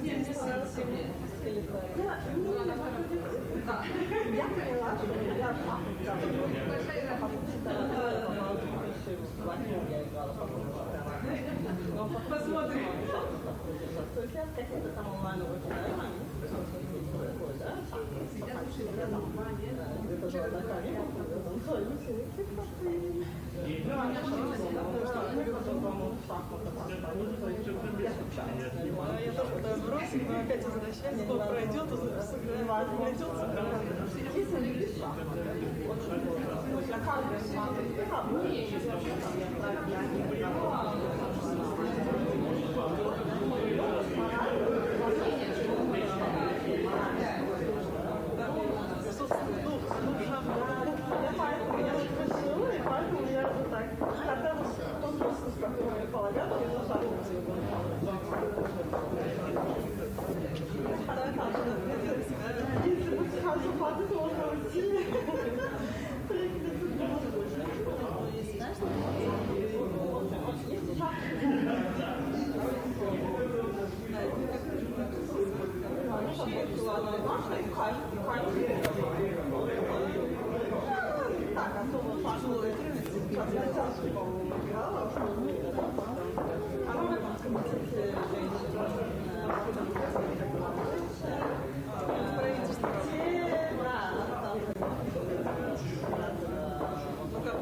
Я поняла, что я посмотрим. То есть я какие-то там онлайн опять возвращаюсь, кто пройдет,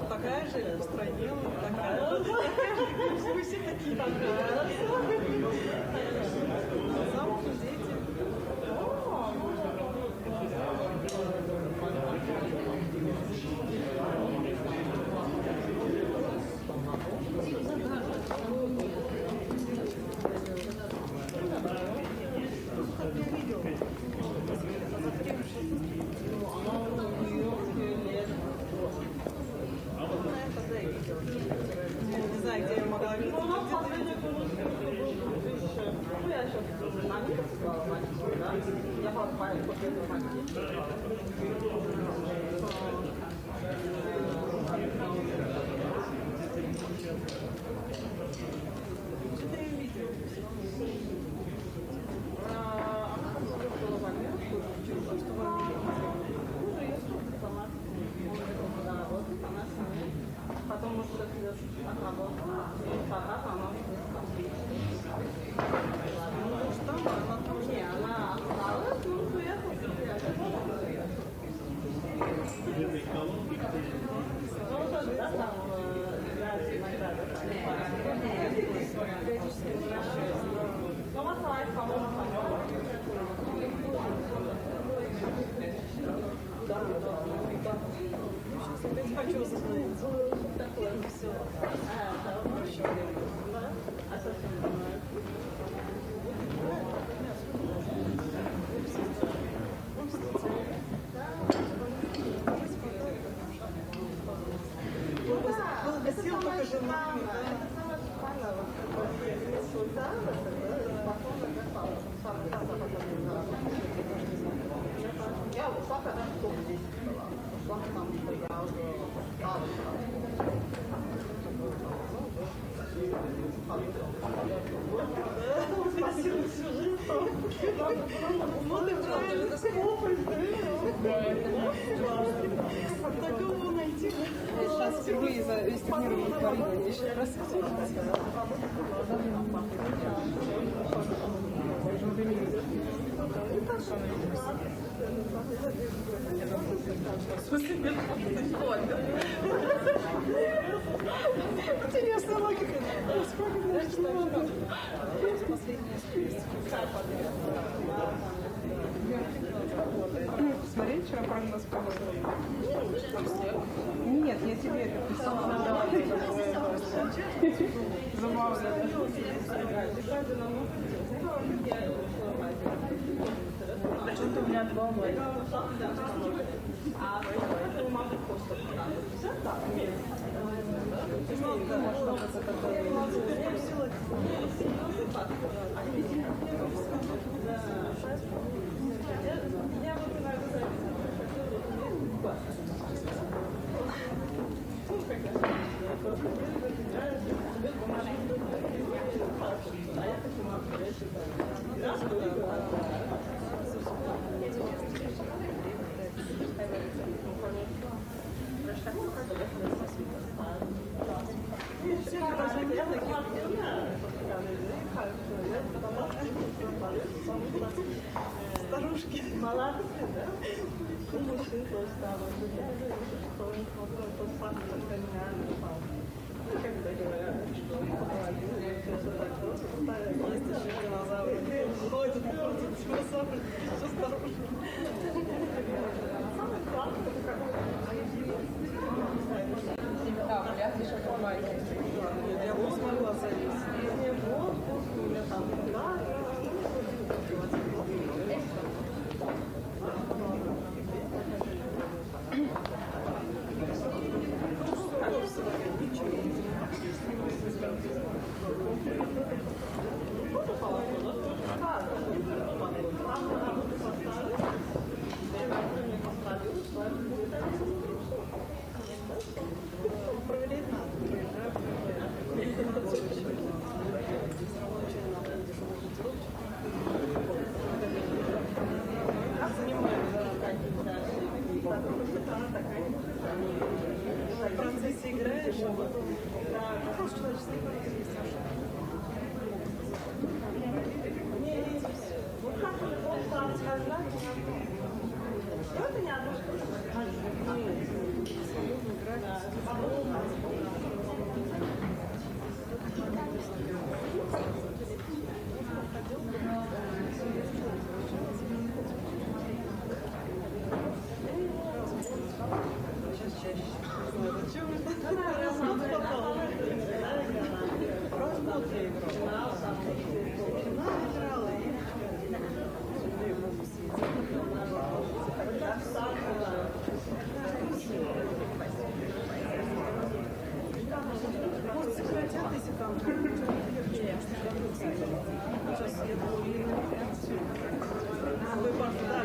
такая же устранила, такая же, мы все такие замуж, дети. Не знаю, где я могла видеть. Я сейчас на них сказала, я покупаю после этого потом может отработала, и тогда она не, она осталась, ну, уехала. Ну, тоже, да, там, иногда, ну, масса, по-моему, опять хочу узнать. Такое все. А совсем сил только жена. Это самое шикарное. Я ушла, когда в топ-10 была. Ушла, потому что я уже спасибо всю жизнь. Вот и правильно, скопать, да? Такого найти. Сейчас впервые за весь турнир не творили. Еще раз интересная логика. Смотри, вчера прогноз показывали. Нет, я тебе это писала. Забавно. А что-то у меня два лайка. А поэтому могу просто я выбираю а я хочу Старушки. Молодцы, да? У мужчин тоже стало. Что у них вот паспорт поменяли. Когда говорят, что Есть еще динозавры. Ходят, динозавры. Что старушки? Да, вряд ли что-то маленькое. Я бы смогла залезть. у меня там, да, Проверять надо. В процессе играешь, а потом... Как человеческий вот как он стал сказать, это не одно, может сократят, если там... Сейчас я думаю, вы просто, да,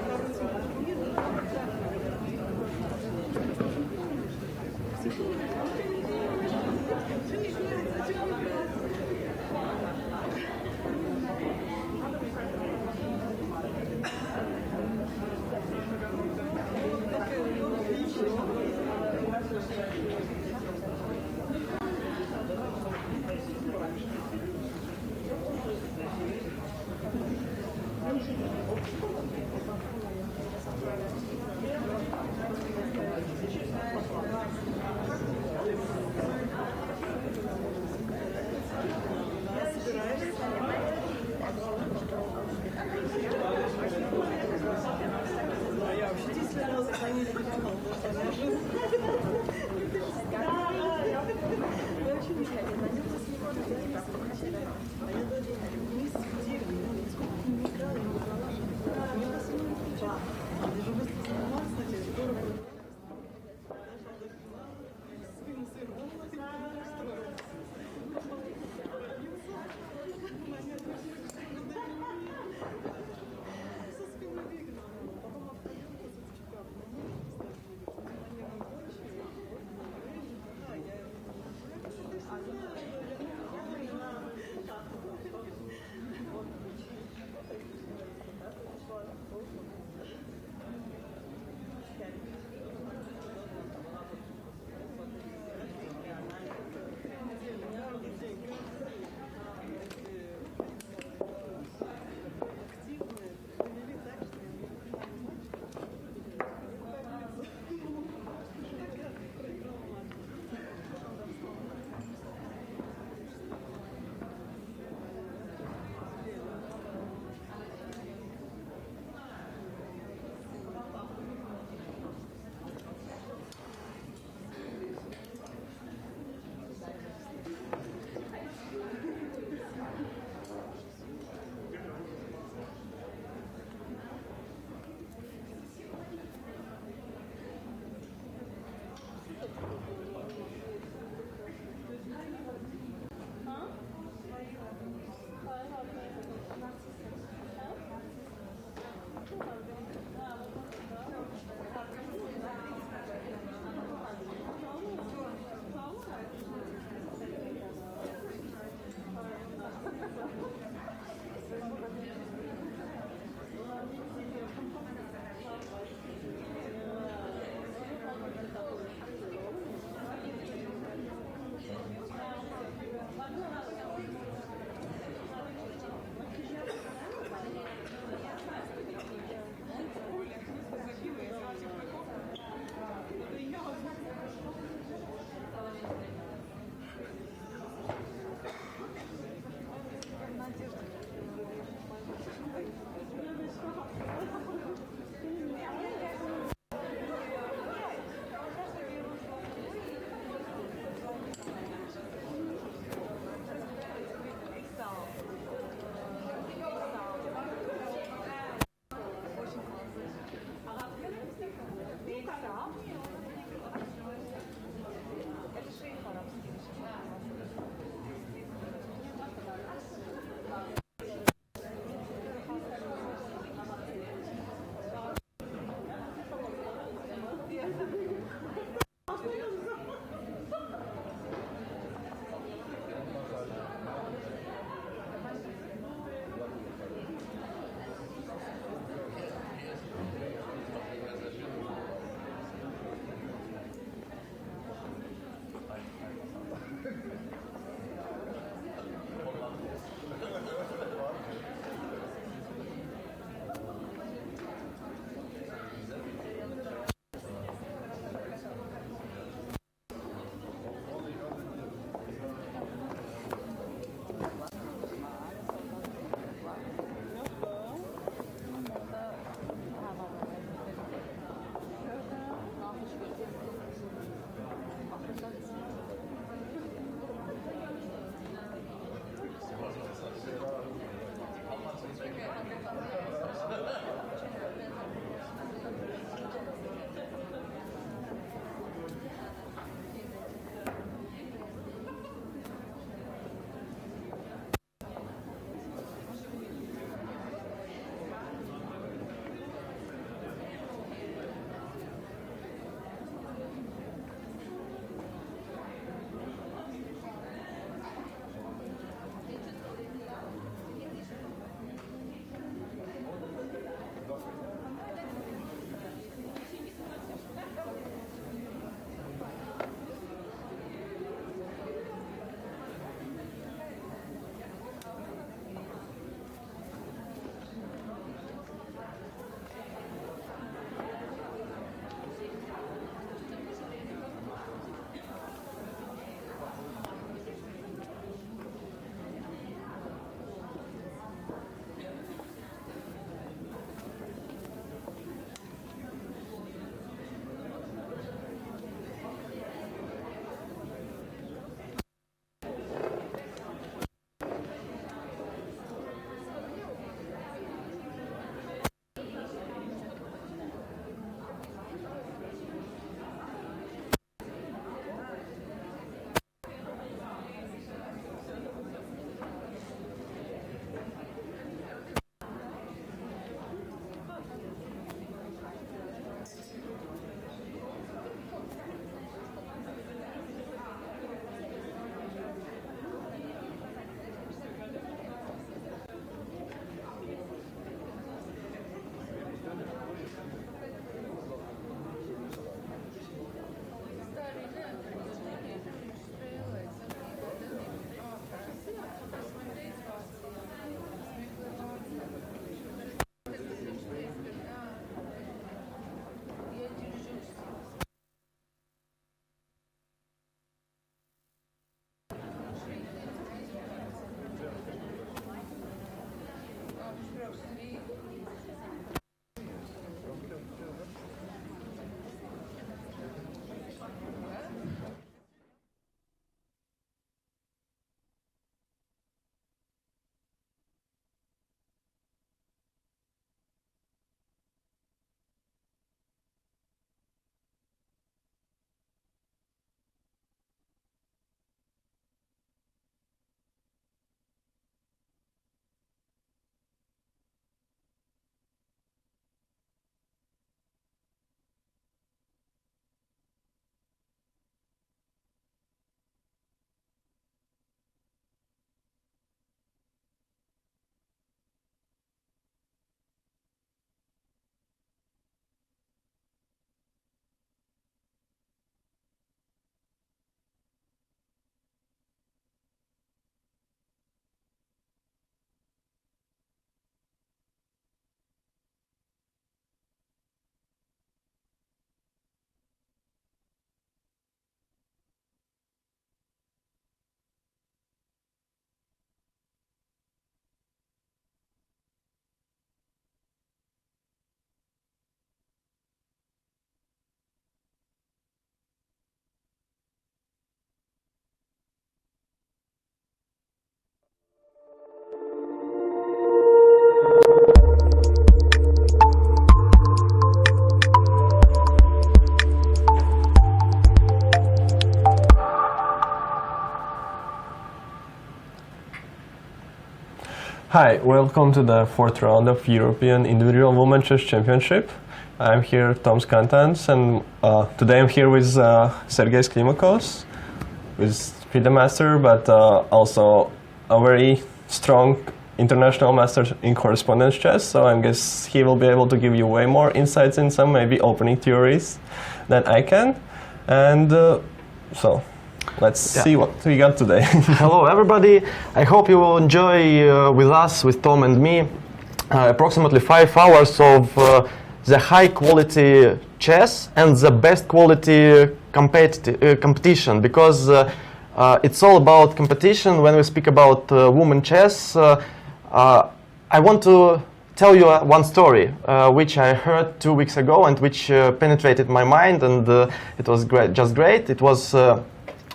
я вообще здесь слезы, они не понимал, что неожиданно. Я вообще не хотела. А я даже месяц в деревне, сколько не играла, не брала. Я же быстро занималась, кстати, здорово. Hi, welcome to the fourth round of European Individual Women Chess Championship. I'm here, Tom Skantans, and today I'm here with Sergei Sklimakos, who's FIDE master, but also a very strong international master in correspondence chess. So I guess he will be able to give you way more insights in some maybe opening theories than I can. And so let's see what we got today. Hello everybody, I hope you will enjoy with us, with Tom and me, approximately 5 hours of the high quality chess and the best quality competition, because it's all about competition. When we speak about women chess, I want to tell you one story which I heard 2 weeks ago and which penetrated my mind, and it was great, just great. It was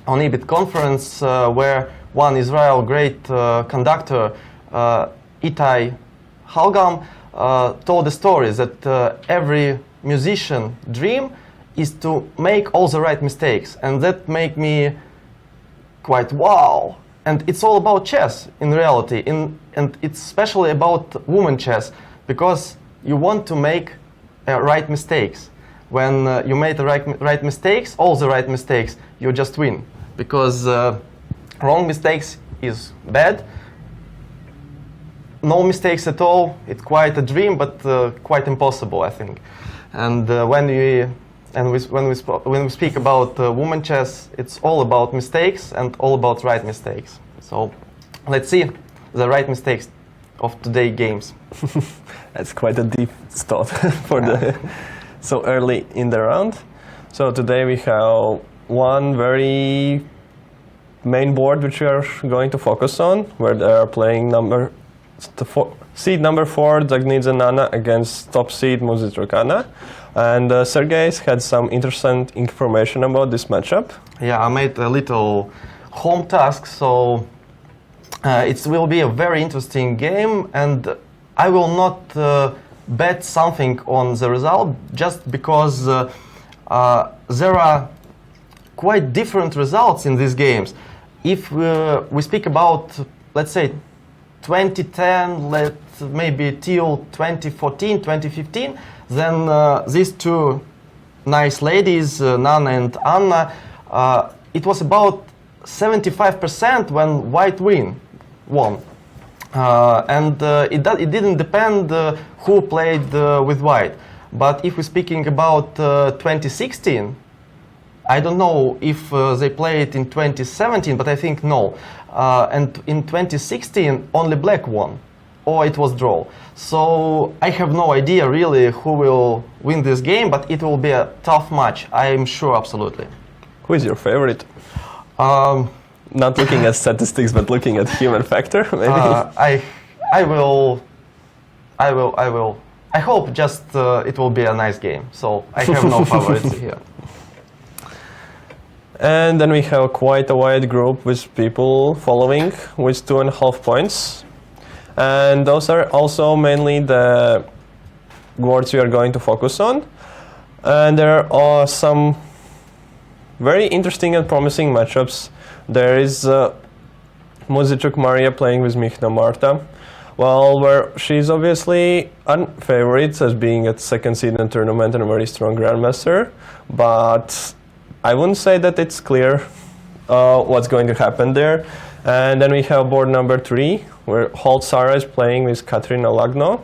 on EBIT conference where one Israel great conductor, Itai Halgam, told the story that every musician dream is to make all the right mistakes, and that made me quite wow. And it's all about chess in reality, and it's especially about women chess, because you want to make right mistakes. When you make the right mistakes, all the right mistakes, you just win. Because wrong mistakes is bad. No mistakes at all, it's quite a dream, but quite impossible, I think. And when we speak about women chess, it's all about mistakes and all about right mistakes. So let's see the right mistakes of today's games. That's quite a deep thought for the so early in the round. So today we have one very main board which we are going to focus on, where they are playing seed number 4 Dzagnidze Nana against top seed Muzychuk Anna. And Sergei had some interesting information about this matchup. Yeah, I made a little home task, so it will be a very interesting game, and I will not bet something on the result, just because there are quite different results in these games. If we speak about, let's say, 2010, maybe till 2014, 2015, then these two nice ladies, Nana and Anna, it was about 75% when white won. And it didn't depend who played with white. But if we're speaking about 2016, I don't know if they played in 2017, but I think no. And in 2016, only black won, or it was draw. So I have no idea really who will win this game, but it will be a tough match, I'm sure, absolutely. Who is your favorite? Not looking at statistics, but looking at human factor, maybe. I hope just it will be a nice game. So I have no favorites here. And then we have quite a wide group with people following with 2.5 points. And those are also mainly the boards we are going to focus on. And there are some very interesting and promising matchups. There is Muzychuk Maria playing with Michna Marta. Well, where she's obviously unfavored as being at second seed in the tournament and a very strong grandmaster, but I wouldn't say that it's clear what's going to happen there. And then we have board number 3, where Holt Sarah is playing with Katrina Lagno,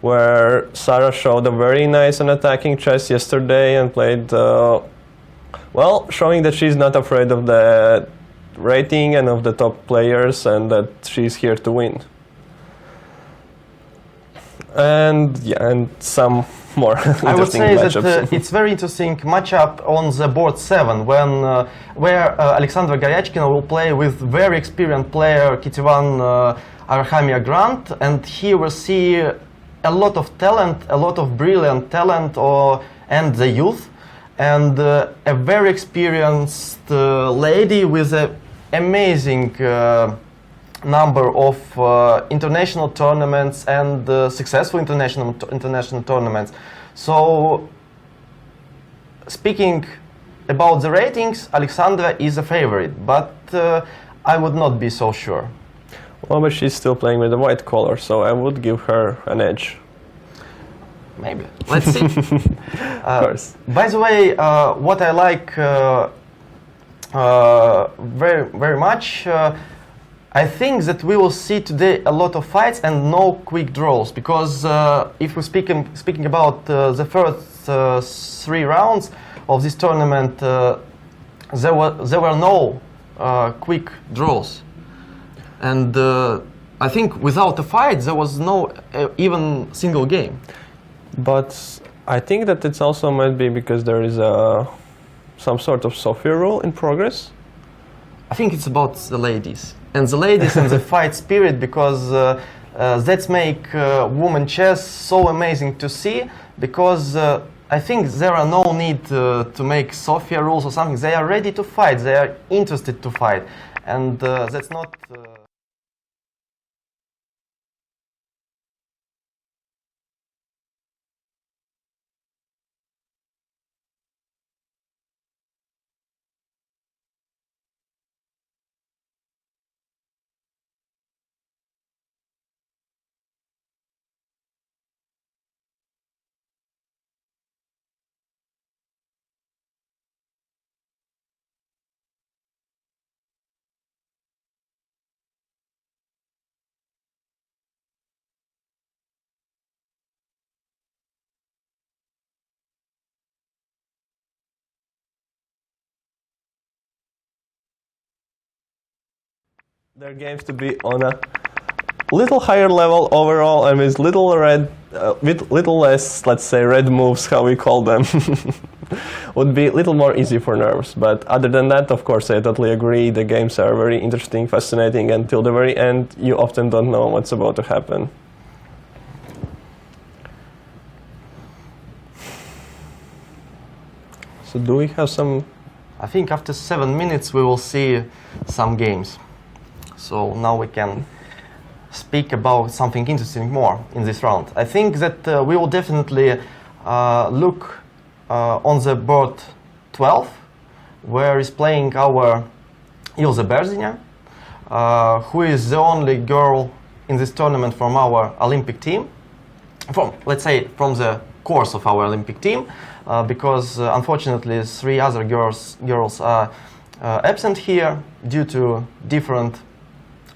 where Sarah showed a very nice and attacking chess yesterday and played, well, showing that she's not afraid of the rating and of the top players, and that she's here to win. And yeah, and some more I would say matchups. that it's very interesting matchup on the board 7, when where Alexandra Goryachkina will play with very experienced player Kitivan Arhamia Grant, and here we see a lot of talent, a lot of brilliant talent, and the youth, and a very experienced lady with an amazing number of international tournaments and successful international tournaments. So, speaking about the ratings, Alexandra is a favorite, but I would not be so sure. Oh, but she's still playing with the white color, so I would give her an edge. Maybe. Let's see. Of course. By the way, what I like very, very much, I think that we will see today a lot of fights and no quick draws, because if we're speaking about the first 3 rounds of this tournament, there were no quick draws, and I think without a fight there was no even single game. But I think that it's also might be because there is some sort of Sophia rule in progress. I think it's about the ladies and the fight spirit, because that's make women chess so amazing to see, because I think there are no need to make Sophia rules or something. They are ready to fight, they are interested to fight, and that's not Their games to be on a little higher level overall, and with little less, let's say, red moves, how we call them, would be a little more easy for nerves. But other than that, of course, I totally agree. The games are very interesting, fascinating, and till the very end, you often don't know what's about to happen. So do we have some? I think after 7 minutes we will see some games. So now we can speak about something interesting more in this round. I think that we will definitely look on the board 12, where is playing our Ilze Berziņa, who is the only girl in this tournament from our Olympic team, let's say from the course of our Olympic team, because unfortunately 3 other girls are absent here due to different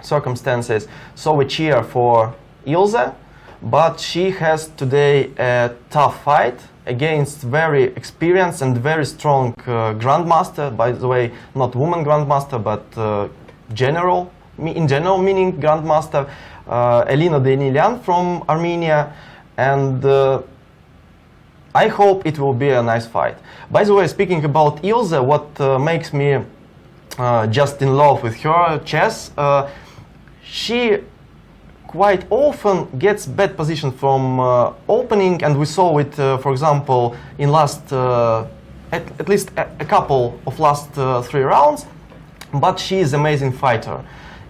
circumstances. So we cheer for Ilze, but she has today a tough fight against very experienced and very strong grandmaster. By the way, not woman grandmaster, but in general meaning grandmaster, Elina Denilean from Armenia, and I hope it will be a nice fight. By the way, speaking about Ilze, what makes me just in love with her chess, she quite often gets bad position from opening, and we saw it, for example, in last at least a couple of last 3 rounds. But she is an amazing fighter,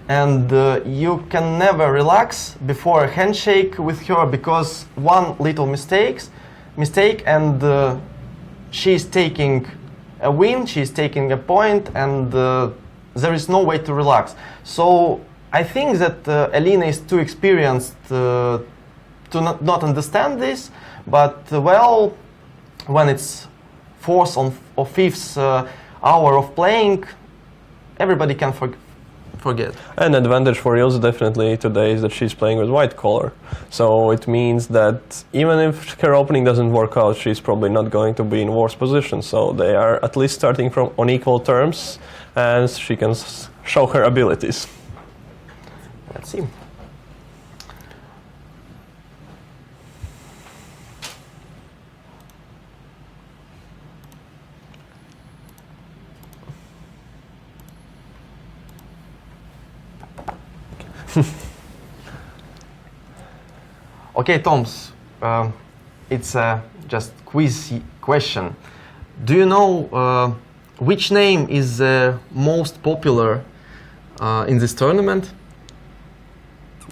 and you can never relax before a handshake with her, because one little mistake and she is taking a win, she is taking a point, and there is no way to relax. So I think that Elina is too experienced to not understand this, but well, when it's 4th or 5th hour of playing, everybody can forget. An advantage for Ilze definitely today is that she's playing with white color. So it means that even if her opening doesn't work out, she's probably not going to be in worse position. So they are at least starting from on equal terms, and she can show her abilities. Let's see. Okay, Toms, it's just quiz question. Do you know which name is most popular in this tournament?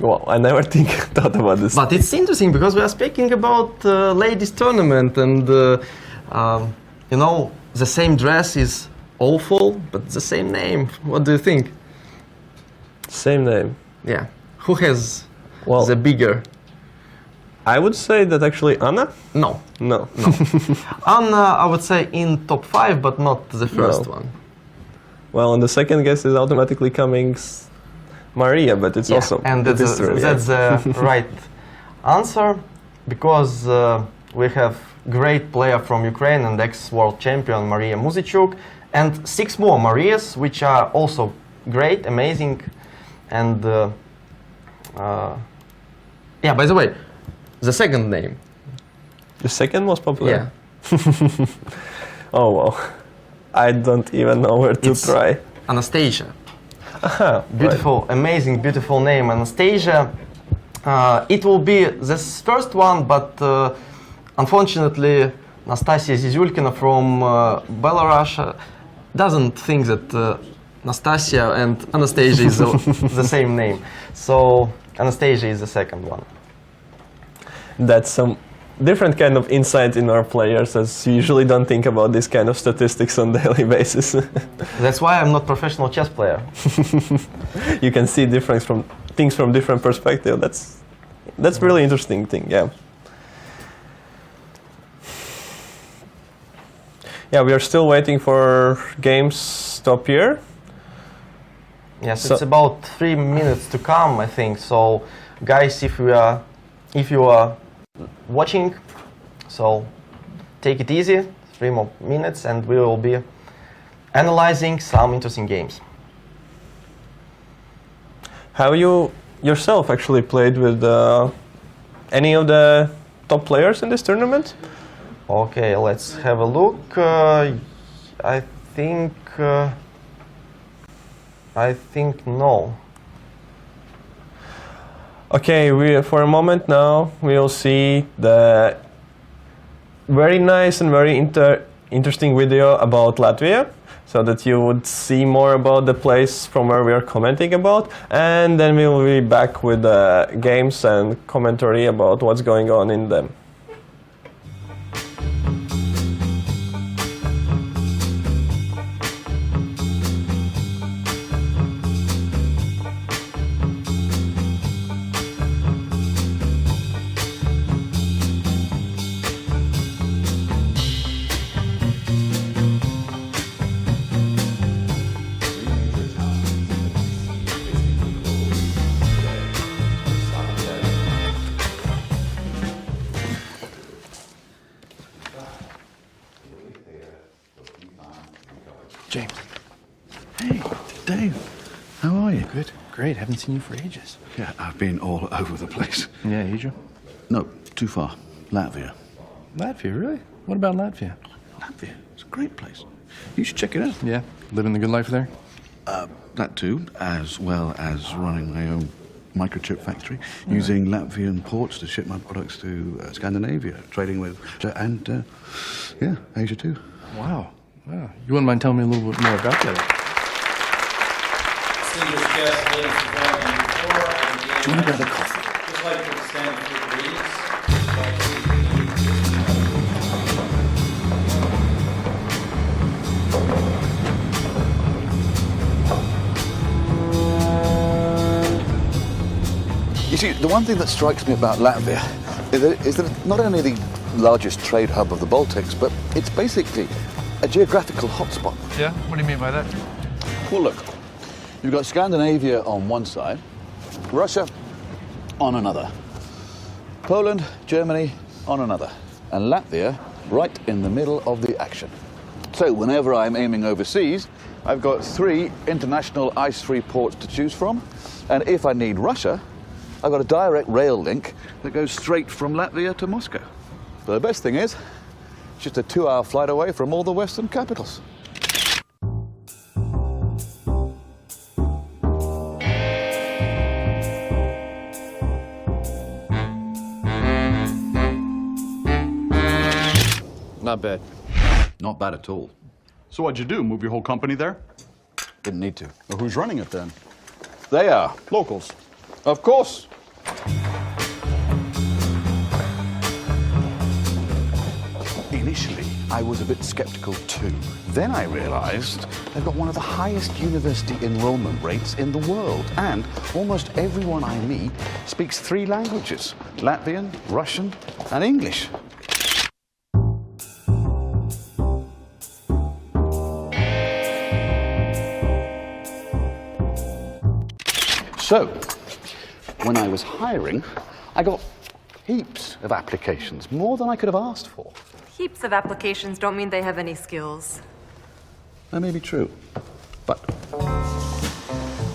Well, I never thought about this. But it's interesting because we are speaking about ladies tournament, and you know, the same dress is awful, but the same name. What do you think? Same name. Yeah, Who has Well- the bigger? I would say that actually Anna? No. No. Anna, I would say in top 5, but not the first No. one. Well, and the second guess is automatically coming Maria, but it's also and it that's, is true, that's the right answer, because we have great player from Ukraine and ex-world champion Maria Muzichuk, and 6 more Marias, which are also great, amazing, and yeah. By the way, the second name. The second most popular. Yeah. Oh wow. I don't even know where to It's try. Anastasia. Aha, Beautiful, amazing, beautiful name, Anastasia. It will be this first one, but unfortunately, Nastasia Zizulkina from Belarus doesn't think that Nastasia and Anastasia is the same name. So Anastasia is the second one. That's some different kind of insight in our players, as you usually don't think about this kind of statistics on daily basis. That's why I'm not professional chess player. You can see things from different perspective. That's really interesting thing, yeah. Yeah, we are still waiting for games to appear. Yes, So- it's about 3 minutes to come, I think. So, guys, if you are watching, so take it easy. 3 more minutes, and we will be analyzing some interesting games. Have you yourself actually played with any of the top players in this tournament? Okay, let's have a look. I think no. Okay, for a moment now we'll see the very nice and very interesting video about Latvia, so that you would see more about the place from where we are commenting about, and then we will be back with the games and commentary about what's going on in them. James. Hey, Dave. How are you? Good. Great. Haven't seen you for ages. Yeah, I've been all over the place. Yeah, Asia? No, too far. Latvia. Latvia, really? What about Latvia? Latvia. It's a great place. You should check it out. Yeah, living the good life there? That too, as well as running my own microchip factory, using Latvian ports to ship my products to Scandinavia, trading with, and yeah, Asia too. Wow. Wow. You wouldn't mind telling me a little bit more about that? Distinguished guests, ladies and gentlemen, before I begin, Do you want to grab a coffee? I'd just like to extend a few greetings. You see, the one thing that strikes me about Latvia is that it's not only the largest trade hub of the Baltics, but it's basically a geographical hotspot. Yeah? What do you mean by that? Well, look, you've got Scandinavia on one side, Russia on another, Poland, Germany on another, and Latvia right in the middle of the action. So whenever I'm aiming overseas, I've got 3 international ice-free ports to choose from, and if I need Russia, I've got a direct rail link that goes straight from Latvia to Moscow. But the best thing is, it's just a 2-hour flight away from all the Western capitals. Not bad. Not bad at all. So what'd you do? Move your whole company there? Didn't need to. Well, who's running it then? They are. Locals. Of course. Initially, I was a bit skeptical too. Then I realized they've got one of the highest university enrollment rates in the world, and almost everyone I meet speaks 3 languages: Latvian, Russian, and English. So, when I was hiring, I got heaps of applications, more than I could have asked for. Heaps of applications don't mean they have any skills. That may be true, but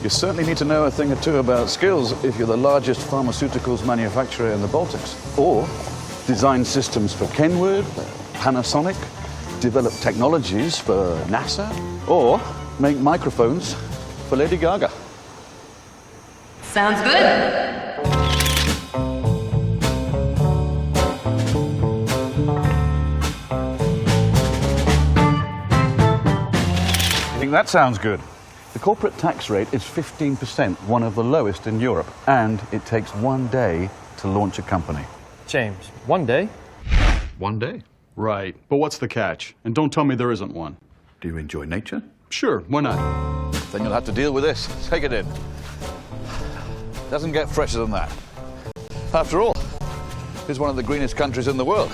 you certainly need to know a thing or two about skills if you're the largest pharmaceuticals manufacturer in the Baltics, or design systems for Kenwood, Panasonic, develop technologies for NASA, or make microphones for Lady Gaga. Sounds good. I think that sounds good. The corporate tax rate is 15%, one of the lowest in Europe, and it takes 1 day to launch a company. James, 1 day? 1 day. Right. But what's the catch? And don't tell me there isn't one. Do you enjoy nature? Sure, why not? Then you'll have to deal with this. Take it in. Doesn't get fresher than that. After all, it's one of the greenest countries in the world.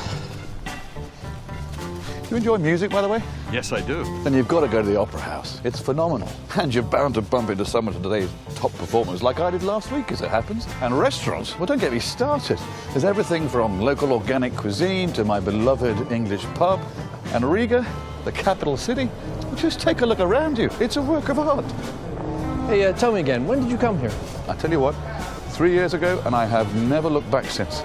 Do you enjoy music, by the way? Yes, I do. Then you've got to go to the Opera House. It's phenomenal. And you're bound to bump into some of today's top performers, like I did last week, as it happens. And restaurants, well, don't get me started. There's everything from local organic cuisine to my beloved English pub. And Riga, the capital city, well, just take a look around you. It's a work of art. Hey, tell me again, when did you come here? I tell you what, 3 years ago, and I have never looked back since.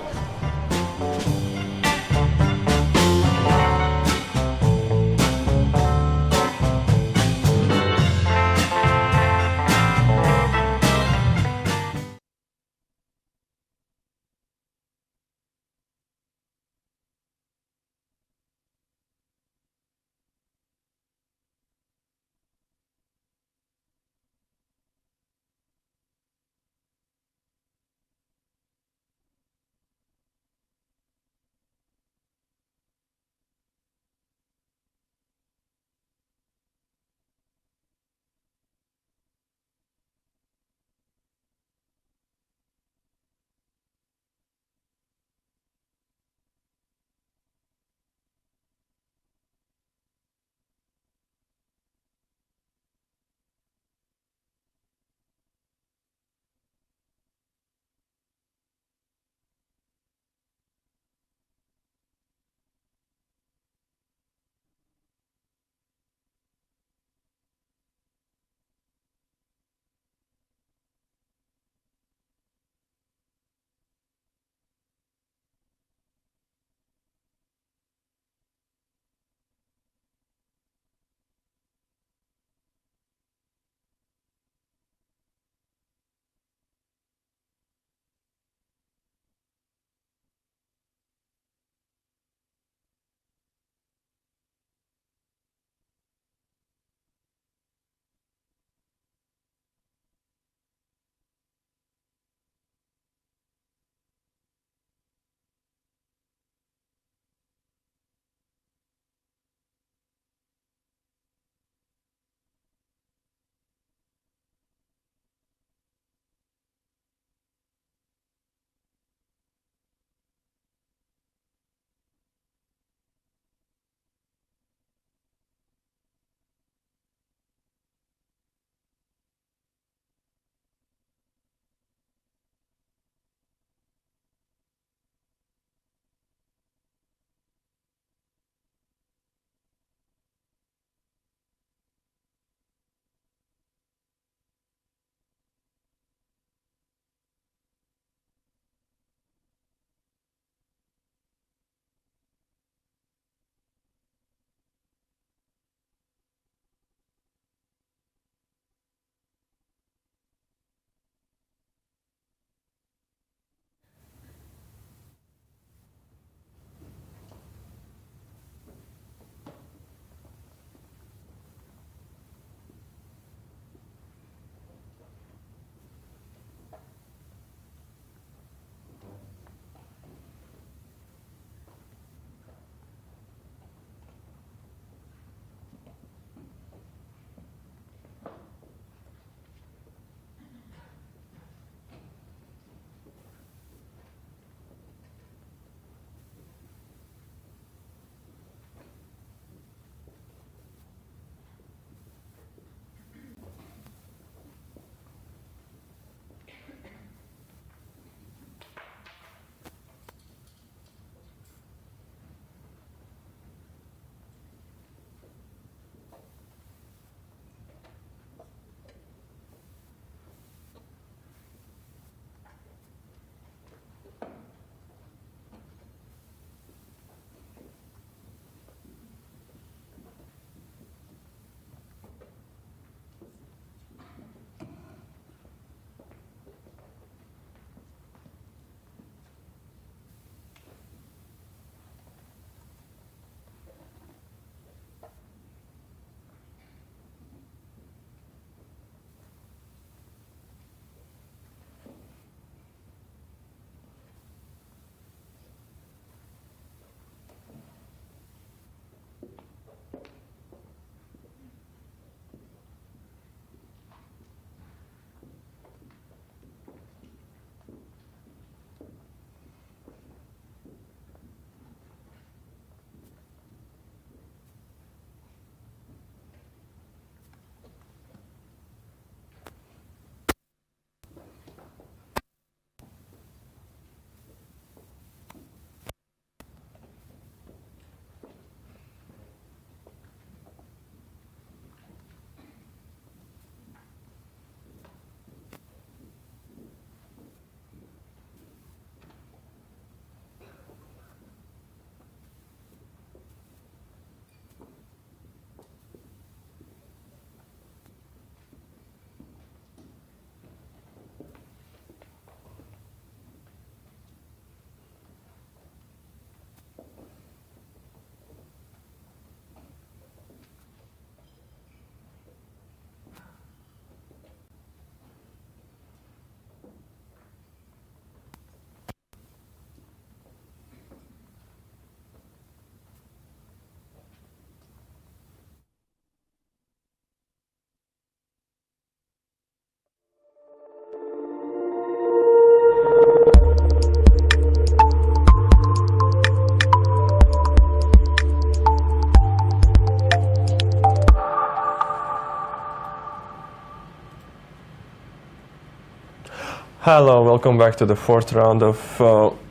Hello, welcome back to the fourth round of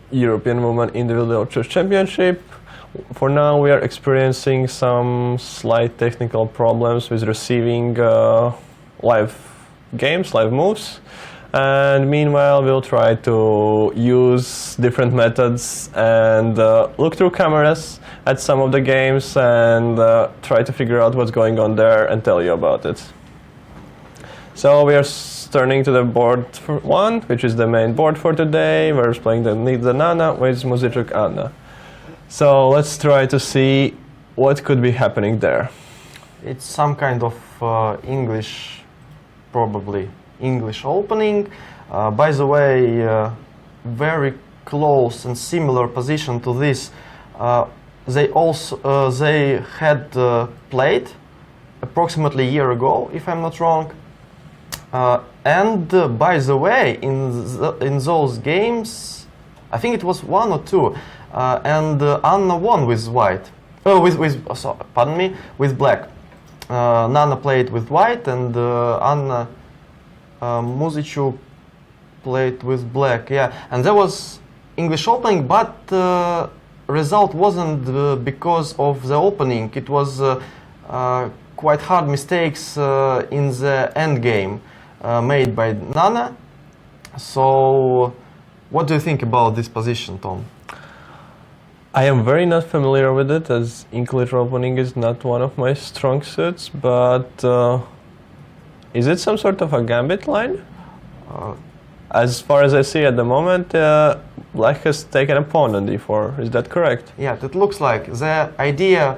European Women Individual Chess Championship. For now, we are experiencing some slight technical problems with receiving live games, live moves. And meanwhile, we'll try to use different methods and look through cameras at some of the games and try to figure out what's going on there and tell you about it. So we are turning to the board for one, which is the main board for today. We're playing the Nidze Nana with Muzychuk Anna. So let's try to see what could be happening there. It's some kind of English, probably English opening. By the way, very close and similar position to this. They had played approximately a year ago, if I'm not wrong. By the way, in those games, I think it was 1 or 2, and Anna won with white. Pardon me, with black. Nana played with white, and Anna Muzychuk played with black. Yeah, and there was English opening, but result wasn't because of the opening. It was quite hard mistakes in the end game made by Nana. So, what do you think about this position, Tom? I am very not familiar with it, as English opening is not one of my strong suits, but is it some sort of a gambit line? As far as I see at the moment, Black has taken a pawn on d4, is that correct? Yeah, it looks like. The idea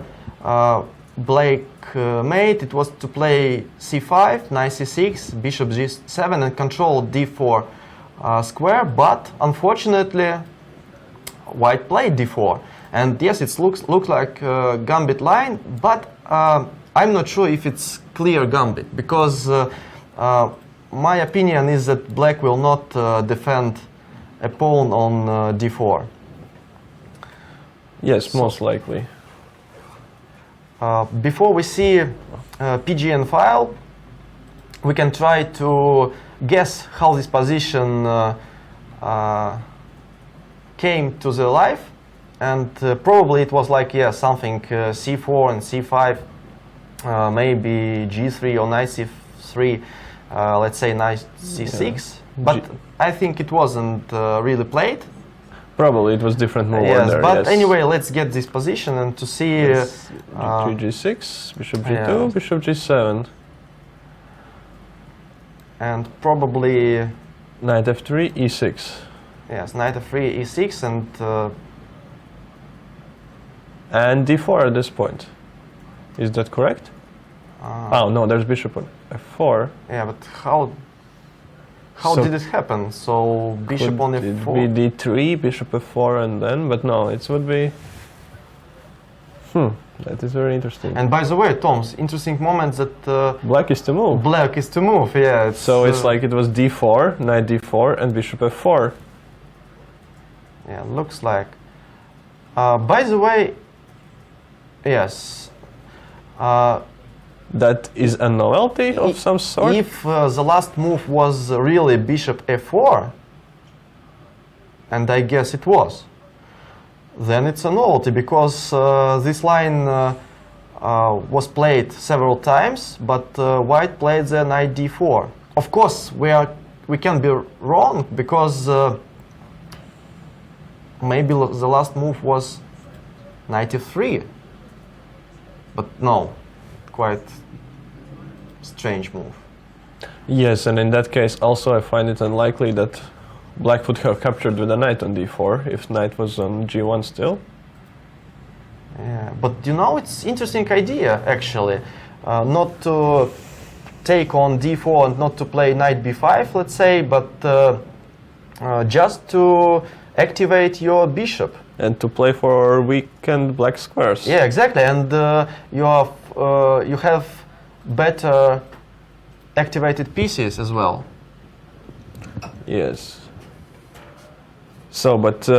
Blake made, it was to play c5, knight c6, bishop g7 and control d4 square, but unfortunately white played d4. And yes, it looks like a gambit line, but I'm not sure if it's clear gambit, because my opinion is that black will not defend a pawn on d4. Yes, most likely. Before we see PGN file, we can try to guess how this position came to the life, and probably it was like, yeah, something c4 and c5, maybe g3 or knight c3, let's say knight c6, but I think it wasn't really played. Probably it was different move yes, there, but yes. Anyway, let's get this position and to see g3, g6, bishop g2, bishop g7. And probably knight f3, e6. Yes, knight f3, e6, and d4 at this point. Is that correct? Oh no, there's bishop on f4. Yeah, but how So did it happen? So bishop on f4. Could it be d3, bishop f4, and then? But no, it would be. That is very interesting. And by the way, Tom's interesting moment that black is to move. Black is to move. Yeah. So it's like it was d4, knight d4, and bishop f4. Yeah, looks like. By the way, yes. That is a novelty of some sort? If the last move was really bishop f4, and I guess it was, then it's a novelty, because this line was played several times, but white played the knight d4. Of course, we can be wrong, because maybe the last move was knight f3, but no, quite strange move. Yes, and in that case also I find it unlikely that black would have captured with a knight on d4 if knight was on g1 still. Yeah, but you know, it's interesting idea actually, not to take on d4 and not to play knight b5, let's say, but just to activate your bishop. And to play for weakened black squares. Yeah, exactly, and you have better activated pieces as well. Yes. So, but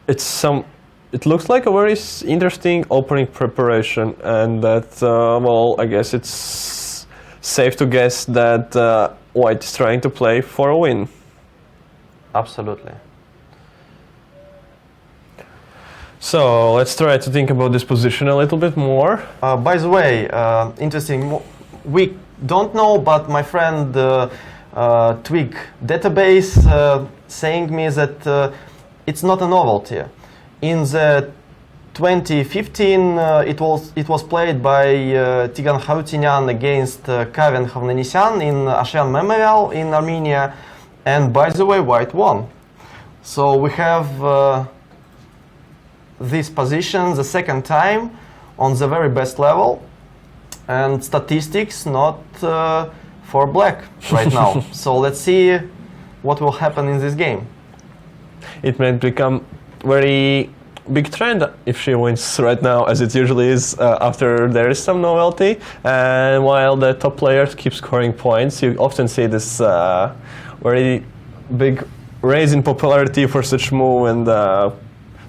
it looks like a very interesting opening preparation, and that, well, I guess it's safe to guess that white is trying to play for a win. Absolutely. So let's try to think about this position a little bit more. By the way, interesting. We don't know, but my friend Twig database saying me that it's not a novelty. In the 2015, it was played by Tigran Harutyunyan against Karen Hovnanissian in Ashan Memorial in Armenia, and by the way, white won. So we have this position the second time on the very best level, and statistics not for black right now. So let's see what will happen in this game. It might become very big trend if she wins right now, as it usually is after there is some novelty, and while the top players keep scoring points, you often see this very big raise in popularity for such move. And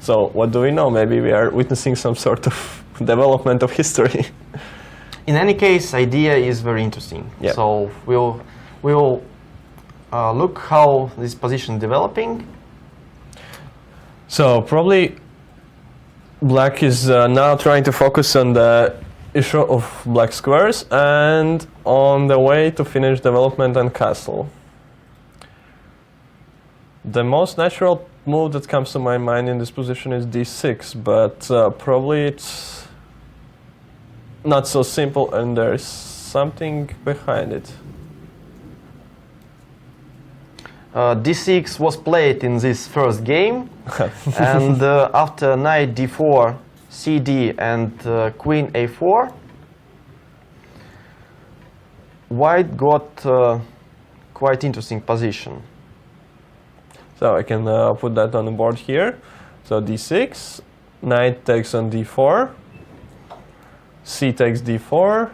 so what do we know? Maybe we are witnessing some sort of development of history. In any case, idea is very interesting. Yeah. So we'll look how this position developing. So probably black is now trying to focus on the issue of black squares and on the way to finish development and castle. The most natural move that comes to my mind in this position is d6, but probably it's not so simple and there's something behind it. D6 was played in this first game, and after knight d4, cd, and queen a4, white got quite interesting position. So I can put that on the board here. So d6, knight takes on d4, c takes d4,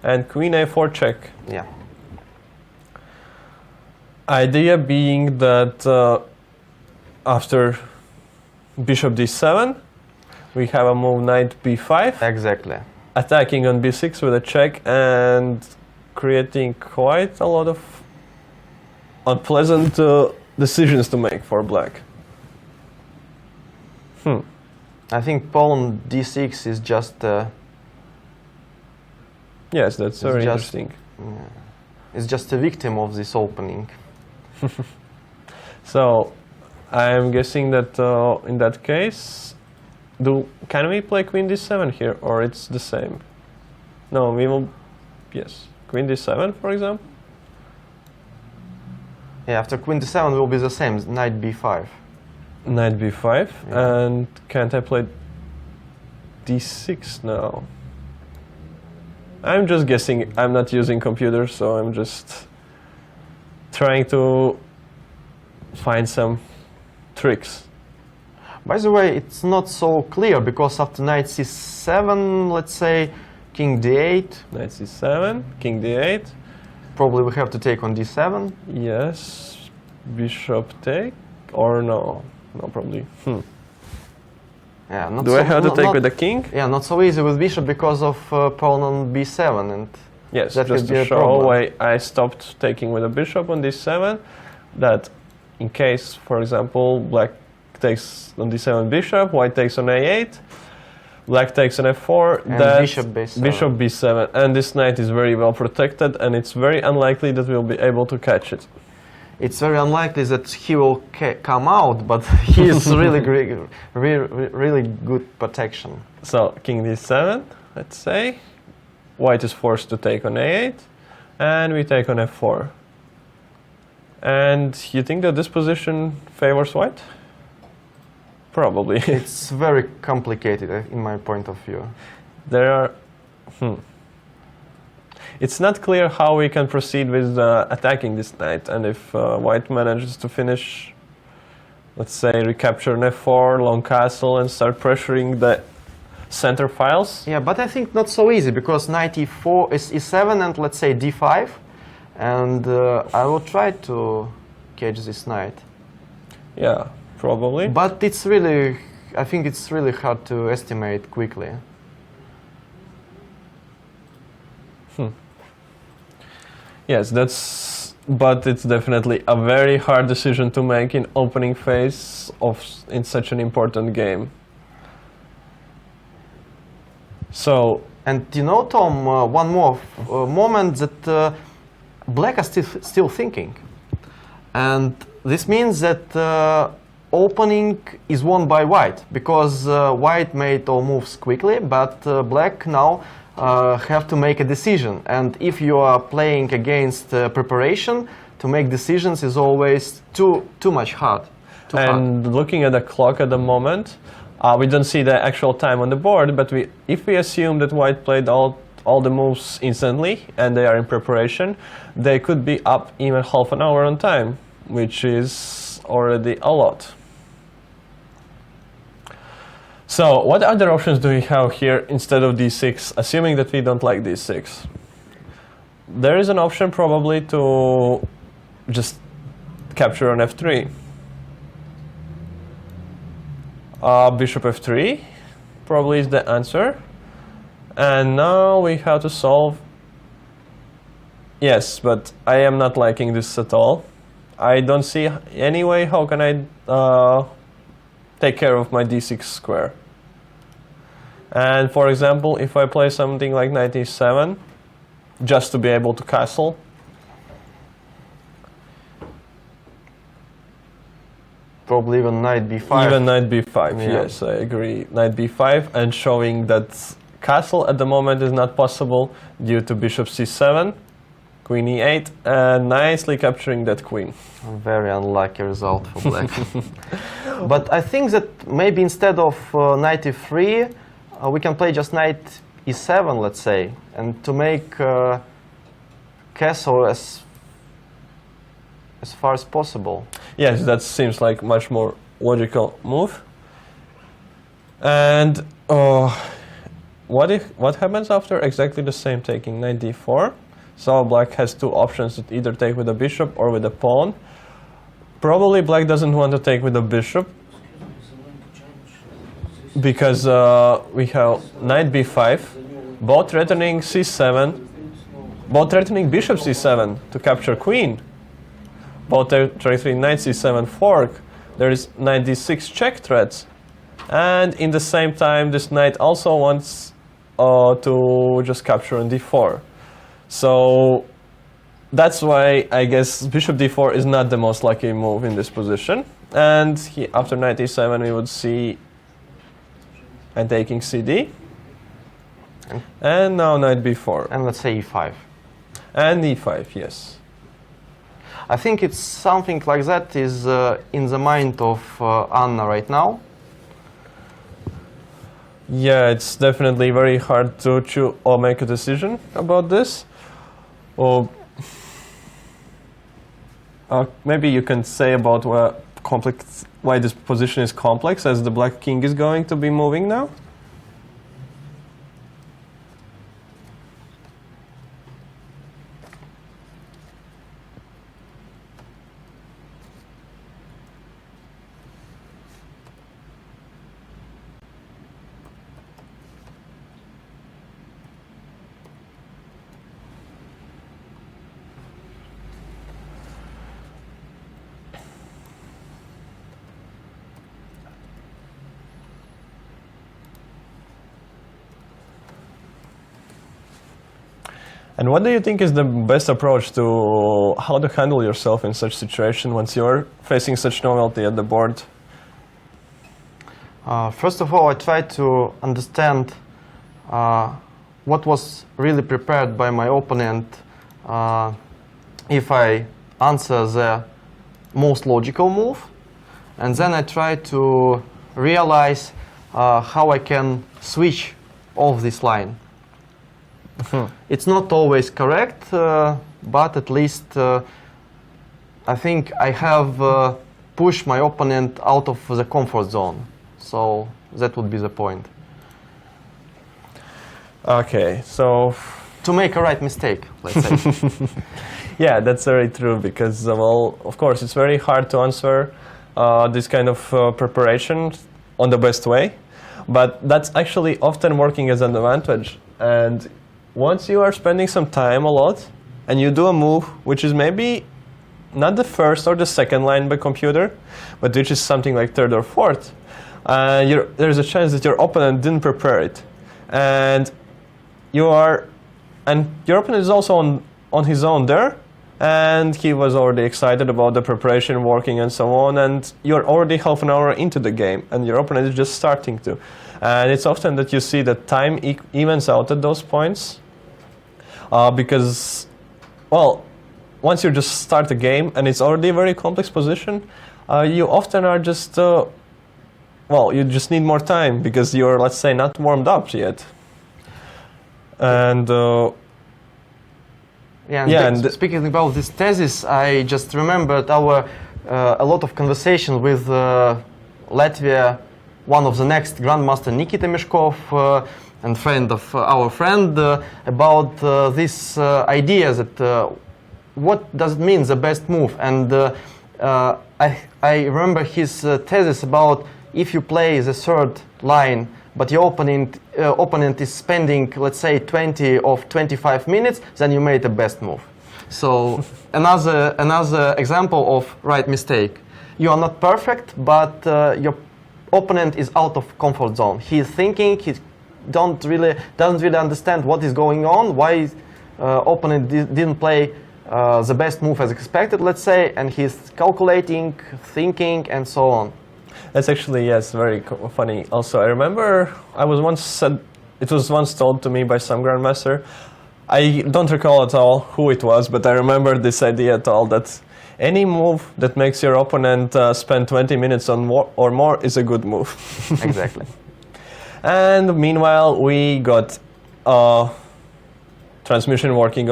and queen a4 check. Yeah. Idea being that after bishop d7, we have a move knight b5, Exactly. attacking on b6 with a check and creating quite a lot of unpleasant decisions to make for black. I think pawn d6 is just Yes, that's very just- interesting. is just a victim of this opening. So I'm guessing that in that case, can we play queen d7 here, or it's the same? No, we will. Yes, queen d7, for example. Yeah, after queen d7 will be the same, knight b5. Knight b5, Yeah. and can't I play d6 now? I'm just guessing. I'm not using computers, so I'm just trying to find some tricks. By the way, it's not so clear because after knight c7, let's say king d8, Knight c7, king d8. probably we have to take on d7. Yes, bishop take, or no? No, probably. Yeah, not Do so, I have to not- take not- with the king? Yeah, not so easy with bishop because of pawn on b7, and Yes, that just could be to a show problem. why I stopped taking with the bishop on d7, that in case, for example, black takes on d7 bishop, white takes on a8, black takes on f4, And that bishop b7. bishop b7, and this knight is very well protected, and it's very unlikely that we'll be able to catch it. It's very unlikely that he will come out, but he is really really good protection. So king d7, let's say, white is forced to take on a8, and we take on f4. And you think that this position favors white? Probably. It's very complicated in my point of view. There are. It's not clear how we can proceed with attacking this knight, and if white manages to finish, let's say, recapture an f4, long castle, and start pressuring the center files. Yeah, but I think not so easy because knight e4 is e7 and let's say d5, and I will try to catch this knight. Yeah, probably. But it's really, I think it's really hard to estimate quickly. Yes, that's but it's definitely a very hard decision to make in opening phase in such an important game. So, and you know, Tom, one more moment that black are still thinking, and this means that opening is won by white, because white made all moves quickly, but black now have to make a decision. And if you are playing against preparation, to make decisions is always too much hard. Looking at the clock at the moment, we don't see the actual time on the board, but if we assume that white played all the moves instantly and they are in preparation, they could be up even half an hour on time, which is already a lot. So what other options do we have here instead of d6, assuming that we don't like d6? There is an option probably to just capture on f3. Bishop f3 probably is the answer. And now we have to solve... Yes, but I am not liking this at all. I don't see any way how can I take care of my d6 square. And for example, if I play something like knight e7, just to be able to castle, probably even knight b5. Even knight b5, yeah. Yes, I agree. Knight b5, and showing that castle at the moment is not possible due to bishop c7, queen e8, and nicely capturing that queen. A very unlucky result for black. But I think that maybe instead of knight e3, we can play just knight e7, let's say, and to make castle as far as possible. Yes, that seems like much more logical move. And what happens after exactly the same, taking knight d4? So black has two options to either take with the bishop or with the pawn. Probably black doesn't want to take with the bishop, because we have knight b5, both threatening c7, both threatening bishop c7 to capture queen, both threatening knight c7 fork. There is knight d6 check threats, and in the same time this knight also wants to just capture on d4. So that's why I guess bishop d4 is not the most lucky move in this position. And after knight e7 we would see and taking cd, and now knight b4, and let's say e5, and e5. Yes, I think it's something like that is in the mind of Anna right now. Yeah, it's definitely very hard to choose or make a decision about this. Or maybe you can say about why this position is complex, as the black king is going to be moving now. And what do you think is the best approach to how to handle yourself in such situation once you're facing such novelty at the board? First of all, I try to understand what was really prepared by my opponent if I answer the most logical move. And then I try to realize how I can switch off this line. It's not always correct, but at least I think I have pushed my opponent out of the comfort zone. So that would be the point. Okay, so to make a right mistake, let's say. Yeah, that's very true, because well, of course, it's very hard to answer this kind of preparation on the best way, but that's actually often working as an advantage. And once you are spending some time a lot and you do a move which is maybe not the first or the second line by computer, but which is something like third or fourth, there's a chance that your opponent didn't prepare it, and your opponent is also on his own there, and he was already excited about the preparation working and so on, and you're already half an hour into the game, and your opponent is just starting to. And it's often that you see that time evens out at those points, because, well, once you just start the game and it's already a very complex position, you often are just, well, you just need more time because you're, let's say, not warmed up yet. And speaking about this thesis, I just remembered a lot of conversation with Latvia, one of the next Grandmaster Nikita Meshkov, and friend of our friend, about this idea that what does it mean, the best move. And I remember his thesis about if you play the third line, but your opponent is spending, let's say, 20 of 25 minutes, then you made the best move. So another example of right mistake. You are not perfect, but your opponent is out of comfort zone. He is thinking, he doesn't really understand what is going on, why opponent didn't play the best move as expected, let's say, and he's calculating, thinking, and so on. That's actually, yes, very funny. Also, I remember it was once told to me by some grandmaster. I don't recall at all who it was, but I remember this idea at all that any move that makes your opponent spend 20 minutes on or more is a good move. Exactly. And meanwhile, we got transmission working,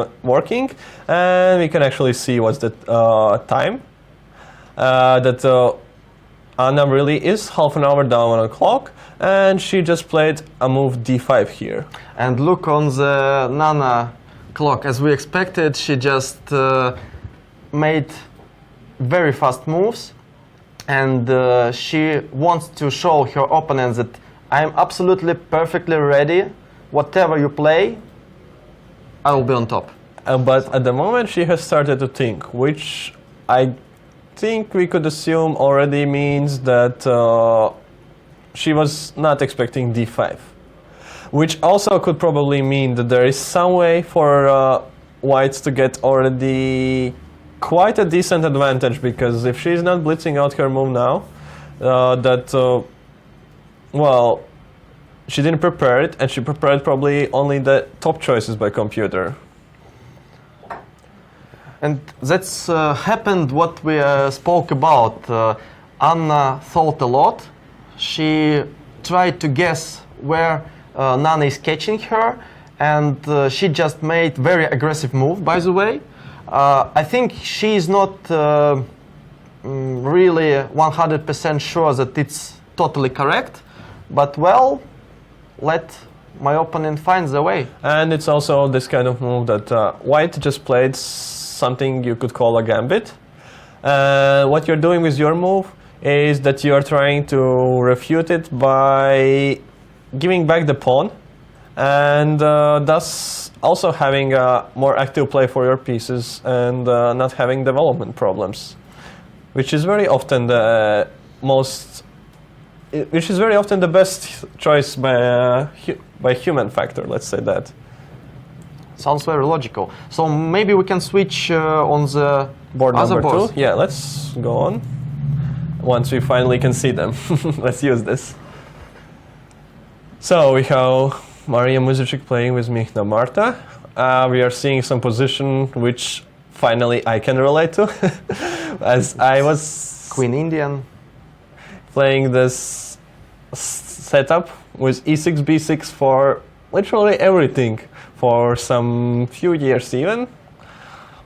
and we can actually see what's the time. That Anna really is half an hour down on the clock, and she just played a move d5 here. And look on the Nana clock. As we expected, she just made very fast moves, and she wants to show her opponents that I'm absolutely perfectly ready. Whatever you play, I will be on top. But at the moment, she has started to think, which I think we could assume already means that she was not expecting d5, which also could probably mean that there is some way for whites to get already quite a decent advantage, because if she's not blitzing out her move now, well, she didn't prepare it, and she prepared probably only the top choices by computer. And that's happened what we spoke about. Anna thought a lot. She tried to guess where Nana is catching her, and she just made very aggressive move, by the way. I think she is not really 100% sure that it's totally correct, but well, let my opponent find the way. And it's also this kind of move that white just played something you could call a gambit. What you're doing with your move is that you're trying to refute it by giving back the pawn, and thus also having a more active play for your pieces and not having development problems, which is very often the best choice by human factor, let's say that. Sounds very logical. So maybe we can switch on the board other number boards. 2. Yeah, let's go on. Once we finally can see them. Let's use this. So we have Maria Muzicic playing with Michna Marta. We are seeing some position which finally I can relate to. As I was Queen Indian playing this setup with e6, b6 for literally everything for some few years even,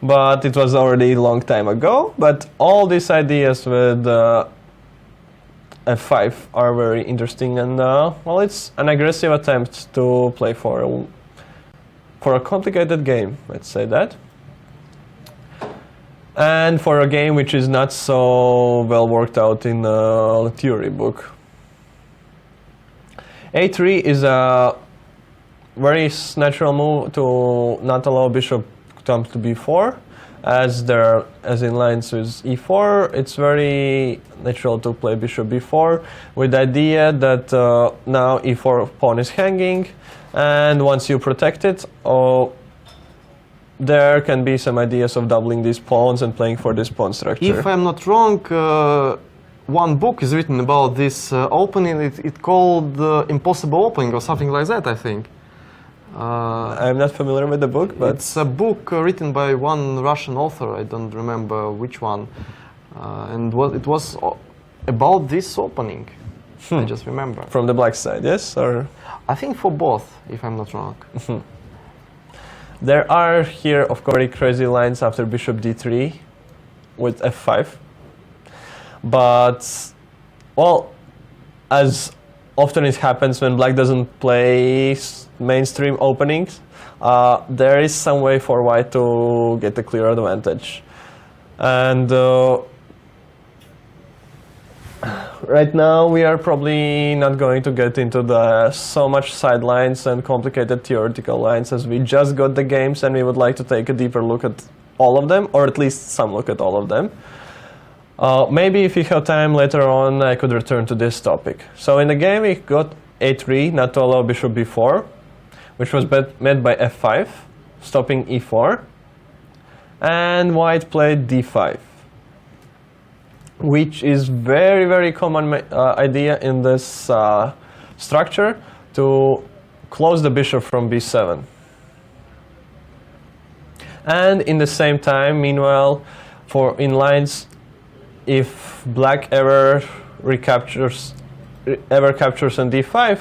but it was already a long time ago. But all these ideas with f5 are very interesting, and well, it's an aggressive attempt to play for a complicated game, let's say that, and for a game which is not so well worked out in the theory book. a3 is a very natural move to not allow bishop to come to b4, as in lines with e4, it's very natural to play bishop b4 with the idea that now e4 pawn is hanging, and once you protect it, there can be some ideas of doubling these pawns and playing for this pawn structure. If I'm not wrong, one book is written about this opening. It's called Impossible Opening or something like that, I think. I'm not familiar with the book, but it's a book written by one Russian author. I don't remember which one, and it was about this opening. I just remember. From the black side, yes, or I think for both, if I'm not wrong. There are here, of course, crazy lines after bishop d3 with f5, but well, as often it happens when black doesn't play mainstream openings, there is some way for white to get a clear advantage. And right now we are probably not going to get into the so much sidelines and complicated theoretical lines, as we just got the games and we would like to take a deeper look at all of them, or at least some look at all of them. Maybe if we have time later on, I could return to this topic. So in the game we got a3, not to allow bishop b4, which was met by f5, stopping e4, and white played d5, which is very, very common idea in this structure, to close the bishop from b7. And in the same time, meanwhile, in lines, if black ever captures on d5,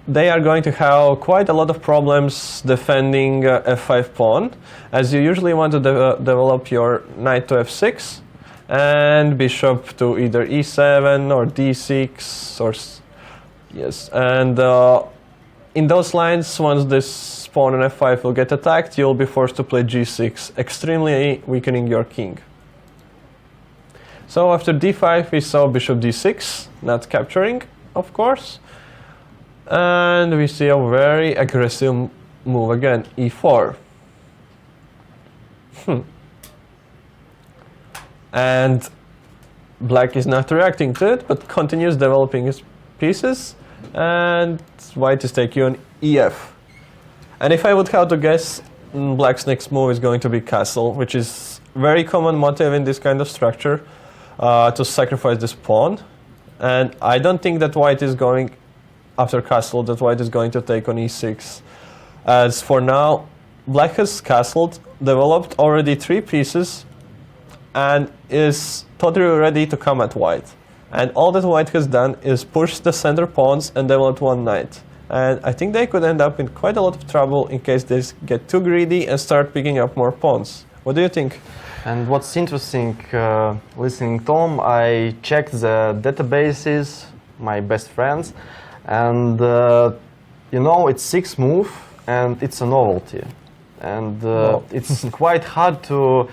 they are going to have quite a lot of problems defending f5 pawn, as you usually want to develop your knight to f6 and bishop to either e7 or d6 or yes. And in those lines, once this pawn on f5 will get attacked, you'll be forced to play g6, extremely weakening your king. So after d5, we saw bishop d6, not capturing, of course. And we see a very aggressive move again, e4. And black is not reacting to it, but continues developing his pieces, and white is taking on ef. And if I would have to guess, black's next move is going to be castle, which is very common motive in this kind of structure, to sacrifice this pawn. And I don't think that white is going, after castle, that white is going to take on e6. As for now, black has castled, developed already 3 pieces, and is totally ready to come at white. And all that white has done is push the center pawns and develop 1 knight. And I think they could end up in quite a lot of trouble in case they get too greedy and start picking up more pawns. What do you think? And what's interesting, listening Tom, I checked the databases, my best friends, and you know, it's 6th move and it's a novelty. And it's quite hard to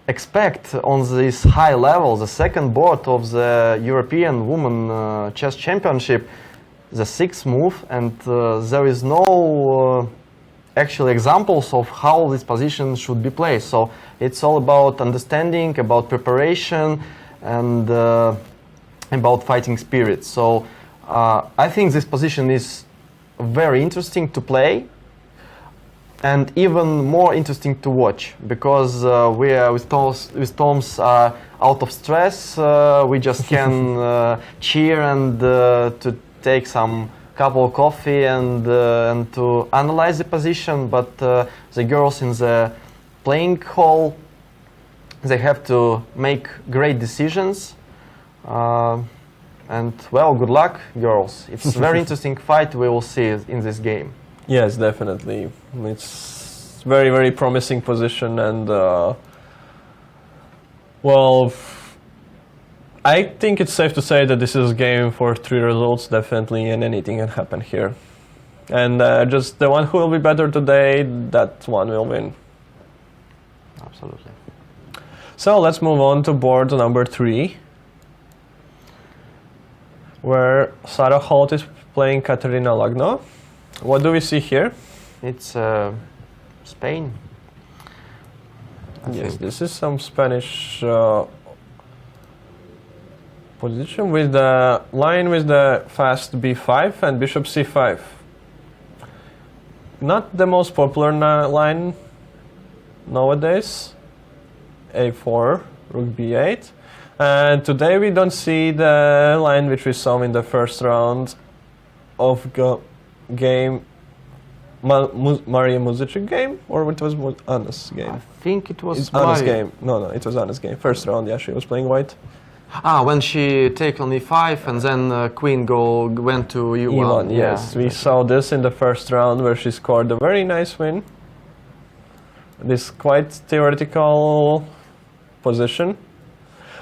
expect on this high level, the second board of the European Women Chess Championship, the 6th move, and there is no actual examples of how this position should be played. So it's all about understanding, about preparation, and about fighting spirit. So I think this position is very interesting to play, and even more interesting to watch, because we are with Tom's out of stress. We just can cheer and to take some cup of coffee and to analyze the position. But the girls in the playing hall, they have to make great decisions. And well, good luck, girls. It's a very interesting fight we will see in this game. Yes, definitely. It's very, very promising position, and well, I think it's safe to say that this is a game for 3 results, definitely, and anything can happen here. And just the one who will be better today, that one will win. Absolutely. So let's move on to board number 3, where Sarah Holt is playing Katerina Lagno. What do we see here? It's Spain. Yes, think. this is some Spanish position with the line with the fast b5 and bishop c5. Not the most popular line nowadays. a4, rook b8. And today we don't see the line which we saw in the first round of game, Mario Muzicic game, or it was Anna's game? I think it was It's Anna's Mario. game. No, it was Anna's game. First round, yeah, she was playing white. When she take on e5 and then queen went to e1. E1, yes. We saw this in the first round where she scored a very nice win. This quite theoretical position,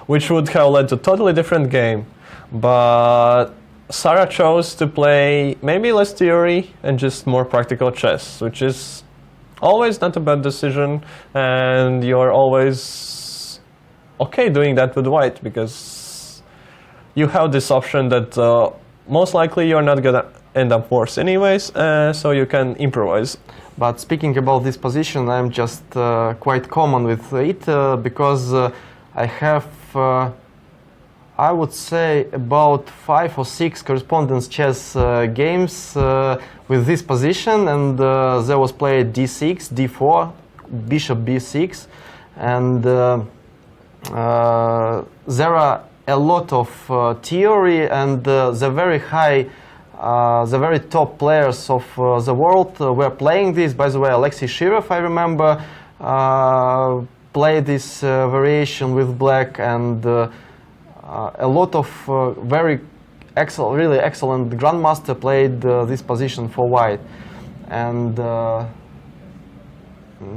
which would have led to a totally different game. But Sarah chose to play maybe less theory and just more practical chess, which is always not a bad decision, and you're always okay doing that with white because you have this option that most likely you're not gonna end up worse anyways, so you can improvise. But speaking about this position, I'm just quite common with it because I have, I would say, about 5 or 6 correspondence chess games with this position, and there was played d6, d4, bishop b6, and there are a lot of theory, and the very high, the very top players of the world were playing this. By the way, Alexei Shirov, I remember, played this variation with black, and a lot of very really excellent grandmaster played this position for white, and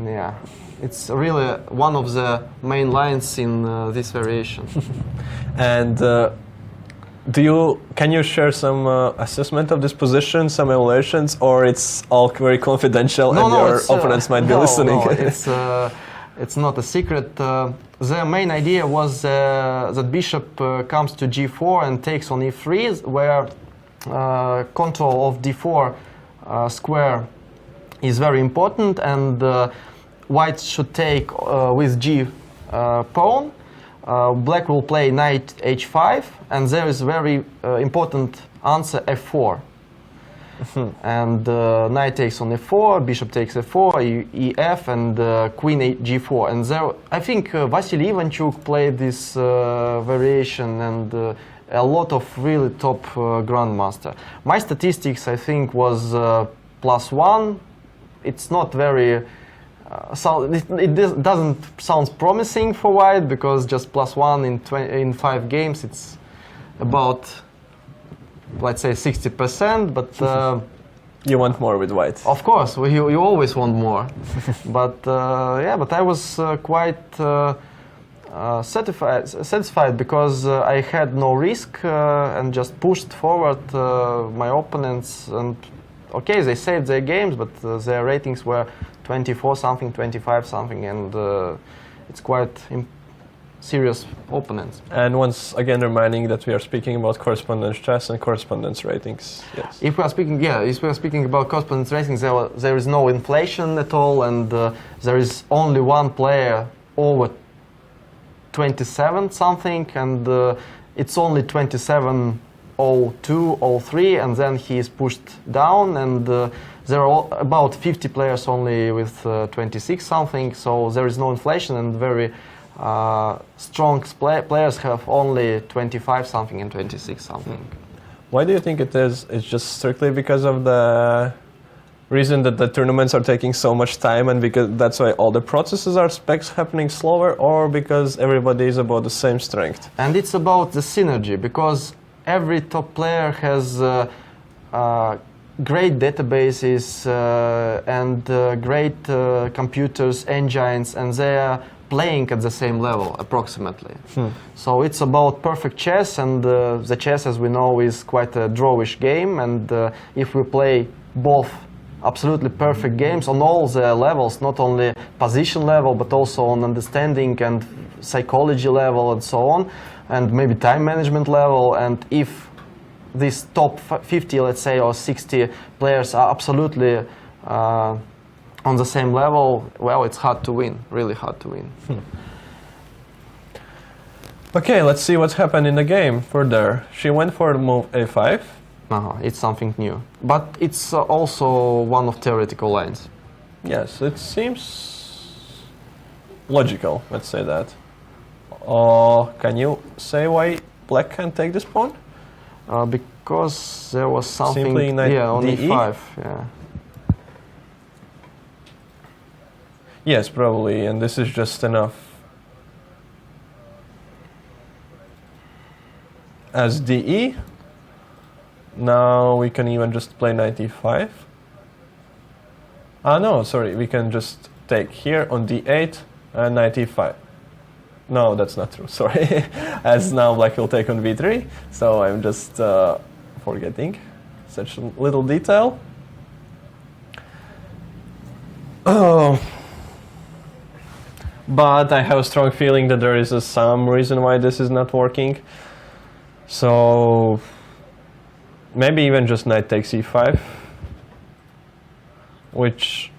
yeah, it's really one of the main lines in this variation. And can you share some assessment of this position, some evaluations, or it's all very confidential and your opponents might be listening? No, it's not a secret. The main idea was that bishop comes to g4 and takes on e3, where control of d4 square is very important, and white should take with g pawn. Black will play knight h5, and there is very important answer f4. And knight takes on f4, bishop takes f4, ef, and queen g4. And there, I think Vasily Ivanchuk played this variation, and a lot of really top grandmaster. My statistics, I think, was +1. It's not very it doesn't sound promising for white, because just +1 in 5 games, it's about, let's say, 60%, but you want more with white. Of course, you always want more. But yeah, but I was quite satisfied because I had no risk and just pushed forward my opponents. And okay, they saved their games, but their ratings were 24 something, 25 something, and it's quite serious opponents. And once again, reminding that we are speaking about correspondence chess and correspondence ratings. Yes. If we are speaking about correspondence ratings, there is no inflation at all, and there is only one player over 27 something, and it's only 27.02, 03, and then he is pushed down, and there are about 50 players only with 26 something, so there is no inflation, and very strong players have only 25 something and 26 something. Why do you think it is? It's just strictly because of the reason that the tournaments are taking so much time, and because that's why all the processes are happening slower, or because everybody is about the same strength? And it's about the synergy, because every top player has great databases and great computers, engines, and they are playing at the same level approximately. So it's about perfect chess, and the chess, as we know, is quite a drawish game, and if we play both absolutely perfect games on all the levels, not only position level but also on understanding and psychology level and so on, and maybe time management level, and if these top 50, let's say, or 60 players are absolutely on the same level, well, it's hard to win, really hard to win. Okay, let's see what happened in the game further. She went for the move a5. It's something new. But it's also one of theoretical lines. Yes, it seems logical, let's say that. Can you say why black can take this pawn? Because there was something Simply knight on DE? e5. Yeah. Yes, probably, and this is just enough. As DE. Now we can even just play knight e5. No, sorry, we can just take here on d8 and knight e5. No, that's not true, sorry. As now black will take on b3, so I'm just forgetting such a little detail. Oh. But I have a strong feeling that there is some reason why this is not working. So maybe even just knight takes e5, which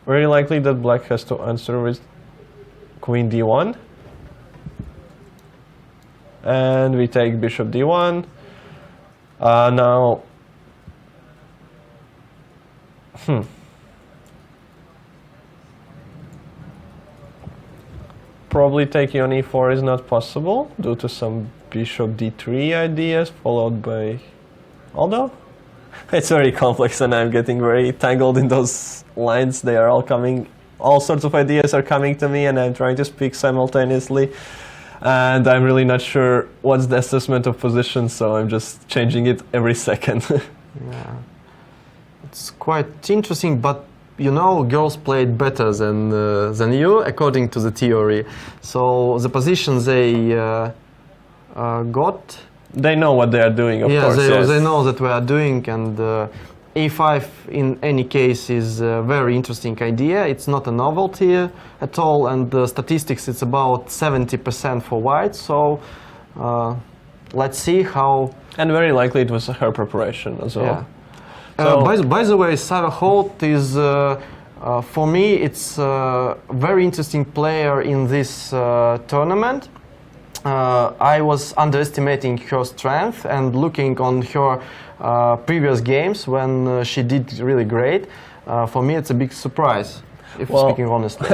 very likely that black has to answer with queen d1, and we take bishop d1. Now probably taking on e4 is not possible due to some bishop d3 ideas followed by, although it's very complex and I'm getting very tangled in those lines. They are all coming, all sorts of ideas are coming to me and I'm trying to speak simultaneously, and I'm really not sure what's the assessment of position, so I'm just changing it every second. Yeah. It's quite interesting, but you know, girls played better than you, according to the theory. So the positions they got. They know what they are doing, of course. Yes, they know that we are doing, and e5 in any case is a very interesting idea. It's not a novelty at all, and the statistics it's about 70% for white. So let's see how. And very likely it was her preparation as well. Yeah. So by the way, Sarah Holt is, for me, it's a very interesting player in this tournament. I was underestimating her strength, and looking on her previous games when she did really great, for me it's a big surprise, if speaking honestly.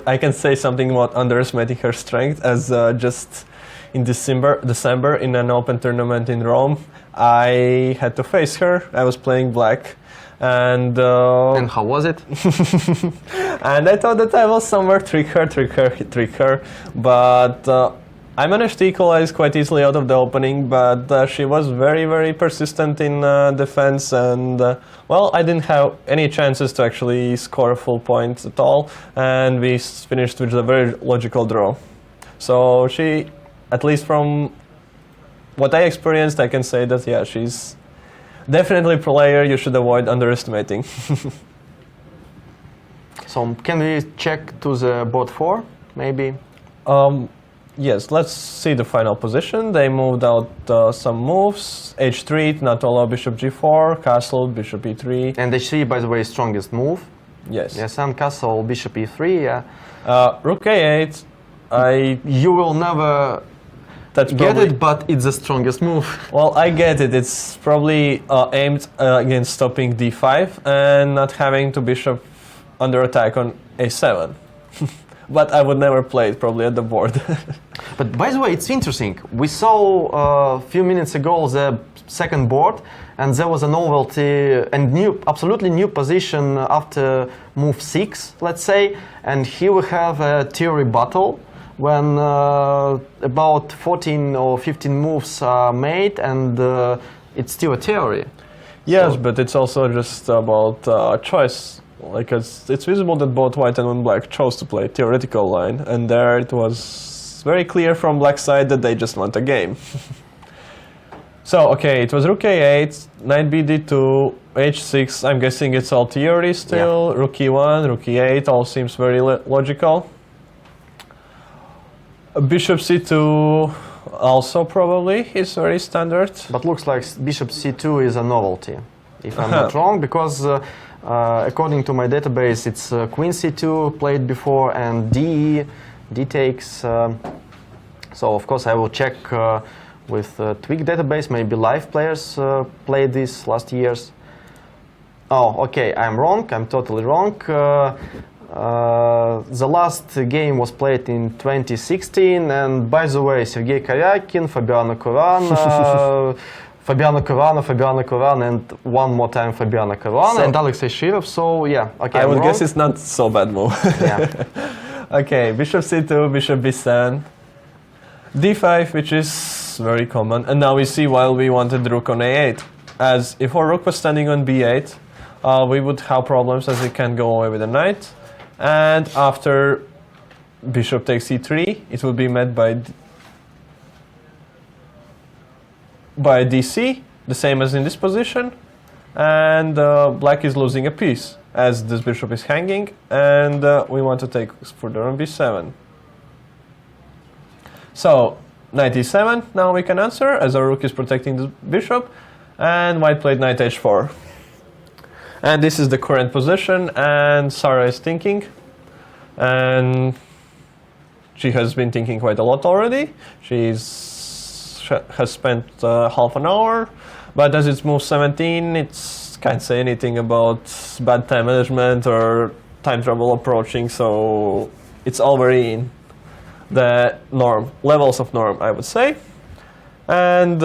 I can say something about underestimating her strength, as just in December in an open tournament in Rome, I had to face her. I was playing black, and how was it? And I thought that I will somewhere trick her, but I managed to equalize quite easily out of the opening, but she was very, very persistent in defense, and well, I didn't have any chances to actually score a full point at all, and we finished with a very logical draw. So she, at least from what I experienced, I can say that, yeah, she's definitely a player you should avoid underestimating. So can we check to the board 4, maybe? Yes, let's see the final position. They moved out some moves. h3, not allow bishop g4, castle, bishop e3. And h3, by the way, strongest move. Yes. Yes, and castle, bishop e3, yeah. Rook a8, You will never get it, but it's the strongest move. Well, I get it. It's probably aimed against stopping d5 and not having to bishop under attack on a7. But I would never play it probably at the board. But by the way, it's interesting. We saw a few minutes ago the second board, and there was a novelty and absolutely new position after move 6, let's say. And here we have a theory battle when about 14 or 15 moves are made, and it's still a theory. Yes, So- but it's also just about choice. Like it's visible that both white and black chose to play theoretical line, and there it was very clear from black side that they just want a game. So okay, it was rook a8, knight bd2, h6. I'm guessing it's all theory still. Yeah. Rook e1, rook e8, all seems very logical. Bishop c2 also probably is very standard. But looks like bishop c2 is a novelty, if I'm not wrong, because According to my database, it's queen c2 played before and d takes. So of course I will check with Twig database. Maybe live players played this last years. Oh, okay, I'm wrong. I'm totally wrong. The last game was played in 2016, and by the way, Sergei Karyakin, Fabiano Caruana, Fabiano Caruana, and one more time Fabiano Caruana, and Alexei Shirov. So yeah, okay. I would wrong. guess it's not so bad move. Yeah. Okay, bishop c2, bishop b7, d5, which is very common. And now we see why we wanted rook on a8. As if our rook was standing on b8, we would have problems as it can go away with a knight. And after bishop takes e3, it will be met by dc, the same as in this position. And black is losing a piece as this bishop is hanging, and we want to take further on b7. So knight e7, now we can answer as our rook is protecting the bishop, and white played knight h4. And this is the current position, and Sarah is thinking, and she has been thinking quite a lot already. She has spent half an hour, but as it's move 17, it can't say anything about bad time management or time trouble approaching, so it's all very in the norm, levels of norm, I would say. And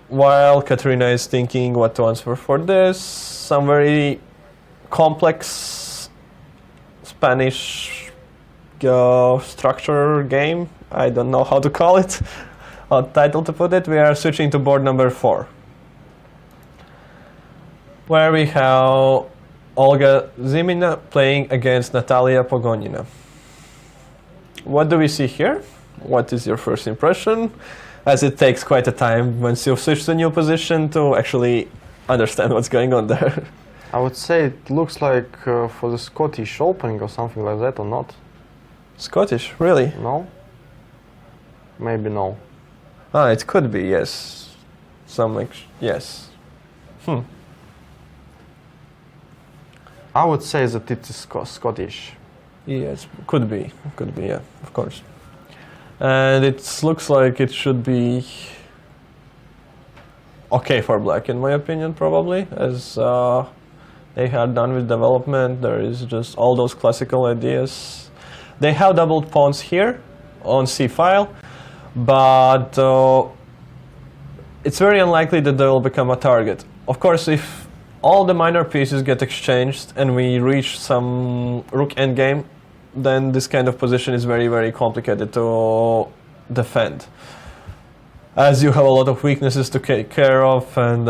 while Katerina is thinking what to answer for this, some very complex Spanish structure game, I don't know how to call it, or title to put it, we are switching to board number 4, where we have Olga Zimina playing against Natalia Pogonina. What do we see here? What is your first impression? As it takes quite a time once you switch to a new position to actually understand what's going on there. I would say it looks like for the Scottish opening or something like that, or not? Scottish, really? No? Maybe no. Ah, it could be, yes. Yes. I would say that it is Scottish. Yes, could be, yeah, of course. And it looks like it should be okay for black, in my opinion, probably, as they had done with development. There is just all those classical ideas. They have doubled pawns here on c-file, but it's very unlikely that they will become a target. Of course, if all the minor pieces get exchanged and we reach some rook endgame, then this kind of position is very, very complicated to defend, as you have a lot of weaknesses to take care of, and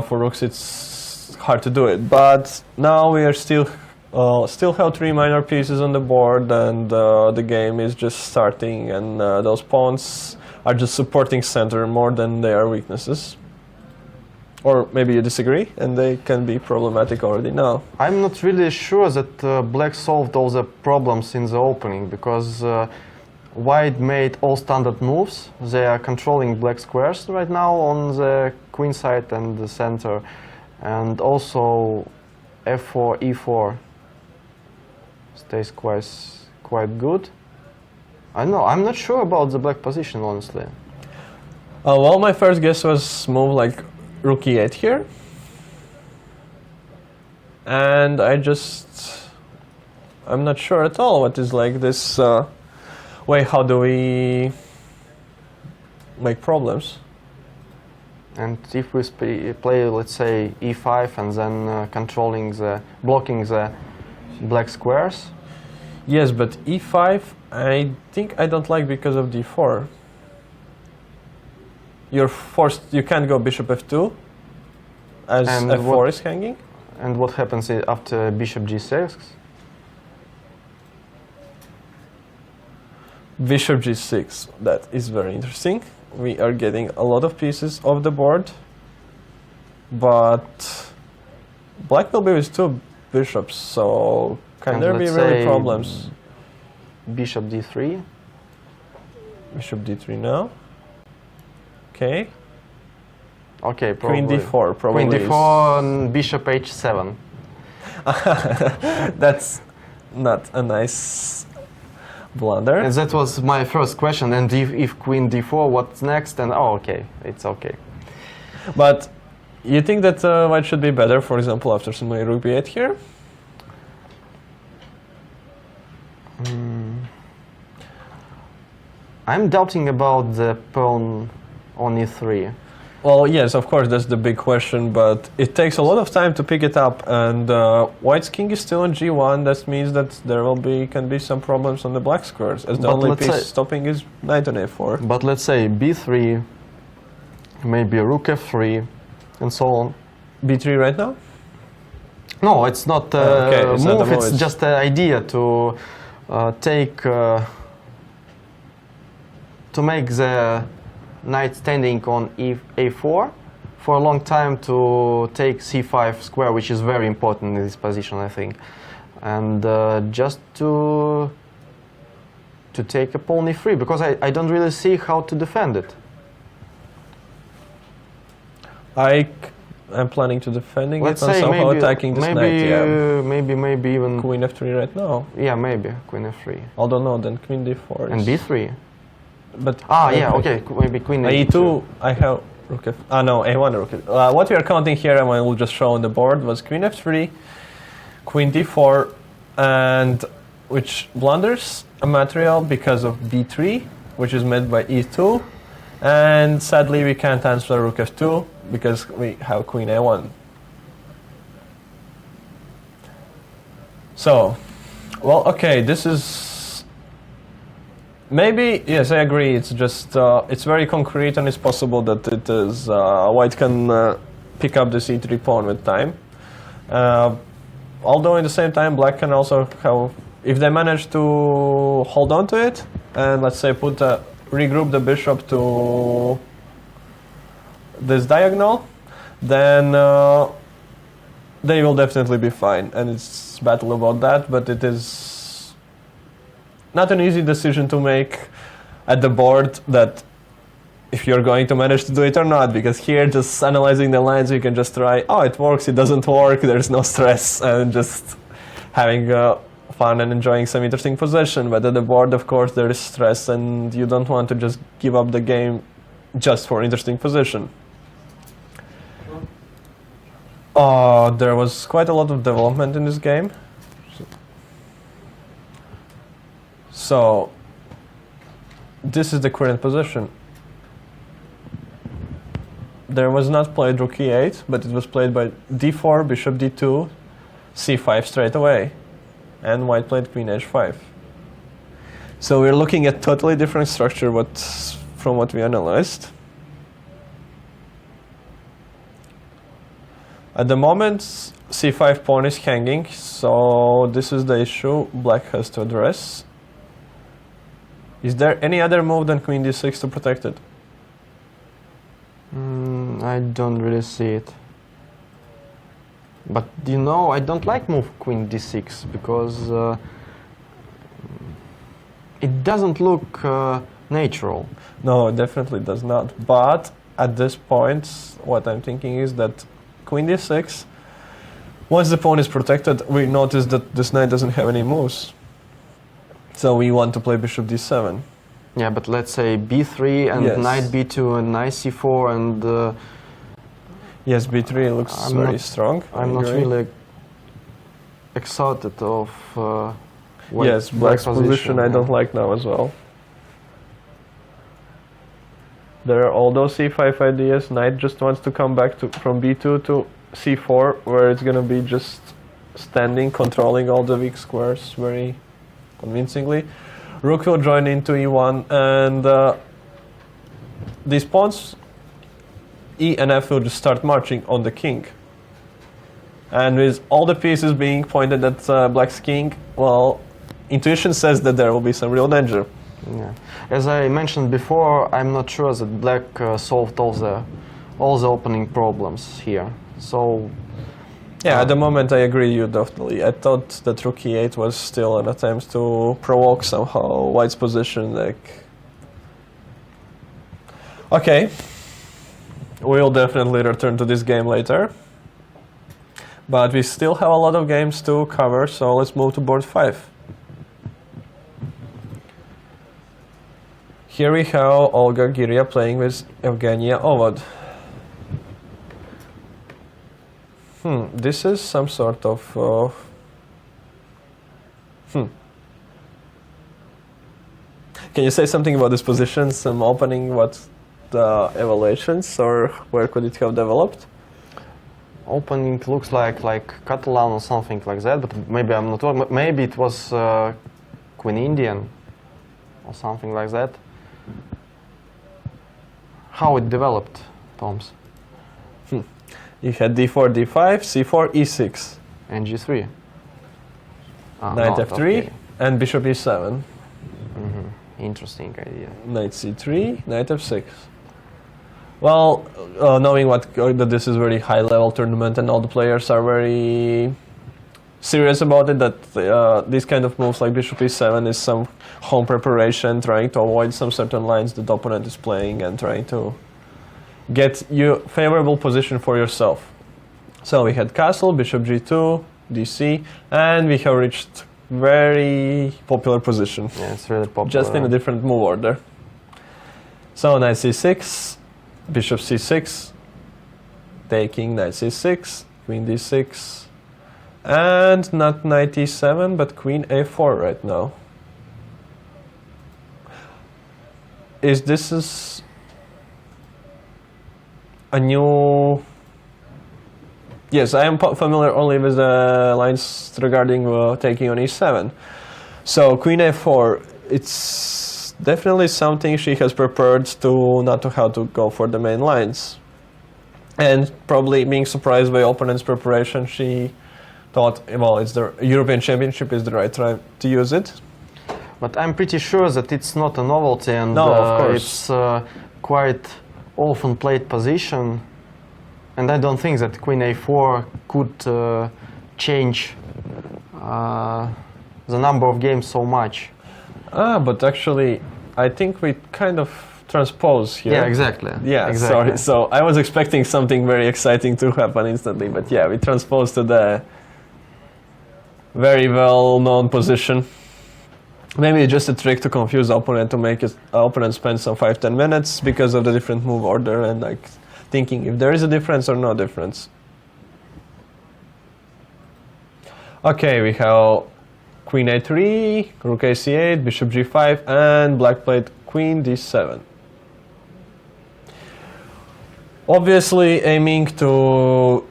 for rooks it's hard to do it. But now we are still have 3 minor pieces on the board, and the game is just starting, and those pawns are just supporting center more than they are weaknesses. Or maybe you disagree, and they can be problematic already now. I'm not really sure that black solved all the problems in the opening, because white made all standard moves. They are controlling black squares right now on the queen side and the center, and also f4, e4 stays quite good. I know, I'm not sure about the black position, honestly. Well, my first guess was move like rook e8 here, and I'm not sure at all what is like this way. How do we make problems? And if we play, let's say, e5 and then blocking the black squares? Yes, but e5 I think I don't like because of d4. You're forced, you can't go bishop f2 as and f4 is hanging. And what happens after bishop g6? Bishop g6, that is very interesting. We are getting a lot of pieces off the board, but black will be with 2 bishops, so can there be really problems? Bishop d3. Bishop d3 now. Okay. Okay, probably. Queen d4, probably. Queen d4 and bishop h7. That's not a nice blunder. And that was my first question. And if queen d4, what's next? And oh, okay, it's okay. But you think that white should be better, for example, after simply rook b8 here? I'm doubting about the pawn on e3. Well, yes, of course, that's the big question, but it takes a lot of time to pick it up, and white's king is still on g1. That means that there can be some problems on the black squares, as the But only let's piece say- stopping is knight on a4. But let's say b3, maybe rook f3, and so on. b3 right now? No, it's not a okay, it's not move, a move, it's it's- just an idea to take... to make the knight standing on a4 for a long time to take c5 square, which is very important in this position, I think. And just to take a pawn e3, because I don't really see how to defend it. I'm planning to defending Let's it and say somehow maybe, attacking this knight, yeah. maybe even... Queen f3 right now. Yeah, maybe, queen f3. Although no, then queen d4 And is- b3. But Yeah, okay, maybe queen e2, I have rook f... no, a1 rook f... what we are counting here, and I will just show on the board, was queen f3, queen d4, and which blunders a material because of b3, which is made by e2, and sadly we can't answer rook f2 because we have queen a1. So, well, okay, this is... Maybe, yes, I agree. It's just, it's very concrete, and it's possible that it is, white can pick up the c3 pawn with time. Although, in the same time, black can also have, if they manage to hold on to it, and let's say regroup the bishop to this diagonal, then they will definitely be fine. And it's battle about that, but it is not an easy decision to make at the board, that if you're going to manage to do it or not, because here just analyzing the lines you can just try, oh, it works, it doesn't work, there's no stress, and just having fun and enjoying some interesting possession. But at the board, of course, there is stress, and you don't want to just give up the game just for interesting position. There was quite a lot of development in this game. So, this is the current position. There was not played rook e8, but it was played by d4, bishop d2, c5 straight away, and white played queen h5. So we're looking at totally different structure from what we analyzed. At the moment, c5 pawn is hanging, so this is the issue black has to address. Is there any other move than queen d6 to protect it? I don't really see it. But you know, I don't like move queen d6 because it doesn't look natural. No, it definitely does not. But at this point, what I'm thinking is that queen d6, once the pawn is protected, we notice that this knight doesn't have any moves. So we want to play bishop d7. Yeah, but let's say b3 and Yes. knight b2 and knight c4 and... Yes, b3 looks I'm very not- strong. I I'm not agree. really excited of Yes, black's position I don't like now as well. There are all those c5 ideas. Knight just wants to come back from b2 to c4, where it's going to be just standing, controlling all the weak squares very convincingly. Rook will join into e1, and these pawns, e and f, will just start marching on the king. And with all the pieces being pointed at black's king, well, intuition says that there will be some real danger. Yeah. As I mentioned before, I'm not sure that black solved all the opening problems here. So Yeah, at the moment I agree with you definitely. I thought that rook e8 was still an attempt to provoke somehow white's position. Like, okay, we'll definitely return to this game later. But we still have a lot of games to cover, so let's move to board 5. Here we have Olga Giria playing with Evgenia Ovod. This is some sort of... Can you say something about this position, some opening, what the evaluations, or where could it have developed? Opening looks like Catalan or something like that, but maybe I'm not wrong. Maybe it was Queen Indian or something like that. How it developed, Toms? You had d4, d5, c4, e6. And g3. Knight not, f3 okay. and bishop e7. Interesting idea. Knight c3, knight f6. Well, knowing that this is very high-level tournament and all the players are very serious about it, that these kind of moves like bishop e7 is some home preparation, trying to avoid some certain lines that the opponent is playing and trying to get you favorable position for yourself. So we had castle, bishop g2, dc, and we have reached very popular position. Yeah, it's really popular. Just in a different move order. So knight c6, bishop c6, taking knight c6, queen d6, and not knight e7, but queen a4 right now. This is a new... Yes, I am familiar only with the lines regarding taking on e7. So queen a4, it's definitely something she has prepared to not to have to go for the main lines. And probably being surprised by opponent's preparation, she thought, well, it's the European Championship is the right time to use it. But I'm pretty sure that it's not a novelty, and No, of course. it's quite often played position. And I don't think that queen a4 could change the number of games so much. But actually, I think we kind of transpose here. Yeah, exactly. Yeah, exactly. sorry. So I was expecting something very exciting to happen instantly, but yeah, we transpose to the very well-known position. Maybe it's just a trick to confuse the opponent, to make his opponent spend some 5-10 minutes because of the different move order and like thinking if there is a difference or no difference. Okay, we have queen a3, rook a8, bishop g5, and black played queen d7. Obviously aiming to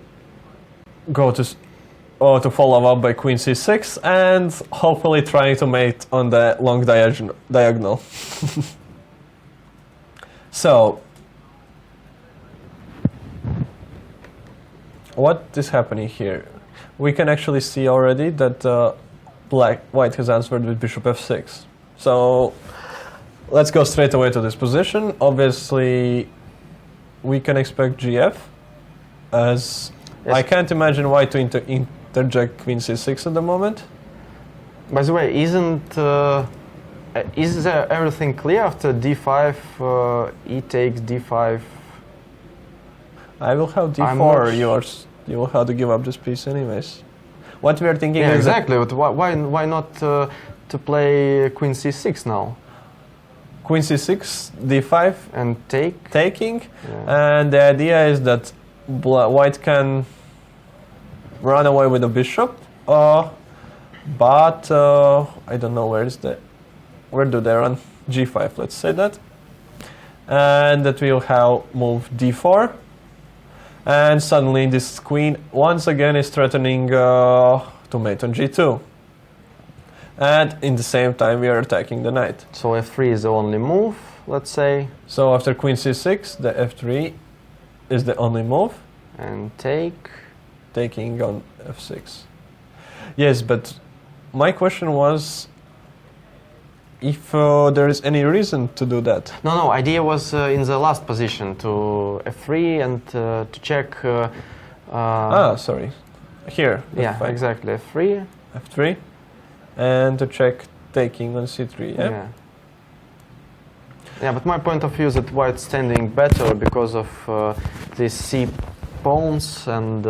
go to follow up by queen c6 and hopefully trying to mate on the long diagonal. So, what is happening here? We can actually see already that white has answered with bishop f6. So let's go straight away to this position. Obviously, we can expect gf, as Yes. I can't imagine white to interject queen c6 at the moment. By the way, is there everything clear after d5, e takes d5? I will have I'm d4. not You will have to give up this piece anyways. What we are thinking Yeah, is exactly. But why not to play queen c6 now queen c6, d5, and take? taking, Yeah. and the idea is that white can run away with the bishop, but I don't know where do they run? g5, let's say that, and that we'll have move d4, and suddenly this queen once again is threatening to mate on g2, and in the same time we are attacking the knight. So f3 is the only move, let's say, So after queen c6, the f3 is the only move, and take. taking on f6. Yes, but my question was if there is any reason to do that. No, idea was in the last position to f3 and to check. Sorry. Here. Yeah, F5, exactly. f3. f3. And to check taking on c3, yeah? Yeah, but my point of view is that white's standing better because of these c pawns and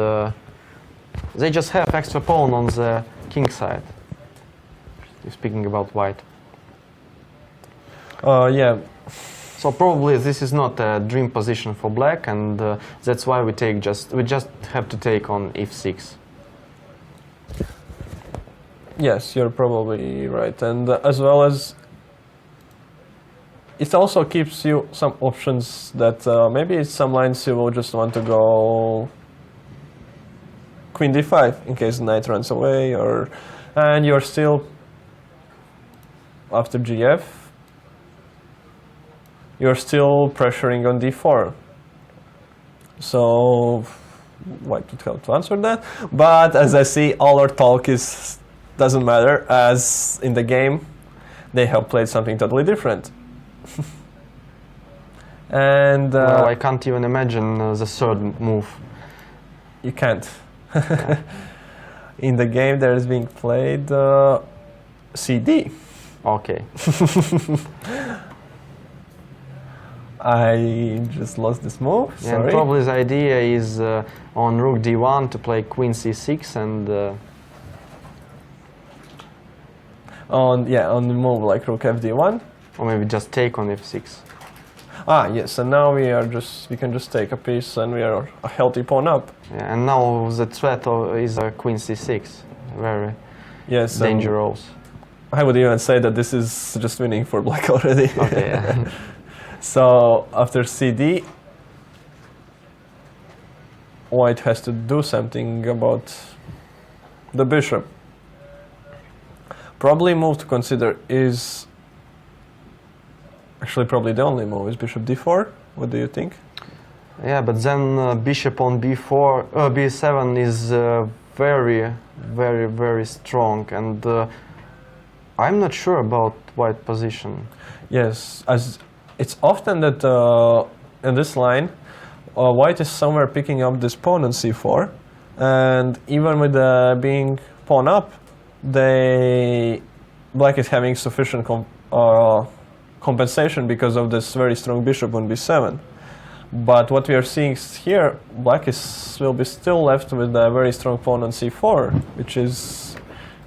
They just have extra pawn on the king side. Speaking about white. Yeah. So probably this is not a dream position for black, and that's why we just have to take on f6. Yes, you're probably right, and as well as it also keeps you some options that maybe some lines you will just want to go queen d5 in case the knight runs away, and you're still after gf. You're still pressuring on d4. So white would have to answer that, but as I see, all our talk doesn't matter, as in the game they have played something totally different. And well, I can't even imagine the third move. You can't. In the game there is being played CD. Okay. I just lost this move. Yeah, Sorry. and probably the idea is on rook d1 to play queen c6 and on the move like rook fd1, or maybe just take on f6. Ah yes, and now we can just take a piece and we are a healthy pawn up. Yeah, and now the threat is queen c6, very dangerous. I would even say that this is just winning for black already. Okay. Yeah. So after CD, white has to do something about the bishop. Probably move to consider is actually probably the only move is bishop d4. What do you think? Yeah, but then bishop on b4, b7 is very, very, very strong, and I'm not sure about white position. Yes, as it's often that in this line, white is somewhere picking up this pawn on c4, and even with being pawn up, black is having sufficient compensation because of this very strong bishop on b7. But what we are seeing here, black will be still left with a very strong pawn on c4, which is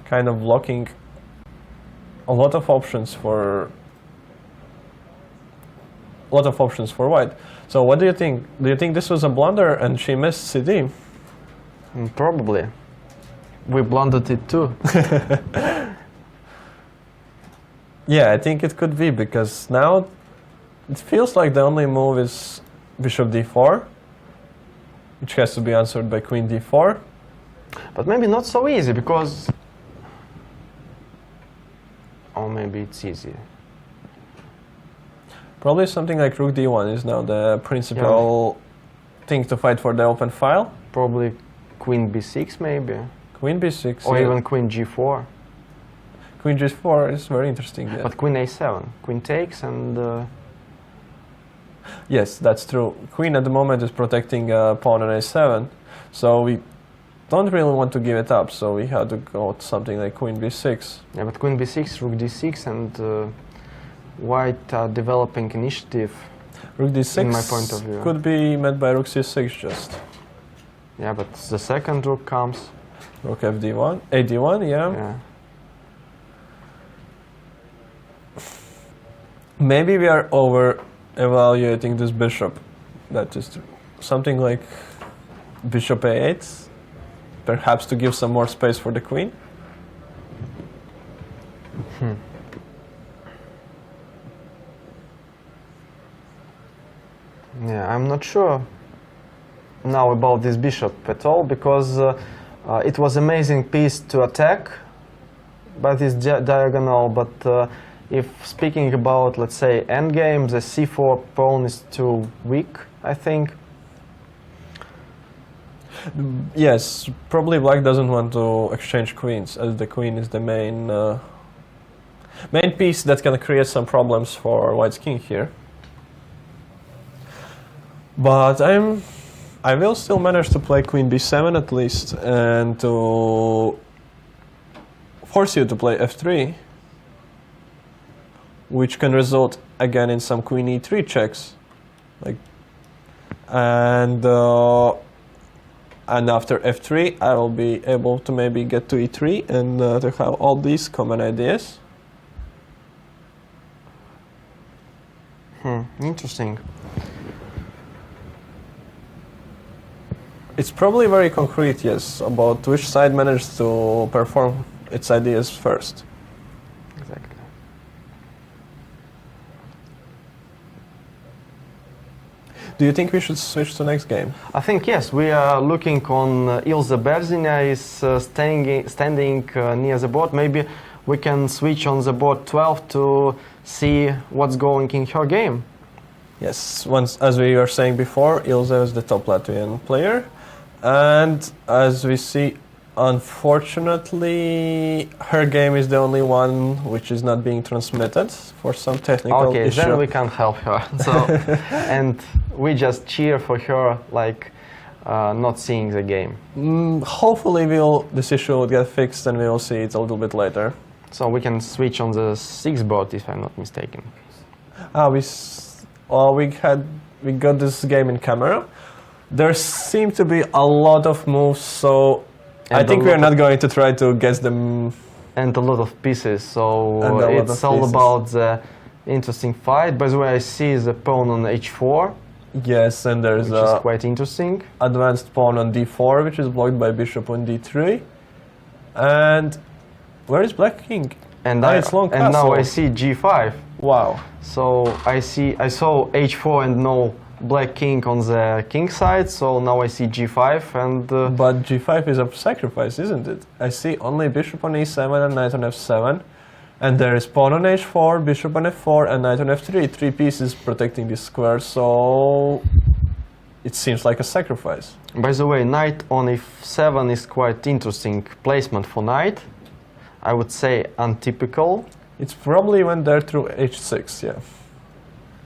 kind of blocking a lot of options for white. So what do you think? Do you think this was a blunder and she missed CD? Probably. We blundered it too. Yeah, I think it could be, because now it feels like the only move is bishop d4, which has to be answered by queen d4. But maybe not so easy, because... Or maybe it's easy. Probably something like rook d1 is now the principal thing to fight for the open file. Probably queen b6 maybe. Queen b6. Or even queen g4. Queen g4 is very interesting. Yeah. But queen a7. Queen takes and... Yes, that's true. Queen at the moment is protecting pawn on a7. So we don't really want to give it up. So we had to go to something like queen b6. Yeah, but queen b6, rook d6 and... white are developing initiative. Rook d6 in my point of view. Could be met by rook c6 just. Yeah, but the second rook comes. Rook fd1, ad1, Yeah. Maybe we are over-evaluating this bishop. That is something like bishop a8, perhaps to give some more space for the queen. Yeah, I'm not sure now about this bishop at all, because it was amazing piece to attack by this diagonal, but if speaking about, let's say, endgame, the c4 pawn is too weak, I think. Yes, probably black doesn't want to exchange queens, as the queen is the main piece that can create some problems for white's king here. But I will still manage to play queen b7 at least, and to force you to play f3, which can result again in some queen e3 checks, and and after f3, I will be able to maybe get to e3 and to have all these common ideas. Interesting. It's probably very concrete, yes, about which side managed to perform its ideas first. Exactly. Do you think we should switch to next game? I think yes, we are looking on Ilse Berzina is standing near the board. Maybe we can switch on the board 12 to see what's going in her game. Yes, once, as we were saying before, Ilse is the top Latvian player. And as we see, unfortunately, her game is the only one which is not being transmitted for some technical issue. Then we can't help her. So, and we just cheer for her, like not seeing the game. Hopefully, this issue will get fixed, and we will see it a little bit later. So we can switch on the 6 board, if I'm not mistaken. We got this game in camera. There seem to be a lot of moves, so I think we are not going to try to guess them. And a lot of pieces, so it's all pieces. about the interesting fight. By the way, I see the pawn on h4. Yes, and there's which is quite interesting. Advanced pawn on d4, which is blocked by bishop on d3. And where is black king? And it's long and now castle. I see g5. Wow. So I saw h4 and no black king on the king side, so now I see g5 and... But g5 is a sacrifice, isn't it? I see only bishop on e7 and knight on f7. And there is pawn on h4, bishop on f4 and knight on f3. 3 pieces protecting this square, so... It seems like a sacrifice. By the way, knight on f7 is quite interesting placement for knight. I would say untypical. It's probably went there through h6, yeah.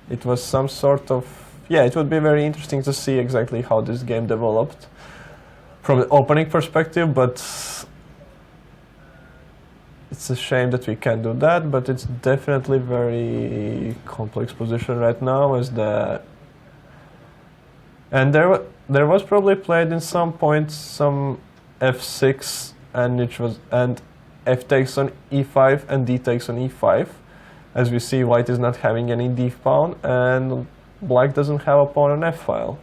It was some sort of... Yeah, it would be very interesting to see exactly how this game developed from the opening perspective, but it's a shame that we can't do that, but it's definitely very complex position right now as the... And there was probably played in some points some f6 and f takes on e5 and d takes on e5. As we see, white is not having any d pawn and black doesn't have a pawn on f file.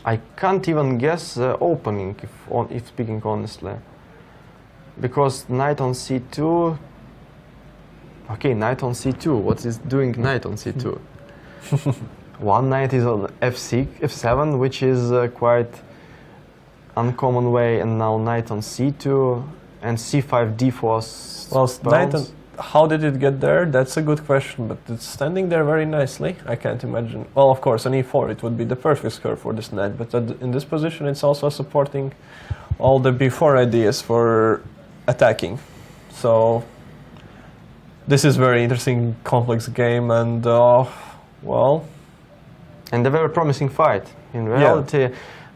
I can't even guess the opening, if speaking honestly. Because knight on c2... Okay, knight on c2. What is doing knight on c2? One knight is on f6, f7, which is quite uncommon way, and now knight on c2 and c5, d4. Well, knight on, how did it get there? That's a good question, but it's standing there very nicely. I can't imagine. Well, of course, on e4 it would be the perfect square for this knight, but in this position it's also supporting all the b4 ideas for attacking. So this is very interesting, complex game, and well... And a very promising fight. In reality,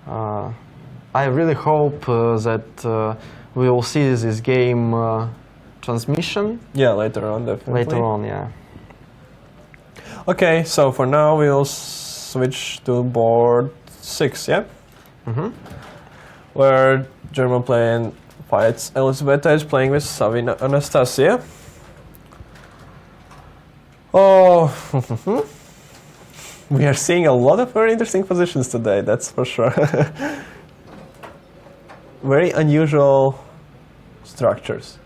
I really hope that we will see this game transmission. Yeah, later on, definitely. Later on, yeah. Okay, so for now we'll switch to board 6, yeah? Where German playing fights. Elisabetta is playing with Savina Anastasia. Oh, we are seeing a lot of very interesting positions today, that's for sure. Very unusual structures.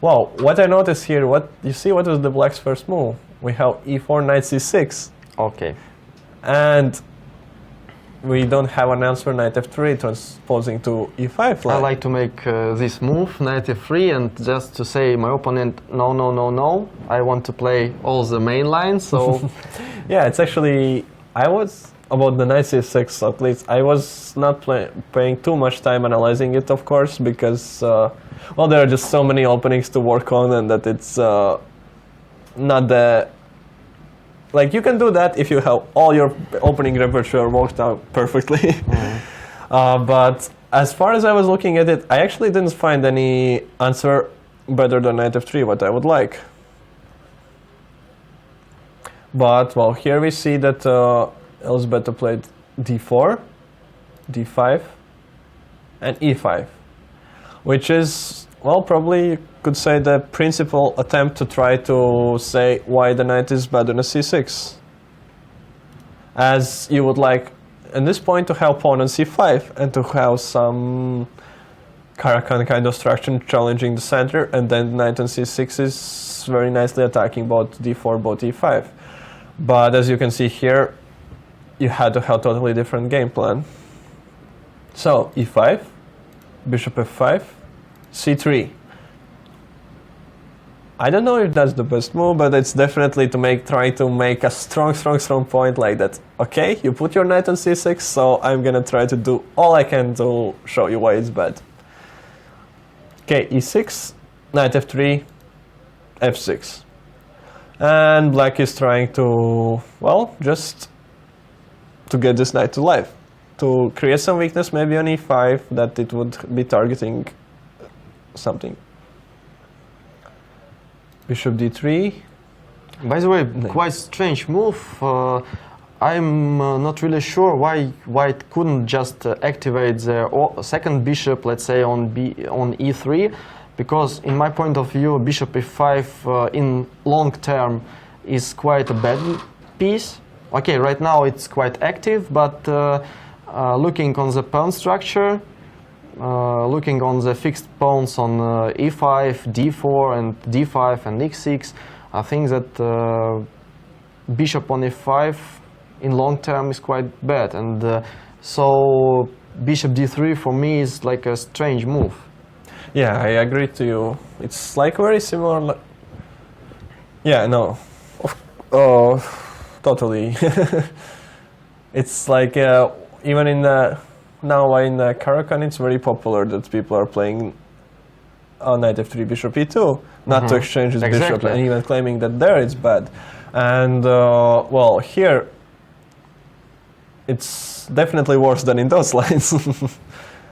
Wow, what I noticed here, what was the black's first move? We have e4, knight c6. Okay. And we don't have an answer, knight f3 transposing to e5 line. I like to make this move, knight f3, and just to say my opponent, no, no, no, no. I want to play all the main lines, so... Yeah, it's actually... I was... About the knight c6, at least, I was not paying too much time analyzing it, of course, because, well, there are just so many openings to work on, and that it's not the... Like, you can do that if you have all your opening repertoire worked out perfectly. But as far as I was looking at it, I actually didn't find any answer better than knight f3, what I would like. But well, here we see that Elzbieta played d4, d5, and e5, which is, well, probably you could say the principal attempt to try to say why the knight is better than c6. As you would like, at this point, to have pawn on c5 and to have some Caro-Kann kind of structure challenging the center, and then knight on c6 is very nicely attacking both d4, both e5. But as you can see here, you had to have a totally different game plan. So e5, bishop f5, c3. I don't know if that's the best move, but it's definitely to try to make a strong point like that. Okay, you put your knight on c6, so I'm gonna try to do all I can to show you why it's bad. Okay, e6, knight f3, f6. And black is trying to, well, just to get this knight to life. To create some weakness maybe on e5 that it would be targeting something. Bishop d3. By the way, quite strange move. I'm not really sure why White couldn't just activate the second bishop, let's say on e3, because in my point of view, bishop e5 in long term is quite a bad piece. Okay, right now it's quite active, but looking on the pawn structure, looking on the fixed pawns on e5, d4, and d5 and x6, I think that bishop on e5 in long term is quite bad, and so bishop d3 for me is like a strange move. Yeah, I agree to you. It's like very similar. Yeah, no, totally. It's like even in the now in the Caro-Kann, it's very popular that people are playing knight f3, bishop e2, not to exchange his bishop, and even claiming that there it's bad. And well, here it's definitely worse than in those lines,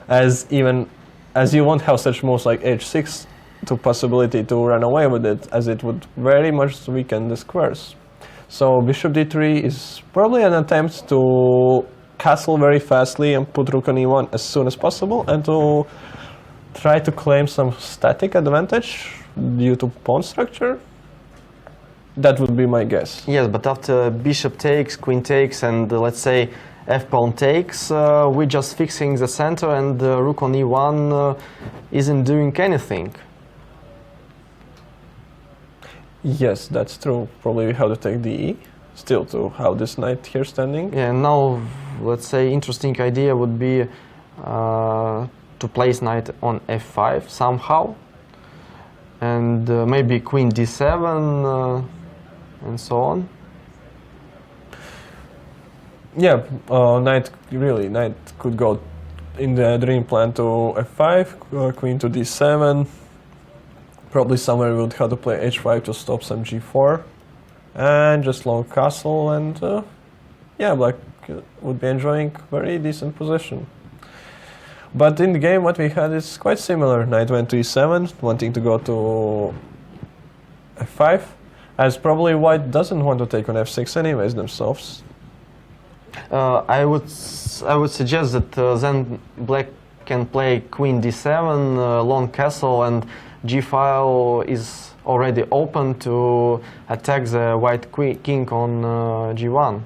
as you won't have such moves like h6 to possibility to run away with it, as it would very much weaken the squares. So bishop d3 is probably an attempt to castle very fastly and put rook on e1 as soon as possible, and to try to claim some static advantage due to pawn structure. That would be my guess. Yes, but after bishop takes, queen takes, and let's say f-pawn takes, we're just fixing the center, and rook on e1 isn't doing anything. Yes, that's true. Probably we have to take the e, still to have this knight here standing. Yeah, and now, let's say, interesting idea would be to place knight on f5 somehow, and maybe queen d7, and so on. Yeah, knight could go in the dream plan to f5, queen to d7. Probably somewhere we would have to play h5 to stop some g4, and just long castle, and yeah, black would be enjoying very decent position. But in the game, what we had is quite similar. Knight went to e7, wanting to go to f5, as probably white doesn't want to take on f6 anyways themselves. I would suggest that then black can play queen d7, long castle, and g-file is already open to attack the white king on g1.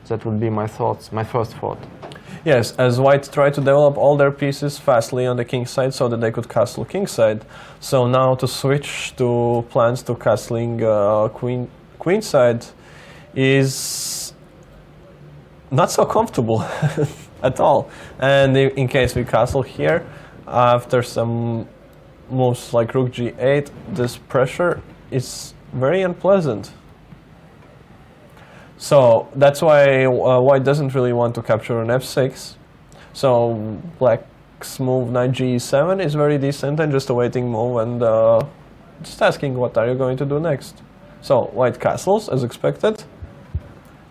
That would be my thoughts, my first thought. Yes, as white tried to develop all their pieces fastly on the king side so that they could castle king side. So now to switch to plans to castling queen side is not so comfortable at all. And in case we castle here, after some moves like rook g8, this pressure is very unpleasant. So that's why white doesn't really want to capture on f6. So black's move knight g7 is very decent and just a waiting move, and just asking what are you going to do next. So white castles as expected,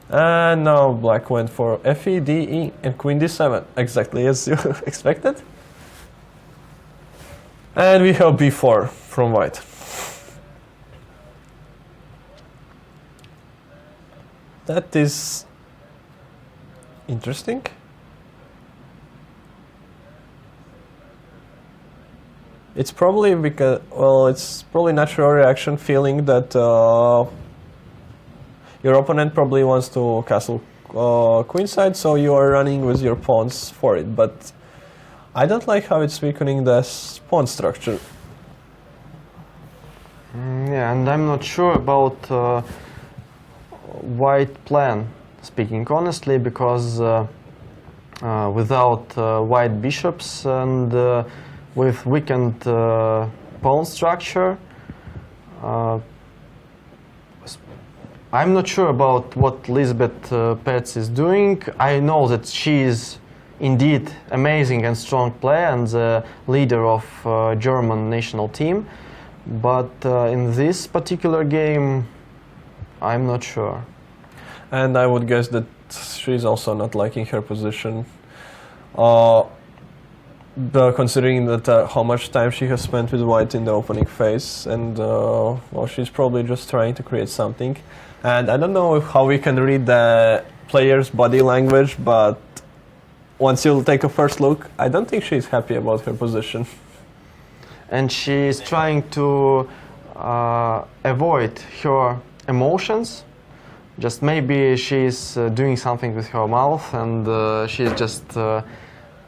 and now black went for fe, de, and queen d7, exactly as you expected. And we have b4 from white. That is interesting. It's probably because, well, it's probably natural reaction feeling that your opponent probably wants to castle queenside, so you are running with your pawns for it. But I don't like how it's weakening the pawn structure. Yeah, and I'm not sure about white plan, speaking honestly, because without white bishops and with weakened pawn structure, I'm not sure about what Lisbeth Petz is doing. I know that she is indeed amazing and strong player and the leader of German national team, but in this particular game, I'm not sure. And I would guess that she's also not liking her position. Considering that how much time she has spent with white in the opening phase, and well, she's probably just trying to create something. And I don't know how we can read the player's body language, but once you take a first look, I don't think she's happy about her position. And she's trying to avoid her emotions. Just maybe she's doing something with her mouth, and she's just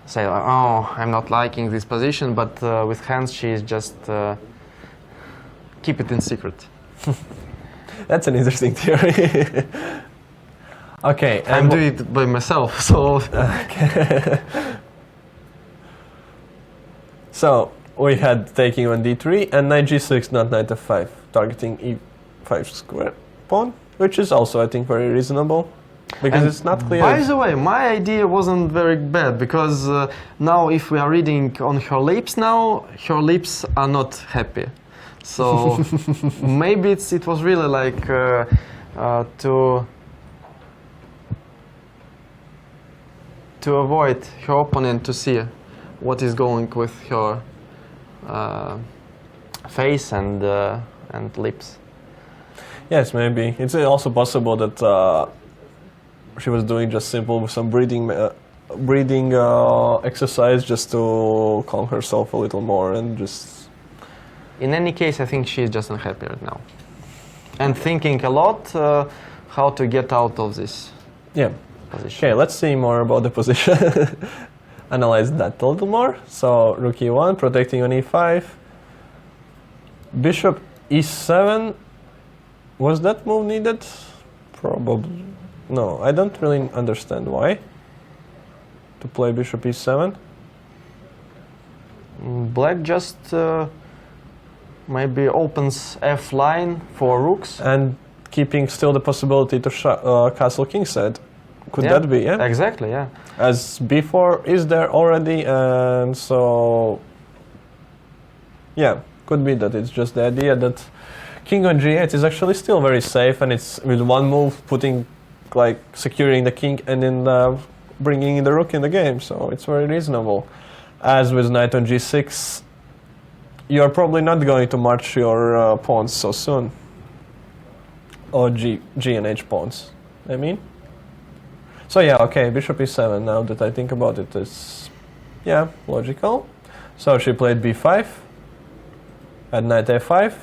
say, oh, I'm not liking this position, but with hands she's just keep it in secret. That's an interesting theory. Okay, I'm doing it by myself, so. Okay. So we had taking on d3 and knight g6, not knight f5, targeting e5 square pawn, which is also, I think, very reasonable. Because And it's not clear. By the way, my idea wasn't very bad, because now if we are reading on her lips now, her lips are not happy. So maybe it was really like to avoid her opponent to see what is going with her face and lips. Yes, maybe. It's also possible that she was doing just some breathing exercise just to calm herself a little more and just... In any case, I think she's just unhappy right now. And thinking a lot how to get out of this position. Okay, let's see more about the position. Analyze that a little more. So, rook e1, protecting on e5. Bishop e7. Was that move needed? Probably. No, I don't really understand why. To play bishop e7. Black just maybe opens f line for rooks. And keeping still the possibility to castle kingside. Could that be, yeah? Exactly, yeah. As b4 is there already, and so... Yeah, could be that it's just the idea that king on g8 is actually still very safe, and it's with one move putting, like, securing the king and then bringing in the rook in the game, so it's very reasonable. As with knight on g6, you're probably not going to march your pawns so soon. Or g and h pawns, I mean. So yeah, okay, bishop e7, now that I think about it, is, yeah, logical. So she played b5, at knight a5,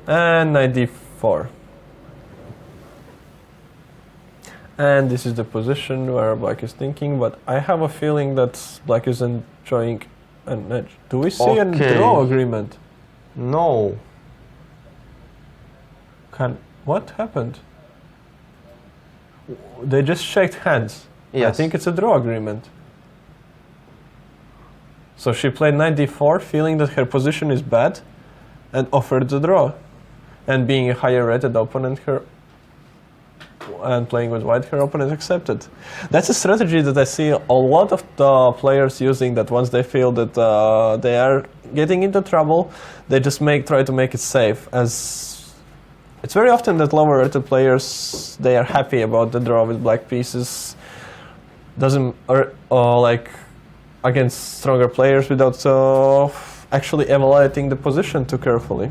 and knight d4. And this is the position where black is thinking, but I have a feeling that black is enjoying an edge. Do we see a draw agreement? No. What happened? They just shook hands. Yes. I think it's a draw agreement. So she played knight d4, feeling that her position is bad, and offered the draw. And being a higher rated opponent, and playing with white, her opponent accepted. That's a strategy that I see a lot of the players using, that once they feel that they are getting into trouble, they just try to make it safe. As it's very often that lower rated players, they are happy about the draw with black pieces, like against stronger players without actually evaluating the position too carefully.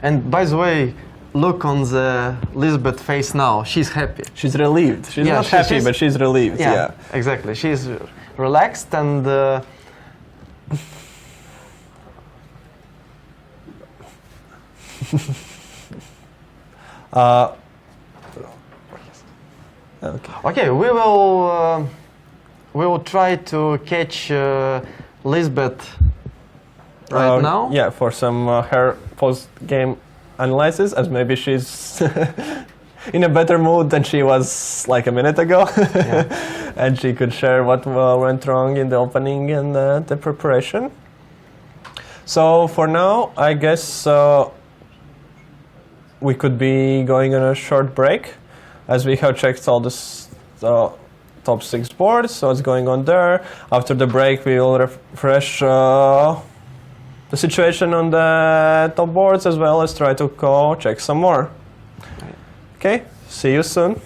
And by the way, look on the Lisbeth face now. She's happy. She's relieved. She's Yeah, not happy, but she's relieved. Yeah. Exactly. She's relaxed and okay. We will try to catch Lisbeth right now. Yeah, for some her post-game analysis, as maybe she's in a better mood than she was like a minute ago. And she could share what went wrong in the opening and the preparation. So for now, I guess we could be going on a short break, as we have checked all the top 6 boards, so what's going on there. After the break, we will refresh the situation on the top boards, as well as try to go check some more. Okay, see you soon.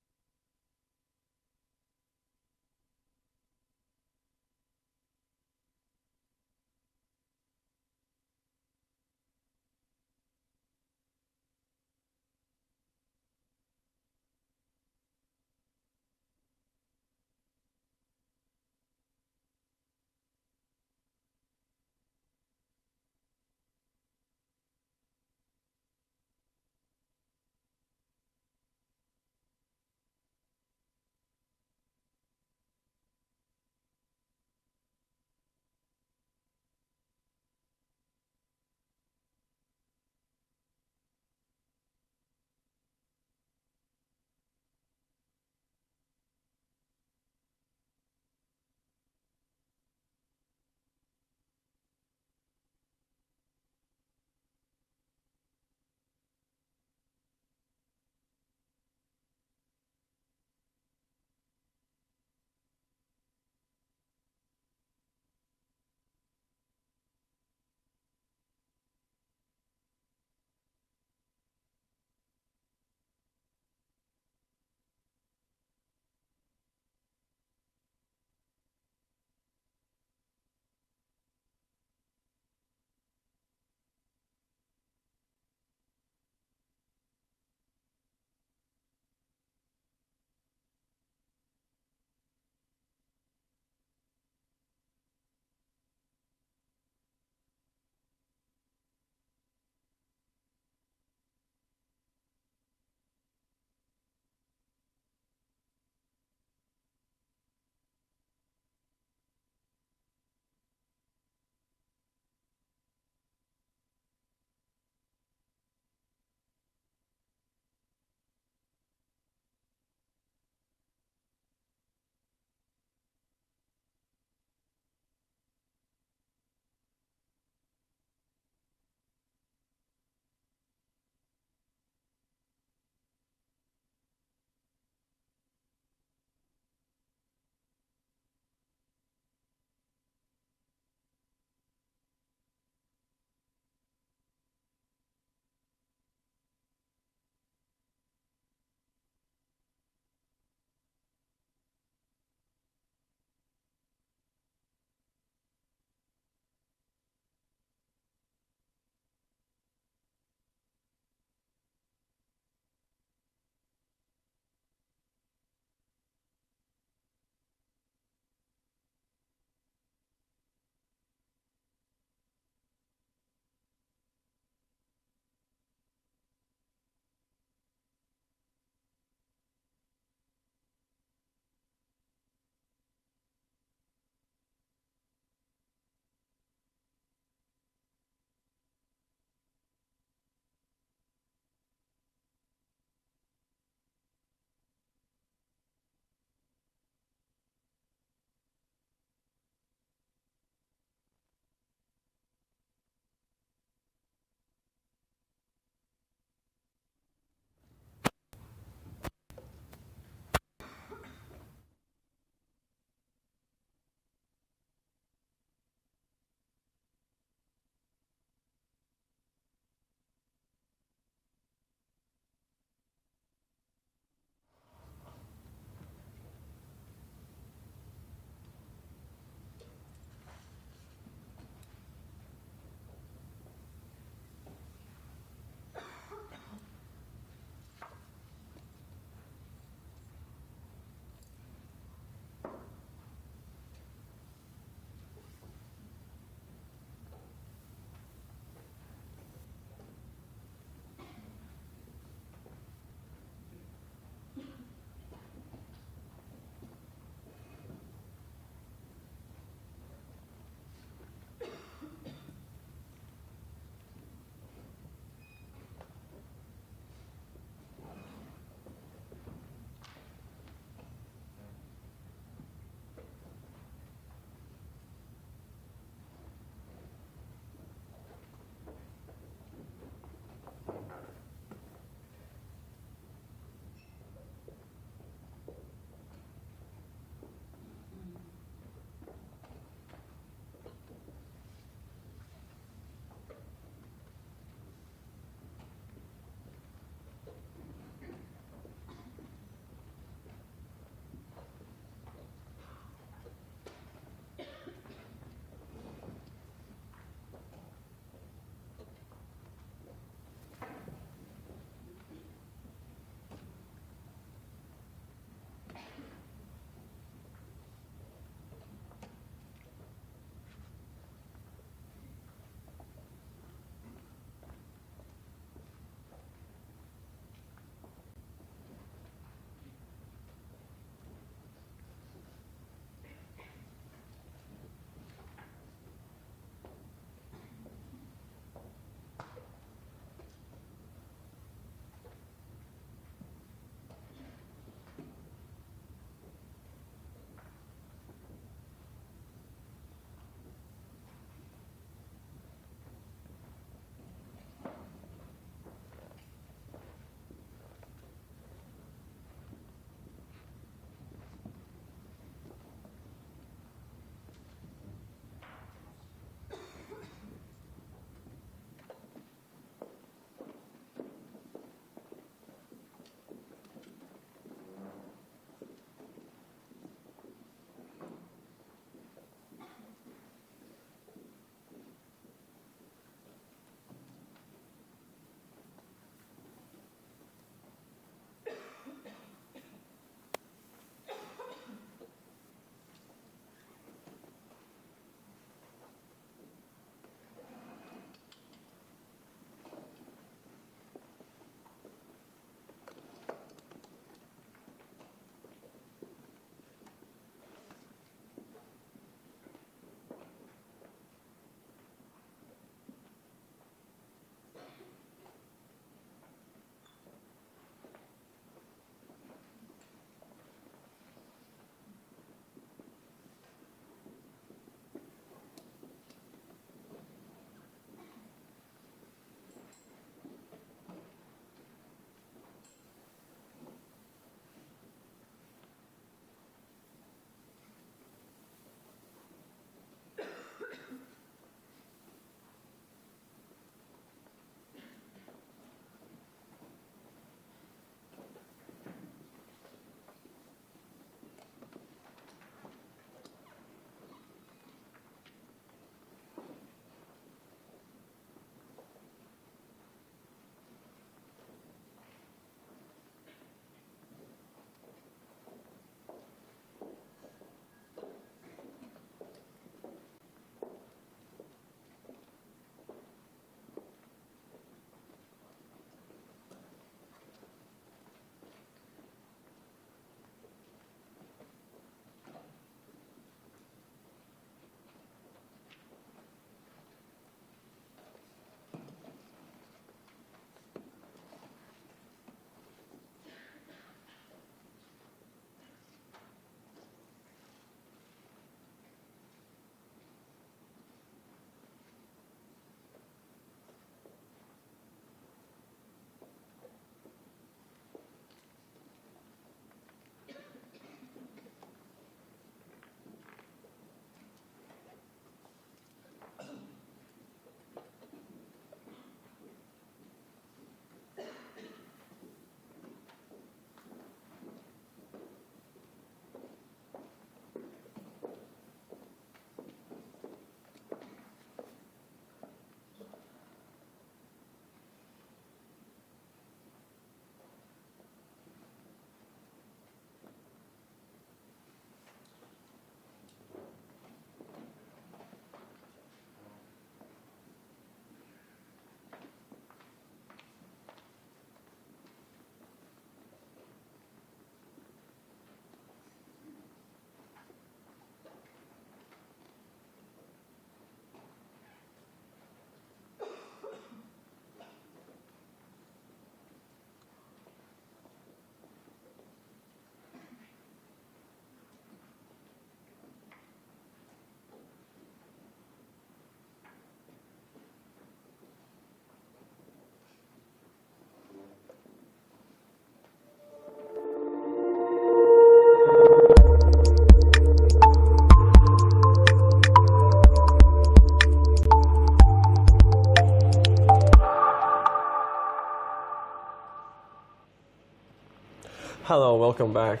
welcome back.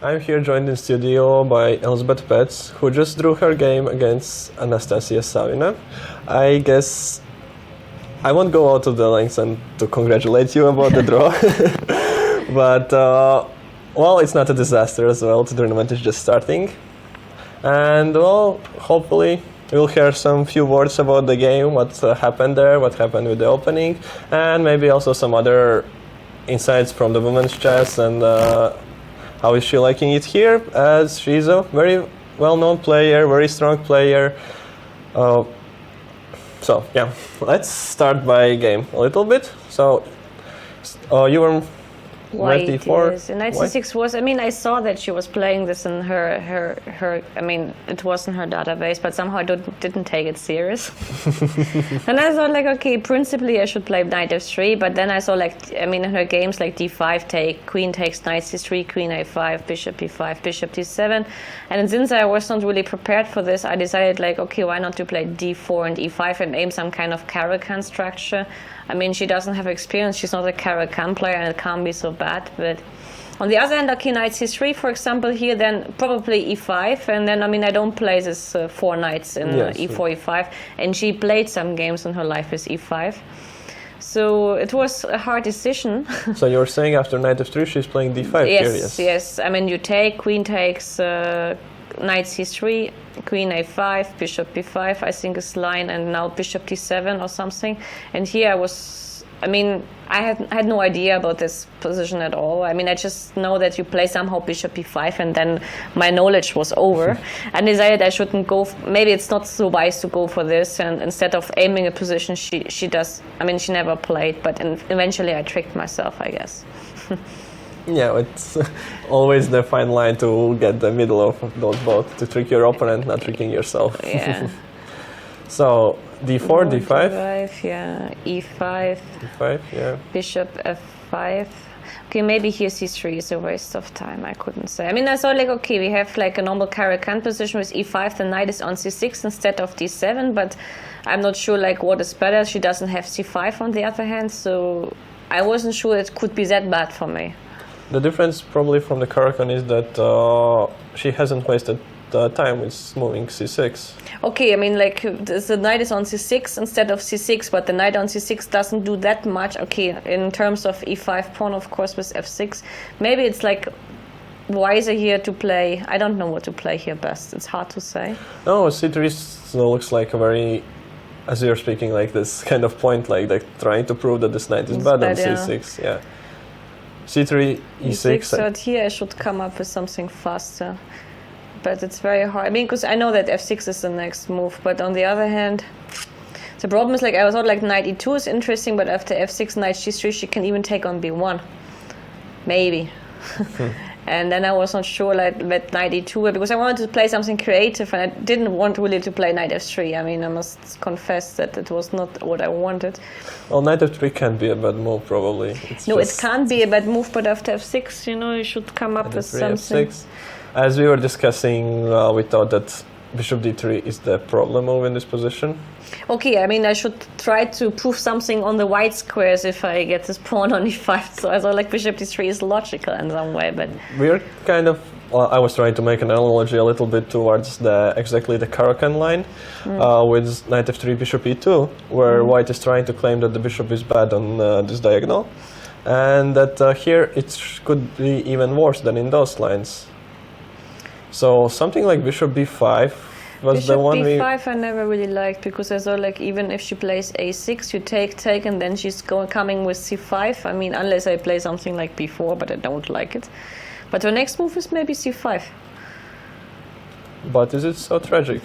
I'm here joined in studio by Elizabeth Petz, who just drew her game against Anastasia Savina. I guess I won't go out of the lengths and to congratulate you about the draw, but well, it's not a disaster as well. The tournament is just starting, and well, hopefully we'll hear some few words about the game, what happened there, what happened with the opening, and maybe also some other insights from the women's chess and how is she liking it here, as she's a very well-known player, very strong player. So yeah, let's start by game a little bit. So you were White, d4. yes. And knight c6 was, I mean, I saw that she was playing this in her I mean, it was in her database, but somehow I didn't take it serious. And I thought, like, okay, principally I should play knight f3, but then I saw, like, I mean, in her games, like d5 take, queen takes knight c3, queen a5, bishop b5, bishop d7. And since I was not really prepared for this, I decided, like, okay, why not to play d4 and e5 and aim some kind of Caro-Kann structure. I mean, she doesn't have experience, she's not a Caro-Kann player, and it can't be so bad. But on the other hand, okay, knight c3, for example, here, then probably e5, and then, I mean, I don't play this 4 knights in e4, e5, and she played some games in her life with e5. So it was a hard decision. So you're saying after knight f3, she's playing d5 yes, here, yes? Yes, I mean, you take, queen takes, knight c3, queen a5, bishop b5, I think is line, and now bishop d7 or something. And here I mean, I had no idea about this position at all. I mean, I just know that you play somehow bishop b5, and then my knowledge was over. I decided I shouldn't go, maybe it's not so wise to go for this, and instead of aiming a position she does, I mean, she never played, but eventually I tricked myself, I guess. Yeah, it's always the fine line to get the middle of those both, to trick your opponent, not tricking yourself. Yeah. So d4, d5? Yeah, e5. d5, yeah. Bishop f5. Okay, maybe here c3 is a waste of time, I couldn't say. I mean, I thought, like, okay, we have like a normal Caro-Kann position with e5, the knight is on c6 instead of d7, but I'm not sure, like, what is better. She doesn't have c5 on the other hand, so I wasn't sure it could be that bad for me. The difference probably from the Caro-Kann is that she hasn't wasted time with moving c6. Okay, I mean, like, the knight is on c6 instead of c6, but the knight on c6 doesn't do that much. Okay, in terms of e5 pawn, of course, with f6. Maybe it's, like, wiser here to play. I don't know what to play here best. It's hard to say. No, c3 looks like a very, as you're speaking, like this kind of point, like trying to prove that this knight is bad on c6, yeah. c3, e6. So here I should come up with something faster. But it's very hard. I mean, because I know that f6 is the next move, but on the other hand, the problem is, like, I thought, like, knight e2 is interesting, but after f6, knight g3, she can even take on b1. Maybe. And then I was not sure, like, with knight e2, because I wanted to play something creative, and I didn't want really to play knight f3. I mean, I must confess that it was not what I wanted. Well, knight f3 can't be a bad move, probably. No, it can't be a bad move, but after f6, you know, you should come up with something. F6. As we were discussing, we thought that bishop d3 is the problem move in this position. Okay, I mean, I should try to prove something on the white squares if I get this pawn on e5. So I thought, like, bishop d3 is logical in some way, but we're kind of, well, I was trying to make an analogy a little bit towards exactly the Caro-Kann line with knight f3, bishop e2, where white is trying to claim that the bishop is bad on this diagonal, and that here it could be even worse than in those lines. So something like bishop b5 was bishop the one b5 I never really liked, because I thought, like, even if she plays a6, you take, and then she's coming with c5. I mean, unless I play something like b4, but I don't like it. But her next move is maybe c5. But is it so tragic?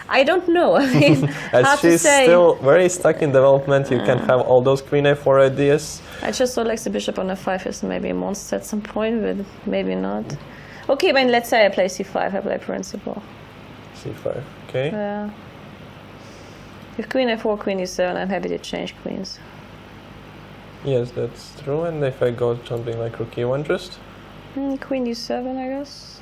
I don't know. I mean, as hard she's to say. Still very stuck in development, you can have all those queen a4 ideas. I just thought, like, the bishop on f5 is maybe a monster at some point, but maybe not. Okay, I mean, let's say I play c5, I play principal. c5, okay. Yeah. With queen a4, queen e7, I'm happy to change queens. Yes, that's true. And if I go something like rook e1 just? Queen d7, I guess.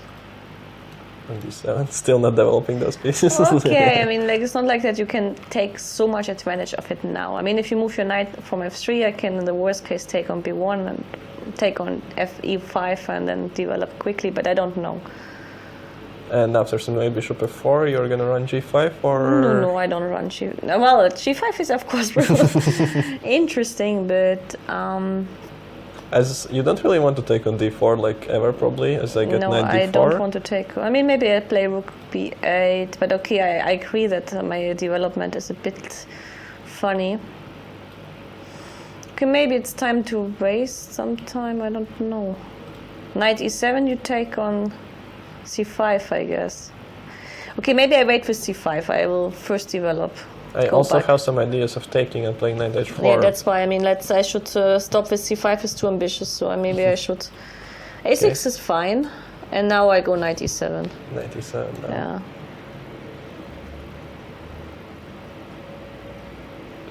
Queen d7, still not developing those pieces. Okay, I mean, like, it's not like that you can take so much advantage of it now. I mean, if you move your knight from f3, I can, in the worst case, take on b1, and take on fe5 and then develop quickly, but I don't know. And after some bishop f4, you're gonna run g5 or? No, I don't run g. Well, g5 is of course interesting, but as you don't really want to take on d4 like ever probably, as I get no, knight d4. I don't want to take. I mean, maybe I play rook b8, but okay, I agree that my development is a bit funny. Okay, maybe it's time to waste some time. I don't know. Knight e7, you take on c5, I guess. Okay, maybe I wait with c5. I will first develop. I Go also back. have some ideas of taking and playing knight h4. Yeah, that's why. I mean, I should stop with c5. Is too ambitious, so maybe I should. a6 is fine, and now I go knight e7. Knight e7. now. Yeah.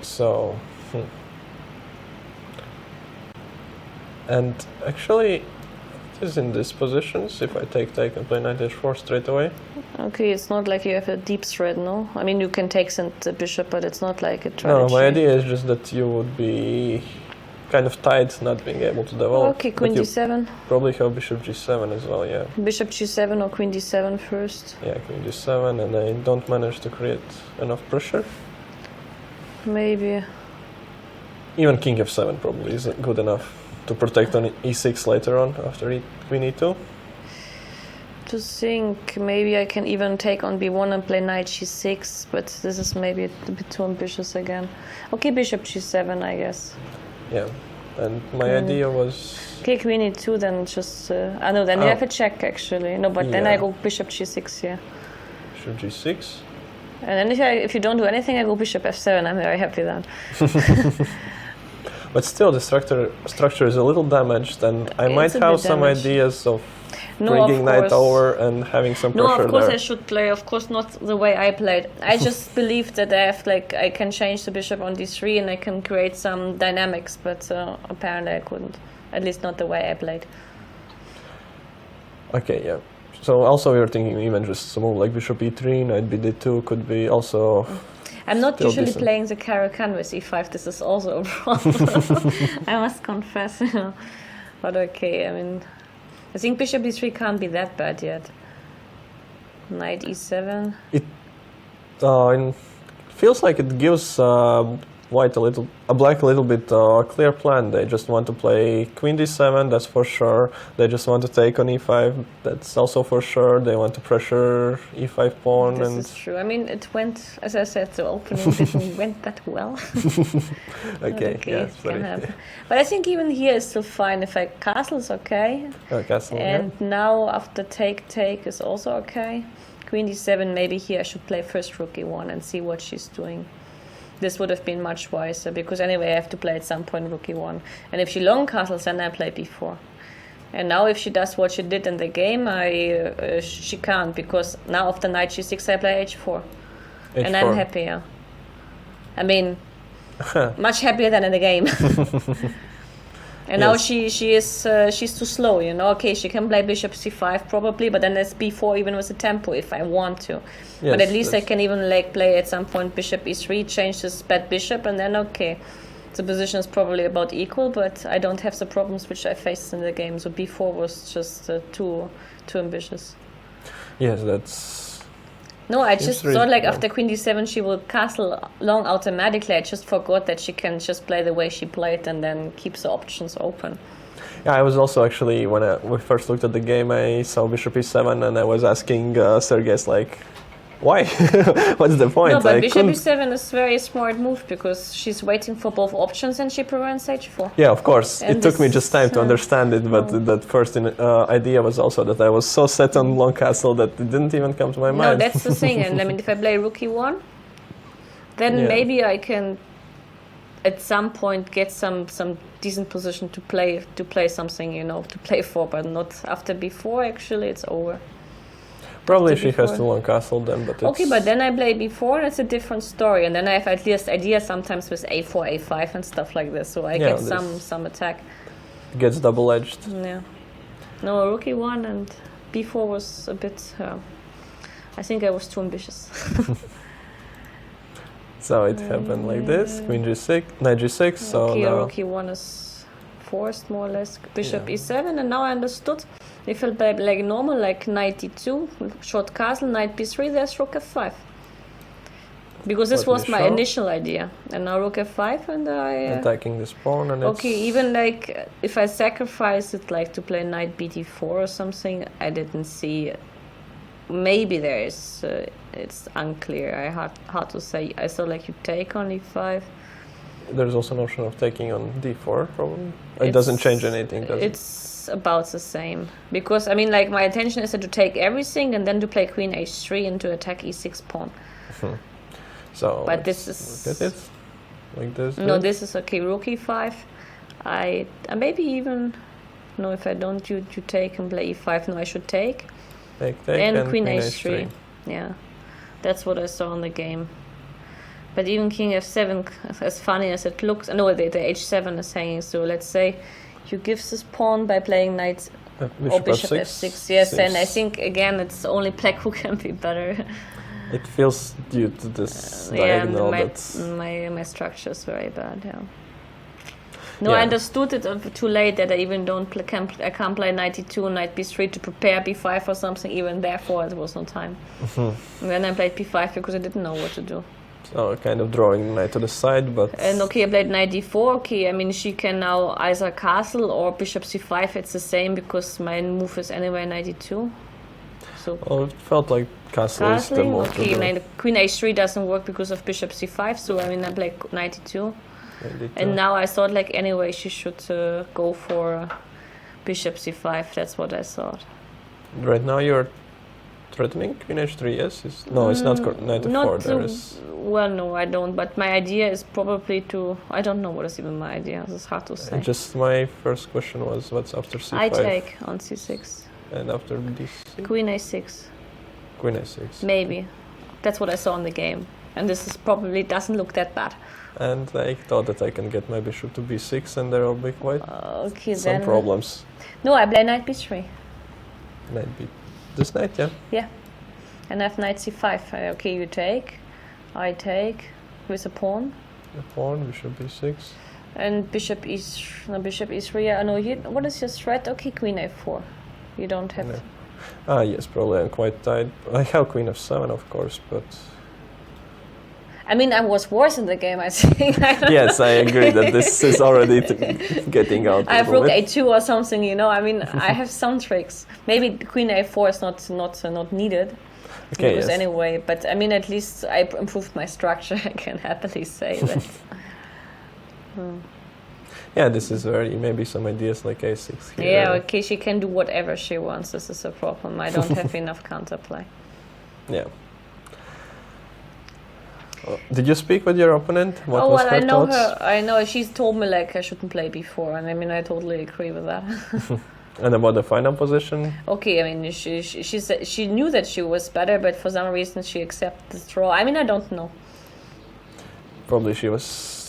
So, and actually, it is in these positions. If I take and play knight h4 straight away. Okay, it's not like you have a deep threat, no? I mean, you can take the bishop, but it's not like a No, strategy. my idea is just that you would be kind of tight, not being able to develop. Okay, but queen you d7. Probably have bishop g7 as well, yeah. Bishop g7 or queen d7 first. Yeah, queen g7, and I don't manage to create enough pressure. Maybe. Even king f7 probably is good enough to protect on e6 later on after queen e2. To think, maybe I can even take on b1 and play knight g6, but this is maybe a bit too ambitious again. Okay, bishop g7, I guess. Yeah, and my idea was... Okay, queen e2, then just... no, then you have a check, actually. No, but then I go bishop g6 here. Bishop g6. And then if you don't do anything, I go bishop f7. I'm very happy then. But still, the structure is a little damaged, and I might have some ideas of bringing knight over and having some pressure there. No, of course I should play. Of course not the way I played. I just believe that I can change the bishop on d3 and I can create some dynamics, but apparently I couldn't. At least not the way I played. Okay, yeah. So also we were thinking even just a move like bishop e3, knight bd2 could be also... I'm not still usually decent. playing the Caro-Kann with e5. This is also a problem. I must confess. But okay, I mean, I think bishop d3 can't be that bad yet. Knight e7. It feels like it gives white black a little bit clear plan. They just want to play queen d7, that's for sure. They just want to take on e5, that's also for sure. They want to pressure e5 pawn. This is true. I mean, it went, as I said, the opening didn't went that well. Okay, yeah, it can happen. But I think even here is still fine. If I castle is okay. Castle, and now after take is also okay. Queen d7, maybe here I should play first rook e1 and see what she's doing. This would have been much wiser, because anyway I have to play at some point rook e1. And if she long castles, then I play b4. And now if she does what she did in the game, she can't, because now after knight g6 I play h4. And I'm happier. I mean, much happier than in the game. And now she's too slow, you know. Okay, she can play bishop c5 probably, but then there's b4 even with the tempo if I want to. Yes, but at least I can even play at some point bishop e3, change this bad bishop, and then okay, the position is probably about equal, but I don't have the problems which I faced in the game. So b4 was just too ambitious. Yes, that's... No, I just thought like after queen d7 she will castle long automatically. I just forgot that she can just play the way she played and then keep the options open. Yeah, I was also actually, when we first looked at the game, I saw bishop e7 and I was asking Sergei, like, why? What's the point? No, but bishop e7 is a very smart move because she's waiting for both options and she prevents h4. Yeah, of course. And it took me just time to understand it, but that first idea was also that I was so set on long castle that it didn't even come to my mind. No, that's the thing. And I mean, if I play rook e1, then maybe I can at some point get some decent position to play something, you know, to play for, but not after b4. Actually, it's over. Probably she has to long castle then, but it's... Okay, but then I play b4, it's a different story, and then I have at least ideas sometimes with a4, a5 and stuff like this, so I get some attack. It gets double-edged. Yeah. No, rook e1 and b4 was a bit... I think I was too ambitious. So it happened like this, queen g6, knight g6, so okay, now... rook e1 is forced more or less. Bishop e7, and now I understood. If I play like normal, like knight d2, short castle, knight b3, there's rook f5. Because this What was you my show? initial idea, and now rook f5, and I. Attacking this pawn, and Okay, it's even like if I sacrifice it, like to play knight bd4 or something, I didn't see. Maybe there is. It's unclear. Hard to say. I saw like you take on e5. there's also an option of taking on d4, probably. It doesn't change anything, does it? It's about the same, because I mean, like my intention is to take everything and then to play queen h3 and to attack e6 pawn. So, But let's this is look at it like this. no. then. This is okay. Rook e5. I maybe even no. If I don't, you take and play e5. No, I should take. Take, And queen h3. Yeah, that's what I saw in the game. But even king f7, as funny as it looks, no, the h7 is hanging. So let's say you give this pawn by playing knight or bishop f6. Yes, and I think again it's only black who can be better. It feels due to this Yeah, diagonal my, that's... my structure is very bad. Yeah. No, Yeah. I understood it too late that I even I can't play knight e2, knight b3 to prepare b5 or something. Even therefore, it was no time. And then I played b5 because I didn't know what to do. So kind of drawing knight to the side, but... And okay, I played knight d4. Okay, I mean she can now either castle or bishop c5. It's the same because my move is anyway knight e2. So Well, it felt like castle is the castling. most... Okay, queen h3 doesn't work because of bishop c5. So I mean I played knight e2. And now I thought like anyway she should go for bishop c5. That's what I thought. Right now you're threatening queen h3, yes? No, it's not knight f4, Not there to, is... well, no, I don't. But my idea is probably to. I don't know what is even my idea. It's hard to say. Just my first question was what's after c5? I take on c6. And after d6? Queen a6. Queen a6. Maybe. That's what I saw in the game. And this is probably doesn't look that bad. And I thought that I can get my bishop to b6 and there will be quite Okay, some then. problems. No, I play knight b3. Knight b... This knight, yeah? Yeah. And I have knight c5. Okay, you take. I take with a pawn. The pawn, bishop b6. And bishop bishop e3. Yeah, no, what is your threat? Okay, queen a4. You don't have. No. Ah, yes, probably I'm quite tight. I have queen f7, of course, but... I mean, I was worse in the game, I think. Yes, I agree that this is already getting out. I have rook a2 or something, you know. I mean, I have some tricks. Maybe queen a4 is not needed. Okay, because yes. anyway, but I mean, at least I improved my structure. I can happily say that. Yeah, this is maybe some ideas like a6 here. Yeah, okay, she can do whatever she wants. This is a problem. I don't have enough counterplay. Yeah. Did you speak with your opponent? What was well, her I know thoughts? her. I know she's told me like I shouldn't play before, and I mean I totally agree with that. And about the final position? Okay, I mean she said she knew that she was better, but for some reason she accepted the draw. I mean I don't know. Probably she was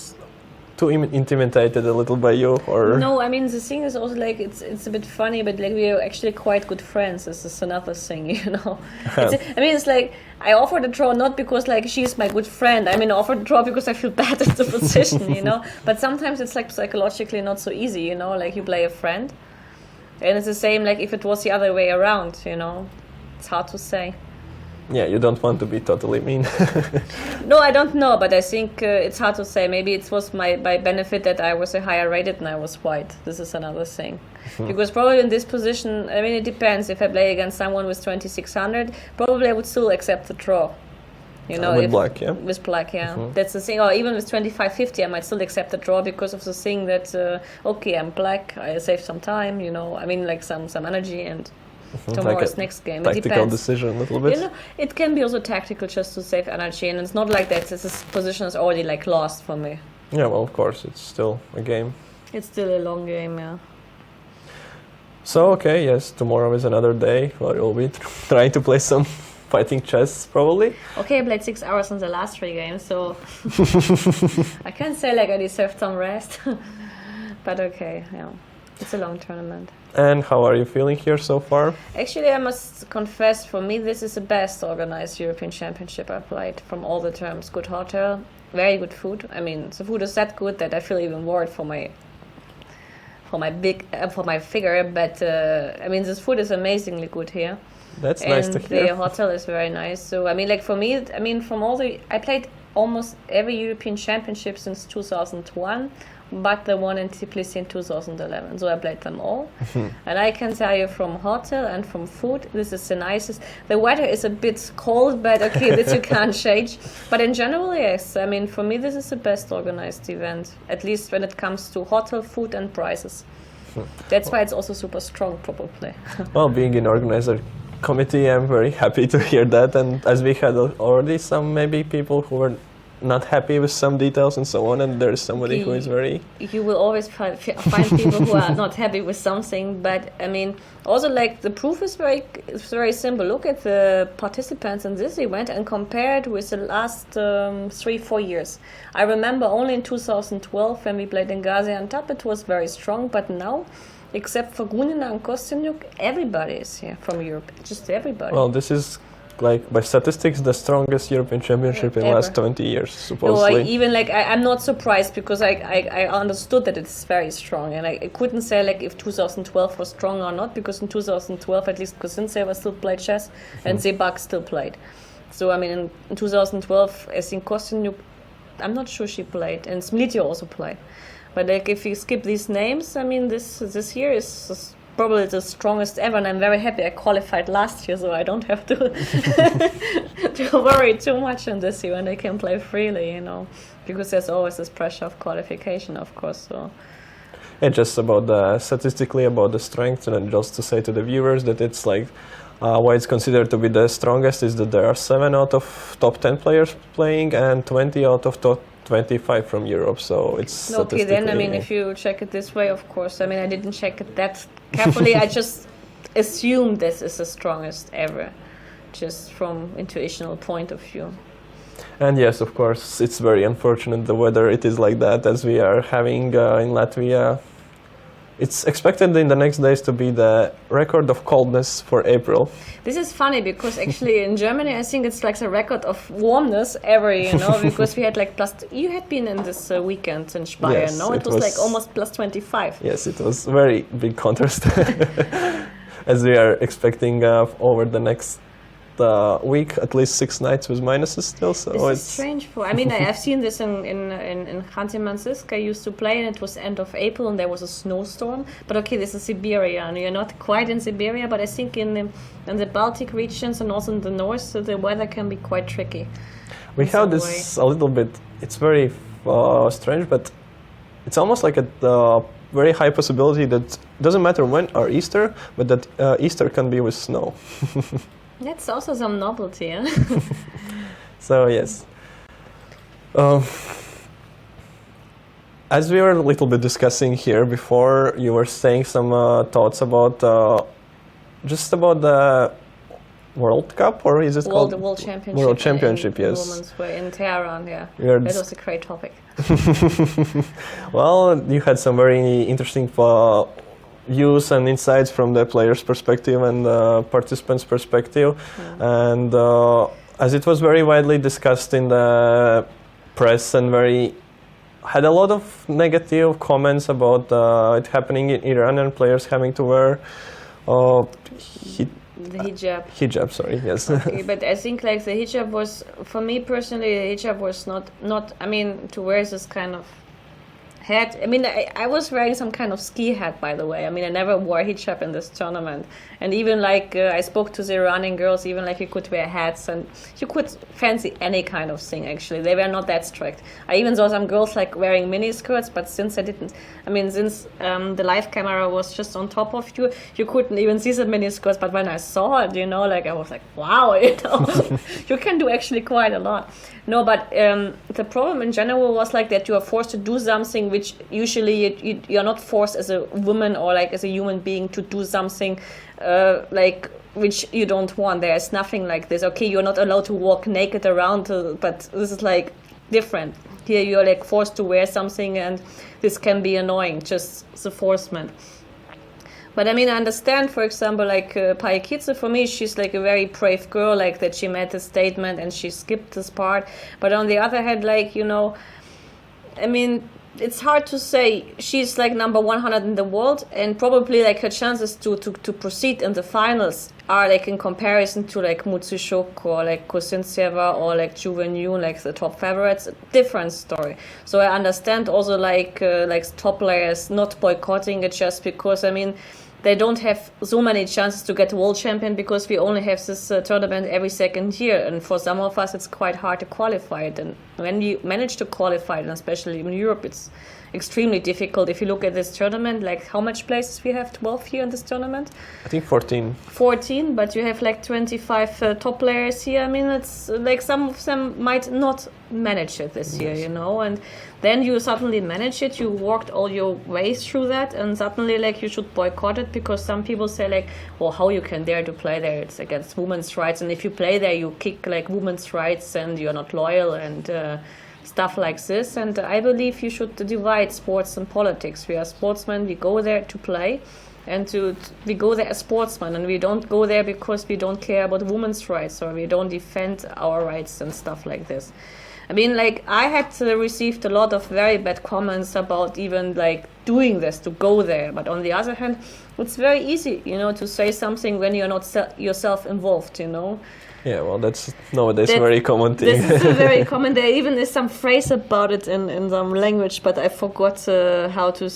too intimidated a little by you, or... No, I mean the thing is also like it's a bit funny, but like we are actually quite good friends. This is another thing, you know. I mean it's like I offered a draw not because like she's my good friend. I mean I offered a draw because I feel bad at the position, you know. But sometimes it's like psychologically not so easy, you know. Like you play a friend, and it's the same like if it was the other way around, you know. It's hard to say. Yeah, you don't want to be totally mean. No, I don't know, but I think it's hard to say. Maybe it was my benefit that I was a higher rated and I was white. This is another thing. Because probably in this position, I mean, it depends. If I play against someone with 2600, probably I would still accept the draw. You know, with black, yeah? With black, yeah. That's the thing. Or even with 2550, I might still accept the draw because of the thing that, okay, I'm black, I save some time, you know. I mean, like some energy and... Tomorrow's like next game. It tactical depends. decision a little bit. You know, it can be also tactical just to save energy, and it's not like that. This position is already like lost for me. Yeah, well, of course, it's still a game. It's still a long game, yeah. So, okay, yes, tomorrow is another day where you'll be trying to play some fighting chess, probably. Okay, I played 6 hours in the last 3 games, so I can't say like I deserved some rest. But okay, yeah, it's a long tournament. And how are you feeling here so far? Actually, I must confess, for me, this is the best organized European Championship I played from all the terms. Good hotel, very good food. I mean, the food is that good that I feel even worried for for my figure, but I mean, this food is amazingly good here. That's and nice to hear. the hotel is very nice. So I mean, like for me, I mean, I played almost every European Championship since 2001, but the one in Tbilisi in 2011. So I played them all, and I can tell you from hotel and from food, this is the nicest. The weather is a bit cold, but okay, this you can't change. But in general, yes. I mean, for me, this is the best organized event, at least when it comes to hotel, food, and prices. That's why it's also super strong, probably. Well, being an organizer committee, I'm very happy to hear that. And as we had already some maybe people who were not happy with some details and so on, and there is somebody who is very... You will always find people who are not happy with something, but I mean, also like the proof is very simple. Look at the participants in this event and compare it with the last 3-4 years. I remember only in 2012 when we played in Gaziantep, it was very strong, but now, except for Grunina and Kostyanyuk, everybody is here from Europe, just everybody. Well, this is, like, by statistics, the strongest European Championship in the last 20 years, supposedly. No, even like I'm not surprised because I understood that it's very strong, and I couldn't say like if 2012 was strong or not, because in 2012 at least Kosintseva still played chess and Zebak still played. So I mean in 2012 I think Kostyanyuk, I'm not sure she played, and Smilitio also played. But like if you skip these names, I mean this year is probably the strongest ever, and I'm very happy I qualified last year, so I don't have to to worry too much in this year, and I can play freely, you know, because there's always this pressure of qualification, of course. So just about statistically about the strength, and just to say to the viewers that it's like why it's considered to be the strongest is that there are 7 out of top 10 players playing and 20 out of top 25 from Europe, so it's okay. Then I mean, if you check it this way, of course. I mean, I didn't check it that carefully. I just assume this is the strongest ever, just from intuitional point of view. And yes, of course, it's very unfortunate the weather it is like that as we are having in Latvia. It's expected in the next days to be the record of coldness for April. This is funny because actually in Germany I think it's like the record of warmness ever, you know, because we had like you had been in this weekend in Speyer, yes, no? It was like almost plus 25. Yes, it was very big contrast as we are expecting over the next week at least 6 nights with minuses still, so this is strange. I mean, I've seen this in Khanty-Mansiysk. I used to play, and it was end of April, and there was a snowstorm. But okay, this is Siberia, and you're not quite in Siberia, but I think in the Baltic regions and also in the north, so the weather can be quite tricky. We have this a little bit. It's very strange, but it's almost like a very high possibility that doesn't matter when or Easter, but that Easter can be with snow. That's also some novelty, huh? So yes. As we were a little bit discussing here before, you were saying some thoughts about just about the World Cup, or is it called the World Championship? World Championship, yes. Women's way in Tehran, yeah. That was a great topic. Well, you had some very interesting views and insights from the players' perspective and the participants' perspective, and as it was very widely discussed in the press and had a lot of negative comments about it happening in Iran and players having to wear the hijab. Hijab, sorry, yes. Okay, but I think like the hijab was, for me personally, the hijab was not. I mean, to wear this kind of hat. I mean, I was wearing some kind of ski hat, by the way. I mean, I never wore hijab in this tournament. And even like, I spoke to the Iranian girls, even like you could wear hats and you could fancy any kind of thing, actually. They were not that strict. I even saw some girls like wearing mini skirts, but since the live camera was just on top of you, you couldn't even see the mini skirts. But when I saw it, you know, like I was like, wow, you know, you can do actually quite a lot. No, but the problem in general was like that you are forced to do something which usually you're not forced as a woman or like as a human being to do something like which you don't want. There is nothing like this. Okay, you're not allowed to walk naked around, but this is like different. Here you're like forced to wear something, and this can be annoying, just the forcement. But I mean, I understand, for example, like Paikidze, for me, she's like a very brave girl, like that she made a statement and she skipped this part. But on the other hand, like, you know, I mean, it's hard to say. She's like number 100 in the world, and probably like her chances to proceed in the finals are like in comparison to like Mutsushok or like Kosintseva or like Zhu Wenyu, like the top favorites, different story. So I understand also like top players not boycotting it just because, I mean, they don't have so many chances to get world champion because we only have this tournament every second year, and for some of us it's quite hard to qualify it. And when you manage to qualify it, and especially in Europe, it's extremely difficult. If you look at this tournament, like how much places we have, 12 here in this tournament? I think 14. 14, but you have like 25 top players here. I mean, it's like some of them might not manage it this year, you know, and then you suddenly manage it, you walked all your way through that, and suddenly like you should boycott it because some people say like, well, how you can dare to play there, it's against women's rights, and if you play there you kick like women's rights and you're not loyal and stuff like this. And I believe you should divide sports and politics. We are sportsmen, we go there to play, and we go there as sportsmen, and we don't go there because we don't care about women's rights or we don't defend our rights and stuff like this. I mean, like, I had received a lot of very bad comments about even, like, doing this, to go there. But on the other hand, it's very easy, you know, to say something when you're not yourself involved, you know. Yeah, well, that's nowadays a very common thing. This is a very common. There even is some phrase about it in some language, but I forgot how to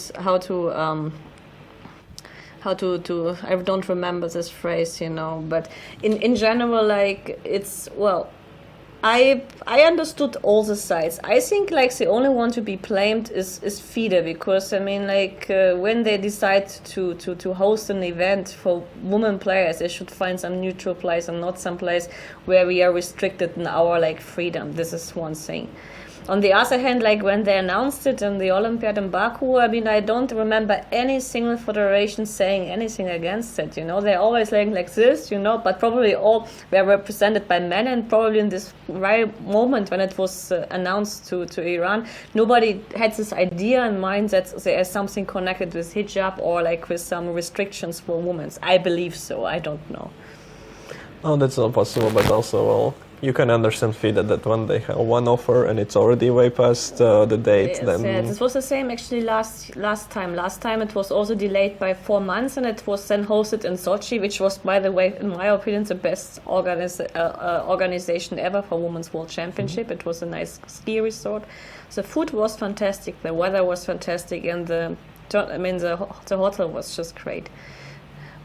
I don't remember this phrase, you know. But in general, like, it's, well, I understood all the sides. I think like the only one to be blamed is FIDE, because I mean, like, when they decide to host an event for women players, they should find some neutral place and not some place where we are restricted in our like freedom. This is one thing. On the other hand, like when they announced it in the Olympiad in Baku, I mean, I don't remember any single federation saying anything against it, you know. They're always like this, you know, but probably all were represented by men, and probably in this very moment when it was announced to Iran, nobody had this idea in mind that there is something connected with hijab or like with some restrictions for women. I believe so, I don't know. Oh, that's not possible, but also, well, you can understand FIDE that when they have one offer and it's already way past the date, yes, then... Yes, it was the same actually last time. Last time it was also delayed by 4 months, and it was then hosted in Sochi, which was, by the way, in my opinion, the best organization ever for Women's World Championship. Mm-hmm. It was a nice ski resort. The food was fantastic, the weather was fantastic, and the hotel was just great.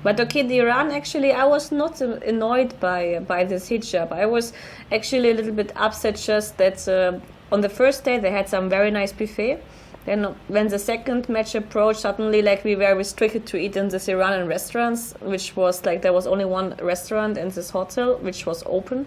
But okay, the Iran, actually, I was not annoyed by this hijab. I was actually a little bit upset just that on the first day they had some very nice buffet. Then when the second match approached, suddenly like we were restricted to eat in this Iranian restaurants, which was like there was only one restaurant in this hotel which was open.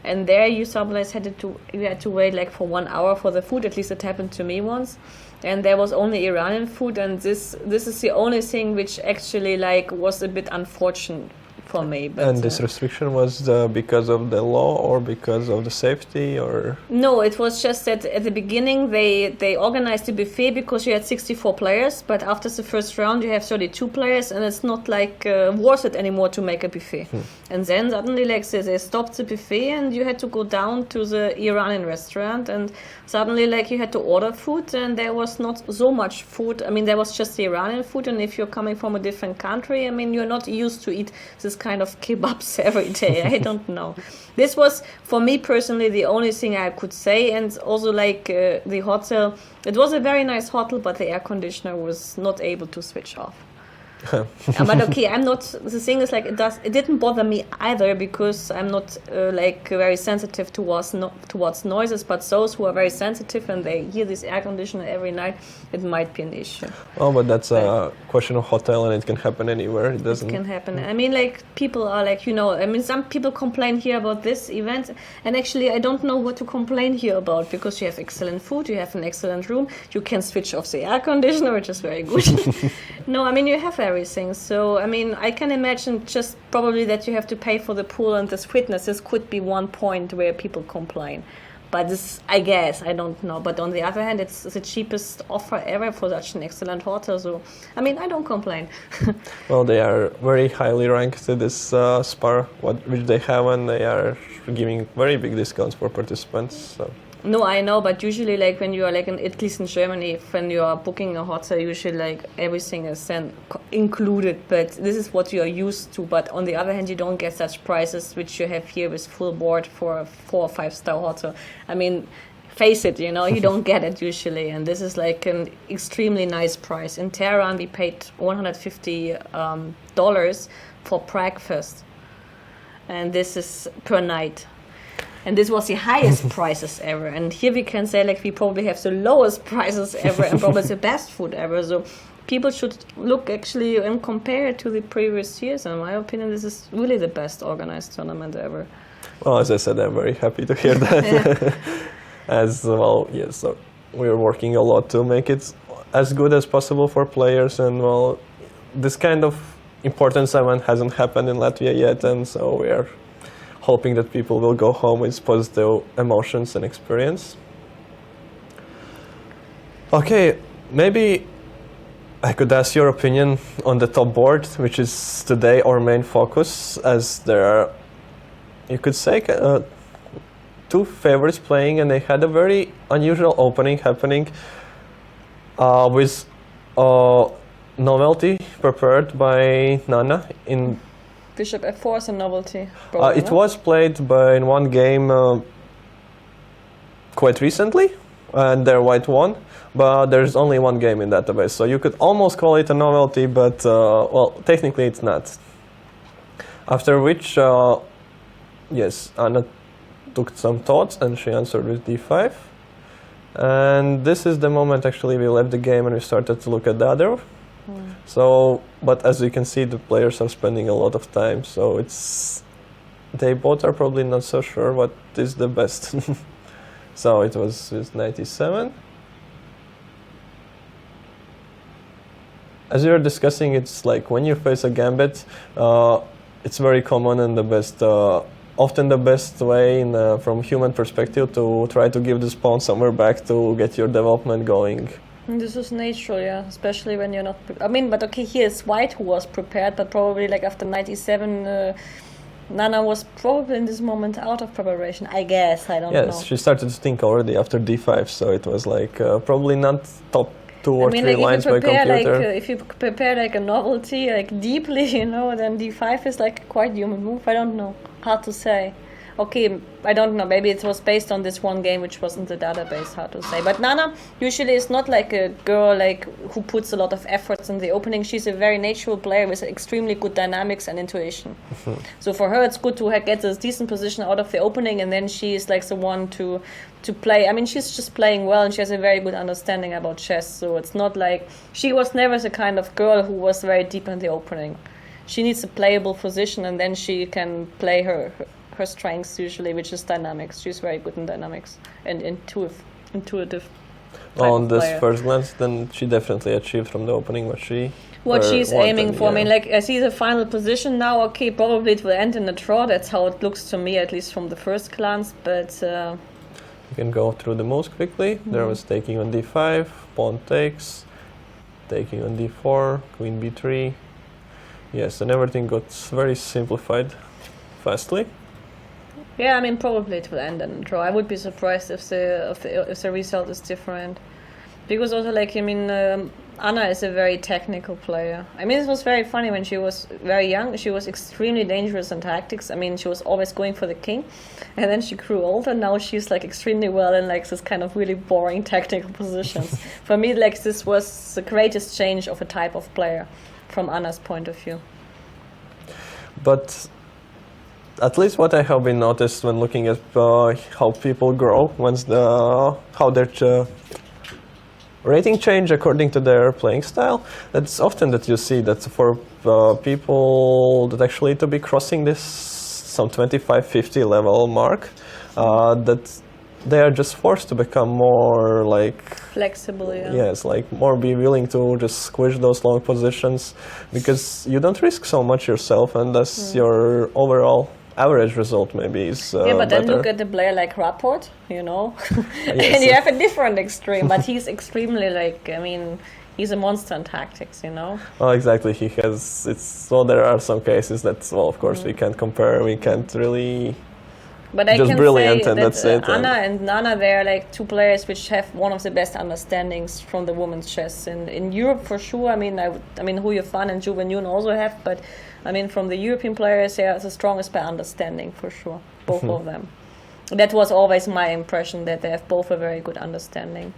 And there you sometimes had to wait like for 1 hour for the food. At least it happened to me once. And there was only Iranian food, and this is the only thing which actually like was a bit unfortunate for me. But, and this restriction was because of the law or because of the safety, or? No, it was just that at the beginning they organized the buffet because you had 64 players, but after the first round you have 32 players, and it's not like worth it anymore to make a buffet. And then suddenly like they stopped the buffet and you had to go down to the Iranian restaurant, and suddenly like you had to order food, and there was not so much food. I mean, there was just the Iranian food, and if you're coming from a different country, I mean, you're not used to eat this kind of kebabs every day. I don't know. This was, for me personally, the only thing I could say. And also like the hotel, it was a very nice hotel, but the air conditioner was not able to switch off. But okay, I'm not, the thing is like it didn't bother me either, because I'm not like very sensitive towards noises, but those who are very sensitive and they hear this air conditioner every night, it might be an issue. Oh, but that's a question of hotel, and it can happen anywhere. It doesn't. It can happen. I mean, like, people are like, you know, I mean, some people complain here about this event, and actually I don't know what to complain here about, because you have excellent food, you have an excellent room, you can switch off the air conditioner, which is very good. No, I mean, you have everything. So, I mean, I can imagine just probably that you have to pay for the pool and this fitness. This could be one point where people complain. But this, I guess, I don't know. But on the other hand, it's the cheapest offer ever for such an excellent hotel. So, I mean, I don't complain. Well, they are very highly ranked to this SPAR, which they have, and they are giving very big discounts for participants. So No, I know, but usually, like when you are like at least in Germany, when you are booking a hotel, usually like everything is then included. But this is what you are used to. But on the other hand, you don't get such prices which you have here with full board for a 4 or 5 star hotel. I mean, face it, you know, you don't get it usually, and this is like an extremely nice price. In Tehran, we paid $150 for breakfast, and this is per night. And this was the highest prices ever. And here we can say like we probably have the lowest prices ever and probably the best food ever. So people should look actually and compare it to the previous years. In my opinion, this is really the best organized tournament ever. Well, as I said, I'm very happy to hear that. As well, yes, so we're working a lot to make it as good as possible for players. And well, this kind of important event hasn't happened in Latvia yet. And so we are hoping that people will go home with positive emotions and experience. Okay, maybe I could ask your opinion on the top board, which is today our main focus, as there are, you could say, 2 favorites playing, and they had a very unusual opening happening with novelty prepared by Nana in Bishop F4 is a novelty. it was played in one game quite recently, and their white won, but there's only one game in database, so you could almost call it a novelty, but well, technically it's not. After which, yes, Anna took some thoughts and she answered with d5, and this is the moment actually we left the game and we started to look at the other. So, but as you can see, the players are spending a lot of time, so they both are probably not so sure what is the best. So it was with 97. As you were discussing, it's like when you face a gambit, it's very common and the best, often the best way from human perspective to try to give this pawn somewhere back to get your development going. This is natural, yeah, especially when you're not... I mean, but okay, here it's White who was prepared, but probably like after 97, Nana was probably in this moment out of preparation, I guess, I don't know. Yes, she started to think already after d5, so it was like probably not top 2 or 3 lines by computer. If you prepare like a novelty, like deeply, you know, then d5 is like a quite human move, I don't know, hard to say. Okay, I don't know, maybe it was based on this one game which wasn't the database, hard to say. But Nana usually is not like a girl like who puts a lot of efforts in the opening. She's a very natural player with extremely good dynamics and intuition. So for her it's good to get a decent position out of the opening, and then she is like the one to play. I mean, she's just playing well and she has a very good understanding about chess. So it's not like, she was never the kind of girl who was very deep in the opening. She needs a playable position and then she can play her strengths usually, which is dynamics. She's very good in dynamics and intuitive. On this first glance, then she definitely achieved from the opening what she's aiming for. Yeah. I mean, like, I see the final position now. Okay, probably it will end in a draw. That's how it looks to me, at least from the first glance. But you can go through the moves quickly. There was taking on d5, pawn takes, taking on d4, queen b3. Yes, and everything got very simplified fastly. Yeah, I mean, probably it will end in a draw. I would be surprised if the result is different, because also, like, I mean, Anna is a very technical player. I mean, it was very funny when she was very young. She was extremely dangerous in tactics. I mean, she was always going for the king, and then she grew older. Now she's like extremely well in like this kind of really boring technical positions. For me, like, this was the greatest change of a type of player from Anna's point of view. But at least what I have been noticed when looking at how people grow, how their rating change according to their playing style, that's often that you see that for people that actually to be crossing this some 25-50 level mark, that they are just forced to become more like flexible, yeah. Yes, like more be willing to just squish those long positions, because you don't risk so much yourself, and thus your overall average result maybe is yeah, but then better. look at the player like Rapport, you know, and you have a different extreme, but he's extremely like, I mean, he's a monster in tactics, you know. Well, exactly, he has, well, there are some cases that, well, of course we can't compare, we can't really But I just can brilliant, say and that that's it. Anna and Nana, they're like two players which have one of the best understandings from the women's chess in Europe for sure. I mean, Hu Yifan and Zhu Wenyun also have, but I mean, from the European players, they are the strongest by understanding for sure, both of them. That was always my impression, that they have both a very good understanding.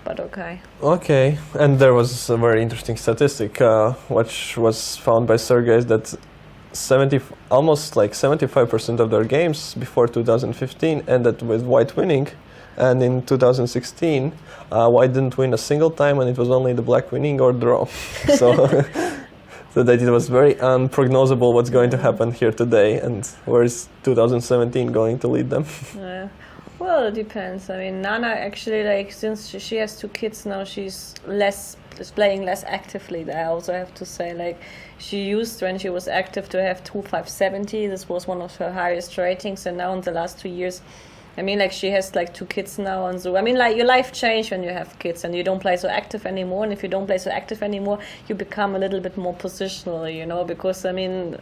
But okay. Okay, and there was a very interesting statistic, which was found by Sergey, that almost like 75% of their games before 2015 ended with white winning, and in 2016, white didn't win a single time, and it was only the black winning or draw. So, so that it was very unprognosable what's going to happen here today, and where is 2017 going to lead them? Well, it depends. I mean, Nana actually, like, since she has two kids now, she's playing less actively. I also have to say, like, she used, when she was active, to have 2,570. This was one of her highest ratings, and now in the last 2 years, I mean, like, she has like two kids now, and so I mean, like, your life changes when you have kids and you don't play so active anymore. And if you don't play so active anymore, you become a little bit more positional, you know, because I mean,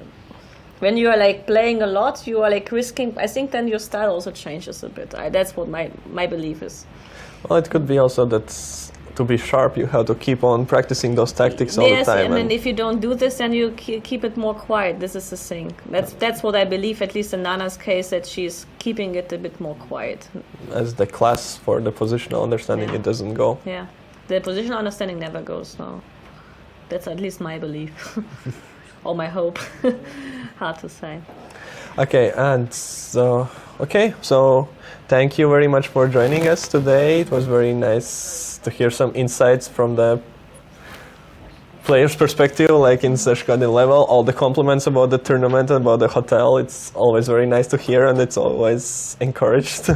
when you are like playing a lot, you are like risking. I think then your style also changes a bit. That's what my belief is. Well, it could be also that to be sharp, you have to keep on practicing those tactics all the time. Yes, I mean, if you don't do this, then you keep it more quiet. This is the thing. That's what I believe, at least in Nana's case, that she's keeping it a bit more quiet. As the class for the positional understanding, it doesn't go. Yeah, the positional understanding never goes. No, that's at least my belief. Or my hope. Hard to say. Okay, and so thank you very much for joining us today. It was very nice to hear some insights from the player's perspective, like in Seshkadin level. All the compliments about the tournament, about the hotel, it's always very nice to hear, and it's always encouraged.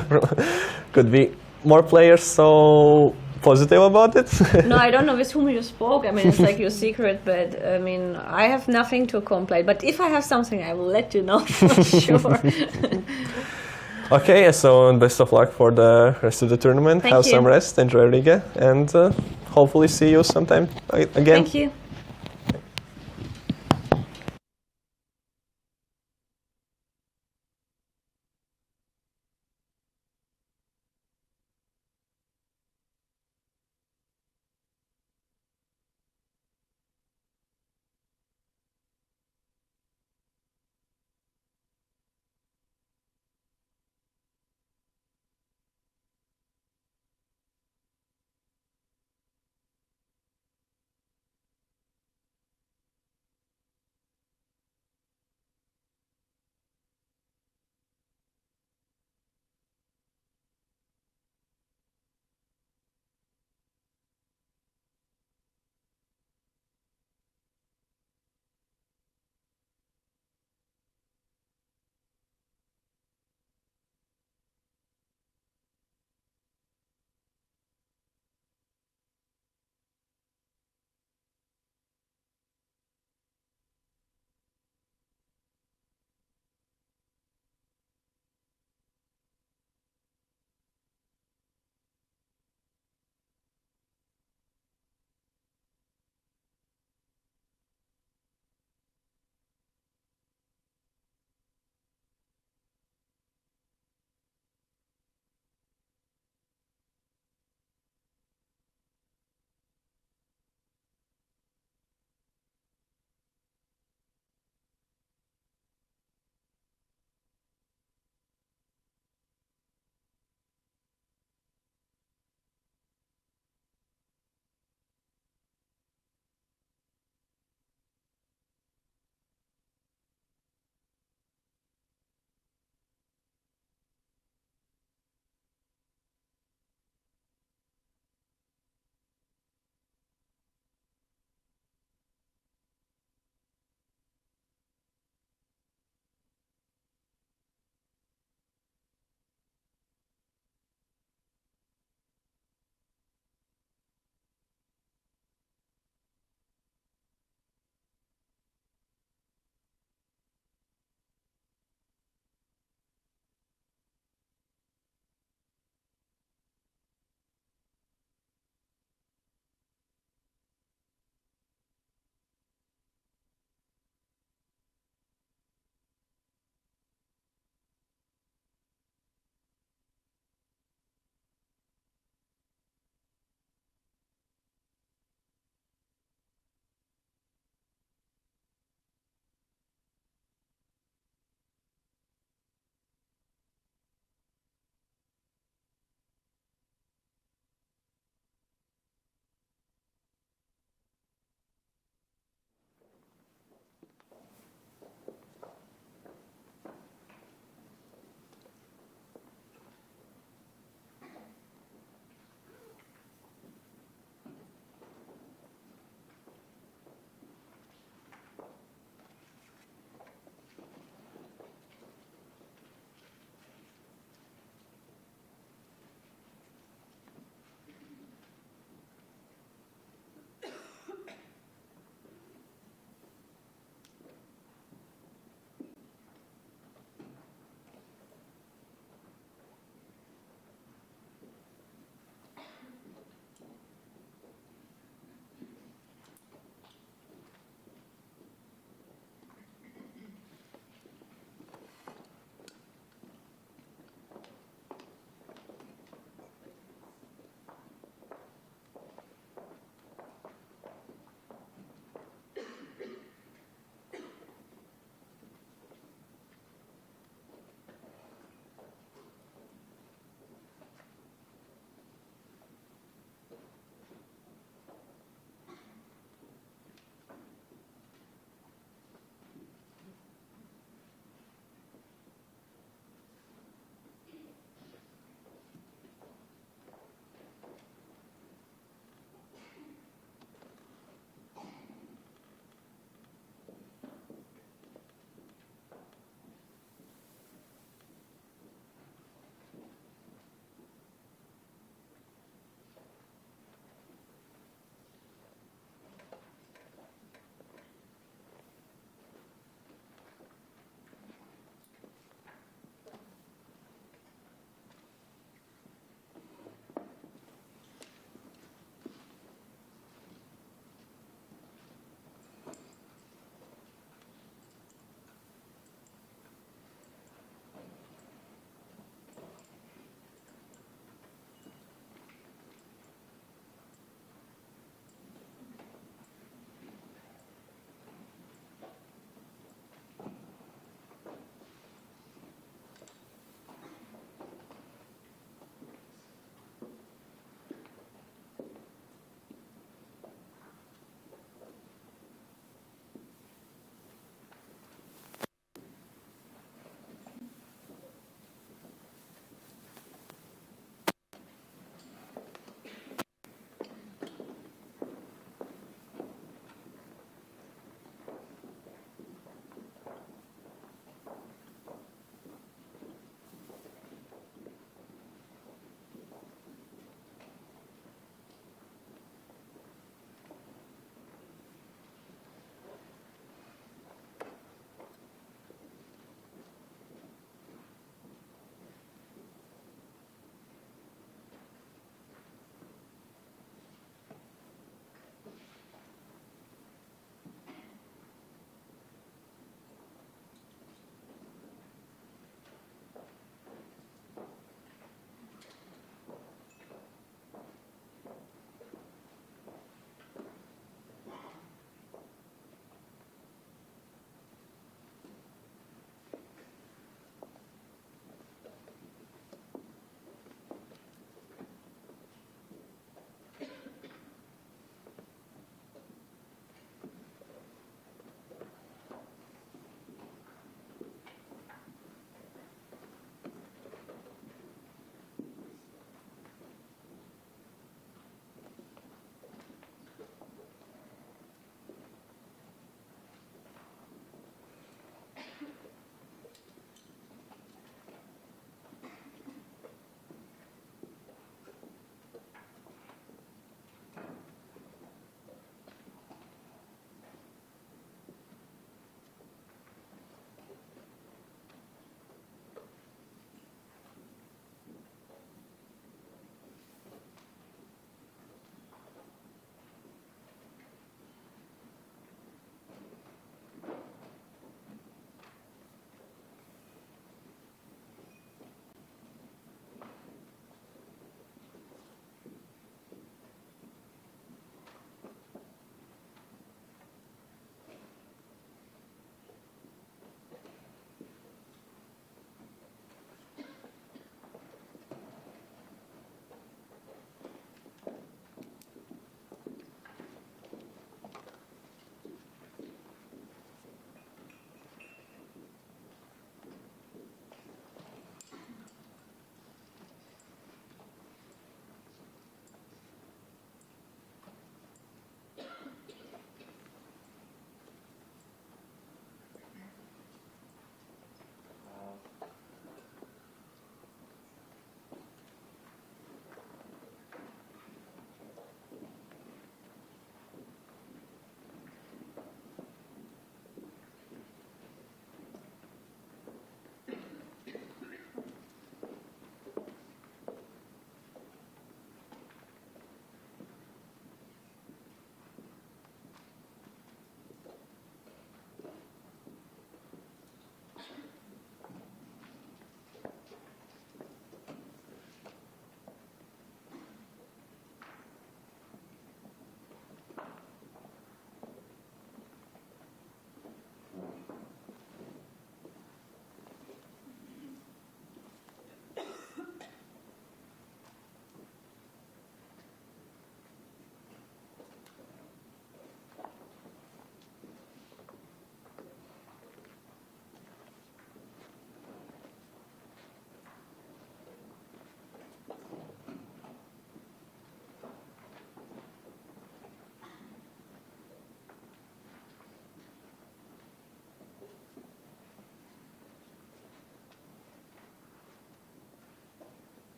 Could be more players so positive about it. No, I don't know with whom you spoke. I mean, it's like your secret, but I mean, I have nothing to complain. But if I have something, I will let you know for sure. Okay, so best of luck for the rest of the tournament. Thank Have you. some rest, enjoy Riga, and hopefully see you sometime again. Thank you.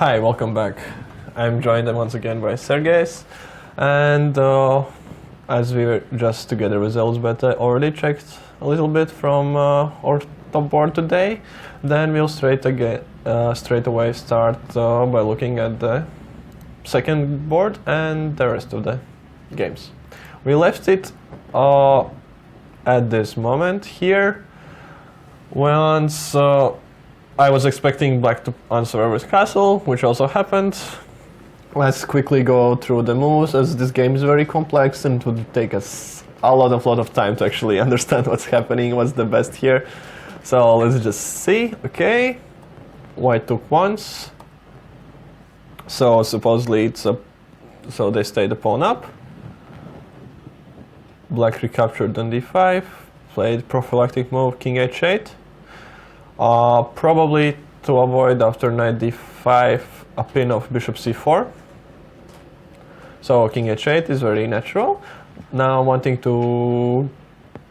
Hi, welcome back. I'm joined once again by Sergejs, and as we were just to get the results, but I already checked a little bit from our top board today. Then we'll straight away start by looking at the second board and the rest of the games. We left it at this moment here. Once I was expecting black to answer with castle, which also happened. Let's quickly go through the moves, as this game is very complex and it would take us a lot of time to actually understand what's happening, what's the best here. So let's just see. Okay, white took once. So supposedly it's a, so they stayed the pawn up. Black recaptured on d5, played prophylactic move king h8. Probably to avoid after knight d5 a pin of bishop c4. So king h8 is very natural. Now wanting to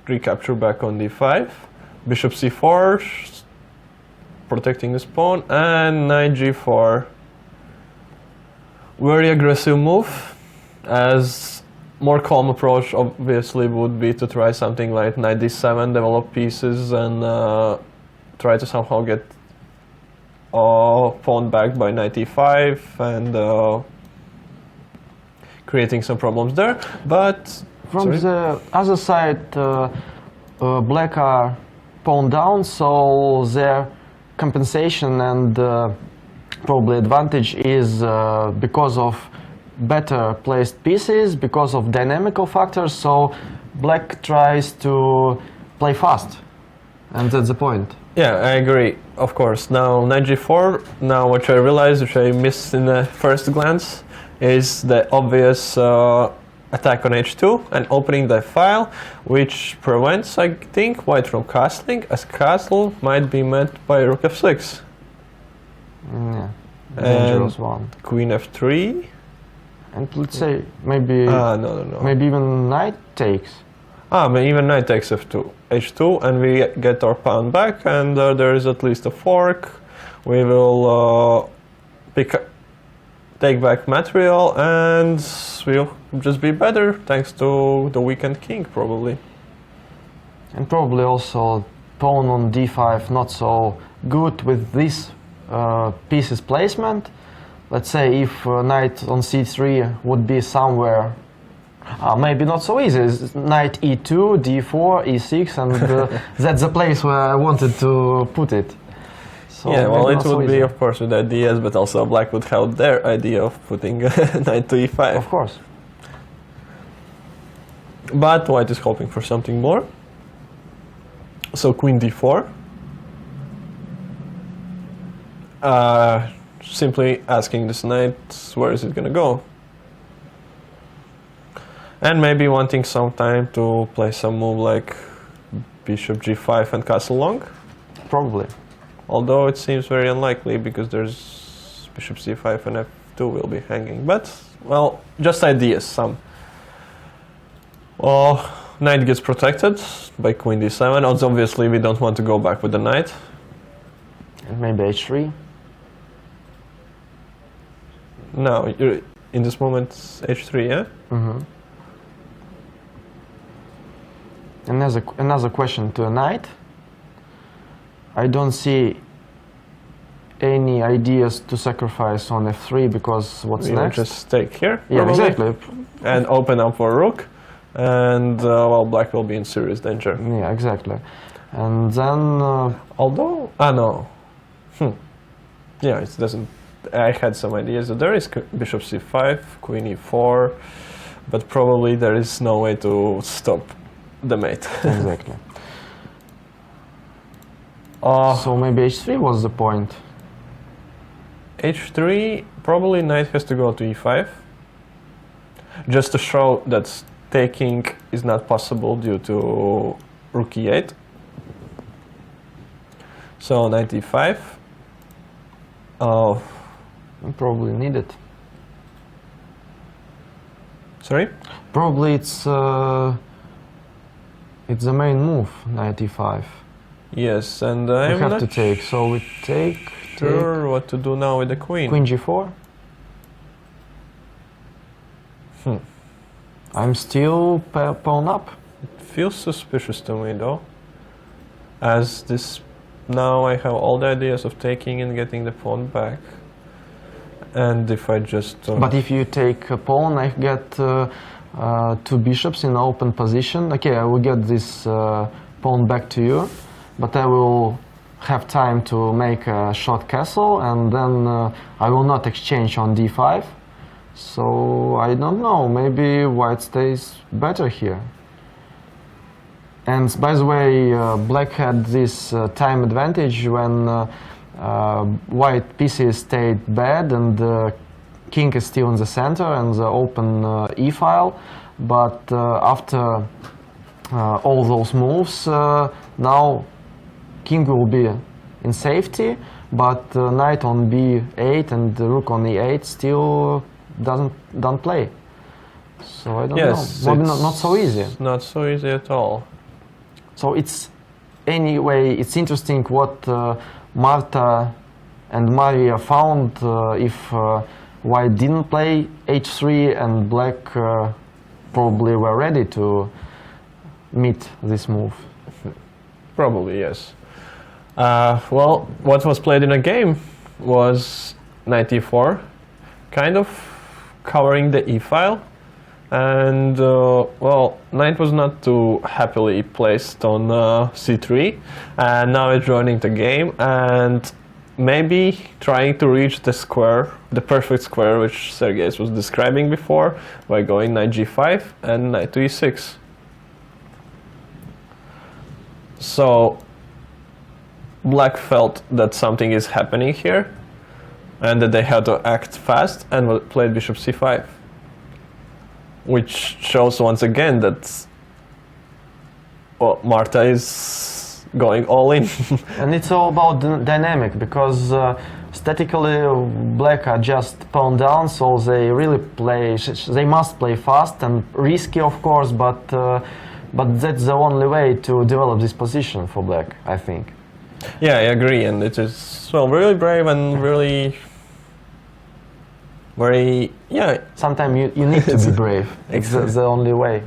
recapture back on d5, bishop c4, protecting this pawn, and knight g4. Very aggressive move, as more calm approach obviously would be to try something like knight d7, develop pieces, and try to somehow get pawn back by knight e5 and creating some problems there. But from the other side, black are pawn down, so their compensation and probably advantage is because of better placed pieces, because of dynamical factors. So black tries to play fast, and that's the point. Yeah, I agree, of course. Now knight g4, now what I realized, which I missed in the first glance, is the obvious attack on h2 and opening the file, which prevents, I think, white from castling, as castle might be met by rook f6. Yeah, dangerous one. Queen f3. And let's say maybe no. Maybe even knight takes. But even knight takes f2, h2, and we get our pawn back, and there is at least a fork. We will take back material, and we'll just be better thanks to the weakened king, probably. And probably also pawn on d5 not so good with this piece's placement. Let's say if knight on c3 would be somewhere, maybe not so easy. It's knight e2, d4, e6, and that's the place where I wanted to put it. So yeah, well, it so would be, easy. of course, with ideas, but also black would have their idea of putting knight to e5. Of course. But white is hoping for something more. So queen d4. Simply asking this knight, where is it going to go? And maybe wanting some time to play some move like bishop g5 and castle long. Probably. Although it seems very unlikely because there's bishop c5 and f2 will be hanging. But, well, just ideas, some. Knight gets protected by queen d7. Obviously, we don't want to go back with the knight. And maybe h3. No, in this moment, h3, yeah? Mm-hmm. Another question to a knight. I don't see any ideas to sacrifice on f3 because what's We will next? just take here. Yeah, probably, exactly. and open up for rook. And, well, black will be in serious danger. Yeah, exactly. And then... although... no. Yeah, it doesn't... I had some ideas that there is bishop c5, queen e4, but probably there is no way to stop the mate. Exactly. So maybe h3 was the point. h3, probably knight has to go to e5, just to show that taking is not possible due to rook e8. So knight e5. Probably need it. Sorry? Probably it's the main move, knight e5. Yes, and We I'm have not to take. So we take sure what to do now with the queen. Queen G4. Hmm. I'm still pawn up. Feels suspicious to me though, as this now I have all the ideas of taking and getting the pawn back, and if I just But if you take a pawn, I get two bishops in open position. Okay, I will get this pawn back to you, but I will have time to make a short castle, and then I will not exchange on d5. So I don't know, maybe white stays better here. And by the way, black had this time advantage when white pieces stayed bad and king is still in the center and the open e-file. But after all those moves, now king will be in safety, but knight on b8 and rook on e8 still don't play. So I don't know. Maybe not so easy. Not so easy at all. So it's anyway, it's interesting what Marta and Maria found if white didn't play h3 and black probably were ready to meet this move. Probably, yes. Well, what was played in a game was knight e4, kind of covering the e-file, and well, knight was not too happily placed on c3, and now it's joining the game and maybe trying to reach the square, the perfect square which Sergei was describing before, by going knight g5 and knight to e6. So black felt that something is happening here and that they had to act fast and played bishop c5, which shows once again that Marta is going all in. And it's all about dynamic, because statically black are just pawn down, so they really play, they must play fast and risky of course, but that's the only way to develop this position for black, I think. Yeah, I agree, and it is, well, really brave and really very, yeah. Sometimes you need to be brave. It's the only way.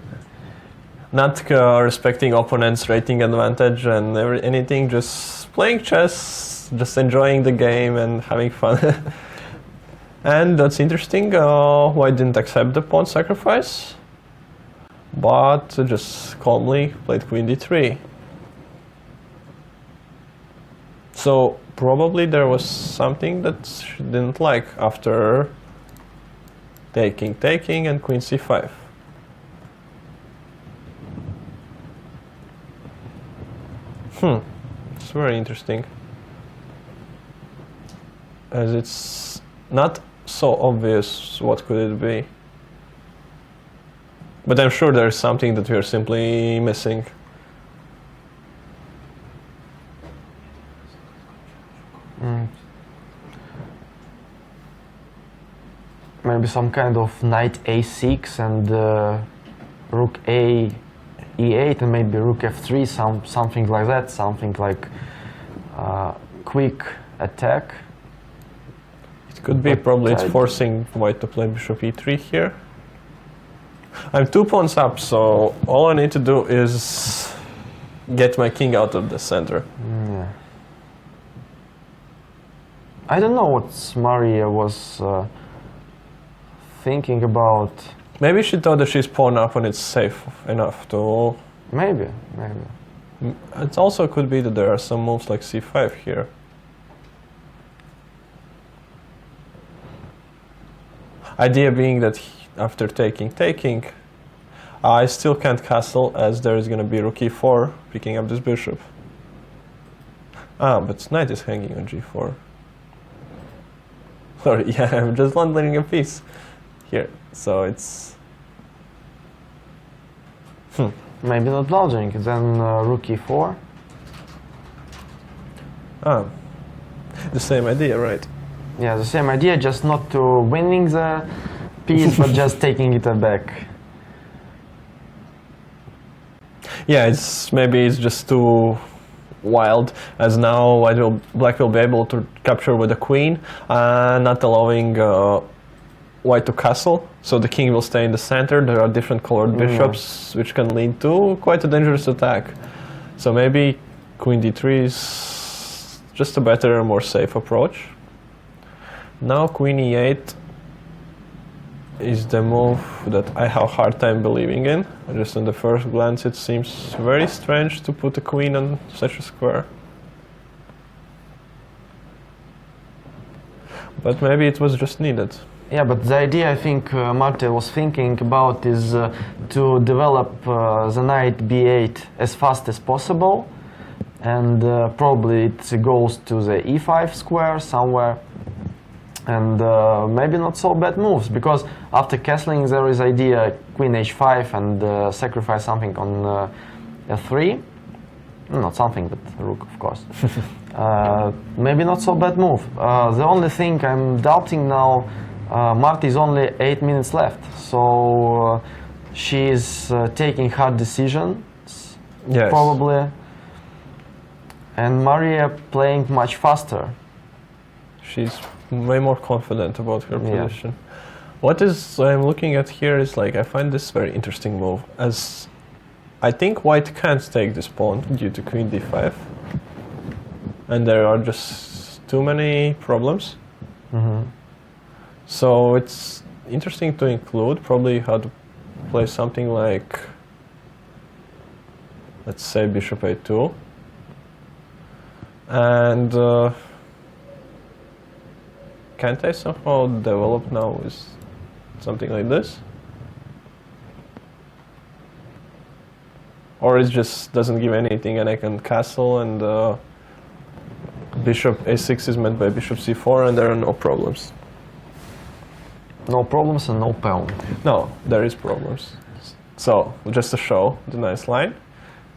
Not respecting opponents' rating advantage and anything, just playing chess, just enjoying the game and having fun. And that's interesting. White didn't accept the pawn sacrifice, but just calmly played queen d3. So probably there was something that she didn't like after taking and queen c5. It's very interesting, as it's not so obvious what could it be, but I'm sure there's something that we are simply missing. Maybe some kind of knight a6 and rook a e8 and maybe rook f3, something like that, something like quick attack. It could be, probably it's forcing white to play bishop e3 here. I'm 2 pawns up, so all I need to do is get my king out of the center. Yeah. I don't know what Maria was thinking about. Maybe she thought that she's pawn up when it's safe enough to... Maybe. It also could be that there are some moves like c5 here. Idea being that after taking, I still can't castle, as there is going to be rook e4 picking up this bishop. But knight is hanging on g4. Sorry, yeah, I'm just wandering a piece here, so it's... Maybe not bludgeoning, then rook e4. The same idea, right? Yeah, the same idea, just not to winning the piece, but just taking it back. Yeah, maybe it's just too wild, as now black will be able to capture with the queen, not allowing white to castle. So the king will stay in the center. There are different colored bishops, which can lead to quite a dangerous attack. So maybe queen d3 is just a better, more safe approach. Now queen e8 is the move that I have a hard time believing in. Just on the first glance it seems very strange to put a queen on such a square. But maybe it was just needed. Yeah, but the idea I think Marta was thinking about is to develop the knight b8 as fast as possible, and probably it goes to the e5 square somewhere. And maybe not so bad moves, because after castling there is idea queen h5 and sacrifice something on f3. Not something, but rook, of course. Maybe not so bad move. The only thing I'm doubting now, Marta is only 8 minutes left, so she's taking hard decisions, Yes. probably. And Maria playing much faster. She's way more confident about her Yeah. position. What I'm looking at here is like, I find this very interesting move, as I think white can't take this pawn due to queen d5, and there are just too many problems. So it's interesting to include probably how to play something like, let's say bishop a2, and can't I somehow develop now with something like this? Or it just doesn't give anything and I can castle, and bishop a6 is met by bishop c4 and there are no problems. No problems and no pawn. No, there is problems. So, just to show the nice line,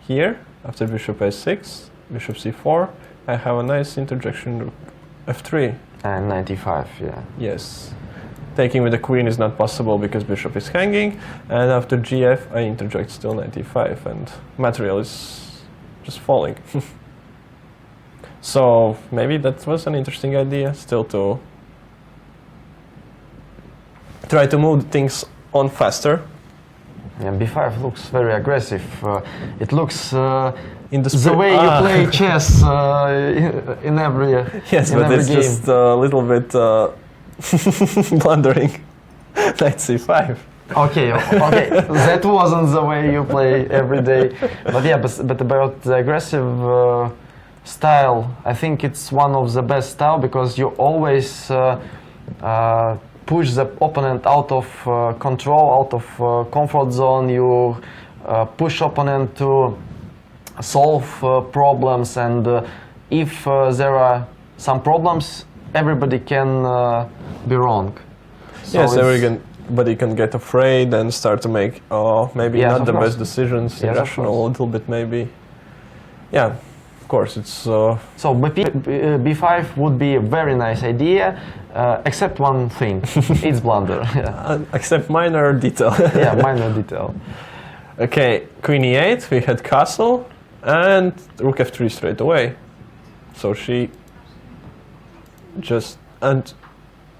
here, after bishop a6, bishop c4, I have a nice interjection rook f3. And 95, yeah. Yes. Taking with the queen is not possible because bishop is hanging, and after gf I interject still 95, and material is just falling. So maybe that was an interesting idea, still to try to move things on faster. Yeah, b5 looks very aggressive. It looks In the way you play chess in every Yes, in but every it's game. just a little bit blundering. Knight c5. Okay, okay, that wasn't the way you play every day. But yeah, but about the aggressive style, I think it's one of the best style, because you always push the opponent out of control, out of comfort zone. You push opponent to solve problems, and if there are some problems, everybody can be wrong. So Yes, it's- everybody can get afraid and start to make maybe Yes, not of the course. best decisions, Yes, of irrational a course. little bit maybe. Yeah, of course, it's So b5 would be a very nice idea, except one thing, it's blunder. Yeah. except minor detail. Yeah, minor detail. Okay, queen e8, we had castle, and rook f3 straight away. So she just, and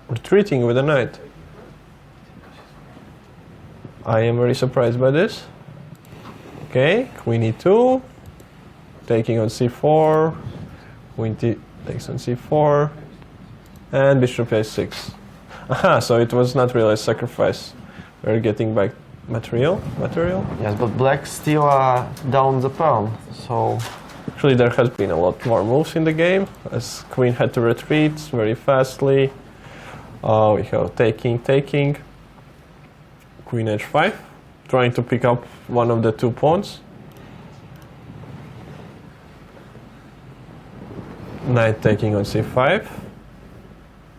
retreating with a knight. I am very surprised by this. Okay, queen e2, taking on c4, queen takes on c4, and bishop a6. Aha, so it was not really a sacrifice. We're getting back material. Yes, but black still down the pawn, so Actually, there has been a lot more moves in the game, as queen had to retreat very fastly. We have taking, queen h5, trying to pick up one of the two pawns. Knight taking on c5,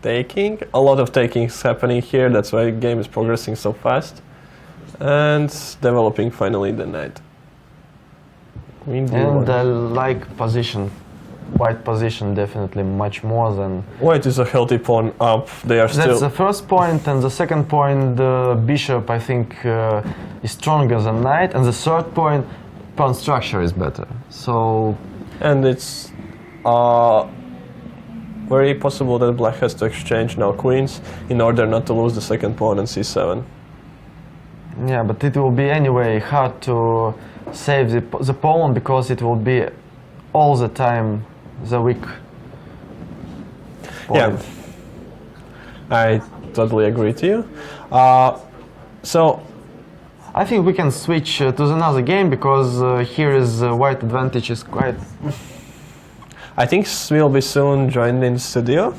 taking. A lot of takings happening here, that's why the game is progressing so fast. And developing finally the knight. Queen d1. and I like position, white position definitely much more than. White is a healthy pawn up. They are That's still. the first point, and the second point, the bishop I think is stronger than knight, and the third point, pawn structure is better. So and it's very possible that black has to exchange now queens in order not to lose the second pawn on c7. Yeah, but it will be anyway hard to save the pawn because it will be all the time the weak pawn. Yeah, I totally agree to you. So I think we can switch to another game because here is white advantage is quite. I think we'll be soon joined in studio.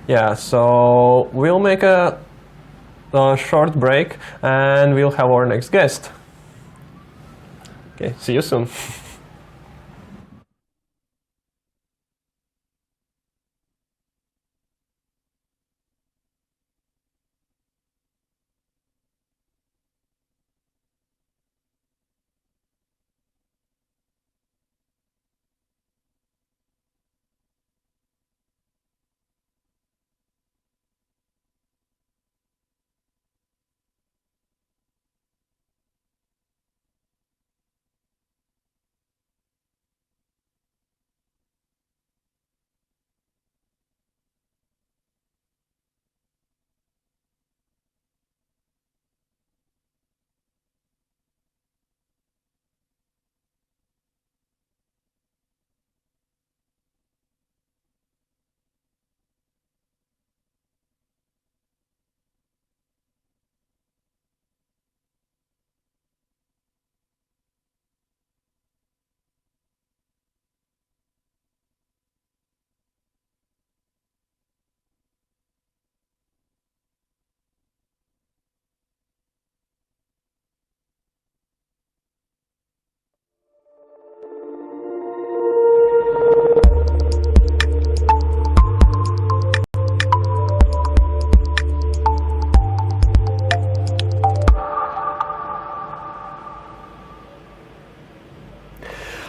Yeah, so we'll make a short break and we'll have our next guest. Okay, see you soon.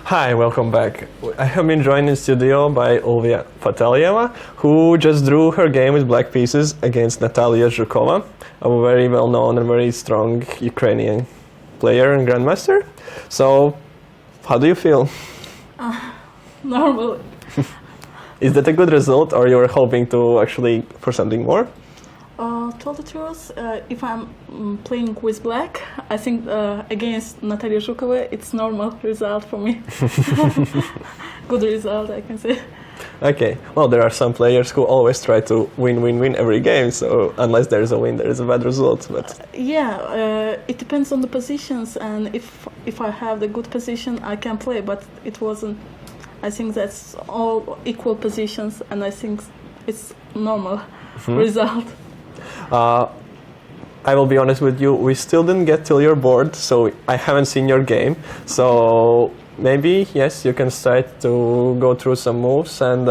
Hi, welcome back. I have been joined in studio by Olivia Fatalieva, who just drew her game with black pieces against Natalia Zhukova, a very well-known and very strong Ukrainian player and grandmaster. So, how do you feel? Normal. Is that a good result, or you're hoping to actually for something more? Tell the truth, if I'm playing with black, I think against Natalia Zhukova, it's normal result for me. Good result, I can say. Okay, well, there are some players who always try to win every game, so unless there is a win, there is a bad result. But yeah, it depends on the positions, and if I have the good position, I can play, but it wasn't. I think that's all equal positions, and I think it's normal result. I will be honest with you, we still didn't get till your board, so I haven't seen your game. So maybe, yes, you can start to go through some moves and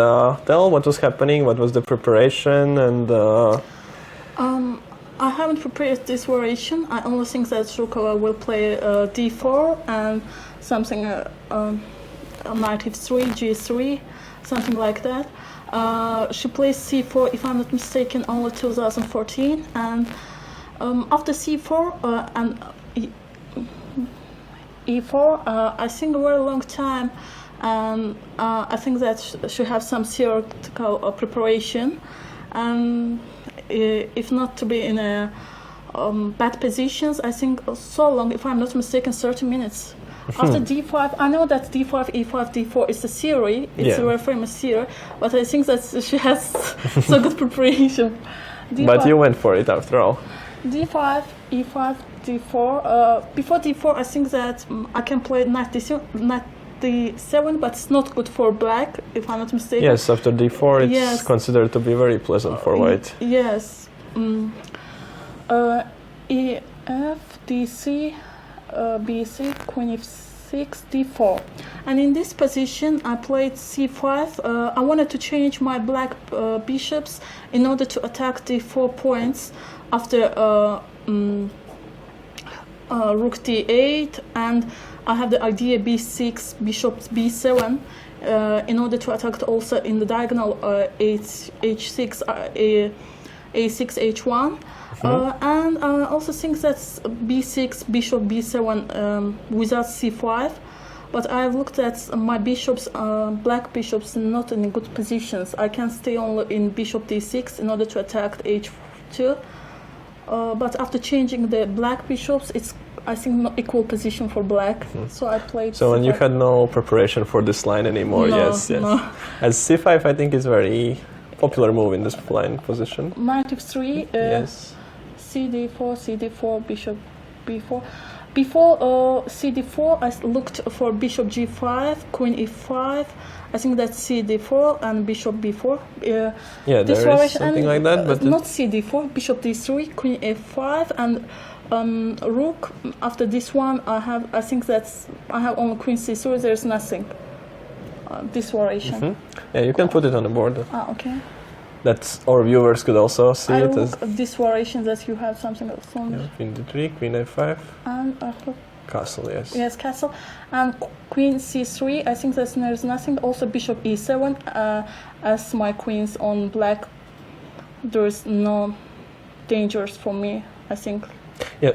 tell what was happening, what was the preparation, and... I haven't prepared this variation. I only think that Zhukova will play d4 and something knight f3, g3, something like that. She plays c4, if I'm not mistaken, only 2014, and after c4 and e4, I think a very long time, and I think that she has some theoretical preparation, and if not to be in a bad positions, I think so long, if I'm not mistaken, 30 minutes. After d5, I know that d5, e5, d4 is a theory. It's a very famous theory, but I think that she has so good preparation. D5, but you went for it after all. d5, e5, d4. Before d4, I think that I can play knight d7, but it's not good for black, if I'm not mistaken. Yes, after d4, it's considered to be very pleasant for white. Yes. ef, dc. b6, queen f6, d4, and in this position I played c5. I wanted to change my black bishops in order to attack d4 points after rook d8, and I have the idea b6, bishop b7 in order to attack also in the diagonal h6, a6, h1. And I also think that b6, bishop b7 without c5 But I looked at my bishops, black bishops, not in good positions. I can stay only in bishop d6 in order to attack h2. But after changing the black bishops, it's, I think, not equal position for black. So I played. So and you c5. had no preparation for this line anymore. No, Yes, yes. no. And c5, I think, is very popular move in this line position. Knight f3. Yes. cd4, cd4, bishop b4. Before cd4, I looked for bishop g5, queen e5. I think that's cd4 and bishop b4. Yeah, This there is variation, something and, like that, but not cd4, bishop d3, queen f5, and rook. After this one, I have only queen c3. There's nothing. This variation. yeah, you can put it on the board. Ah, okay. That's our viewers could also see I it look as at this variation that you have something else on it. queen d3, queen a5, And castle. Yes. yes, castle, and queen c3. I think that there's nothing. Also bishop e7. As my queens on black, there's no dangers for me. I think. Yeah.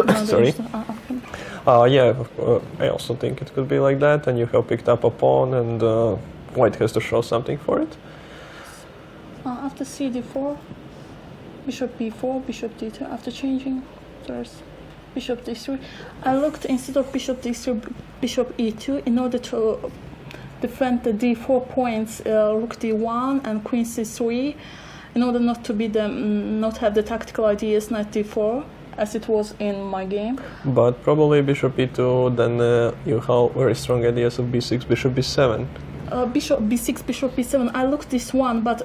No, Sorry. there's no- okay. Yeah, I also think it could be like that, and you have picked up a pawn, and white has to show something for it. After cd4, bishop b4, bishop d2. After changing, there's bishop d3. I looked instead of bishop d3, bishop e2 in order to defend the d4 points, rook d1 and queen c3, in order not to be not have the tactical ideas knight d4 as it was in my game. But probably bishop e2, then you have very strong ideas of b6, bishop b7. Bishop b6, bishop b7. I looked this one, but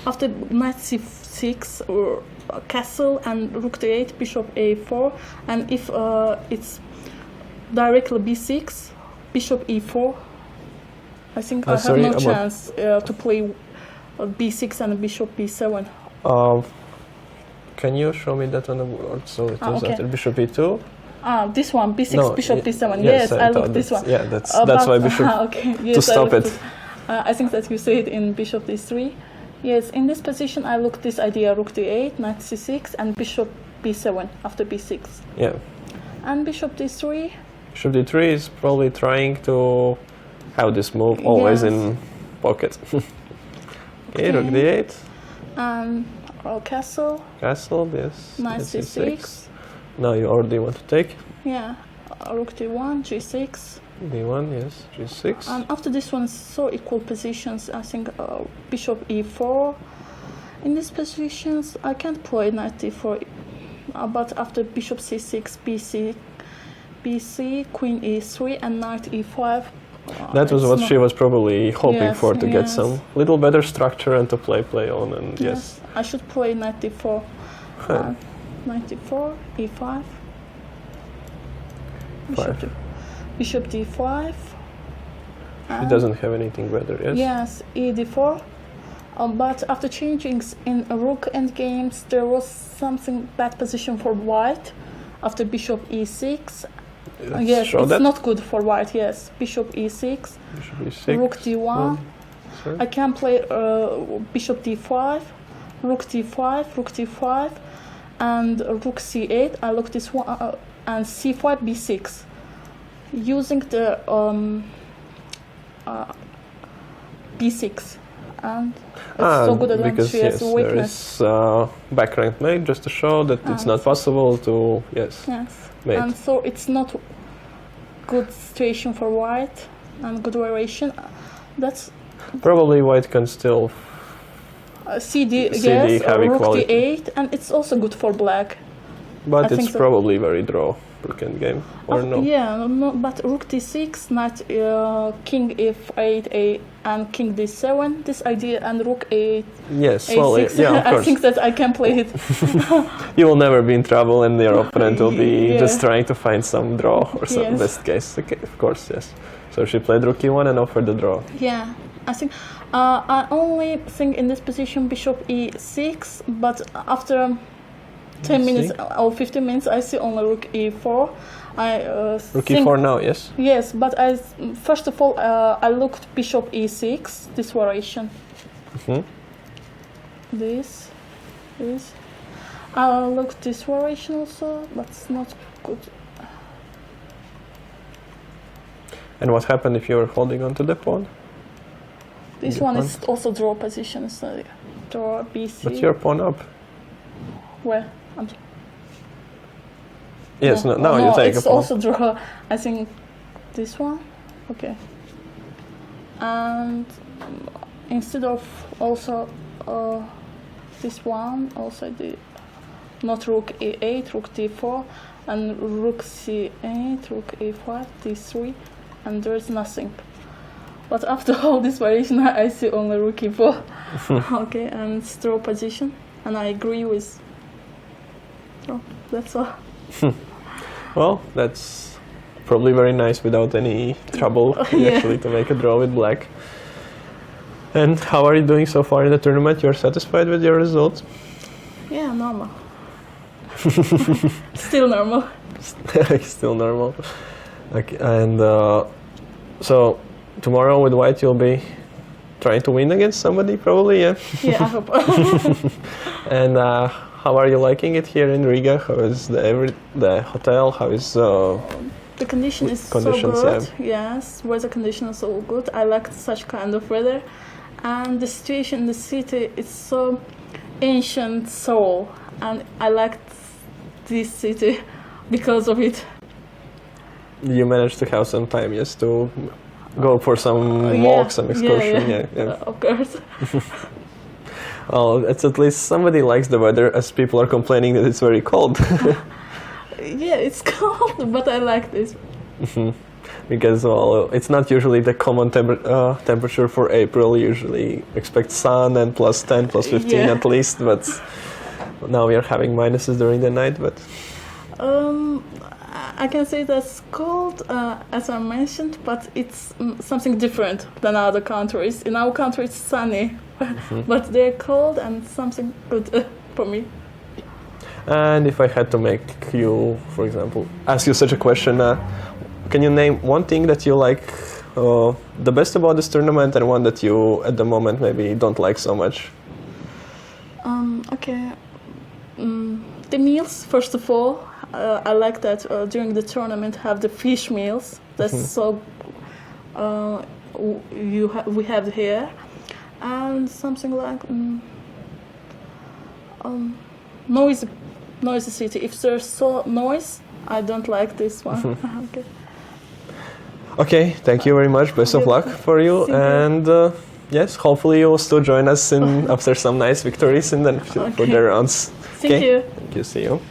after knight c6 or castle and rook d8, bishop a4, and if it's directly b6, bishop e4, I think I have no chance to play b6 and bishop b7. Can you show me that on the board? So it was okay. after bishop e2. This one, b6, No, bishop b7. yes, Yes, I thought looked this one. Yeah, that's why bishop okay. Yes, to stop it. I think that you say it in bishop d3. Yes, in this position I looked this idea rook d8, knight c6, and bishop b7 after b6. Yeah. And bishop d3. Bishop d3 is probably trying to have this move always in pocket. Okay, rook d8. And castle. Castle, yes. Knight c6. Now you already want to take. Yeah, rook d1, g6. d1, yes, g6. And after this one, so equal positions. I think bishop e4. In these positions, I can't play knight d4, but after bishop c6, bc, queen e3, and knight e5. That was what she was probably hoping for, to get yes. some little better structure and to play on, and yes. I should play knight d4. Knight d4, e5. Bishop d5. She doesn't have anything better, yes? Yes, e d4. But after changing in rook endgames, there was something bad position for white. After bishop e6. Yes, it's not good for white, yes. Bishop e6. Bishop e6. Rook d1. I can play bishop d5. Rook d5, rook d5. And rook c8. I look this one. And c5, b6. Using the b6, and it's so good advantage. Because yes, there is back rank mate, just to show that it's not possible to mate. And so it's not good situation for white and good variation. That's probably white can still CD yes, have rook equality. d8, and it's also good for black. But it's probably very draw rook endgame, or no? Yeah, no, but rook d6, knight, king f8, and king d7. This idea and rook a. Yes, a6. well, yeah, of course. I think that I can play it. You will never be in trouble, and your opponent will be just trying to find some draw or some best case. Okay, of course, yes. So she played rook e1 and offered the draw. Yeah, I think I only think in this position bishop e6, but after 10 minutes or 15 minutes, I see only rook e4. Rook e4 now, yes? Yes, but first of all, I looked bishop e6, this variation. This. I looked this variation also, but it's not good. And what happened if you were holding on to the pawn? This one is also draw position, so draw BC. But your pawn up. Where? Yes, no, you take a it's pawn. also draw, I think, this one. Okay. And instead of also this one, also I did not rook e8, rook d4, and rook c8, rook a5, d3, and there's nothing. But after all this variation, I see only rook e4. Okay, and it's draw position, and I agree with. Oh, that's all. Well, that's probably very nice without any trouble actually to make a draw with black. And how are you doing so far in the tournament? You're satisfied with your results? Yeah, normal. Still normal. Still normal. Okay, and so tomorrow with white you'll be trying to win against somebody probably, yeah? Yeah, I hope. And how are you liking it here in Riga? How is the hotel? How is the condition is so good. Yes, weather condition is so good. I like such kind of weather, and the situation in the city is so ancient soul, and I liked this city because of it. You managed to have some time, yes, to go for some walks, some excursion. Yeah. Of course. Well, it's at least somebody likes the weather, as people are complaining that it's very cold. Yeah, it's cold, but I like this. Because, well, it's not usually the common temperature for April. Usually expect sun and plus 10, plus 15 at least, but now we are having minuses during the night. But I can say that's cold, as I mentioned, but it's something different than other countries. In our country, it's sunny, but they're cold and something good for me. And if I had to make you, for example, ask you such a question, can you name one thing that you like the best about this tournament and one that you, at the moment, maybe don't like so much? Okay. The meals, first of all. I like that during the tournament have the fish meals. That's so we have here, and something like noisy city. If there's so noise, I don't like this one. Okay. Okay, thank you very much. Best of luck for you, and yes, hopefully you will still join us after some nice victories in the further rounds. Thank you. Thank you. See you.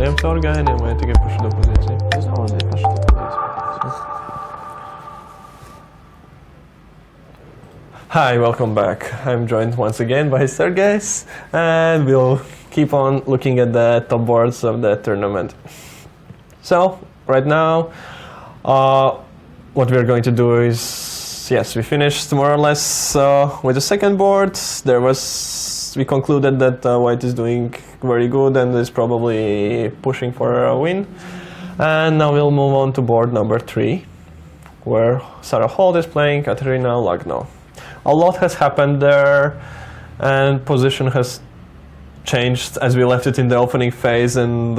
Ejam cauri gājieniem vai tikai par šo pozīciju? Es domāju, par šo pozīciju. Hi, welcome back. I'm joined once again by Sergejs, and we'll keep on looking at the top boards of the tournament. So, right now, what we're going to do is, yes, we finished more or less with the second board. We concluded that white is doing very good and is probably pushing for a win. And now we'll move on to board number 3, where Sarah Holt is playing Katerina Lagno. A lot has happened there, and position has changed as we left it in the opening phase, and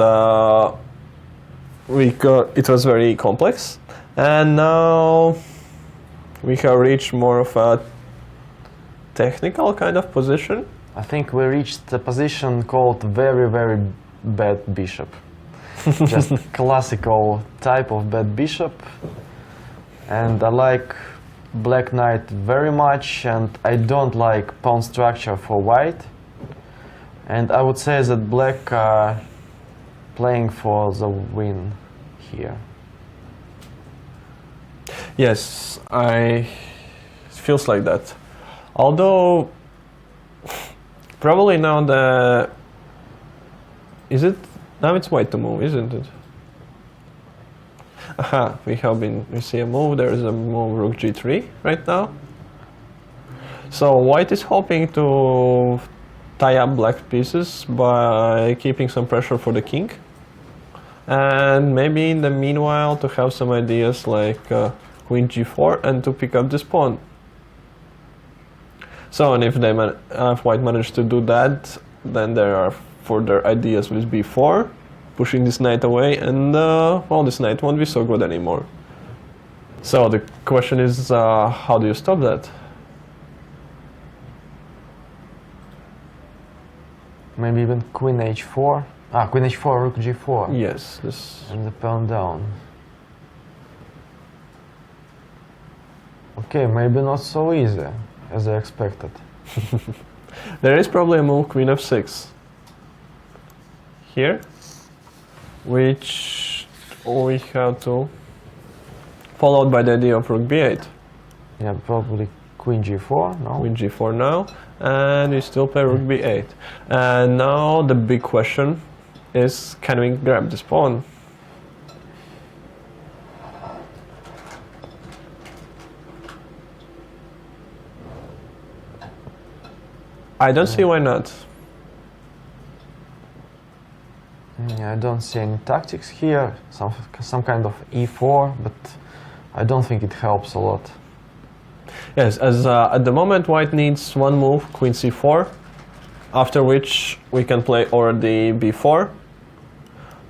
it was very complex. And now we have reached more of a technical kind of position. I think we reached a position called very, very bad bishop. Just classical type of bad bishop. And I like black knight very much, and I don't like pawn structure for white. And I would say that black are playing for the win here. Yes, it feels like that. Although, probably now now it's white to move, isn't it? Aha, we see a move, there is a move rook g3 right now. So white is hoping to tie up black pieces by keeping some pressure for the king. And maybe in the meanwhile to have some ideas like queen g4 and to pick up this pawn. So, and if white managed to do that, then there are further ideas with b4, pushing this knight away, and well, this knight won't be so good anymore. So the question is, how do you stop that? Maybe even queen h4. Queen h4, rook g4. Yes, this. And the pawn down. Okay, maybe not so easy as I expected. There is probably a move queen f6 here, which we have to, followed by the idea of rook b8. Yeah, probably queen g4 now. Queen g4 now, and we still play rook b8. And now the big question is, can we grab this pawn? I don't see why not. Yeah, I don't see any tactics here, some kind of e4, but I don't think it helps a lot. Yes, as at the moment white needs one move, queen c4, after which we can play already b4,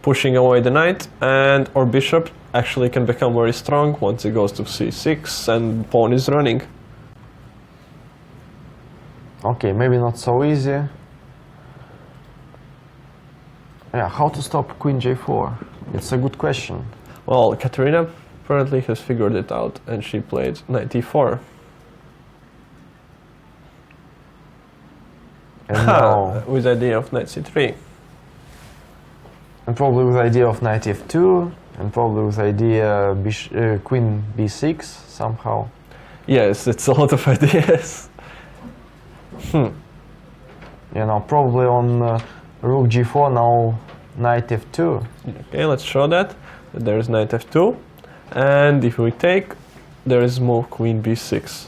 pushing away the knight, and our bishop actually can become very strong once it goes to c6 and pawn is running. Okay, maybe not so easy. Yeah, how to stop queen j4? It's a good question. Well, Katerina apparently has figured it out, and she played knight e4. And now, with the idea of knight c3. and probably with the idea of knight f2, and probably with the idea queen b6 somehow. Yes, it's a lot of ideas. You know, probably on rook g4 now knight f2. Okay, let's show that. There's knight f2, and if we take, there is move queen b6,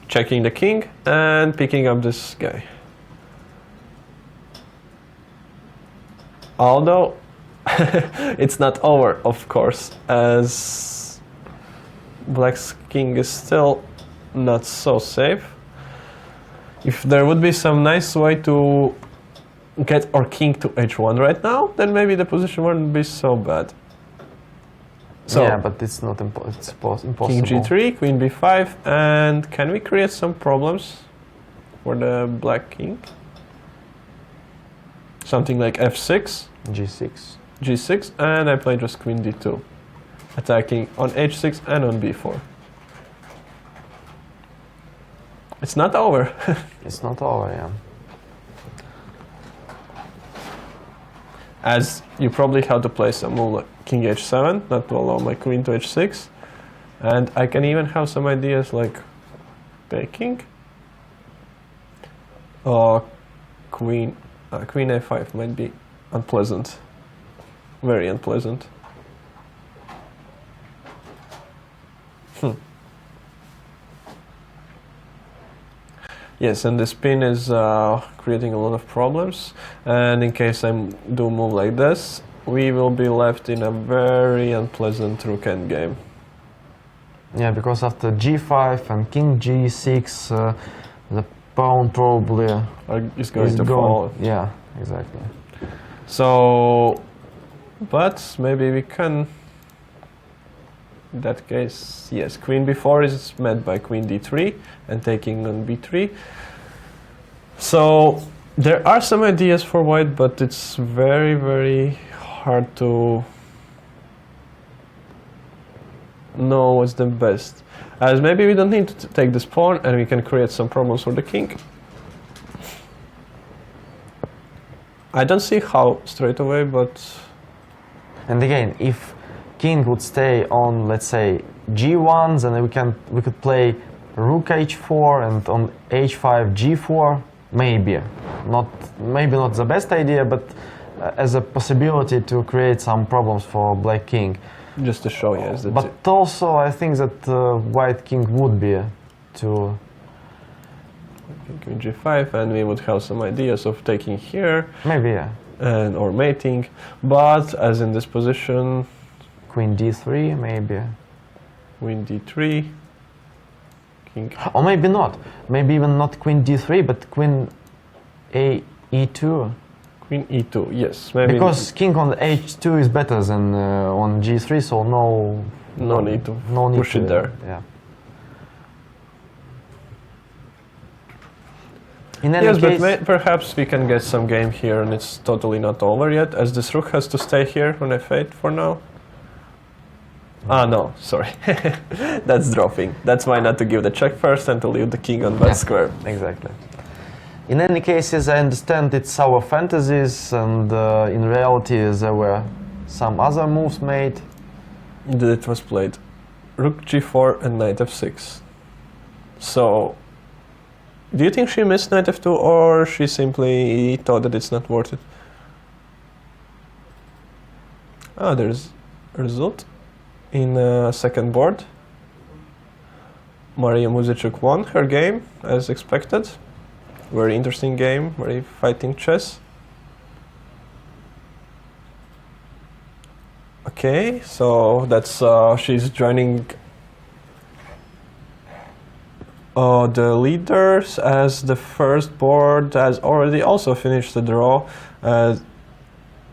checking the king and picking up this guy. Although it's not over, of course, as black's king is still not so safe. If there would be some nice way to get our king to h1 right now, then maybe the position wouldn't be so bad. So, yeah, but it's not impossible. king g3, queen b5, and can we create some problems for the black king? Something like f6, g6, g6, and I play just queen d2, attacking on h6 and on b4. It's not over. It's not over, yeah. As you probably have to play some move like king h7, not to allow my queen to h6. And I can even have some ideas like taking. Queen a5 might be unpleasant. Very unpleasant. Yes, and the spin is creating a lot of problems, and in case I do move like this, we will be left in a very unpleasant rook endgame. Yeah, because after g5 and king g6, the pawn probably is going to fall. Yeah, exactly. So, but maybe we can In that case, yes, queen b4 is met by queen d3 and taking on b3. So there are some ideas for white, but it's very, very hard to know what's the best. As maybe we don't need to take this pawn and we can create some problems for the king. I don't see how straight away, but... And again, if king would stay on, let's say, g1, then we could play rook h4 and on h5 g4, maybe not the best idea, but as a possibility to create some problems for black king. Just to show, yes. That's but it. also, I think that white king would be to... Queen g5, and we would have some ideas of taking here. Maybe, yeah. And or mating, but as in this position, queen d3, maybe. Queen d3, king. Or maybe not. Maybe even not queen d3, but queen e2. Queen e2, yes. Maybe because king on h2 is better than on g3, so no need to push it there. Yeah. In any yes, case, but perhaps we can get some game here, and it's totally not over yet, as this rook has to stay here on f8 for now. Ah, no, sorry. That's dropping. That's why not to give the check first and to leave the king on bad square. Exactly. In any case, I understand it's our fantasies, and in reality there were some other moves made. It was played rook g4 and knight f6. So, do you think she missed knight f2, or she simply thought that it's not worth it? Ah, there's a result in second board. Maria Muzichuk won her game, as expected. Very interesting game, very fighting chess. Okay, so that's she's joining the leaders, as the first board has already also finished the draw. Nana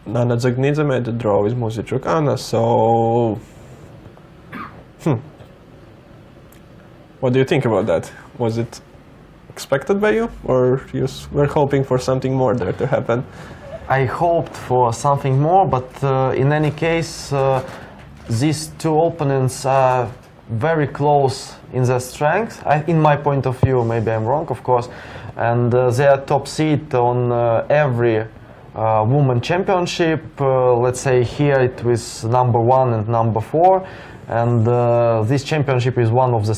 Zagnidze made the draw with Muzichuk Anna, so... What do you think about that? Was it expected by you, or you were hoping for something more there to happen? I hoped for something more, but in any case, these two opponents are very close in their strength. In my point of view, maybe I'm wrong, of course, and they are top seed on every women championship. Let's say here it was number 1 and number 4, and this championship is one of the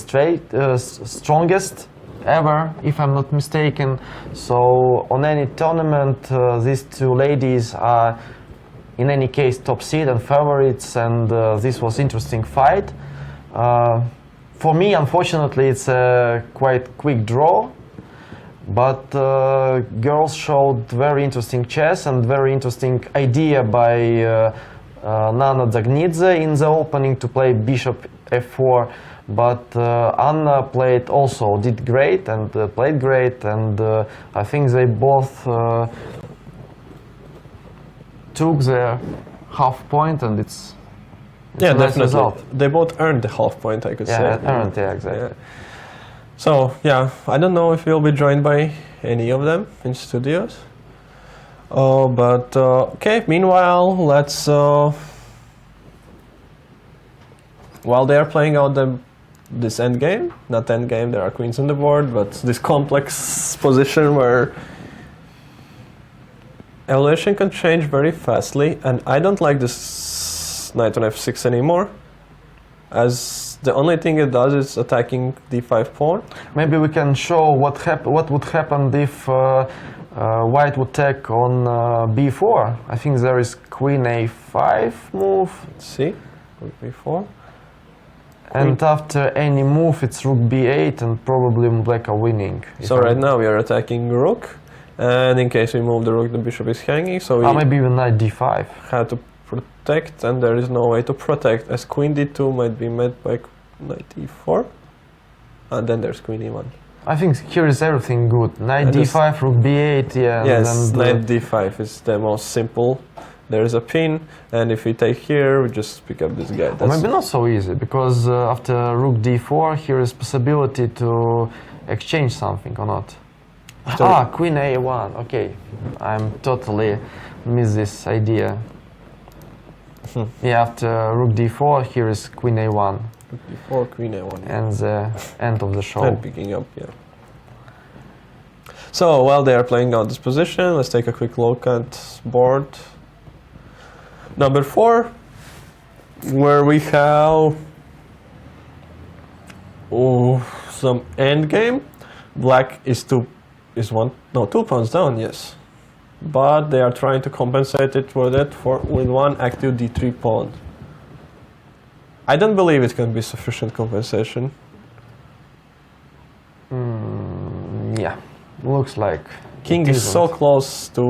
strongest ever, if I'm not mistaken. So on any tournament, these two ladies are in any case top seed and favorites, and this was interesting fight. For me, unfortunately, it's a quite quick draw, but girls showed very interesting chess and very interesting idea by Nana Zagnidze in the opening to play bishop f4, but Anna did great and played great, and I think they both took their half point, and it's yeah, a nice definitely. result. They both earned the half point, I could say. Yeah, earned, yeah, exactly. Yeah. So, yeah, I don't know if we'll be joined by any of them in studios. But, okay, meanwhile, let's... while they are playing out this endgame, not endgame, there are queens on the board, but this complex position where evaluation can change very fastly, and I don't like this knight on f6 anymore, as the only thing it does is attacking d5 pawn. Maybe we can show what would happen if white would take on b4. I think there is queen a5 move. Let's see, rook b4. And after any move, it's rook b8, and probably black are winning. So right now we are attacking rook, and in case we move the rook, the bishop is hanging, so we maybe even knight d5. have to protect, and there is no way to protect, as queen d2 might be met by knight e4, and then there's queen e1. I think here is everything good. Knight d5, rook b8, yeah. Yes, and knight d5 is the most simple there's a pin, and if we take here, we just pick up this guy. Or That's maybe not so easy, because after rook d4, here is possibility to exchange something or not. After- Queen a1. Okay, I'm totally miss this idea. Yeah, after rook d4, here is queen a1, before queen a1. and the end of the show. And picking up, yeah. So while they are playing out this position, let's take a quick look at board number 4, where we have some end game. Black is 2 pawns down, yes, but they are trying to compensate it with with one active d3 pawn. I don't believe it can be sufficient compensation. Yeah, looks like King it is so isn't. close to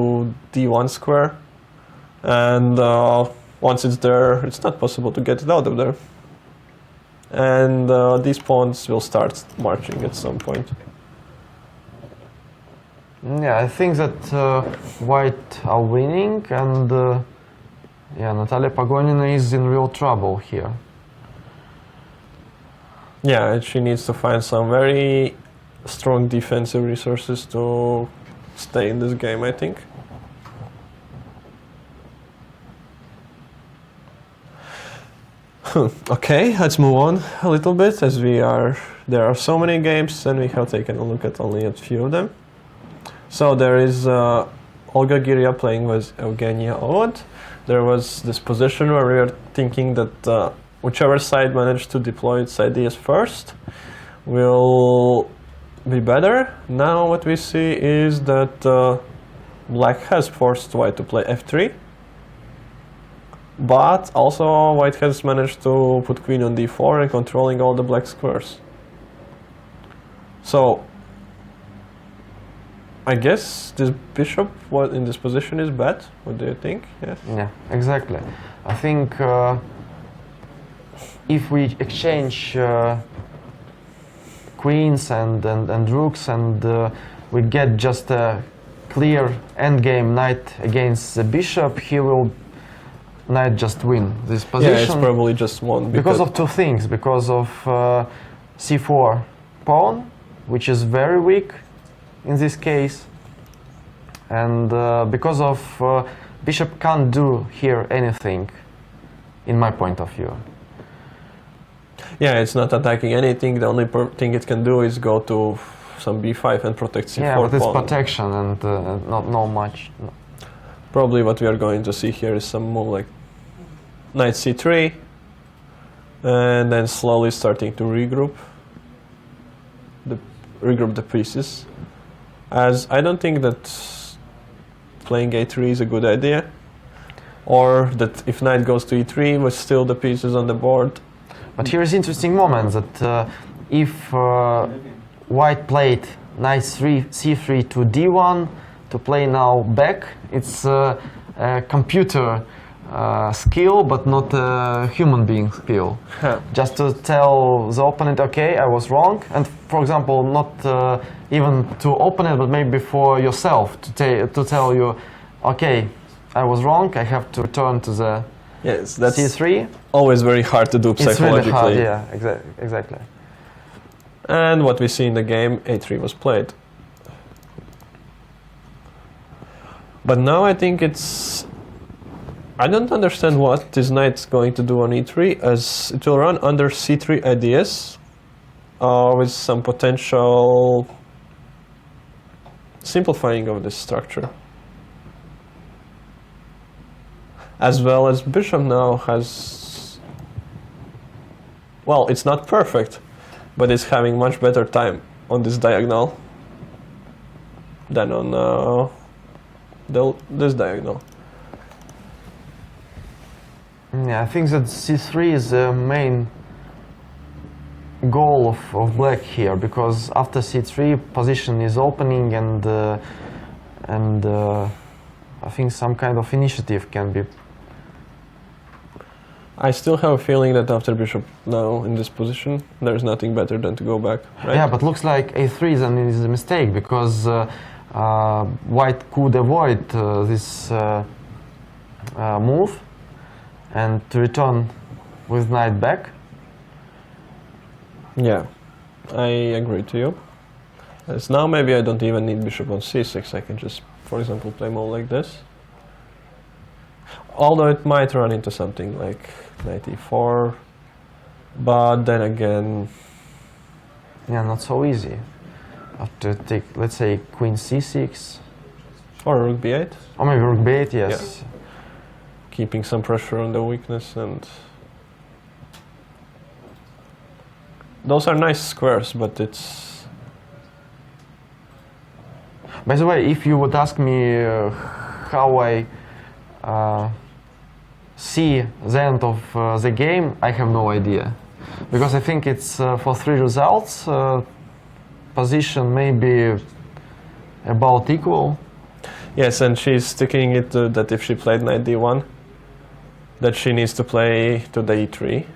d1 square, and once it's there, it's not possible to get it out of there. And these pawns will start marching at some point. Yeah, I think that white are winning, and yeah, Natalia Pagonina is in real trouble here. Yeah, and she needs to find some very strong defensive resources to stay in this game, I think. Okay, let's move on a little bit, as there are so many games and we have taken a look at only a few of them. So there is Olga Giria playing with Eugenia Ovod. There was this position where we were thinking that whichever side managed to deploy its ideas first will be better. Now what we see is that Black has forced White to play f3, but also White has managed to put Queen on d4 and controlling all the Black squares. So I guess this bishop in this position is bad. What do you think? Yes. Yeah, exactly. I think if we exchange queens and rooks, and we get just a clear endgame knight against the bishop, he will knight just win this position. Yeah, it's probably just one. Because of two things. Because of c4 pawn, which is very weak in this case, and because of bishop can't do here anything, in my point of view. Yeah, it's not attacking anything. The only thing it can do is go to some b5 and protect c4 Yeah, with this pawn. protection and not much. No. Probably what we are going to see here is some move like knight c3, and then slowly starting to regroup the pieces. As I don't think that playing a3 is a good idea, or that if knight goes to e3 with still the pieces on the board. But here is interesting moment that if white played knight c3 to d1 to play now back, it's a computer skill, but not a human being skill. Just to tell the opponent, okay, I was wrong, and for example, not even to opponent, but maybe for yourself to tell you, okay, I was wrong, I have to return to the Yes, that's c3. always very hard to do psychologically. It's really hard, yeah, exactly. And what we see in the game, a3 was played. But now I think I don't understand what this knight's going to do on e3, as it will run under c3 ideas with some potential simplifying of this structure. As well as bishop now has, well, it's not perfect, but it's having much better time on this diagonal than on this diagonal. Yeah, I think that c3 is the main goal of black here, because after c3 position is opening, and I think some kind of initiative can be. I still have a feeling that after bishop now in this position, there's nothing better than to go back, right? Yeah, but looks like a3 is a mistake, because white could avoid this move and to return with knight back. Yeah, I agree to you. As now maybe I don't even need bishop on c6. I can just, for example, play more like this. Although it might run into something like knight e4, but then again, Yeah, not so easy. Have to take, let's say, queen c6, or rook b8, or maybe rook b8. Yes. keeping some pressure on the weakness, and those are nice squares, but it's... By the way, if you would ask me how I see the end of the game, I have no idea. Because I think it's for 3 results, position maybe about equal. Yes, and she's sticking it to that if she played knight d1, that she needs to play to the e3,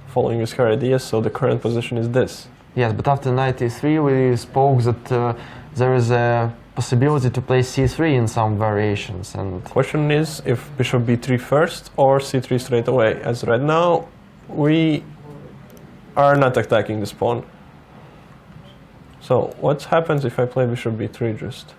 following with her ideas, so the current position is this. Yes, but after knight e3 we spoke that there is a possibility to play c3 in some variations, and Question is if bishop b3 first or c3 straight away, as right now we are not attacking this pawn. So what happens if I play bishop b3 just?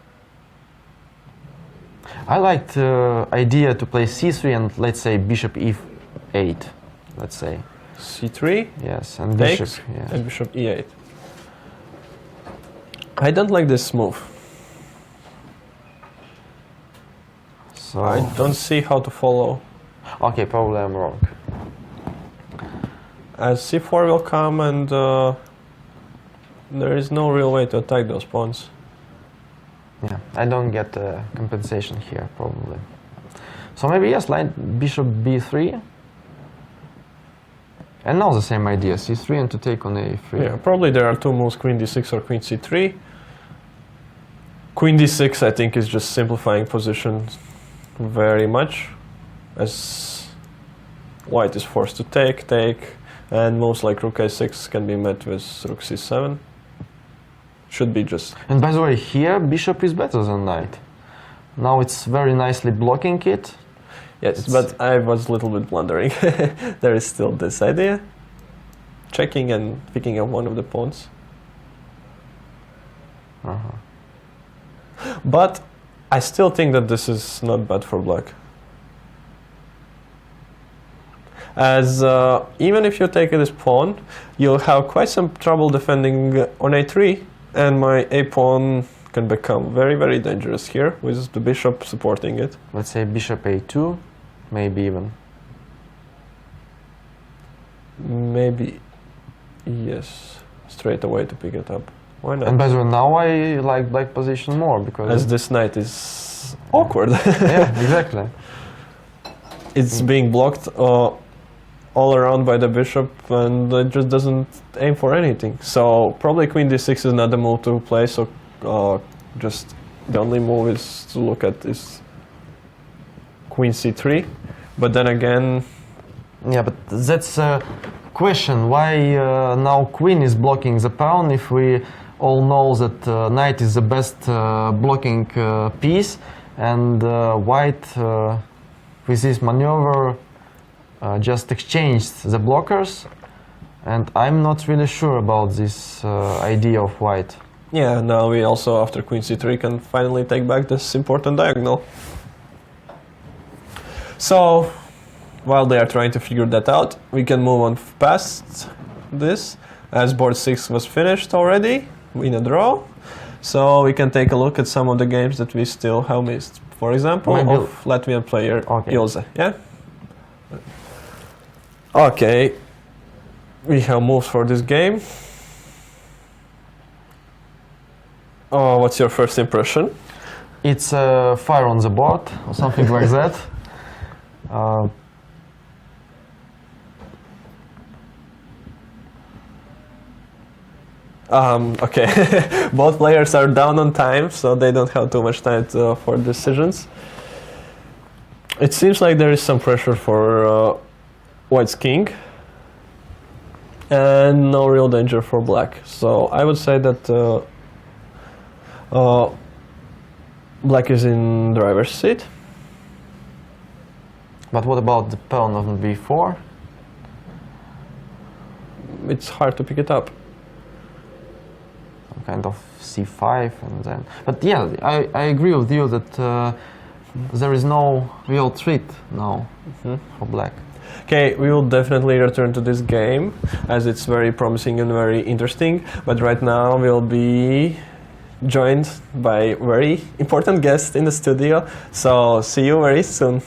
I liked the idea to play c3 and let's say bishop e8, let's say. c3, Yes, and takes, bishop, yeah. and bishop e8. I don't like this move. So I don't see how to follow. okay, probably I'm wrong. As c4 will come, and there is no real way to attack those pawns. Yeah, I don't get compensation here, probably. So maybe yes, line bishop b3. And now the same idea, c3 and to take on a3. Yeah, probably there are two moves, queen d6 or queen c3. Queen d6 I think is just simplifying position very much, as white is forced to take, and moves like rook a6 can be met with rook c7. Should be just... And by the way, here bishop is better than knight. Now it's very nicely blocking it. Yes, but I was a little bit blundering. There is still this idea. Checking and picking up one of the pawns. But I still think that this is not bad for black. As even if you take this pawn, you'll have quite some trouble defending on a3, and my a pawn can become very, very dangerous here with the bishop supporting it. Let's say bishop a2, maybe even. Maybe, yes, straight away to pick it up. Why not? And by the way, now I like black position more because As this knight is awkward. yeah, exactly. It's being blocked all around by the bishop, and it just doesn't aim for anything. So probably queen d6 is not the move to play, so just the only move is to look at is queen c3. But then again, Yeah, but that's a question. Why now queen is blocking the pawn if we all know that knight is the best blocking piece, and white with this maneuver just exchanged the blockers, and I'm not really sure about this idea of white. yeah, now we also, after queen c3, can finally take back this important diagonal. So, while they are trying to figure that out, we can move on past this, as board 6 was finished already, in a draw. So we can take a look at some of the games that we still have missed. For example, Maybe of Latvian player Okay. Ilze, yeah? Okay, we have moves for this game. Oh, what's your first impression? It's fire on the board or something like that. Okay, both players are down on time, so they don't have too much time for decisions. It seems like there is some pressure for white's king, and no real danger for black. So I would say that black is in driver's seat. But what about the pawn on b4? It's hard to pick it up. Some kind of c5 and then... But yeah, I agree with you that there is no real threat now for black. Okay, we will definitely return to this game as it's very promising and very interesting. But right now we'll be joined by a very important guest in the studio. So see you very soon.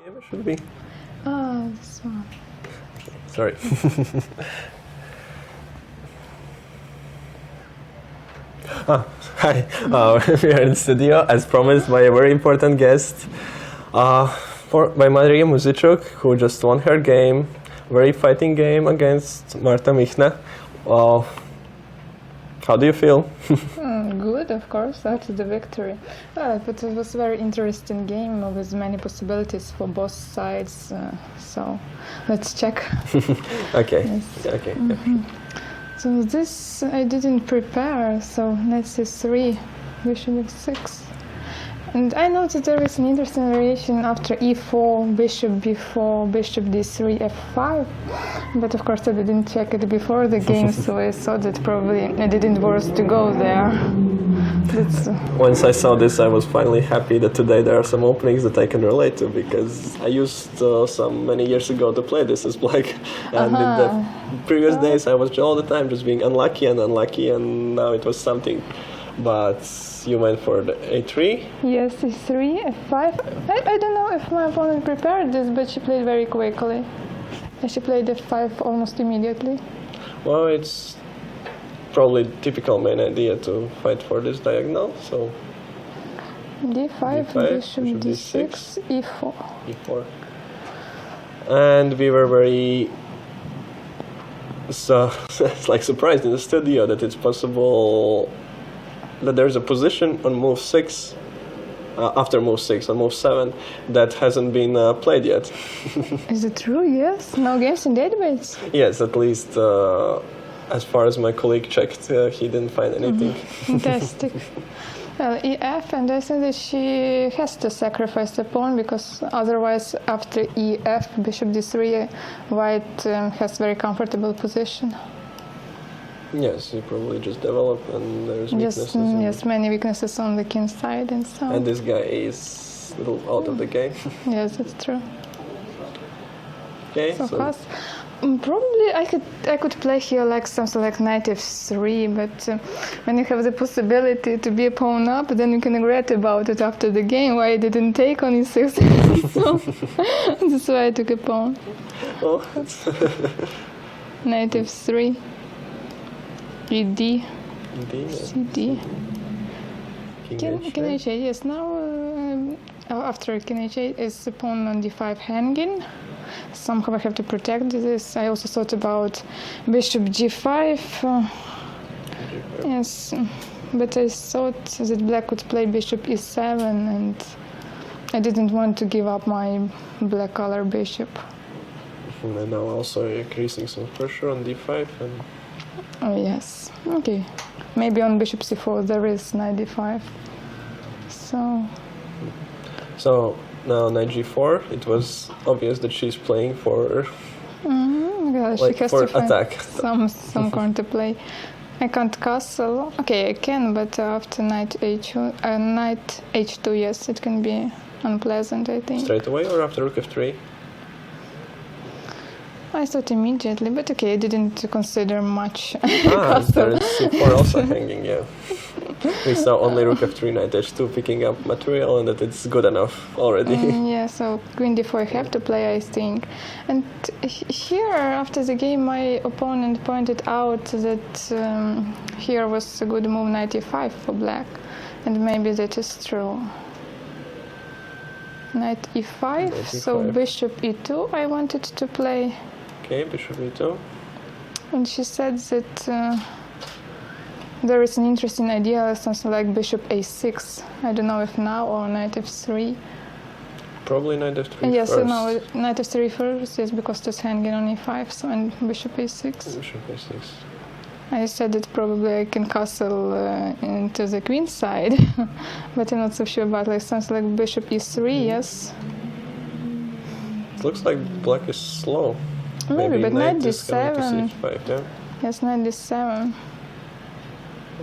Game it should be. Oh, this one. Sorry. Hi, we are in the studio as promised by a very important guest, by Maria Muzichuk, who just won her game, very fighting game against Marta Michna. How do you feel? Good, of course, after the victory. But it was a very interesting game with many possibilities for both sides. So let's check. Okay. Yes. Okay. So this I didn't prepare. So knight c3, bishop f6. And I noticed there is an interesting variation after e4, bishop b4, bishop d3, f5. But of course I didn't check it before the game, so I thought that probably I didn't worth to go there. Once I saw this, I was finally happy that today there are some openings that I can relate to, because I used some many years ago to play this as black, and in the previous days I was all the time just being unlucky, and now it was something. But you went for the a3? Yes, e3, f5. I don't know if my opponent prepared this, but she played very quickly. And she played f5 almost immediately. Well, it's probably typical main idea to fight for this diagonal, so... d5, bishop d6, e4. e4. And we were very... So, it's like surprised in the studio that it's possible that there's a position on move 6, after move 6, on move 7, that hasn't been played yet. Is it true? Yes? No games in database? Yes, at least as far as my colleague checked, he didn't find anything. Fantastic. Well, ef, and I think that she has to sacrifice the pawn, because otherwise after ef, bishop d3, white has very comfortable position. Yes, you probably just develop, and there's weaknesses. Yes, many weaknesses on the king side and so. And this guy is a little out of the game. Yes, that's true. Okay, so fast. Probably I could play here like something like knight f3, but when you have the possibility to be a pawn up, then you can regret about it after the game. Why I didn't take on e6, so that's why I took a pawn. Oh. Knight f3. ed, yes. cd. King h8, yes. Now after king h8 is the pawn on d5 hanging. Somehow I have to protect this. I also thought about bishop g5. Yes, but I thought that black could play bishop e7, and I didn't want to give up my black color bishop. And now also increasing some pressure on d5 and... Oh yes, okay. Maybe on bishop c4 there is knight d5. So now knight g4, it was obvious that she's playing for... Like she has for to find attack. some counterplay. I can't castle. Okay, I can, but after knight h2, yes, it can be unpleasant, I think. Straight away or after rook f3? I thought immediately, but okay, I didn't consider much. There is c4 also hanging, yeah. We saw only rook f3, knight h2 picking up material, and that it's good enough already. Yeah, so queen d4 I have to play, I think. And here, after the game, my opponent pointed out that here was a good move, knight e5 for black, and maybe that is true. Knight e5, so bishop e2 I wanted to play. Okay, bishop e2. And she said that there is an interesting idea, something like bishop a6. I don't know if now or knight f3. Probably knight f3 yes, first. no, knight f3 first, yes, because it's hanging on e5, so and bishop a6. Bishop a6. I said that probably I can castle into the queen side, but I'm not so sure about like something like bishop e3, yes. It looks like black is slow. Maybe, but knight is going to d7. c5, yeah? Yes, knight d7.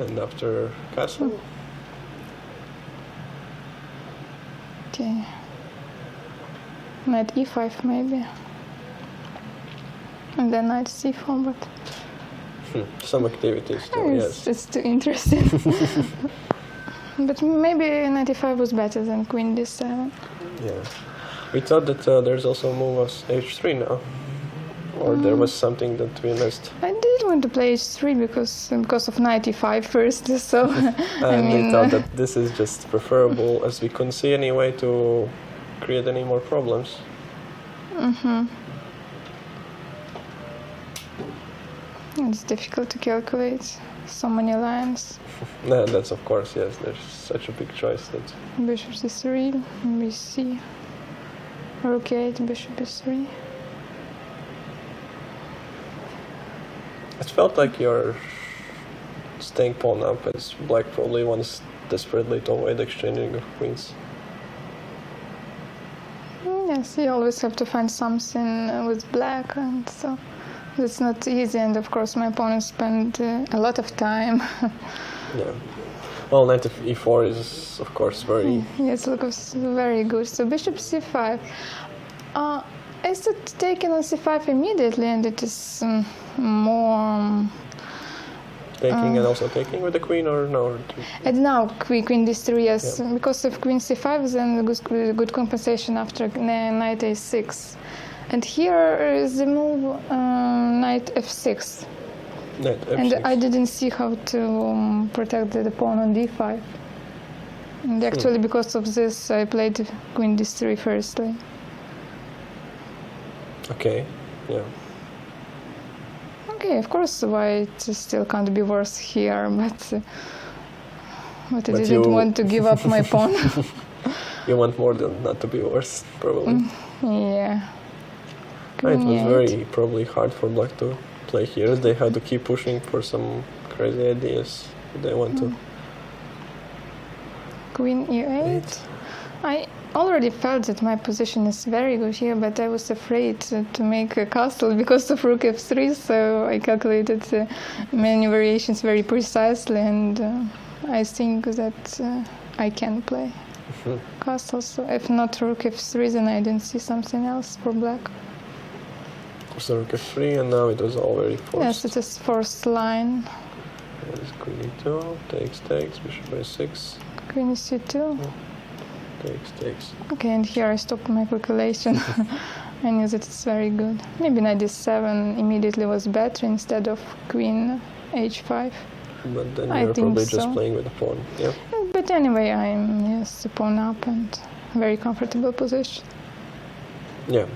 And after castle? Okay. Knight e5 maybe. And then knight c4, but Some activities too, yes. it's too interesting. But maybe knight e5 was better than queen d7. Yeah. We thought that there's also a move as h3 now. Or there was something that we missed. I did want to play h3 because of knight e5 first, so And we thought that this is just preferable as we couldn't see any way to create any more problems. It's difficult to calculate so many lines. No, that's of course, yes, there's such a big choice that... Bishop c3, bc, rook a8, bishop e3. It felt like you're staying pawn up, as black probably wants desperately to avoid exchanging of queens. Yes, you always have to find something with black, and so it's not easy. And of course, my opponent spent a lot of time. Yeah. Well, knight of e4 is, of course, very... Yes, looks very good. So bishop c5. I started taking on c5 immediately, and it is more... Taking and also taking with the queen, or no? And now queen d3, yes. Yeah. Because of queen c5, then good compensation after knight a6. And here is the move knight f6. Knight f6. And I didn't see how to protect the pawn on d5. And actually, because of this, I played queen d3 firstly. Okay, yeah. Okay, of course, white still can't be worse here, but I didn't want to give up my pawn. You want more than not to be worse, probably. Yeah. It was very probably hard for black to play here. They had to keep pushing for some crazy ideas they want to. Queen e8. I already felt that my position is very good here, but I was afraid to make a castle because of rook f3, so I calculated many variations very precisely, and I think that I can play castle. So if not rook f3, then I didn't see something else for black. So rook f3, and now it was all very forced. Yes, it is forced line. There's queen e2, takes, bishop a6. Queen c2. Takes. Okay, and here I stopped my calculation. I knew that it's very good. Maybe knight d7 immediately was better instead of queen h5. But then you're probably just playing with the pawn, yeah? But anyway, I'm the pawn up and very comfortable position. Yeah.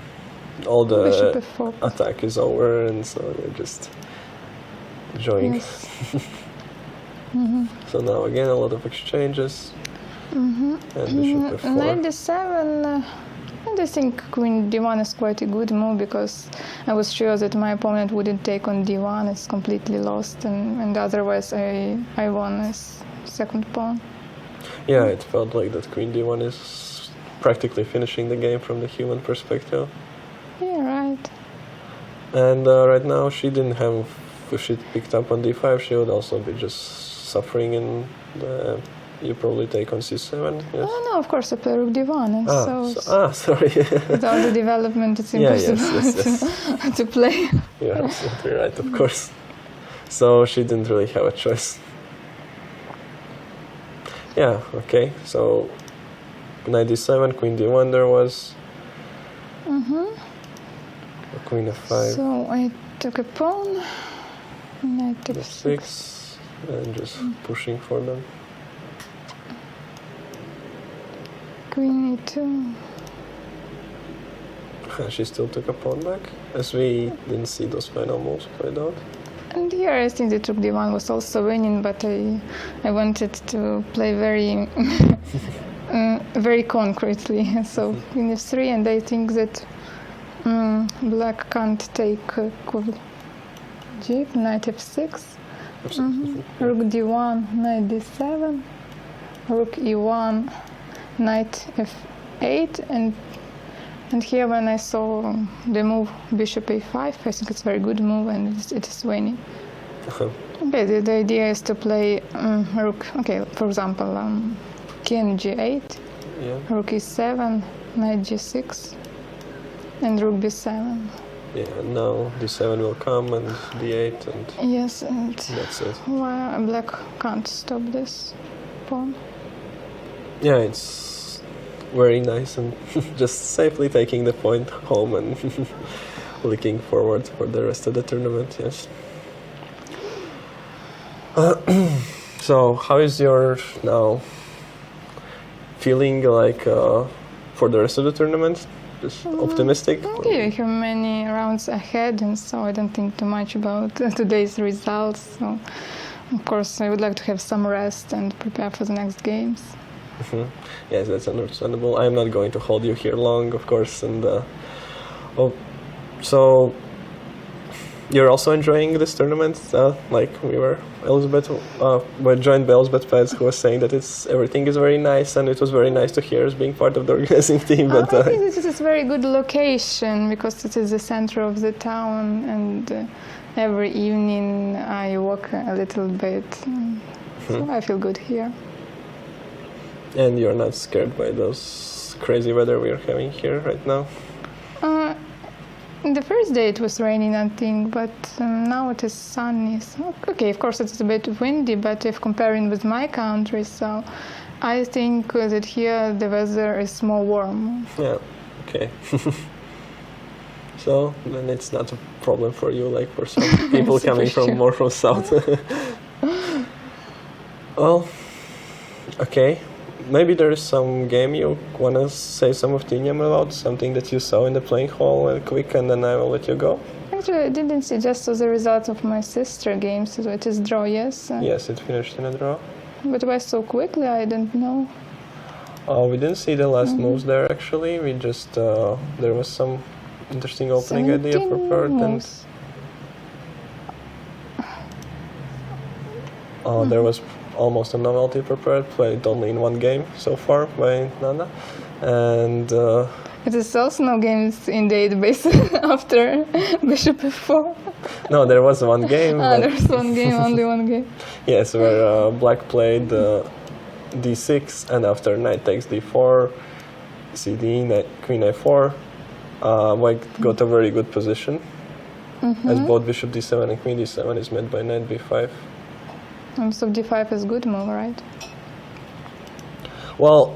All the attack is over, and so you're just enjoying. Yes. So now again a lot of exchanges. And bishop f4. Knight d7, I think queen d1 is quite a good move, because I was sure that my opponent wouldn't take on d1. It's completely lost, and otherwise I won as second pawn. Yeah, it felt like that queen d1 is practically finishing the game from the human perspective. Yeah, right. And right now she didn't have, if she picked up on d5, she would also be just suffering in the you probably take on c7. Yes. Oh, no, of course, I play rook d1, and Sorry. without the development, it's Yeah, impossible yes. to play. You're absolutely right, of course. So she didn't really have a choice. Yeah, okay, so knight d7, queen d1 there was. Queen f5. So I took a pawn, knight f6. f6, and just pushing for them. Queen e2. She still took a pawn back, as we didn't see those final moves played out. And here I think that rook d1 was also winning, but I wanted to play very very concretely. So queen f3, and I think that black can't take g, knight f6, rook d1, knight d7, rook e1, knight f8, and here when I saw the move bishop a5, I think it's a very good move, and it is winning. Okay, the idea is to play rook, okay, for example, king g8, rook e7, knight g6, and rook b7. Yeah, and now d7 will come, and d8, and Yes, and that's it. why black can't stop this pawn. Yeah, it's very nice, and just safely taking the point home and looking forward for the rest of the tournament, yes. So, how is your now feeling like for the rest of the tournament? Just optimistic? Okay, we have many rounds ahead, and so I don't think too much about today's results. So, of course, I would like to have some rest and prepare for the next games. Yes, that's understandable. I'm not going to hold you here long, of course, and so you're also enjoying this tournament, like we were. We're joined by Elizabeth Pets, who was saying that everything is very nice, and it was very nice to hear us being part of the organizing team. But I think this is a very good location because it is the center of the town, and every evening I walk a little bit, so I feel good here. And you're not scared by those crazy weather we are having here right now? The first day it was raining, I think, but now it is sunny. So, okay, of course it's a bit windy, but if comparing with my country, so I think that here the weather is more warm. Yeah, okay. So then it's not a problem for you, like for some people coming from more from south. Well, okay. Maybe there is some game you want to say some opinion about, something that you saw in the playing hall quick, and then I will let you go. Actually, I didn't see, just the results of my sister game, so it is draw, yes? Yes, it finished in a draw. But why so quickly? I don't know. We didn't see the last moves there, actually. We just, there was some interesting opening idea prepared, moves. And there was almost a novelty prepared, played only in one game so far by Nana, and it is also no games in database after bishop f4. No, there was one game. There's one game, only one game. Yes, where black played d6, and after knight takes d4, cd, queen a4, white got a very good position, as both bishop d7 and queen d7 is met by knight b5. So d5 is good move, right? Well,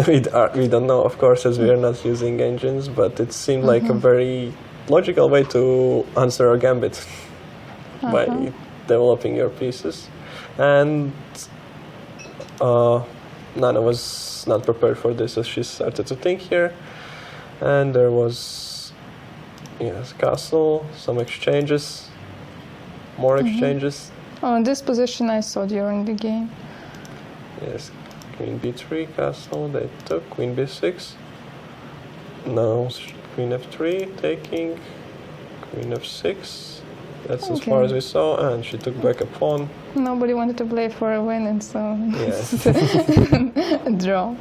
we don't know, of course, as we are not using engines, but it seemed like a very logical way to answer a gambit by developing your pieces. And Nana was not prepared for this as she started to think here. And there was, yes, castle, some exchanges, more exchanges. Oh, in this position I saw during the game. Yes, queen b3, castle, they took, queen b6. Now queen f3, taking, queen f6. That's as far as we saw, and she took back a pawn. Nobody wanted to play for a win, and so yes. a draw.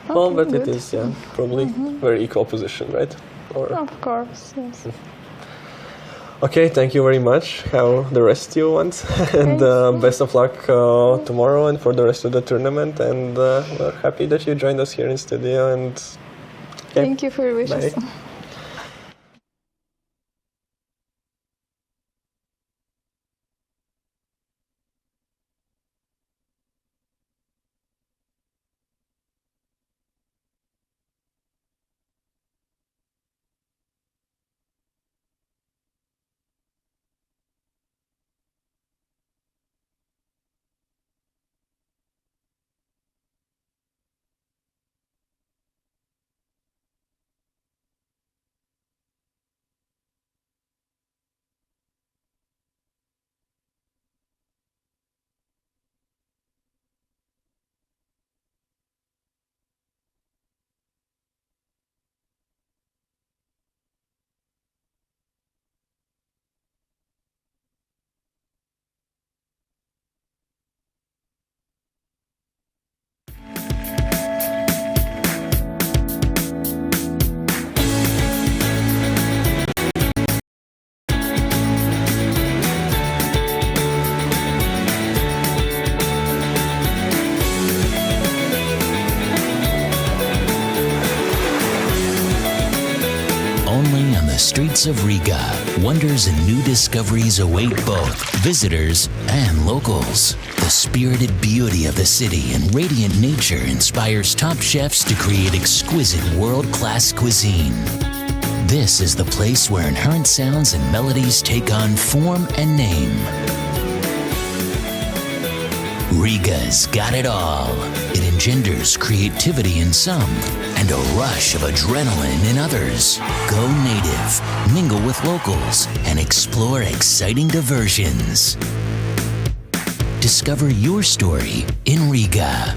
Well, Okay, but good. it is, yeah, probably very equal position, right? Or Of course, yes. Okay, thank you very much. Have the rest you want, and best of luck tomorrow and for the rest of the tournament. And we're happy that you joined us here in studio. And Thank you for your wishes. bye. Only on the streets of Riga, wonders and new discoveries await both visitors and locals. The spirited beauty of the city and radiant nature inspires top chefs to create exquisite world-class cuisine. This is the place where inherent sounds and melodies take on form and name. Riga's got it all. It engenders creativity in some and a rush of adrenaline in others. Go native, mingle with locals, and explore exciting diversions. Discover your story in Riga.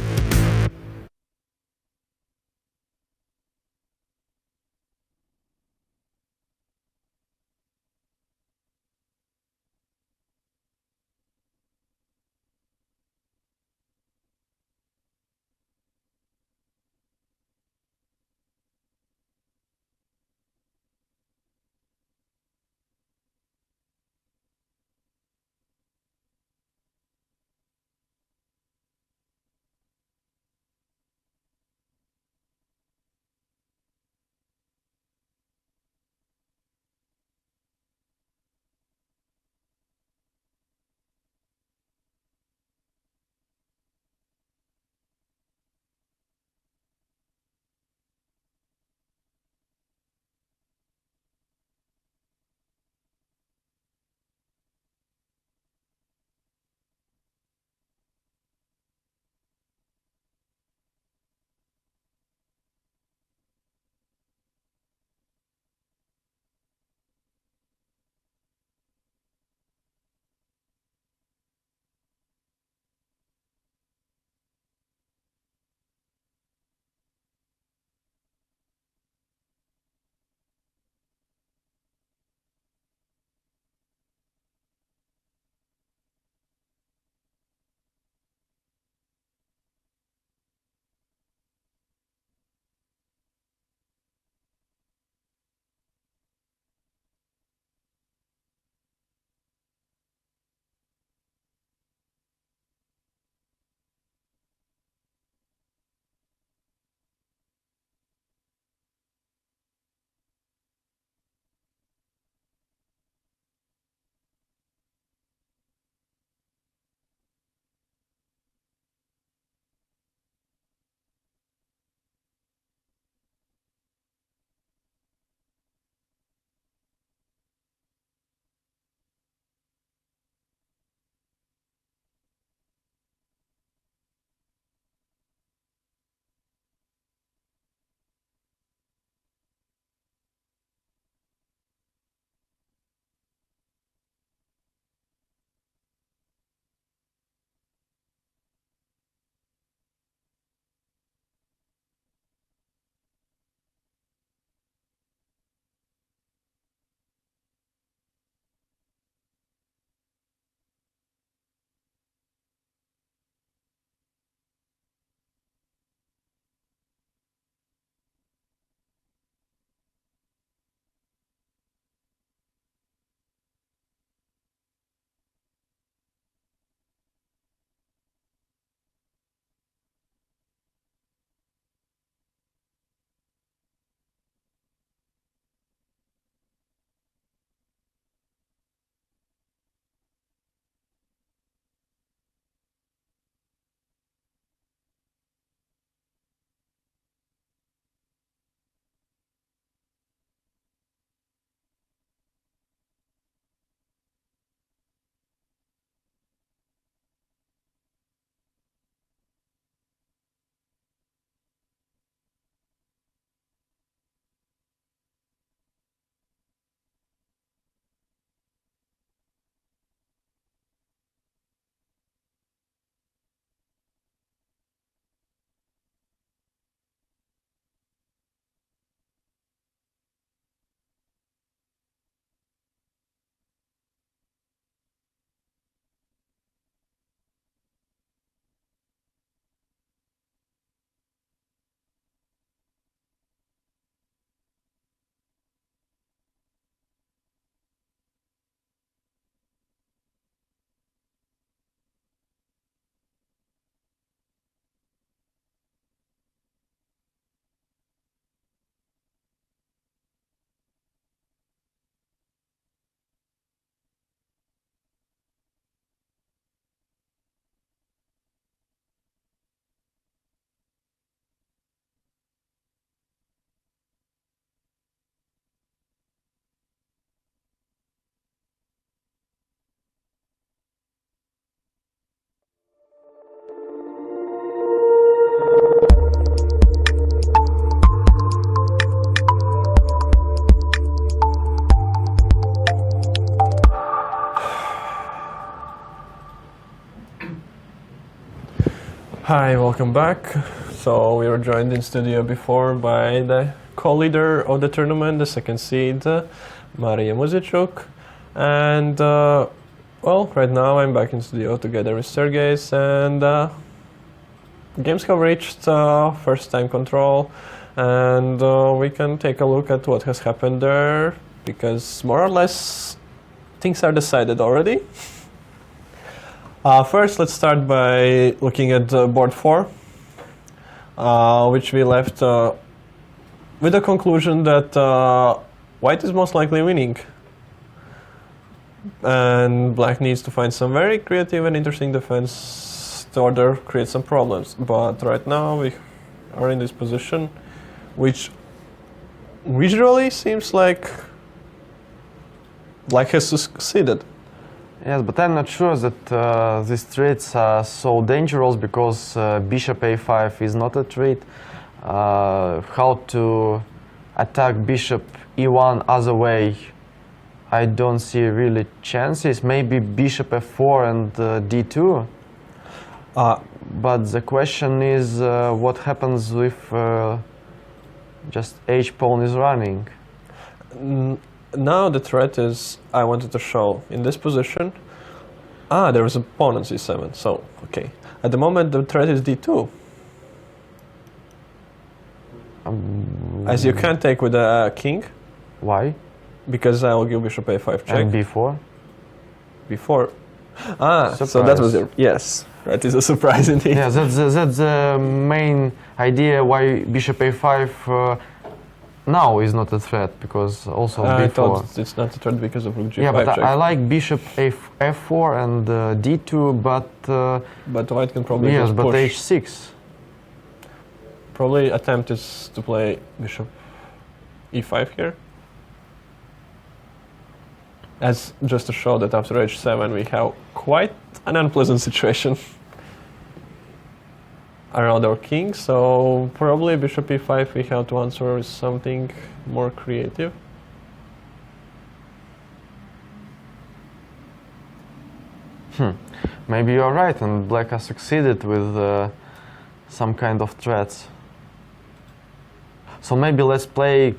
Hi, welcome back. So we were joined in studio before by the co-leader of the tournament, the second seed, Maria Muzichuk. And well, right now I'm back in studio together with Sergejs, and games have reached first time control, and we can take a look at what has happened there, because more or less things are decided already. First, let's start by looking at board 4, which we left with the conclusion that white is most likely winning. And black needs to find some very creative and interesting defense to order create some problems. But right now we are in this position, which visually seems like black has succeeded. Yes, but I'm not sure that these threats are so dangerous, because bishop a5 is not a threat. How to attack bishop e1 other way, I don't see really chances. Maybe bishop f4 and d2. But the question is, what happens if just h-pawn is running? Now the threat is, I wanted to show in this position, there is a pawn on c7, so okay. At the moment the threat is d2. As you can't take with a king. Why? Because I will give bishop a5 check. And b4? b4. Surprise. So that was it. Yes, that is a surprise indeed. Yeah, that's the main idea why bishop a5 now is not a threat, because also I b4. thought it's not a threat because of rook g5 Yeah, but check. I like bishop f4 and d2, but white can probably yes, just but push. h6. Probably attempt is to play bishop e5 here, as just to show that after h7 we have quite an unpleasant situation around our king. So probably bishop e5 we have to answer with something more creative. Maybe you're right, and black has succeeded with some kind of threats. So maybe let's play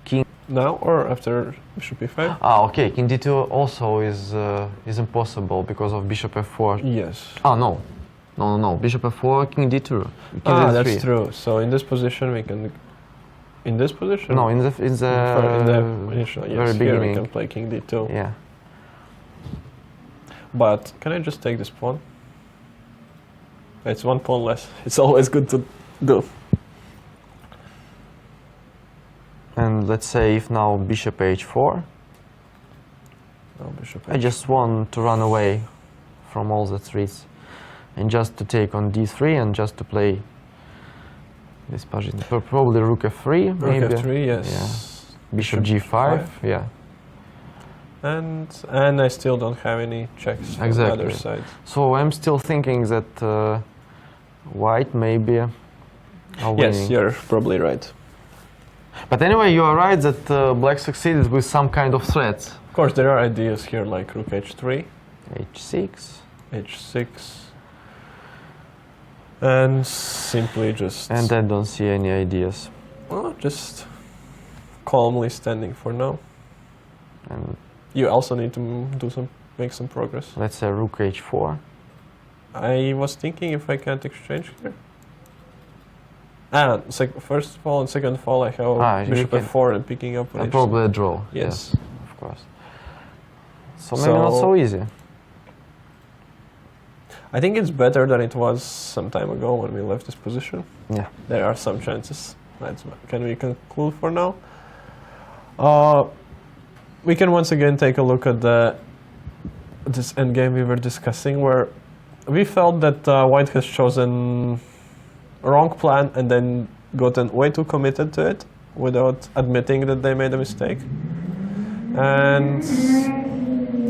king now or after bishop e5. Okay, king d2 also is impossible because of bishop f4. Yes. No, bishop f4, king d2. King d3. That's true. So in this position we can, in this position? No, in the initial, yes, very here beginning. we can play king d2. Yeah. But can I just take this pawn? It's one pawn less. It's always good to do. And let's say if now bishop h4, I just want to run away from all the threats and just to take on d3 and just to play this position. Probably rook f3, maybe. Rook f3, yes. Yeah. Bishop g5, yeah. And I still don't have any checks from the other side. So I'm still thinking that white maybe are winning. Yes, you're probably right. But anyway, you are right that black succeeded with some kind of threats. Of course, there are ideas here like rook h3, h6, h6, and simply just... And I don't see any ideas. Well, just calmly standing for now. And you also need to make some progress. Let's say rook h4. I was thinking if I can't exchange here. First of all and second of all, I have bishop f4 and picking up on probably a draw. Yes, of course. So maybe not so easy. I think it's better than it was some time ago when we left this position. Yeah. There are some chances. Can we conclude for now? We can once again take a look at this endgame we were discussing, where we felt that white has chosen a wrong plan and then gotten way too committed to it without admitting that they made a mistake. And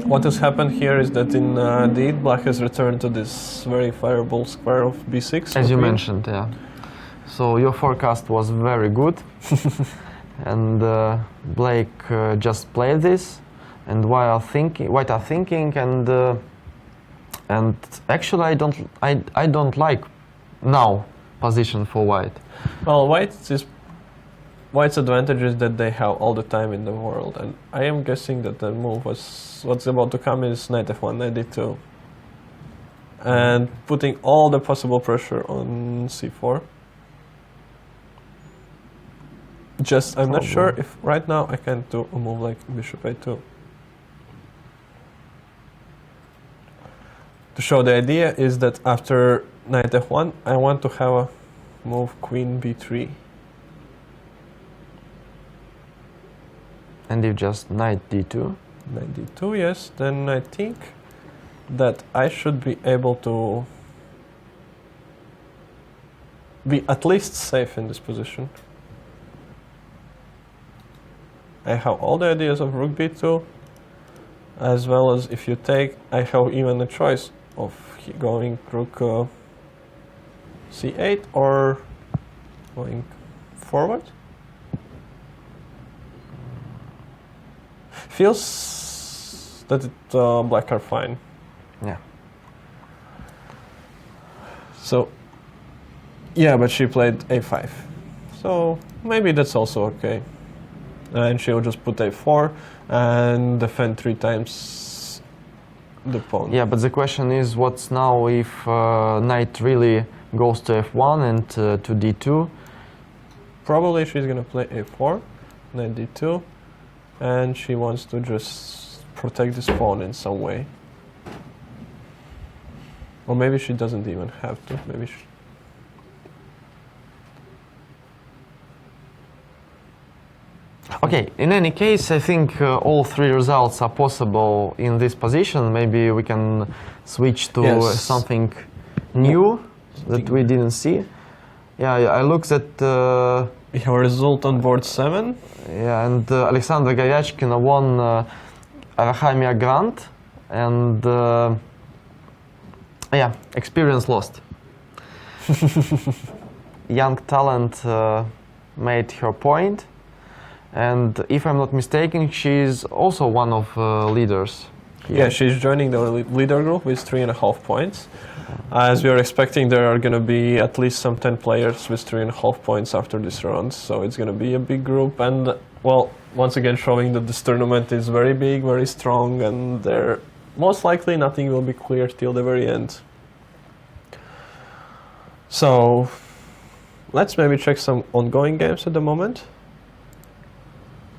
what has happened here is that indeed black has returned to this very favorable square of b6. As you mentioned, yeah. So your forecast was very good. And Blake just played this, and white are thinking, and actually I don't like now position for white? Well, White's advantage is that they have all the time in the world, and I am guessing that the move what's about to come is knight f1, knight d2, and putting all the possible pressure on c4. I'm not sure if right now I can do a move like bishop a2. To show the idea is that after knight f1, I want to have a move queen b3. And if just knight d2? Knight d2, yes. Then I think that I should be able to be at least safe in this position. I have all the ideas of rook b2, as well as if you take, I have even a choice of going rook c8 or going forward. Feels that black are fine. Yeah. So, yeah, but she played a5. So maybe that's also okay. And she'll just put a4 and defend 3 times the pawn. Yeah, but the question is, what's now if knight really goes to f1 and to d2? Probably she's gonna play a4, knight d2, and she wants to just protect this pawn in some way. Or maybe she doesn't even have to. Maybe she... Okay, in any case, I think all 3 results are possible in this position. Maybe we can switch to something new that we didn't see. Yeah, I looked at... we have a result on board 7. Yeah, and Alexander Goryachkin won Arachamia Grand, and yeah, experience lost. Young talent made her point. And if I'm not mistaken, she's also one of leaders. Yeah, she's joining the leader group with 3.5 points. As we are expecting, there are going to be at least some 10 players with 3.5 points after this round. So it's going to be a big group. And, well, once again, showing that this tournament is very big, very strong, and there most likely nothing will be clear till the very end. So let's maybe check some ongoing games at the moment.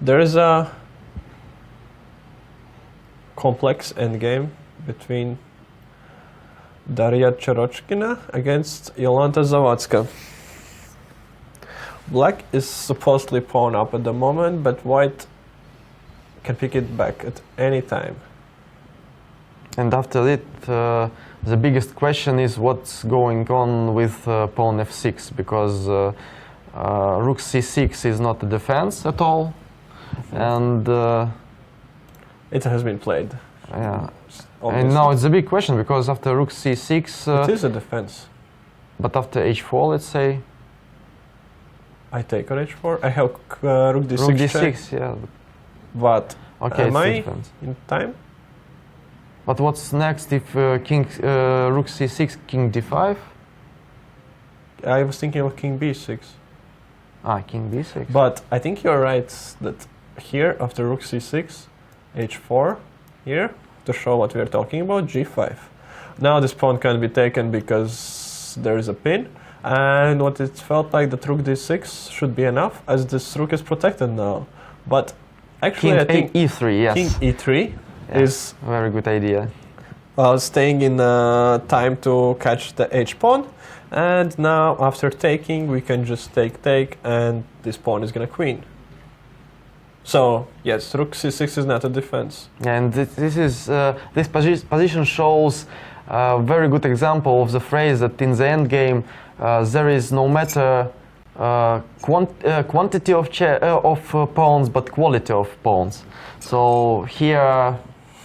There is a complex endgame between Daria Cherotchkina against Jolanta Zawadzka. Black is supposedly pawn up at the moment, but white can pick it back at any time. And after it, the biggest question is what's going on with pawn f6, because rook c6 is not a defense at all. And it has been played. Yeah, and now it's a big question, because after rook c6 it is a defense. But after h4, let's say, I take on h4. I have rook d6. Rook d6, yeah. But okay, am I in time? But what's next if king rook c6, king d5? I was thinking of king b6. Ah, king b6. But I think you're right that here, after rook c6, h4, here, to show what we are talking about, g5. Now this pawn can be taken because there is a pin, and what it felt like that rook d6 should be enough, as this rook is protected now. But actually I think e3, yes. King e3 is a very good idea. Staying in time to catch the h-pawn. And now, after taking, we can just take, and this pawn is gonna queen. So, yes, rook c6 is not a defense. And this position shows a very good example of the phrase that in the end game there is no matter quantity of pawns, but quality of pawns. So here,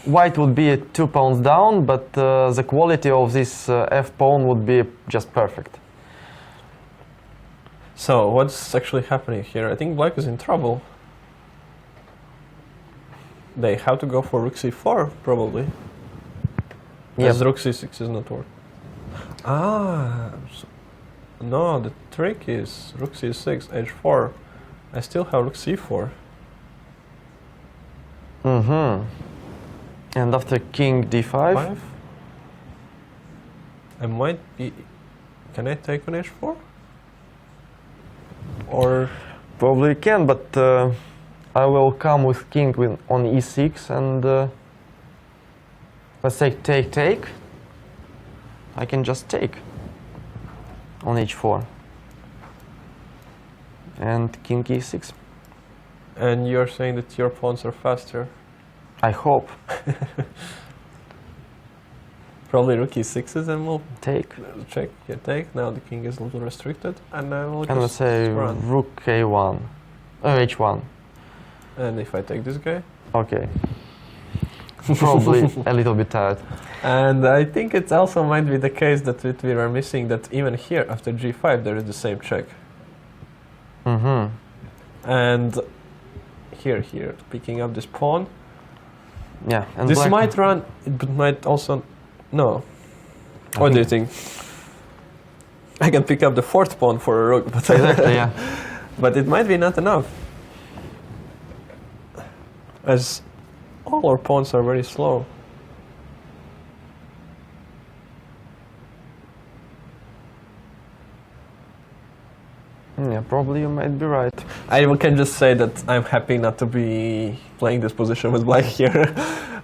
white would be 2 pawns down, but the quality of this f pawn would be just perfect. So what's actually happening here? I think black is in trouble. They have to go for rook c4, probably. As rook c6 is not working. Ah, No, the trick is rook c6, h4. I still have rook c4. Mm-hmm. And after king d5? 5. I might be... Can I take on h4? Or... Probably can, but I will come with king on e6 and let's say take. I can just take on h4 and king e6. And you're saying that your pawns are faster? I hope. Probably rook e6 is and we'll Take. check. Yeah, take. Now the king is a little restricted, and I will And let's just say run. rook a1, h1. And if I take this guy, Okay. Probably a little bit tired. and I think it also might be the case that we were missing that even here after g5 there is the same check, Mm-hmm. and here picking up this pawn. Yeah. And This black- might run. It might also no. What do you think? I can pick up the fourth pawn for a rook, but Exactly, yeah. but it might be not enough, as all our pawns are very slow. Yeah, probably you might be right. I can just say that I'm happy not to be playing this position with black here.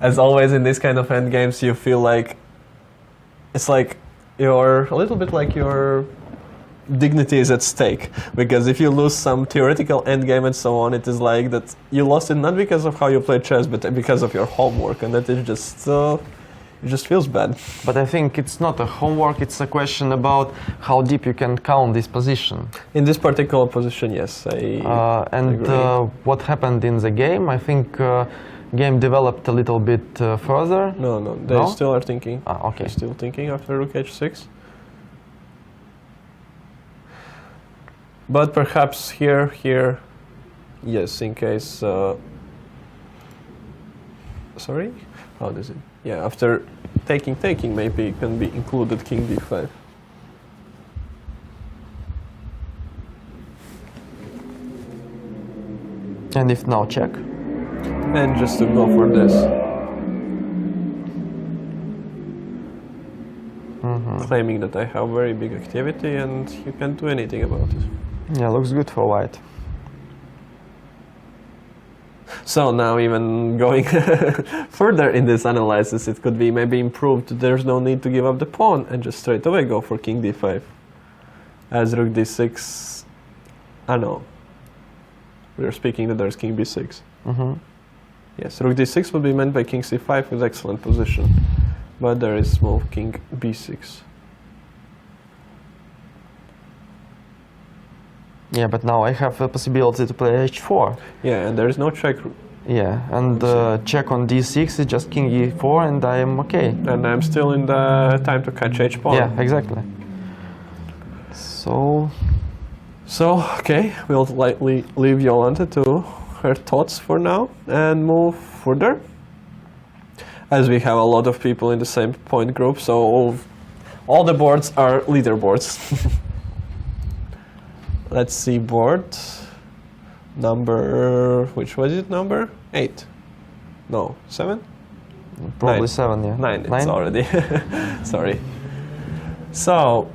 As always in these kind of endgames, you feel like it's like you're a little bit like your dignity is at stake, because if you lose some theoretical endgame and so on, it is like that you lost it not because of how you play chess, but because of your homework, and that is just it just feels bad. But I think it's not a homework, it's a question about how deep you can count this position. In this particular position, yes, I And agree. what happened in the game, I think game developed a little bit further. No, they No? still are thinking. Ah, okay. They're still thinking after rook h6. But perhaps here, yes, in case. Sorry, how does it? Yeah, after taking, maybe it can be included king d5. And if now check. And just to go for this. Claiming that I have very big activity and you can't do anything about it. Yeah, looks good for white. So now even going further in this analysis, it could be maybe improved. There's no need to give up the pawn and just straight away go for king d5. As rook d6, no. We're speaking that there's king b6. Mm-hmm. Yes, rook d6 would be meant by king c5 with excellent position. But there is move king b6. Yeah, but now I have the possibility to play h4. Yeah, and there is no check. Yeah, and check on d6 is just king e4 and I am okay. And I'm still in the time to catch h pawn. Yeah, exactly. So, okay, we'll lightly leave Yolanta to her thoughts for now and move further. As we have a lot of people in the same point group, so all the boards are leaderboards. Let's see board number, which was it number? 8. No, 7? probably 9. 7, yeah. 9, it's already. Sorry. So,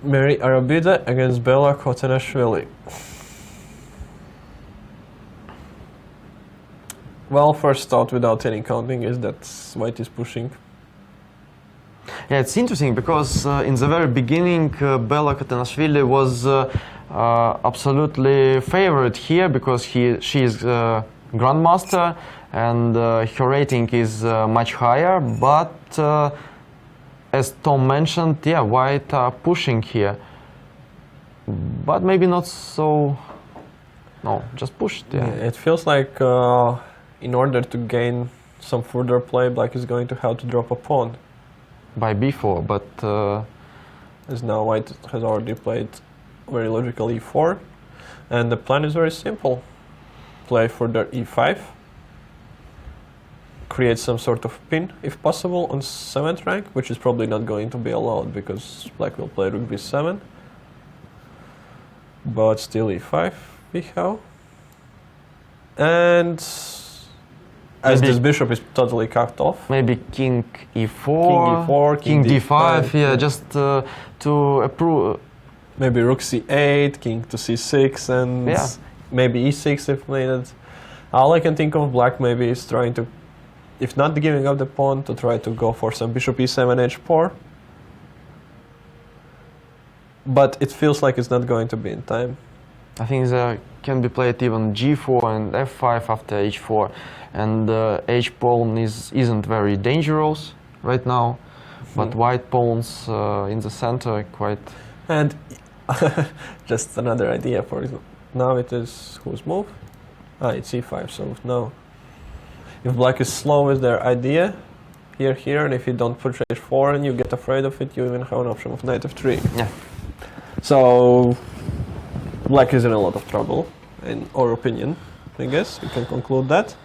Mary Arabida against Bella Kotanashvili. Well, first thought without any counting is that white is pushing. Yeah, it's interesting because in the very beginning, Bella Kotanashvili was absolutely favored here because she is grandmaster and her rating is much higher. But as Tom mentioned, yeah, white are pushing here, but maybe not so. No, just pushed. Yeah. It feels like in order to gain some further play, black is going to have to drop a pawn. By b4, but as now white has already played very logical e4, and the plan is very simple: play further e5, create some sort of pin, if possible, on 7th rank, which is probably not going to be allowed because black will play rook b7. But still e5 we have. And as Maybe this bishop is totally cut off. Maybe king e4, King e4, king king d5, d5, yeah, just to approve. Maybe rook c8, king to c6, and Yeah. maybe e6 if needed. All I can think of black maybe is trying to, if not giving up the pawn, to try to go for some bishop e7 h4. But it feels like it's not going to be in time. I think there can be played even g4 and f5 after h4, and h pawn isn't very dangerous right now, but white pawns in the center are quite. And just another idea for it. Now it is whose move? It's e5, so no. If black is slow with their idea, here, and if you don't push h4 and you get afraid of it, you even have an option of knight f3. Yeah. So black is in a lot of trouble, in our opinion, I guess. We can conclude that.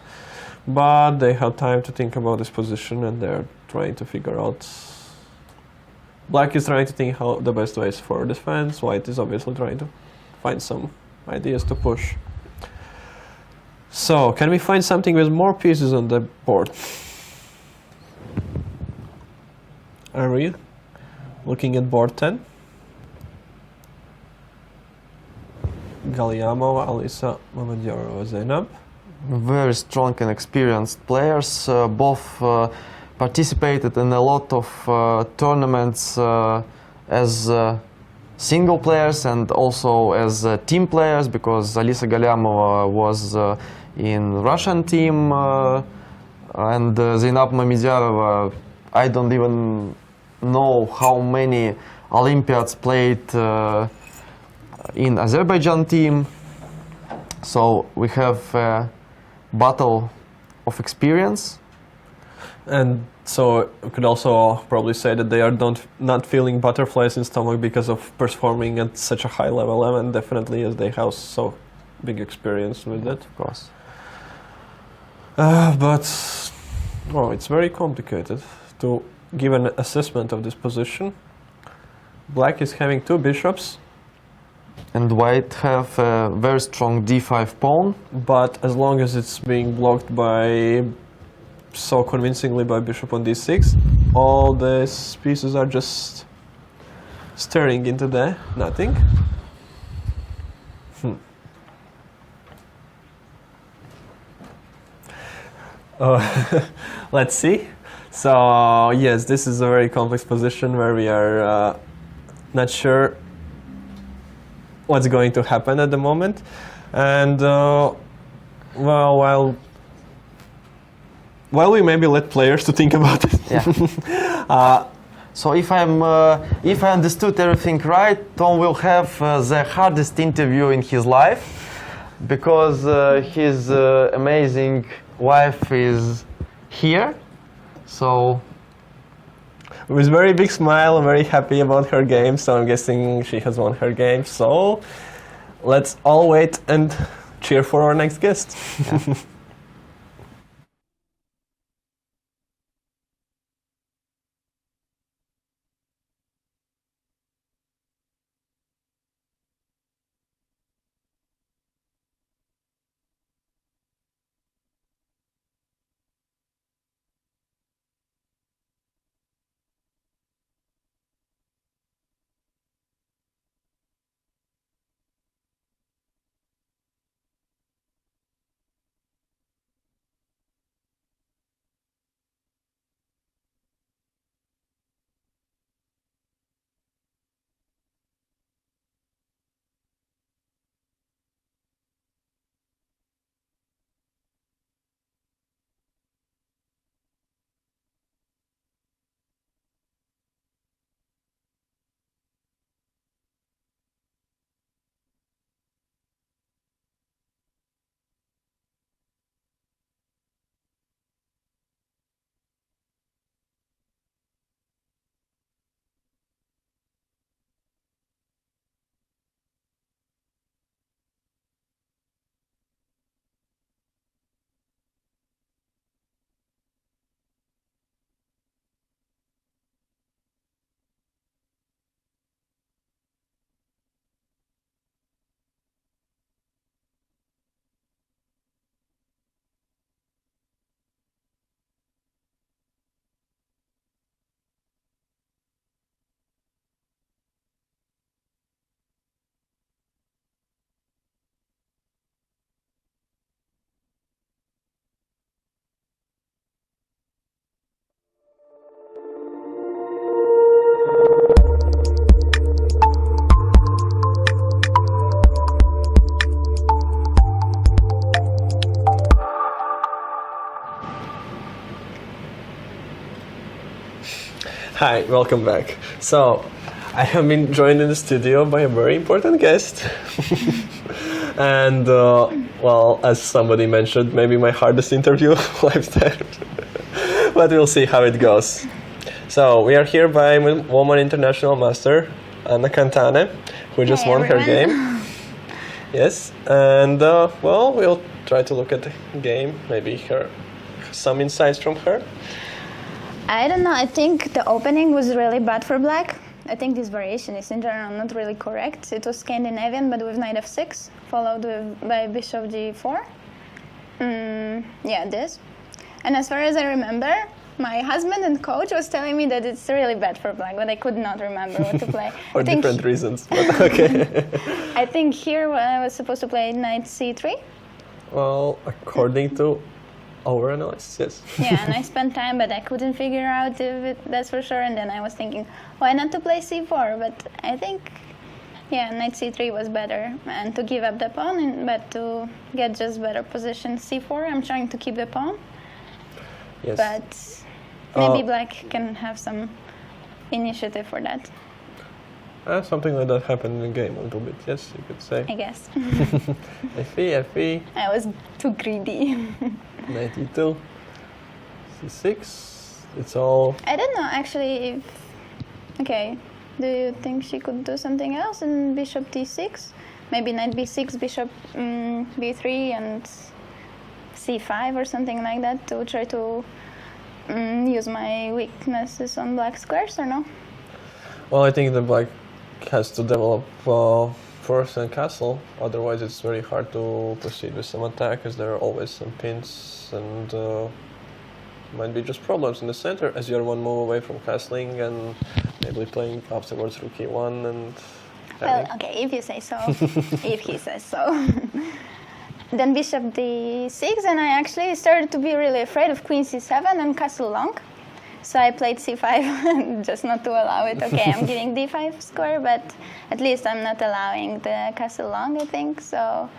But they have time to think about this position and they're trying to figure out. Black is trying to think how the best ways for defense. White is obviously trying to find some ideas to push. So, can we find something with more pieces on the board? Are we looking at board 10? Galyamova, Alisa Mamedyorova, Zainab. Very strong and experienced players. Both participated in a lot of tournaments as single players and also as team players, because Alisa Galyamova was in Russian team and Zainab Mamedyorova, I don't even know how many Olympiads played in Azerbaijan team. So we have a battle of experience. And so we could also probably say that they are not feeling butterflies in stomach because of performing at such a high level, and definitely as they have so big experience with it. Of course. But well, it's very complicated to give an assessment of this position. Black is having two bishops. And white have a very strong d5 pawn. But as long as it's being blocked by so convincingly by bishop on d6, all these pieces are just staring into the nothing. Let's see. So yes, this is a very complex position where we are not sure what's going to happen at the moment, and well, while we maybe let players to think about it. Yeah. So if I understood everything right, Tom will have the hardest interview in his life, because his amazing wife is here. So with very big smile, very happy about her game, so I'm guessing she has won her game. So let's all wait and cheer for our next guest. Yeah. Hi, welcome back. So, I have been joined in the studio by a very important guest. And, well, as somebody mentioned, maybe my hardest interview lifetime. But we'll see how it goes. So, we are here by Woman International Master, Anna Cantane, who just won her game. Yes, and, well, we'll try to look at the game, maybe some insights from her. I don't know, I think the opening was really bad for black. I think this variation is in general not really correct. It was Scandinavian, but with knight f6, followed by bishop g4. Yeah, this. And as far as I remember, my husband and coach was telling me that it's really bad for black, but I could not remember what to play. For different reasons, but okay. I think here I was supposed to play knight c3. Well, according to our analysis, yes. Yeah, and I spent time, but I couldn't figure out if that's for sure. And then I was thinking, why not to play c4? But I think, yeah, knight c3 was better, and to give up the pawn, but to get just better position c4. I'm trying to keep the pawn, yes. But maybe black can have some initiative for that. Something like that happened in the game a little bit, yes, you could say. I guess. F3. I was too greedy. Knight e2, c6, it's all... I don't know, actually, okay, do you think she could do something else in bishop d6? Maybe knight b6, bishop b3, and c5 or something like that to try to use my weaknesses on black squares, or no? Well, I think the black has to develop first and castle, otherwise it's very hard to proceed with some attack, as there are always some pins and might be just problems in the center as you're one move away from castling and maybe playing afterwards rook e1 and... Well, okay, if you say so, if he says so. Then bishop d6, and I actually started to be really afraid of queen c7 and castle long. So I played c5 just not to allow it. Okay, I'm giving d5 square, but at least I'm not allowing the castle long, I think, so...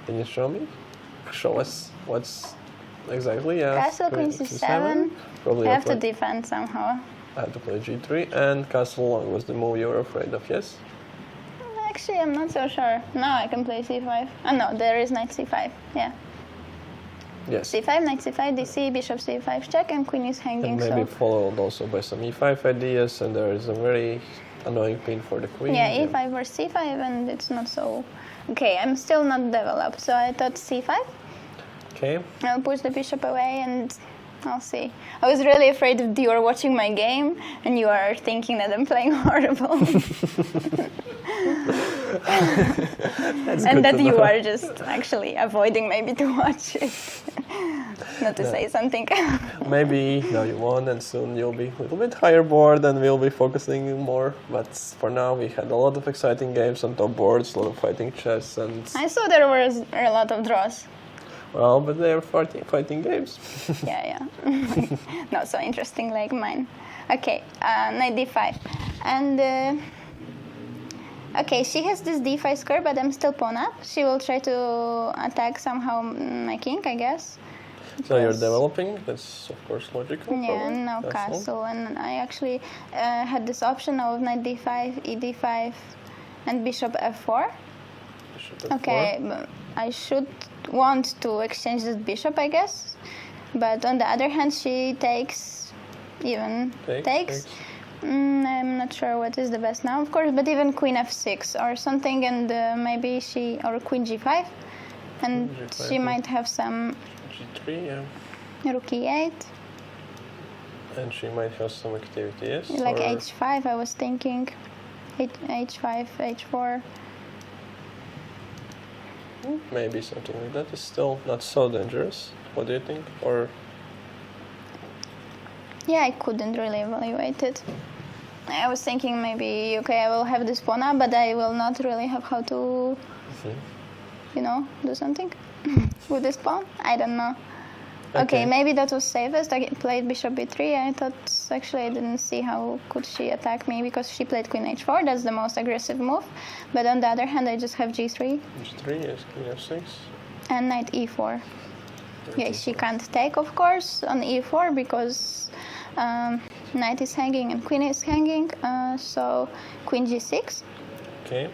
Can you show me? Show us what's exactly, yeah. Castle, queen c7, Probably I have to defend somehow. I have to play g3, and castle long was the move you were afraid of, yes? Actually, I'm not so sure. Now I can play c5. Oh no, there is knight c5, yeah. Yes. c5, knight c5, dc, bishop c5 check, and queen is hanging, and maybe so... followed also by some e5 ideas, and there is a very annoying pin for the queen. Yeah, e5 or c5, and it's not so... Okay, I'm still not developed, so I thought c5. Okay. I'll push the bishop away, and I'll see. I was really afraid that you are watching my game, and you are thinking that I'm playing horrible. And that you are just actually avoiding maybe to watch it. Not to say something. Maybe now you won, and soon you'll be a little bit higher board, and we'll be focusing more. But for now, we had a lot of exciting games on top boards, a lot of fighting chess, and... I saw there was a lot of draws. Well, but they're fighting games. Yeah. Not so interesting like mine. Okay, knight d5. And... Okay, she has this d5 square, but I'm still pawn up. She will try to attack somehow my king, I guess. So you're developing, that's of course logical. Yeah, no castle. And I actually had this option of knight d5, e d5, and bishop f4. Bishop f4. Okay, but I should want to exchange this bishop, I guess. But on the other hand, she takes, takes. I'm not sure what is the best now, of course, but even queen f6 or something, and maybe or queen g5, and G5, she might have some g3, yeah. rook e8. And she might have some activity, yes? Like h5, I was thinking. h5, h4. Maybe something like that is still not so dangerous. What do you think? Or... Yeah, I couldn't really evaluate it. I was thinking maybe, okay, I will have this pawn up, but I will not really have how to, do something with this pawn. I don't know. Okay, maybe that was safest. I played bishop b3. I thought, actually, I didn't see how could she attack me, because she played queen h4. That's the most aggressive move. But on the other hand, I just have g3. g3, yes, queen f6. And knight e4. Yeah, she can't take, of course, on e4, because Knight is hanging and queen is hanging, so queen g6. Okay.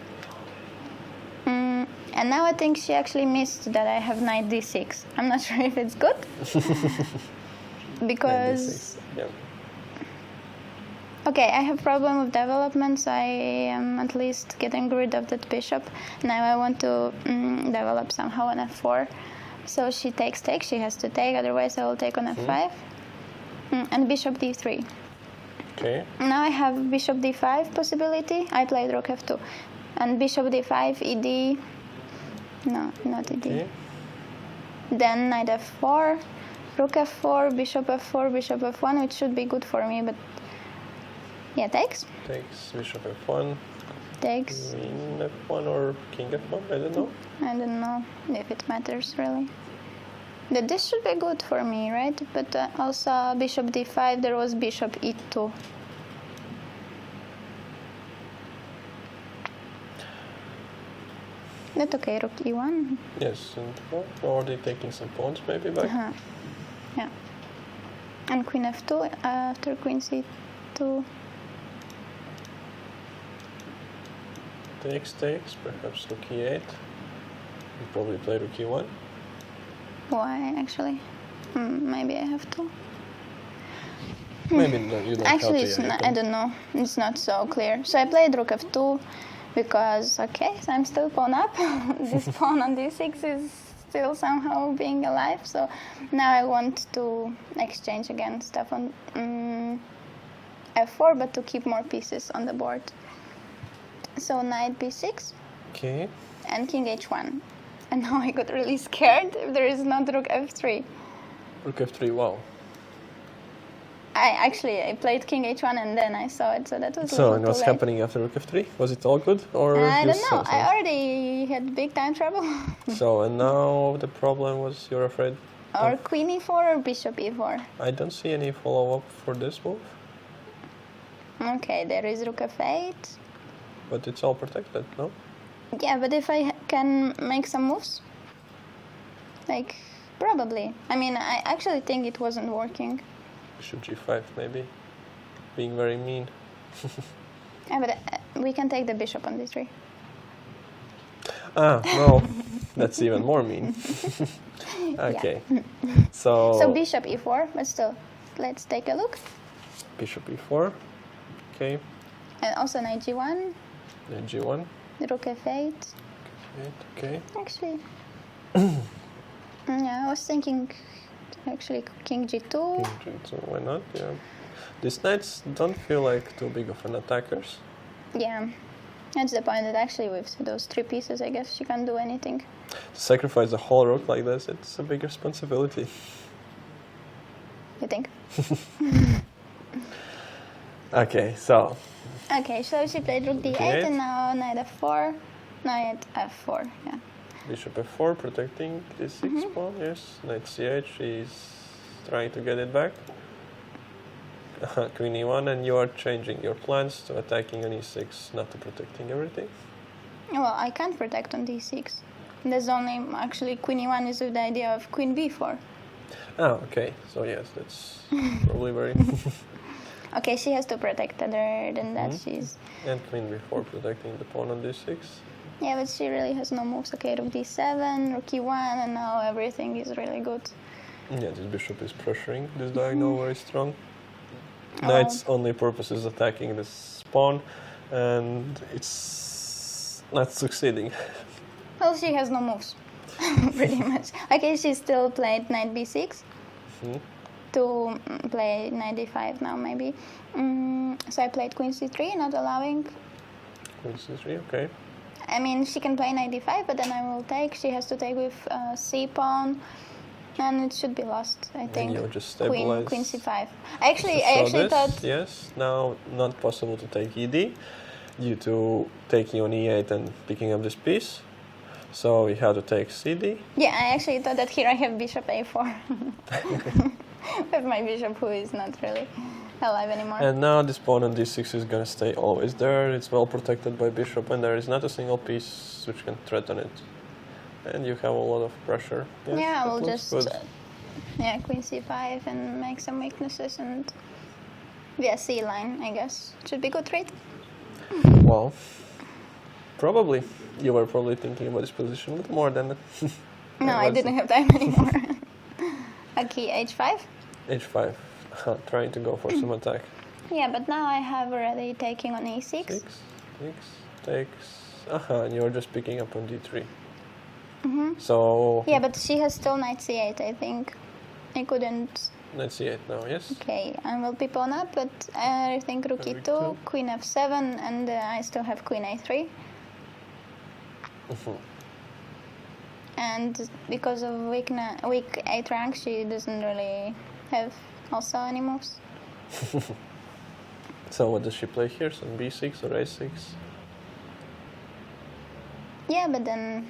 And now I think she actually missed that I have knight d6. I'm not sure if it's good. Because... Yeah. Okay, I have problem with development, so I am at least getting rid of that bishop. Now I want to develop somehow on f4. So she takes, she has to take, otherwise I will take on f5. And bishop d3. Okay. Now I have bishop d5 possibility. I played rook f2. And bishop d5, ed. No, not ed. Okay. Then knight f4, rook f4, bishop f1, which should be good for me, but yeah, takes. Takes bishop f1. Takes. Queen f1 or king f1, I don't know. I don't know if it matters really. But this should be good for me, right? But also bishop d5, there was bishop e2. That's okay, rook e1. Yes, and already taking some pawns maybe back. Yeah. And queen f2 after queen c2. Takes, perhaps rook e8. You probably play rook e1. Why, actually? Maybe I have to. Maybe no, you don't Actually, have it's to. not, I don't know. It's not so clear. So I played rook f2 because, okay, so I'm still pawn up. This pawn on d6 is still somehow being alive. So now I want to exchange again stuff on f4, but to keep more pieces on the board. So knight b6. Okay. And king h1. And now I got really scared if there is not rook f3. Rook f3, wow. I played king h1 and then I saw it, so that was So, a and little what's too late. happening after rook f3? Was it all good? Or I just don't know. something? I already had big time trouble. So, and now the problem was you're afraid? Or queen e4 or bishop e4. I don't see any follow-up for this move. Okay, there is rook f8. But it's all protected, no? Yeah, but if I can make some moves, like, probably. I mean, I actually think it wasn't working. Bishop g5 maybe. Being very mean. Yeah, but we can take the bishop on d3. Ah, no. That's even more mean. Okay. So Bishop e4, but still, let's take a look. Bishop e4. Okay. And also knight g1. Then g1. Rook f8. Okay. Actually, yeah, I was thinking actually king g2. King g2, why not? Yeah. These knights don't feel like too big of an attackers. Yeah, that's the point that actually with those three pieces, I guess she can't do anything. To sacrifice a whole rook like this, it's a big responsibility. You think? Okay, so. Okay, so she played rook d8 and now knight f4. Knight f4, yeah. Bishop f4, protecting this 6 pawn, yes. Knight c8, she's trying to get it back. Queen e1, and you are changing your plans to attacking on e6, not to protecting everything. Well, I can't protect on d6. There's only, actually, queen e1 is with the idea of queen b4. Ah, okay. So yes, that's probably very... Okay, she has to protect other than that. She's... And queen b4 protecting the pawn on d6. Yeah, but she really has no moves. Okay, rook d7, rook e1, and now everything is really good. Yeah, this bishop is pressuring this diagonal very strong. Knight's only purpose is attacking this pawn, and it's not succeeding. Well, she has no moves, pretty much. Okay, she still played knight b6 to play knight d5 now, maybe. So I played queen c3, not allowing. Queen c3, okay. I mean, she can play knight d5, but then I will take. She has to take with c pawn, and it should be lost, I think. And you just stabilize. Queen c5. I actually thought. Yes, now not possible to take ed due to taking on e8 and picking up this piece. So we have to take cd. Yeah, I actually thought that here I have bishop a4. With my bishop, who is not really alive anymore. And now this pawn on d6 is gonna stay always there. It's well protected by bishop, and there is not a single piece which can threaten it. And you have a lot of pressure. Yes, yeah, I will looks just good. yeah, queen c5 and make some weaknesses and via C line, I guess. Should be good, right? Well, probably. You were probably thinking about this position a little more than No, I was. didn't have time anymore. Okay, H5? H5. Trying to go for some attack. Yeah, but now I have already taking on E6. Takes, and you're just picking up on D3. So Yeah, but she has still knight C8, I think. I couldn't. knight C8 now, yes? Okay, I will be pawn up, but I think rook E2, queen F7, and I still have queen A3. And because of weak A rank, she doesn't really have also any moves. So what does she play here? Some B6 or A6? Yeah, but then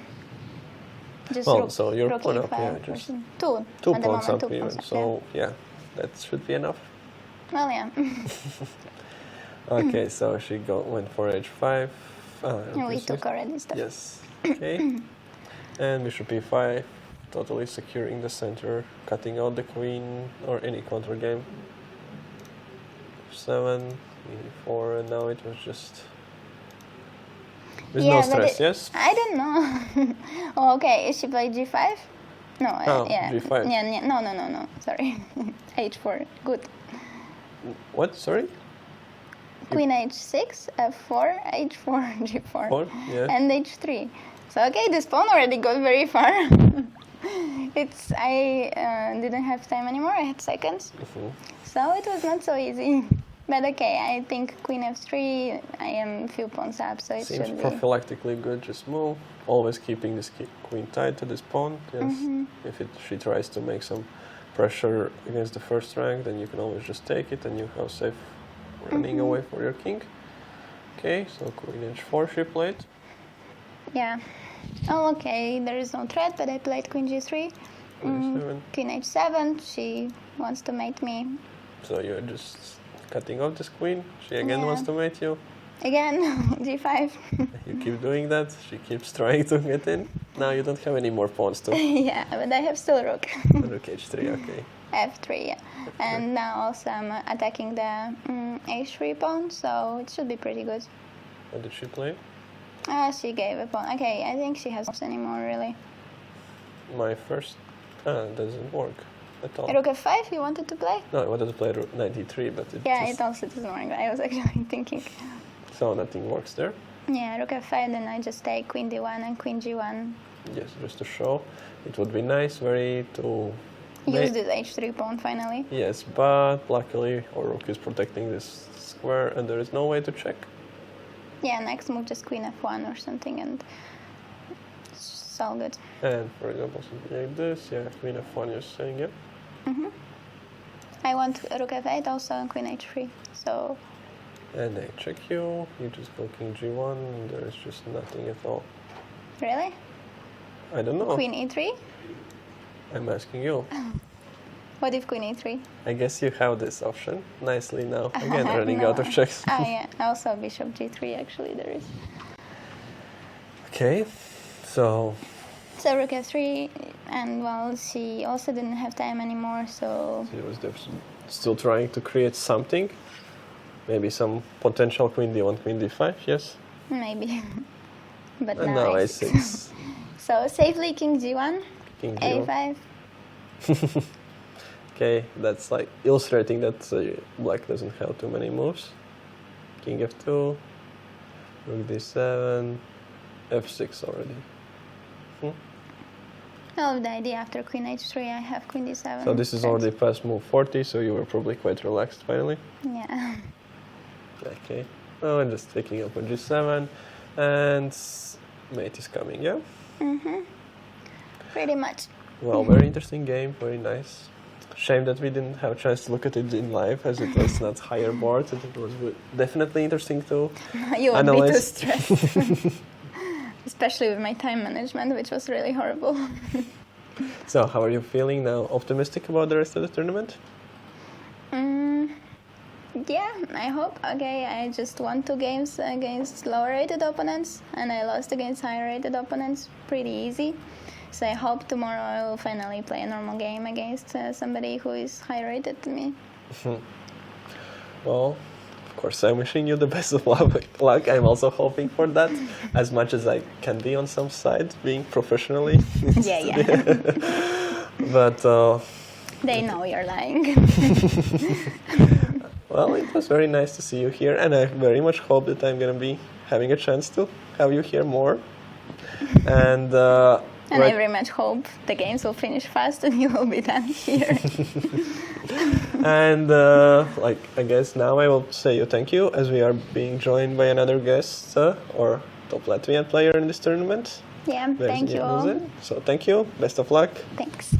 just Well, rook, so you're rook pawn E5 up, yeah, or just something. Two At the pawns moment, up two even. pawns up, So yeah, that should be enough. Well, yeah. Okay, so she went for H5. We B6. took already stuff. Yes. Okay. And bishop E5, totally securing the center, cutting out the queen or any counter game. F7, E4, and now it was just with no but stress. Yes. I don't know. Oh, okay, is she played G5? No, Oh, yeah. G5. Yeah, no. Sorry. H4. Good. What? Sorry. Queen H6, F4, H4, G4, Four? Yeah. and H3. So okay, this pawn already got very far. I didn't have time anymore. I had seconds, so it was not so easy. But okay, I think Queen F3. I am few pawns up, so it Seems should be. prophylactically good. Just move, always keeping this queen tied to this pawn. Yes. If she tries to make some pressure against the first rank, then you can always just take it, and you have safe running away for your king. Okay, so Queen H4 she played. Yeah. Oh, okay. There is no threat, but I played Queen G3. Queen H7. She wants to mate me. So you're just cutting off this queen. She again Yeah. wants to mate you. Again, G5. You keep doing that. She keeps trying to get in. Now you don't have any more pawns to. Yeah, but I have still rook. Rook H3, okay. F3, yeah. And now also I'm attacking the H3 pawn, so it should be pretty good. What did she play? She gave a pawn. Okay, I think she has no anymore, really. My first. Doesn't work at all. Rook F5 you wanted to play? No, I wanted to play Rook Knight D3, but it Yeah, just, it also doesn't work. I was actually thinking. so nothing works there. Yeah, Rook F5, then I just take Queen D1 and Queen G1. Yes, just to show. It would be nice, very to. Use this H3 pawn finally. Yes, but luckily our rook is protecting this square, and there is no way to check. Yeah, next move just Queen F1 or something, and it's all good. And for example, something like this, yeah, Queen F1 you're saying, yeah. I want Rook F8 also and Queen H3, so. And they check you, you just go King G1, and there is just nothing at all. Really? I don't know. Queen E3? I'm asking you. What if Queen E3? I guess you have this option nicely now. Again, running No. out of checks. Yeah, also Bishop G3 actually there is. Okay, so So Rook F3, and well, she also didn't have time anymore, so. she was still trying to create something. Maybe some potential Queen D1, Queen D5, yes? Maybe. But And now now A6. So safely King G1, King G1. A5. Okay, that's like illustrating that black doesn't have too many moves. King F2, Rook D7, F6 already. I love the idea after Queen H3 I have Queen D7. So this is already past move 40, so you were probably quite relaxed finally. Yeah. Okay, oh, I'm just taking up on G7, and mate is coming, yeah? Pretty much. Well, very interesting game, very nice. Shame that we didn't have a chance to look at it in live, as it was not higher board, and it was definitely interesting to You would analyze. be too stressed. Especially with my time management, which was really horrible. So, how are you feeling now? Optimistic about the rest of the tournament? Yeah, I hope. Okay, I just won 2 games against lower rated opponents, and I lost against higher rated opponents pretty easy. So I hope tomorrow I will finally play a normal game against somebody who is higher rated than me. Well, of course, I'm wishing you the best of luck. I'm also hoping for that, as much as I can be on some side, being professionally. Yeah. But They know you're lying. well, it was very nice to see you here, and I very much hope that I'm gonna be having a chance to have you here more. And And I very much hope the games will finish fast and you will be done here. And I guess now I will say you thank you, as we are being joined by another guest or top Latvian player in this tournament. Yeah, thank you all. So thank you, best of luck. Thanks.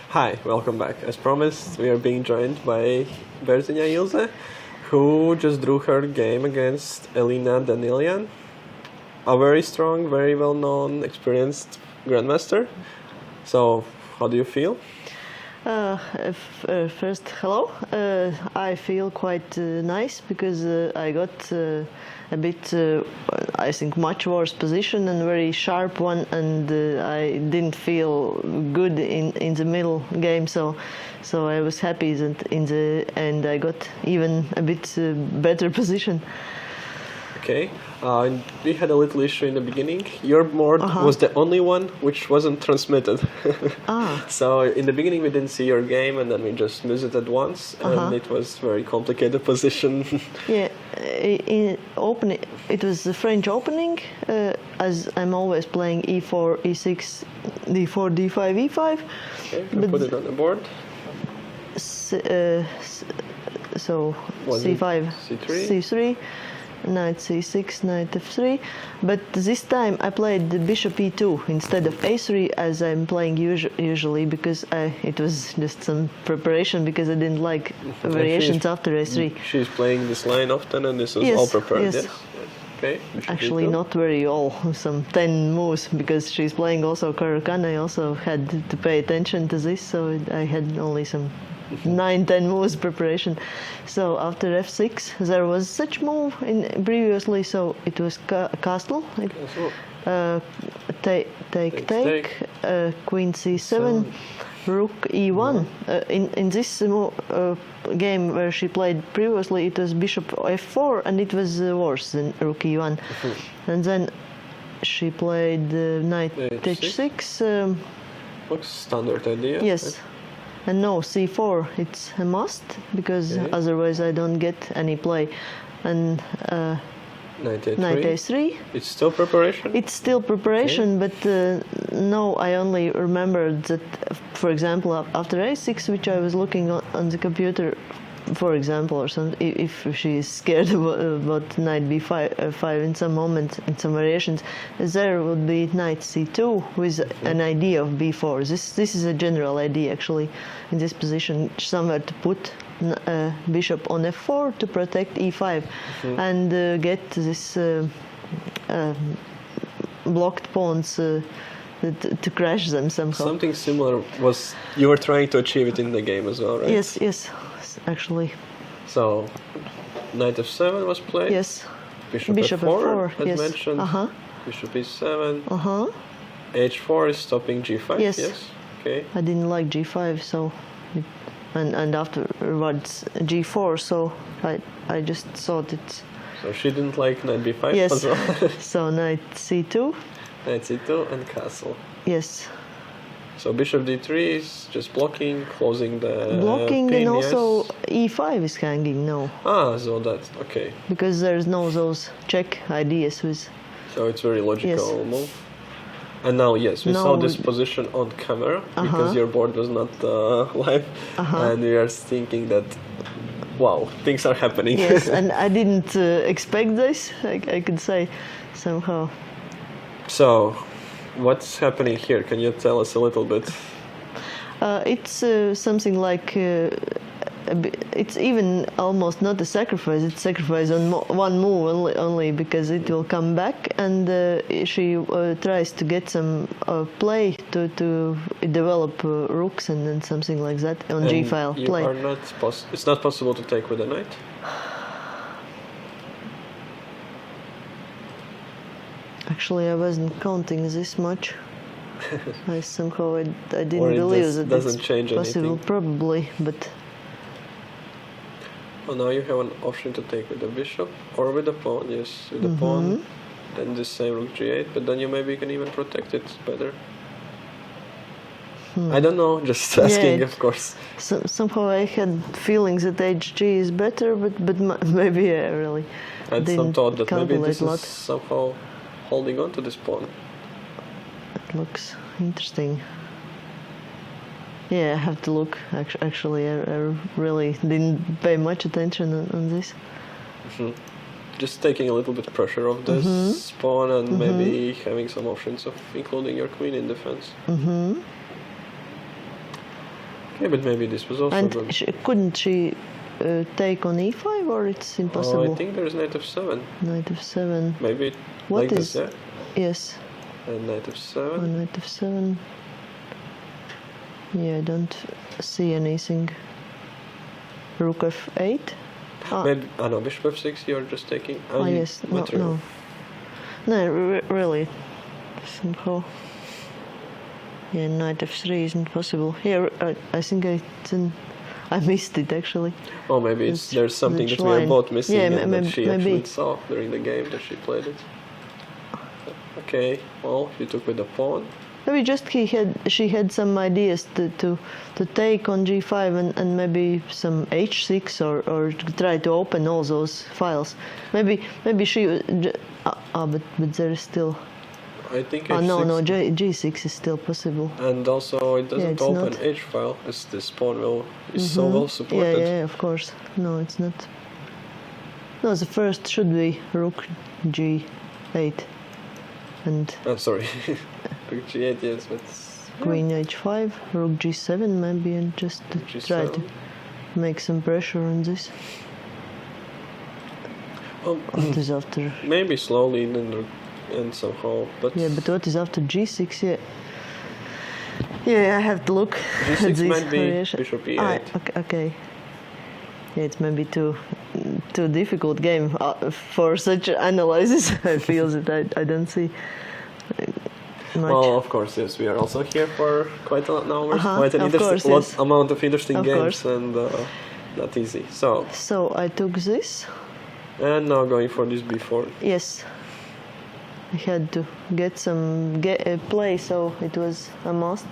Hi, welcome back. As promised, we are being joined by Berzinia Ilze, who just drew her game against Elina Danilian, a very strong, very well-known, experienced grandmaster. So, how do you feel? First, hello. I feel quite nice because I got a bit, I think, much worse position and very sharp one, and I didn't feel good in the middle game. So I was happy that in the end I got even a bit better position. Okay, we had a little issue in the beginning. Your board was the only one which wasn't transmitted. So in the beginning we didn't see your game, and then we just visited once, and it was very complicated position. Yeah, in opening, it was the French opening, as I'm always playing e4, e6, d4, d5, e5. Okay, we put it on the board. So c5, c3. Knight c6, knight f3, but this time I played the bishop e2 instead of a3, as I'm playing usually, because it was just some preparation, because I didn't like variations after a3. She's playing this line often, and this is all prepared, yes? Okay. Actually, not very all, some 10 moves, because she's playing also Caro-Kann. I also had to pay attention to this, so I had only some 9-10 moves preparation. So after f6 there was such move previously, so it was castle, take, queen c7, rook e1. In this game where she played previously, it was bishop f4, and it was worse than rook e1. And then she played knight h6. Looks standard idea. Yes. And no, c4, it's a must, because otherwise I don't get any play. And knight a3. It's still preparation? It's still preparation, but no, I only remembered that, for example, after a6, which I was looking on the computer, for example, or something, if she is scared about knight b5 5 in some moment, in some variations, there would be knight c2 with an idea of b4. This is a general idea, actually, in this position, somewhere to put bishop on f4 to protect e5 and get this blocked pawns to crash them somehow. Something similar was you were trying to achieve it in the game as well, right? Yes, actually. So, knight f7 was played. Yes. Bishop f4, as yes. mentioned. Bishop e7. h4 is stopping g5. Yes. Okay. I didn't like g5, so and afterwards g4. So I just thought it. So she didn't like knight b5 Yes. as well. So knight c2. Knight c2 and castle. Yes. So bishop d3 is just blocking, closing the Blocking, pin, and also yes. e5 is hanging now. So that's okay. Because there's no those check ideas with. So it's very logical Yes. move. And now, yes, we Now saw this we- position on camera because your board was not live, and we are thinking that, wow, things are happening. Yes, and I didn't expect this. I could say somehow. So, what's happening here? Can you tell us a little bit? It's something like it's even almost not a sacrifice. It's sacrifice on one move only because it will come back, and she tries to get some play to develop rooks and something like that on And g-file you play. are not it's not possible to take with a knight. Actually, I wasn't counting this much. I somehow I didn't Or it believe that doesn't it's change possible. anything. Probably, but Well, now you have an option to take with the bishop or with the pawn. Yes, with the pawn. Then the same rook g8, but then you maybe can even protect it better. I don't know, just asking, of course. Somehow I had feelings that hg is better, but maybe I really I had some didn't thought that maybe calculate this a lot. is somehow holding on to this pawn. It looks interesting. Yeah, I have to look. Actually, I really didn't pay much attention on this. Just taking a little bit pressure off this pawn and maybe having some options of including your queen in defense. Okay, but maybe this was also And good. couldn't she take on e5, or it's impossible? Oh, I think there's knight f7. Knight f7. Maybe What like is? this, yeah? Yes. And knight f7. On knight f7. Yeah, I don't see anything. Rook f8. Maybe, no, bishop f6 you're just taking. Yes, no. No, really. Somehow. Yeah, knight f3 isn't possible. Here, I think I missed it actually. Oh, maybe there's something that we are both missing and that she actually saw during the game that she played it. Okay, well, she took with the pawn. Maybe just she had some ideas to take on g5 and maybe some h6 or try to open all those files. Maybe she but there is still. I think no, h6 g6 is still possible. And also it doesn't open not. h file as this pawn is so well supported. Yeah, of course. No, it's not. No, the first should be rook g8 and. Sorry, rook g8, yes, but. Queen h5, rook g7 maybe, and just to try to make some pressure on this. What is after? Maybe slowly and somehow, but. Yeah, but what is after g6? Yeah, I have to look at g6 this might be variation. bishop e8. Okay. Yeah, it's maybe too difficult game for such analysis. I feel that I don't see much. Well, of course, yes. We are also here for quite an hour, quite an interesting amount of interesting Of games, course. and not easy. So I took this. And now going for this b4. Yes. I had to get some play, so it was a must.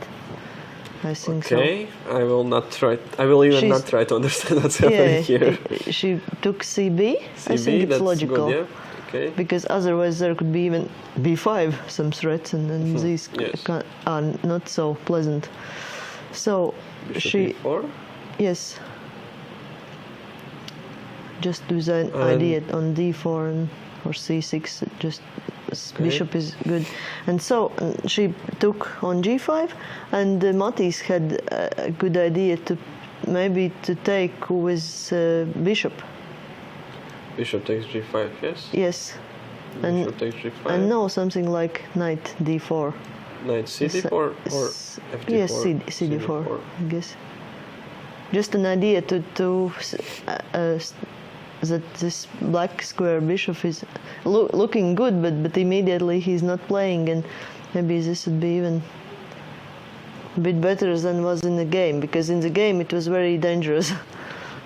I think so. Okay, I will not try. I will even not try to understand what's happening here. She took CB. I CB, think it's that's logical. good, yeah. Okay. Because otherwise there could be even b5 some threats, and then these are not so pleasant. So Bishop she. e4. Yes. just with an idea on d4 or c6. Just bishop is good, and so she took on g5, and Matīs had a good idea to maybe to take with bishop. Bishop takes g5, yes? Yes. Bishop takes g5. And no, something like knight d4. Knight cd4 or fd4? Yes, cd4, I guess. Just an idea to that this black square bishop is looking good, but immediately he's not playing, and maybe this would be even a bit better than was in the game, because in the game it was very dangerous.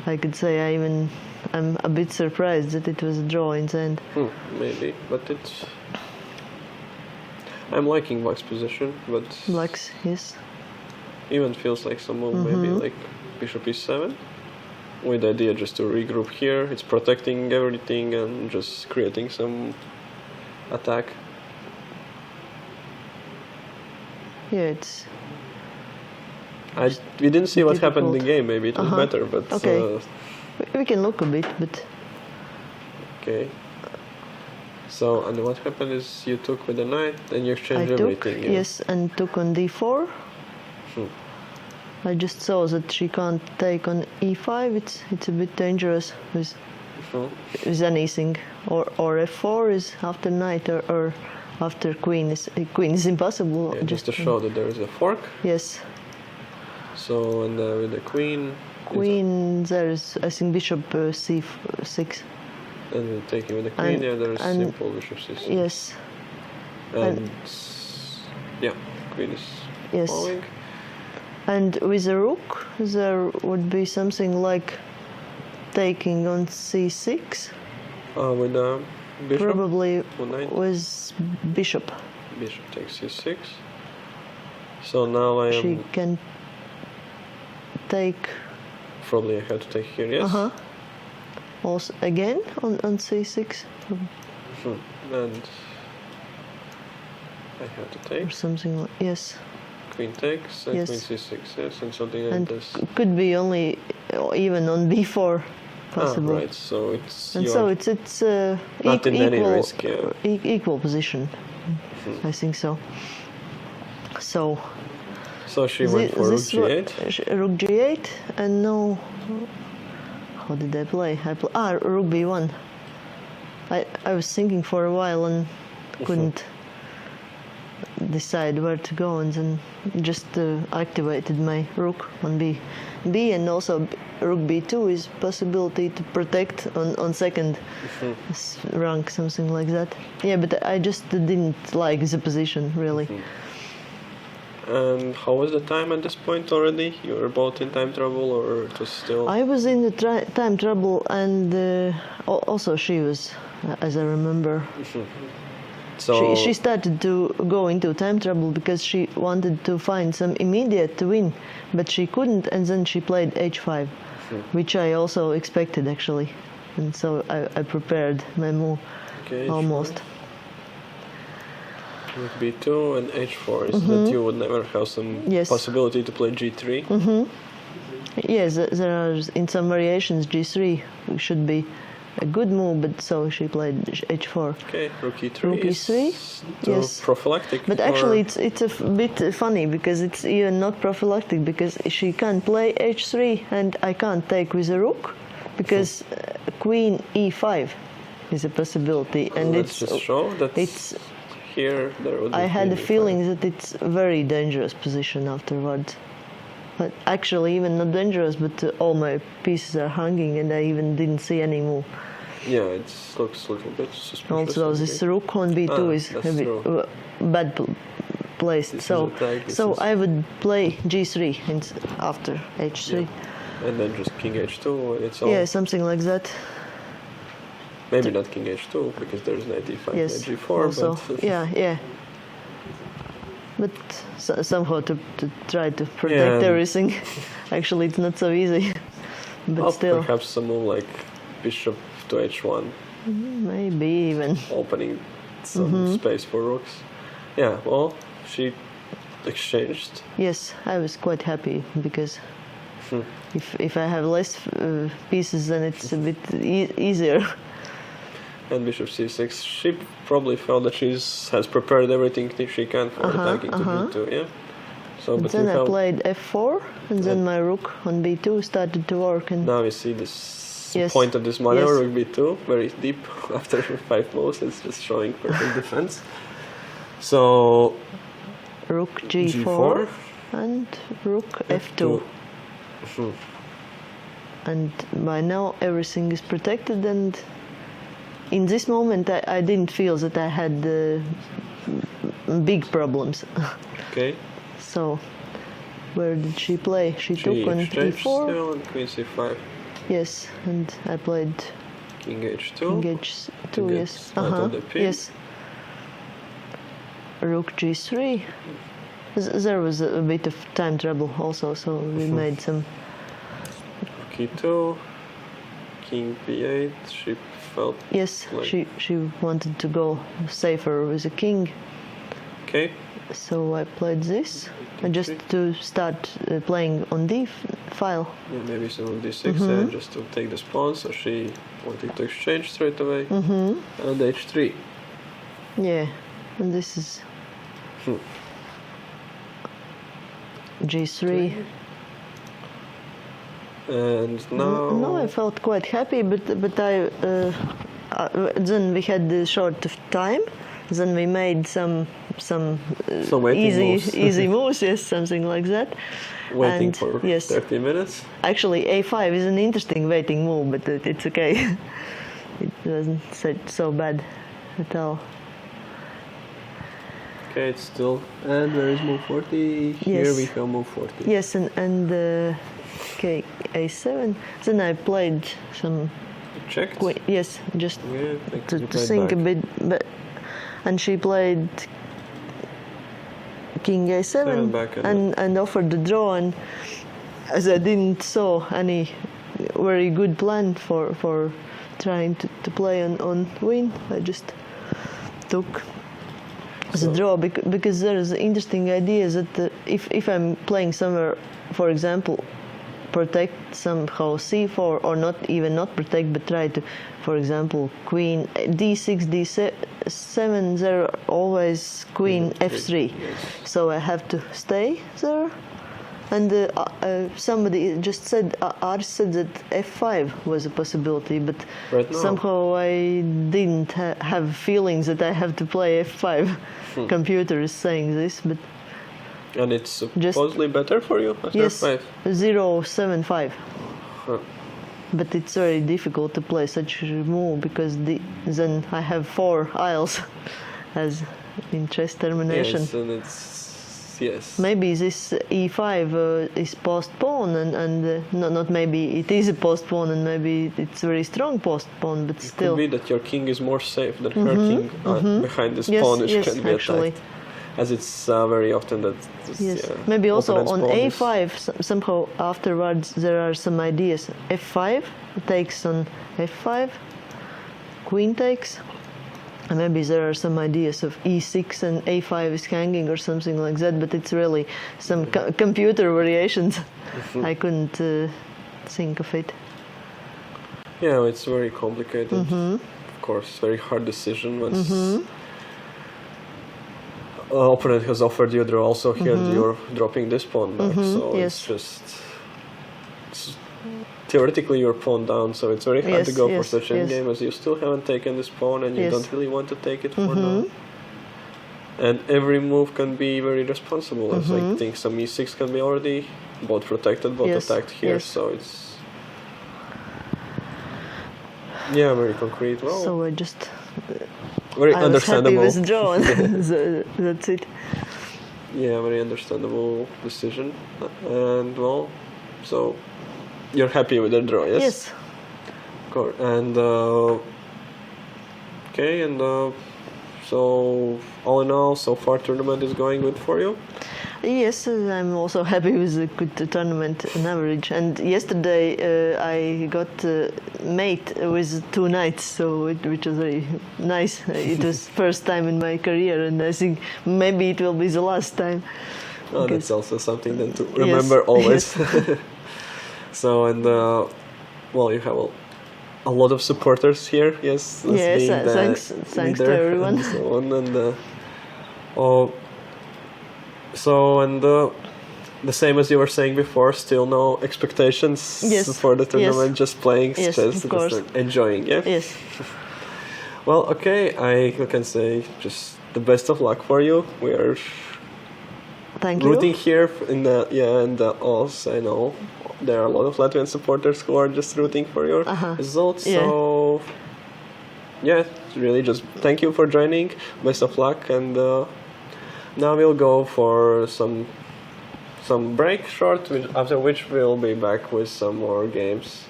I could say I'm a bit surprised that it was a draw in the end. Maybe, but it's... I'm liking Black's position, but... Black's, yes. Even feels like some move, maybe like bishop e7. With the idea just to regroup here. It's protecting everything and just creating some attack. Yeah, it's... We didn't see what happened in the difficult. game, maybe it was better, but... Okay. We can look a bit, but... Okay. So, and what happened is you took with the knight, then you exchanged I took, everything. yes, and took on d4. I just saw that she can't take on e5. It's a bit dangerous with anything. Or f4 is after knight, or after queen is impossible. Yeah, just to show that there is a fork. Yes. So, and with the queen... Queen, there's, I think, bishop c6. And we're taking with the queen, there's simple bishop c6. Yes. And yeah, queen is falling. And with the rook, there would be something like taking on c6. With the bishop? Probably with bishop. Bishop takes c6. So now I am... She can take... Probably I have to take here, yes? Also again on c6. And I have to take. Or something like, yes. Queen takes, and Yes. queen c6, yes, and something like And this. could be only even on b4 possible. Right, so it's... And so it's not in any risk, yeah. equal position. I think so. So she went for rook g8. Rook g8, and no... How did I play? Rook b1. I was thinking for a while and couldn't decide where to go, and then just activated my rook on b, and also rook b2 is possibility to protect on second rank, something like that. Yeah, but I just didn't like the position really. And how was the time at this point already? You were both in time trouble, or it was still... I was in the time trouble, and also she was, as I remember. So she started to go into time trouble because she wanted to find some immediate win, but she couldn't, and then she played h5, which I also expected actually, and so I prepared my move almost. Rook b2 and h4 is that you would never have some possibility to play g3. Yes, there are in some variations g3 should be a good move, but so she played h4. Okay, rook e3. Rook e3, yes. Prophylactic. But actually, it's a bit funny because it's even not prophylactic, because she can't play h3 and I can't take with a rook because queen e5 is a possibility, and let's just show that it's here. There would be I had a queen e5. feeling that it's a very dangerous position afterwards. But actually, even not dangerous, but all my pieces are hanging, and I even didn't see any move. Yeah, it looks a little bit suspicious. Also, this rook on b2 is a bit bad placed. So I would play g3 after h3. Yeah. And then just king h2, and it's all... Yeah, something like that. Maybe not king h2, because there's knight e5, Yes, knight g4, also. but... yeah. But somehow to try to protect everything. Actually, it's not so easy. But still. Perhaps some move like bishop to h1. Maybe even. Opening some space for rooks. Yeah, well, she exchanged. Yes, I was quite happy because If I have less pieces, then it's a bit easier. And bishop c6. She probably felt that she has prepared everything that she can for attacking to b2. Yeah. So, but then I played f4, and then my rook on b2 started to work. And now we see this point of this maneuver with b2, very deep after 5 moves. It's just showing perfect defense. So rook g4 and rook f2. And by now everything is protected, and in this moment I didn't feel that I had big problems. Okay. So where did she play? She took on e4 still and queen c5. Yes, and I played king h2. King h2, yes. Yes. Rook g3. There was a bit of time trouble also, so we made some. Rook e2, king b8. She felt. Yes, like she wanted to go safer with a king. Okay. So I played this, just to start playing on d file. Yeah, maybe some of d6 just to take this pawn. So she wanted to exchange straight away. And h3. Yeah, and this is g3. And now. No, I felt quite happy, but I then we had the short of time. Then we made some easy moves, yes, something like that. Waiting for 30 minutes. Actually, a5 is an interesting waiting move, but it's okay. It wasn't so bad at all. Okay, it's still. And where is move 40? Here we have move 40. Yes, and okay, a7. Then I played some. Checked? Yes, just to think back. a bit. But and she played king a7 and offered the draw, and as I didn't saw any very good plan for trying to play on win, I just took the draw because there is an interesting idea that if I'm playing somewhere, for example, protect somehow c4, or not protect, but try to, for example, queen d6, d7, there are always queen f3. So I have to stay there. And somebody just said, Ars said that f5 was a possibility, but somehow I didn't have feelings that I have to play f5. Computer is saying this, but. And it's supposedly better for you at f5? Yes, 0-7-5. Huh. But it's very difficult to play such a move because then I have 4 isles as in chess termination. Yes, and it's maybe this e5 is postponed, and not maybe it is a postpone, and maybe it's a very strong postpone, but still. It could be that your king is more safe than her king behind this pawn, which can be attacked. As it's very often that. Maybe also on a5 somehow afterwards there are some ideas. f5 takes on f5, queen takes, and maybe there are some ideas of e6 and a5 is hanging or something like that. But it's really some computer variations. I couldn't think of it. Yeah, it's very complicated. Of course, very hard decision once. Opponent has offered you draw. Also here you're dropping this pawn back, so it's just theoretically you're pawn down. So it's very hard to go for such an endgame, as you still haven't taken this pawn and you don't really want to take it for now. And every move can be very responsible. As I think some e6 can be already both protected, both attacked here. So it's very concrete. Well, so I just. Very understandable. I was happy with draw. That's it. Yeah, very understandable decision. And well, so you're happy with the draw, yes? Yes. Cool. And okay, and so all in all, so far tournament is going good for you? Yes, I'm also happy with the good tournament on average. And yesterday I got mate with 2 knights, so which was very nice. It was first time in my career, and I think maybe it will be the last time. Oh, that's also something then to remember always. So, and well, you have a lot of supporters here, yes? as Yes, being the thanks to leader everyone. And so on, and the same as you were saying before, still no expectations Yes, for the tournament, yes. just playing Yes, chess, of course. just enjoying, yeah? Yes. Well, okay, I can say just the best of luck for you. We are Thank you. rooting here in the and also I know there are a lot of Latvian supporters who are just rooting for your results. Yeah. So yeah, really just thank you for joining. Best of luck, and now we'll go for some break short, after which we'll be back with some more games.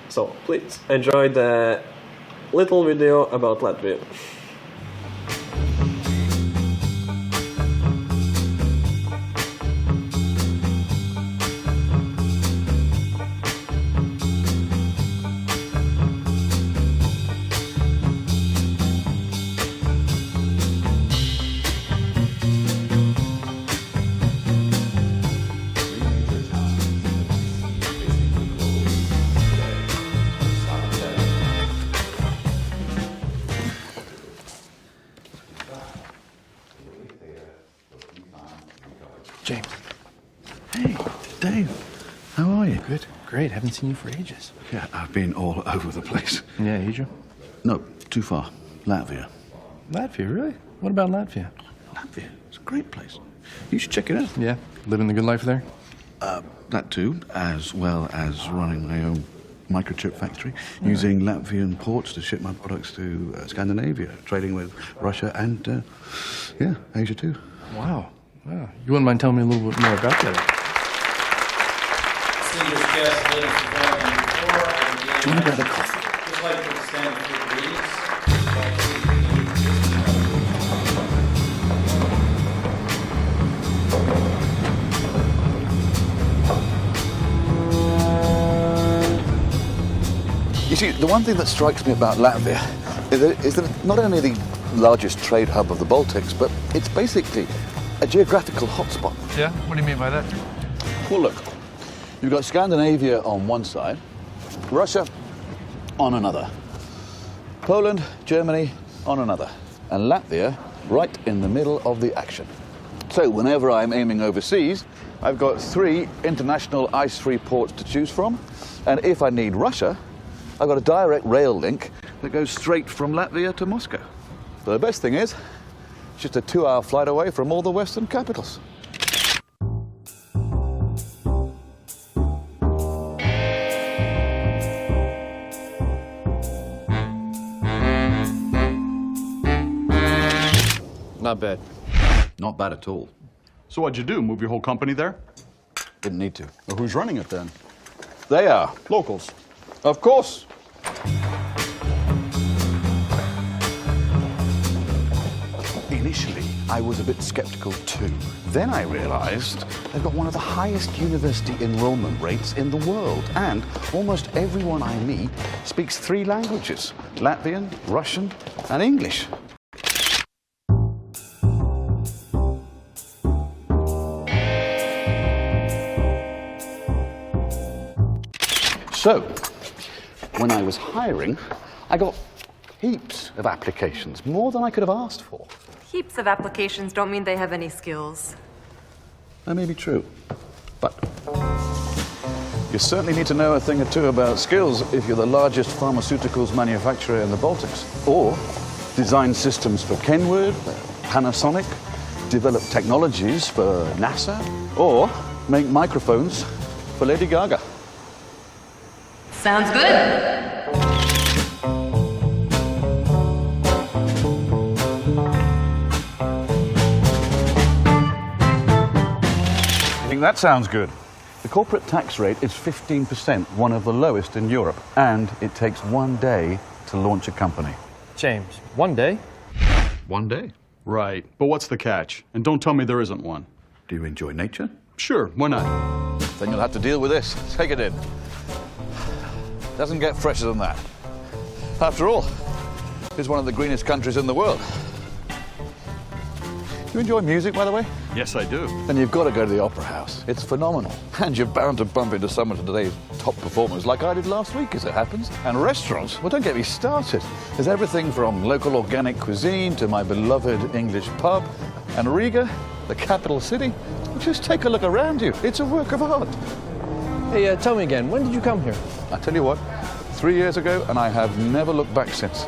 So please enjoy the little video about Latvia. James. Hey, Dave. How are you? Good. Great. Haven't seen you for ages. Yeah, I've been all over the place. Yeah, Asia? No, too far. Latvia. Latvia, really? What about Latvia? Latvia. It's a great place. You should check it out. Yeah, living the good life there? That too, as well as running my own microchip factory, using Latvian ports to ship my products to Scandinavia, trading with Russia and, yeah, Asia too. Wow. Wow. You wouldn't mind telling me a little bit more about that? Distinguished guests, ladies and gentlemen, before I begin, Do you want a bit of coffee? I'd just like to extend quick greetings. You see, the one thing that strikes me about Latvia is that it's not only the largest trade hub of the Baltics, but it's basically a geographical hotspot. Yeah? What do you mean by that? Well, look, you've got Scandinavia on one side, Russia on another, Poland, Germany on another, and Latvia right in the middle of the action. So whenever I'm aiming overseas, I've got 3 international ice-free ports to choose from, and if I need Russia, I've got a direct rail link that goes straight from Latvia to Moscow. But the best thing is, it's just a 2-hour flight away from all the Western capitals. Not bad. Not bad at all. So what'd you do? Move your whole company there? Didn't need to. Well, who's running it then? They are. Locals. Of course. Initially, I was a bit skeptical too. Then I realized they've got one of the highest university enrollment rates in the world, and almost everyone I meet speaks 3 languages: Latvian, Russian, and English. So, when I was hiring, I got heaps of applications, more than I could have asked for. Heaps of applications don't mean they have any skills. That may be true, but you certainly need to know a thing or two about skills if you're the largest pharmaceuticals manufacturer in the Baltics, or design systems for Kenwood, Panasonic, develop technologies for NASA, or make microphones for Lady Gaga. Sounds good. I think that sounds good. The corporate tax rate is 15%, one of the lowest in Europe, and it takes 1 day to launch a company. James, 1 day? 1 day. Right. But what's the catch? And don't tell me there isn't one. Do you enjoy nature? Sure, why not? Then you'll have to deal with this. Take it in. Doesn't get fresher than that. After all, it's one of the greenest countries in the world. You enjoy music, by the way? Yes, I do. Then you've got to go to the Opera House. It's phenomenal. And you're bound to bump into some of today's top performers, like I did last week, as it happens. And restaurants, well, don't get me started. There's everything from local organic cuisine to my beloved English pub. And Riga, the capital city, just take a look around you. It's a work of art. Hey, tell me again, when did you come here? I tell you what, 3 years ago, and I have never looked back since.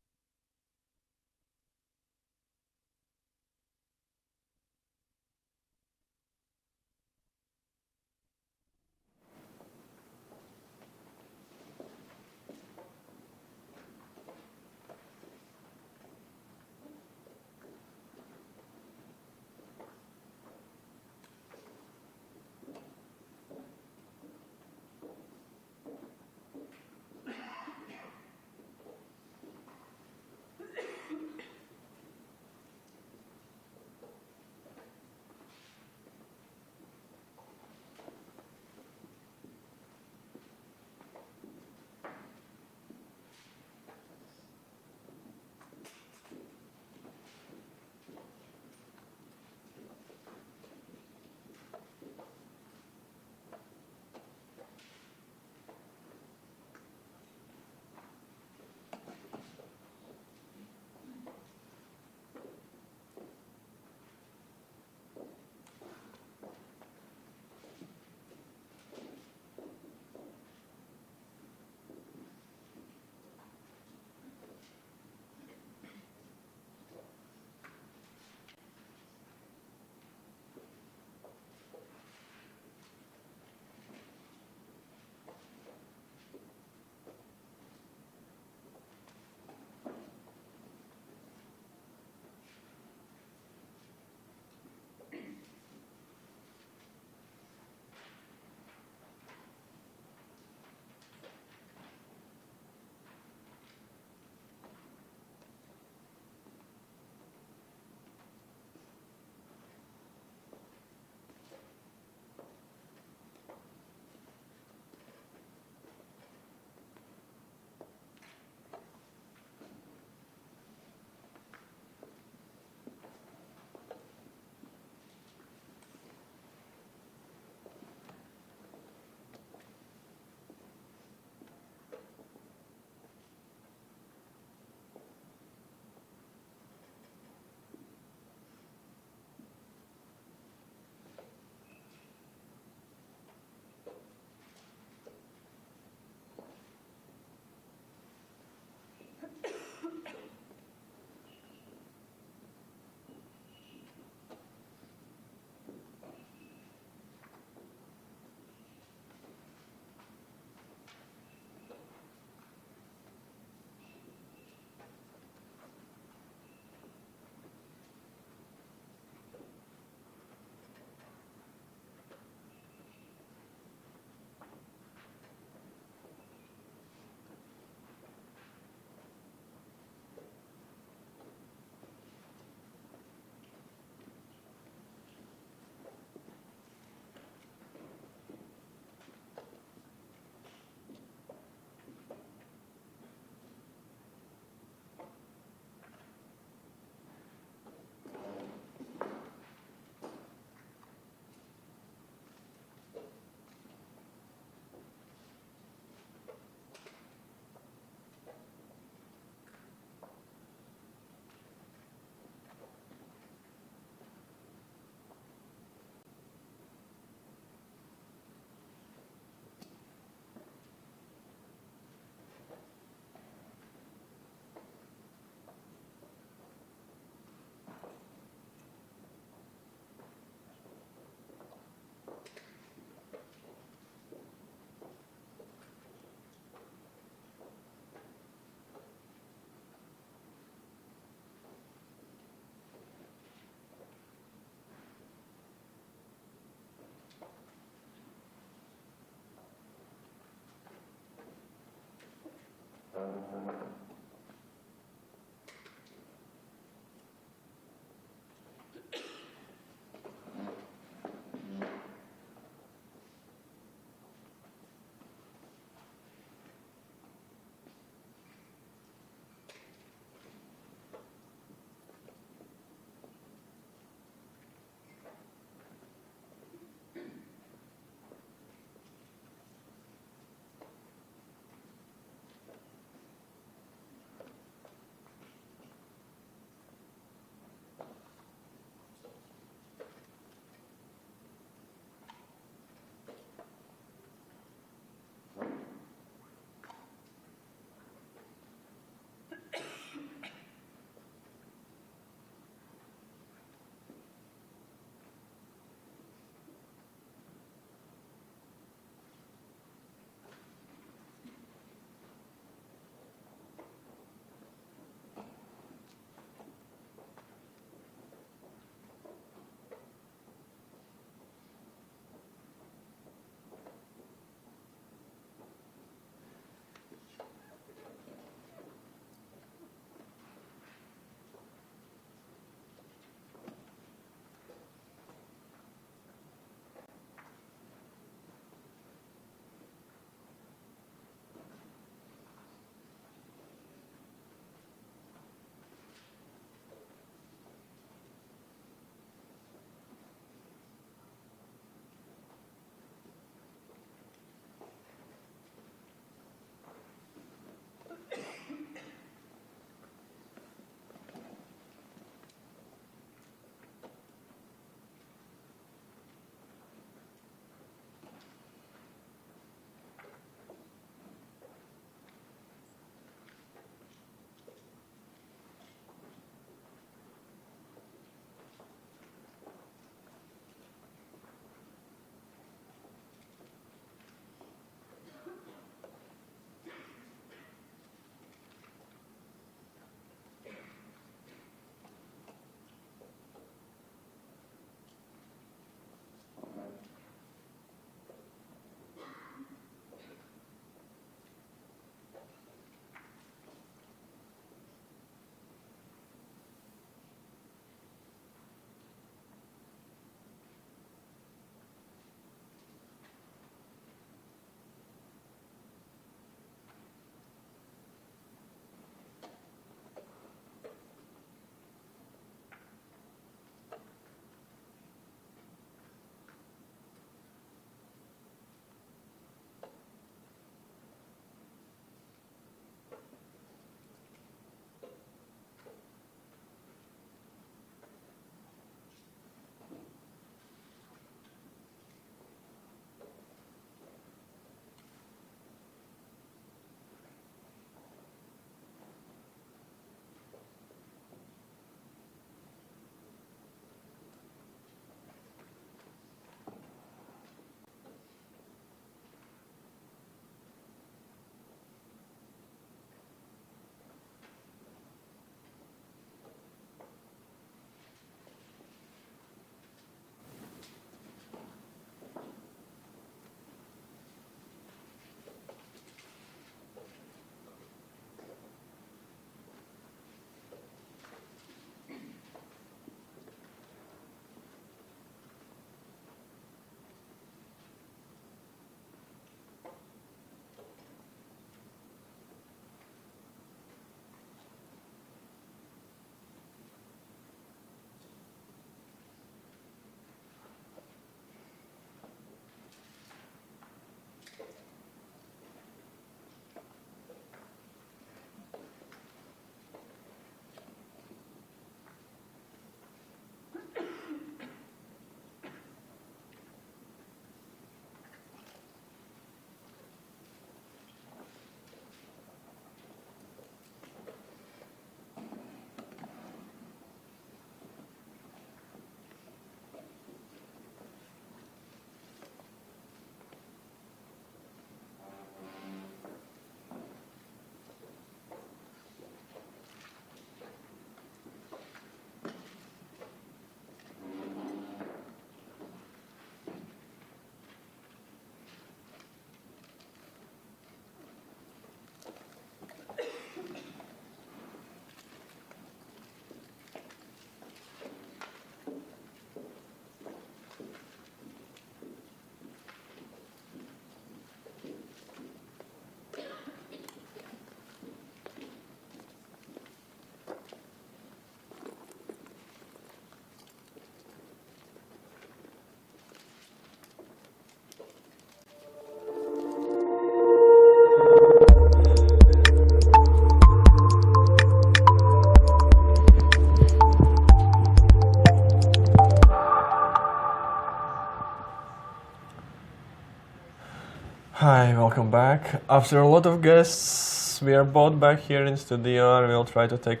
Hi, welcome back. After a lot of guests, we are both back here in studio and we'll try to take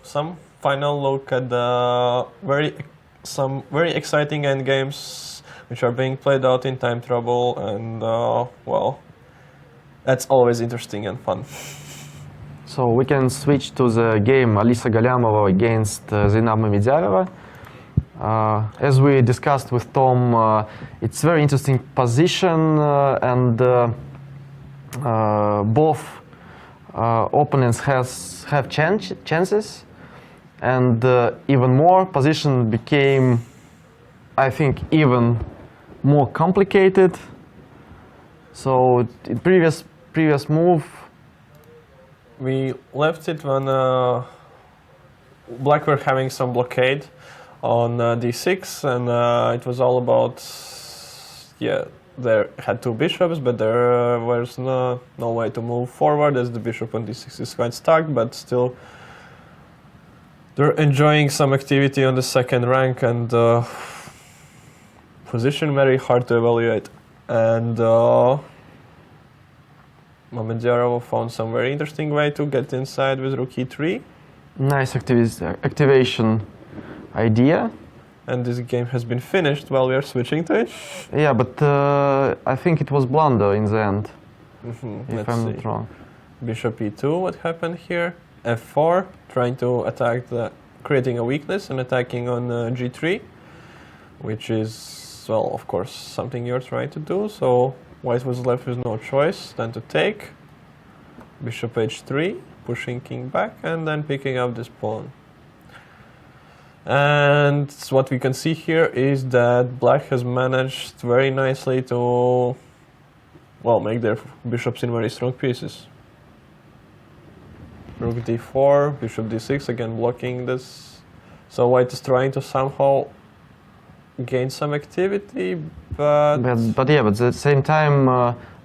some final look at the some very exciting endgames which are being played out in Time Trouble, and well, that's always interesting and fun. So we can switch to the game Alisa Galyamova against Zainab Mamediyarova. As we discussed with Tom, it's a very interesting position, and both opponents have chances, and even more, position became, I think, even more complicated. So in previous move, we left it when Black were having some blockade on d6, and it was all about, yeah, they had two bishops, but there was no way to move forward as the bishop on d6 is quite stuck, but still they're enjoying some activity on the second rank, and position very hard to evaluate. And Mamediyarova found some very interesting way to get inside with rook e3. Nice activation idea. And this game has been finished while we are switching to it. Yeah, but I think it was blunder in the end, if I'm not wrong. Bishop e2, what happened here? f4, trying to attack creating a weakness and attacking on g3, which is, well, of course, something you're trying to do. So White was left with no choice than to take. Bishop h3, pushing king back, and then picking up this pawn. And what we can see here is that Black has managed very nicely to, well, make their bishops in very strong pieces. Rook d4, bishop d6, again blocking this. So White is trying to somehow gain some activity, but yeah, but at the same time,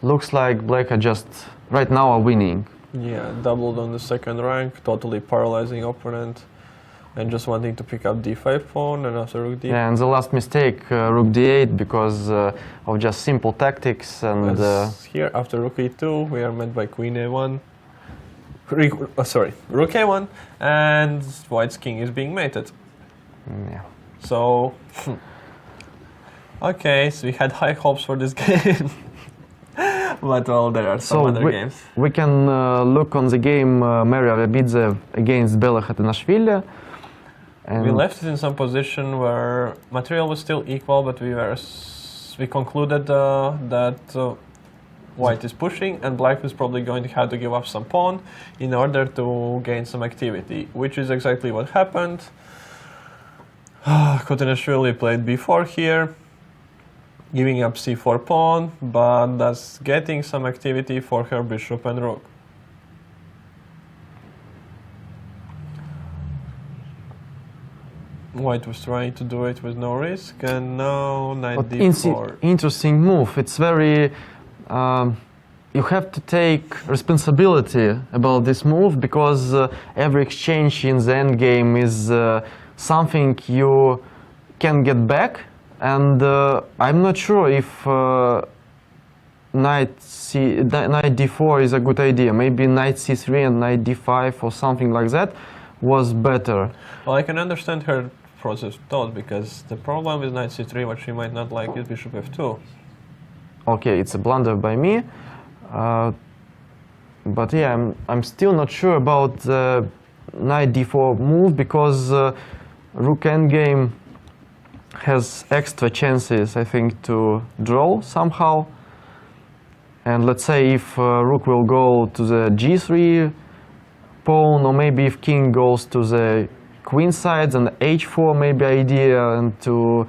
looks like Black are just right now are winning. Yeah, doubled on the second rank, totally paralyzing opponent, and just wanting to pick up d5 pawn and after rook d8. Yeah, and the last mistake, rook d8, because of just simple tactics. And here after rook e2, we are met by queen a1. Rook a1, and White's king is being mated. Yeah. So, okay, so we had high hopes for this game. But well, there are some other games. We can look on the game Maria Rabidze against Bella Khatanashvili. We left it in some position where material was still equal, but we concluded that White is pushing, and Black is probably going to have to give up some pawn in order to gain some activity, which is exactly what happened. Khatanashvili played b4 here, giving up c4 pawn, but thus getting some activity for her bishop and rook. White was trying to do it with no risk, and now knight d4. Interesting move. It's very... you have to take responsibility about this move, because every exchange in the endgame is something you can get back, and I'm not sure if knight d4 is a good idea. Maybe knight c3 and knight d5 or something like that was better. Well, I can understand her process of thought, because the problem with knight c3, what she might not like, is bishop f2. Okay, it's a blunder by me, but yeah, I'm still not sure about the knight d4 move, because rook endgame has extra chances, I think, to draw somehow. And let's say if rook will go to the g3 pawn, or maybe if king goes to the queen side, and h4 may be idea, and to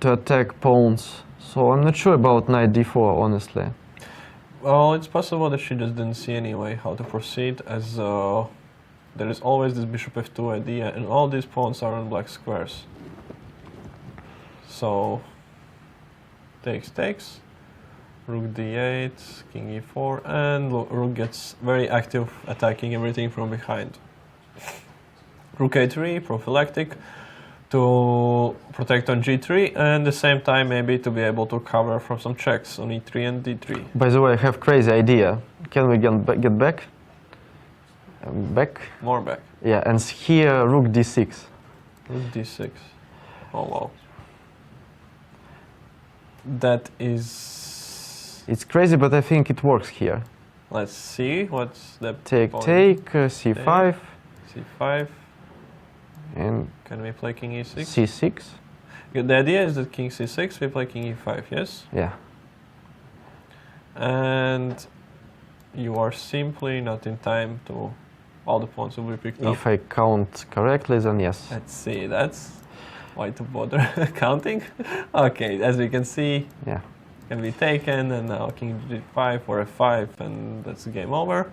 attack pawns. So I'm not sure about knight d4, honestly. Well, it's possible that she just didn't see any way how to proceed, as there is always this bishop f2 idea, and all these pawns are on black squares. So, takes, rook d8, king e4, and rook gets very active, attacking everything from behind. Rook a3, prophylactic, to protect on g3, and at the same time maybe to be able to cover from some checks on e3 and d3. By the way, I have crazy idea. Can we get back? Back? More back. Yeah, and here rook d6. Rook d6. Oh wow. That is... It's crazy, but I think it works here. Let's see what's the Take, c5. c5. And can we play king e6? c6. The idea is that king c6, we play king e5, yes? Yeah. And you are simply not in time to... All the pawns will be picked up. If I count correctly, then yes. Let's see, that's... Why to bother counting? Okay, as we can see, yeah, can be taken, and now king g5 or f5, and that's game over.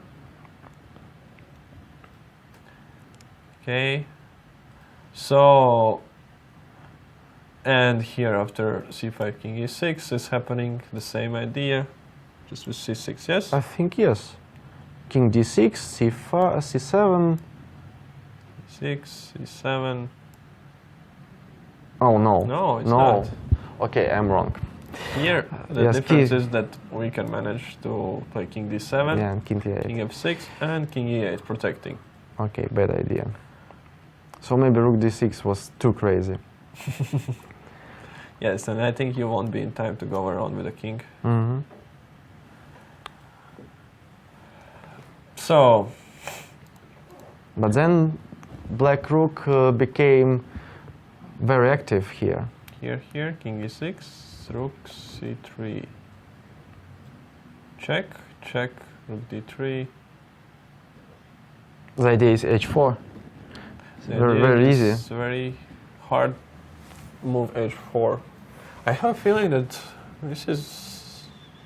Okay, so, and here after c5, king e6 is happening the same idea, just with c6, yes? I think yes. King d6, c5, c7. c6, c7. Oh no. No, it's not. Okay, I'm wrong. Here, the yes, difference is that we can manage to play king d7, yeah, and king e8. king f6, and king e8 protecting. Okay, bad idea. So maybe rook d6 was too crazy. Yes, and I think you won't be in time to go around with the king. Mm-hmm. So... But then black rook became very active here. Here, king e6, rook c3. Check, rook d3. The idea is h4. Very easy. It's very hard move h4. I have a feeling that this is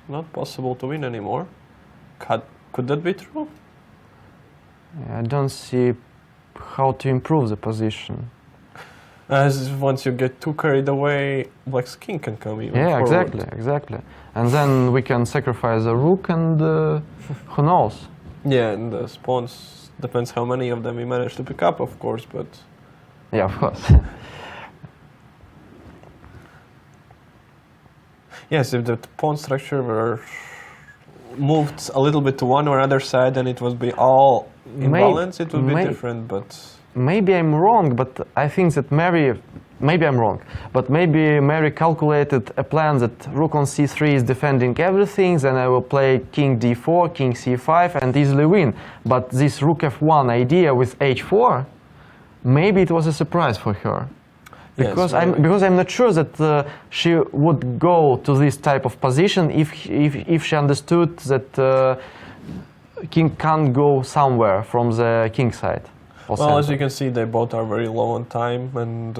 not possible to win anymore. Could that be true? I don't see how to improve the position. As once you get too carried away, black's king can come even forward. Exactly. And then we can sacrifice the rook and who knows? Yeah, and the spawns, depends how many of them we manage to pick up, of course, but... Yeah, of course. Yes, if the pawn structure were moved a little bit to one or other side and it would be all in balance, it would be different, but... Maybe I'm wrong, but I think that maybe I'm wrong, but maybe Mary calculated a plan that rook on c3 is defending everything, then I will play king d4, king c5 and easily win. But this rook f1 idea with h4, maybe it was a surprise for her. Because I'm not sure that she would go to this type of position if she understood that king can't go somewhere from the king side. Well, as you can see, they both are very low on time, and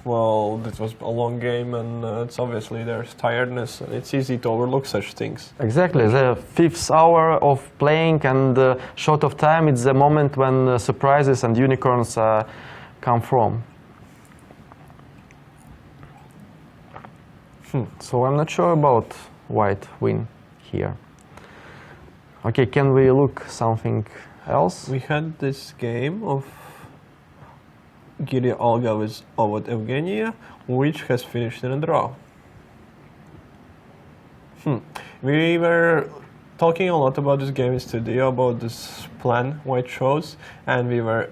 well, this was a long game, and it's obviously there's tiredness, and it's easy to overlook such things. Exactly, the 5th hour of playing and short of time, it's the moment when surprises and unicorns come from. So I'm not sure about white win here. Okay, can we look something else? We had this game of Giria Olga with Ovod Evgenia, which has finished in a draw. We were talking a lot about this game in studio, about this plan white chose, and we were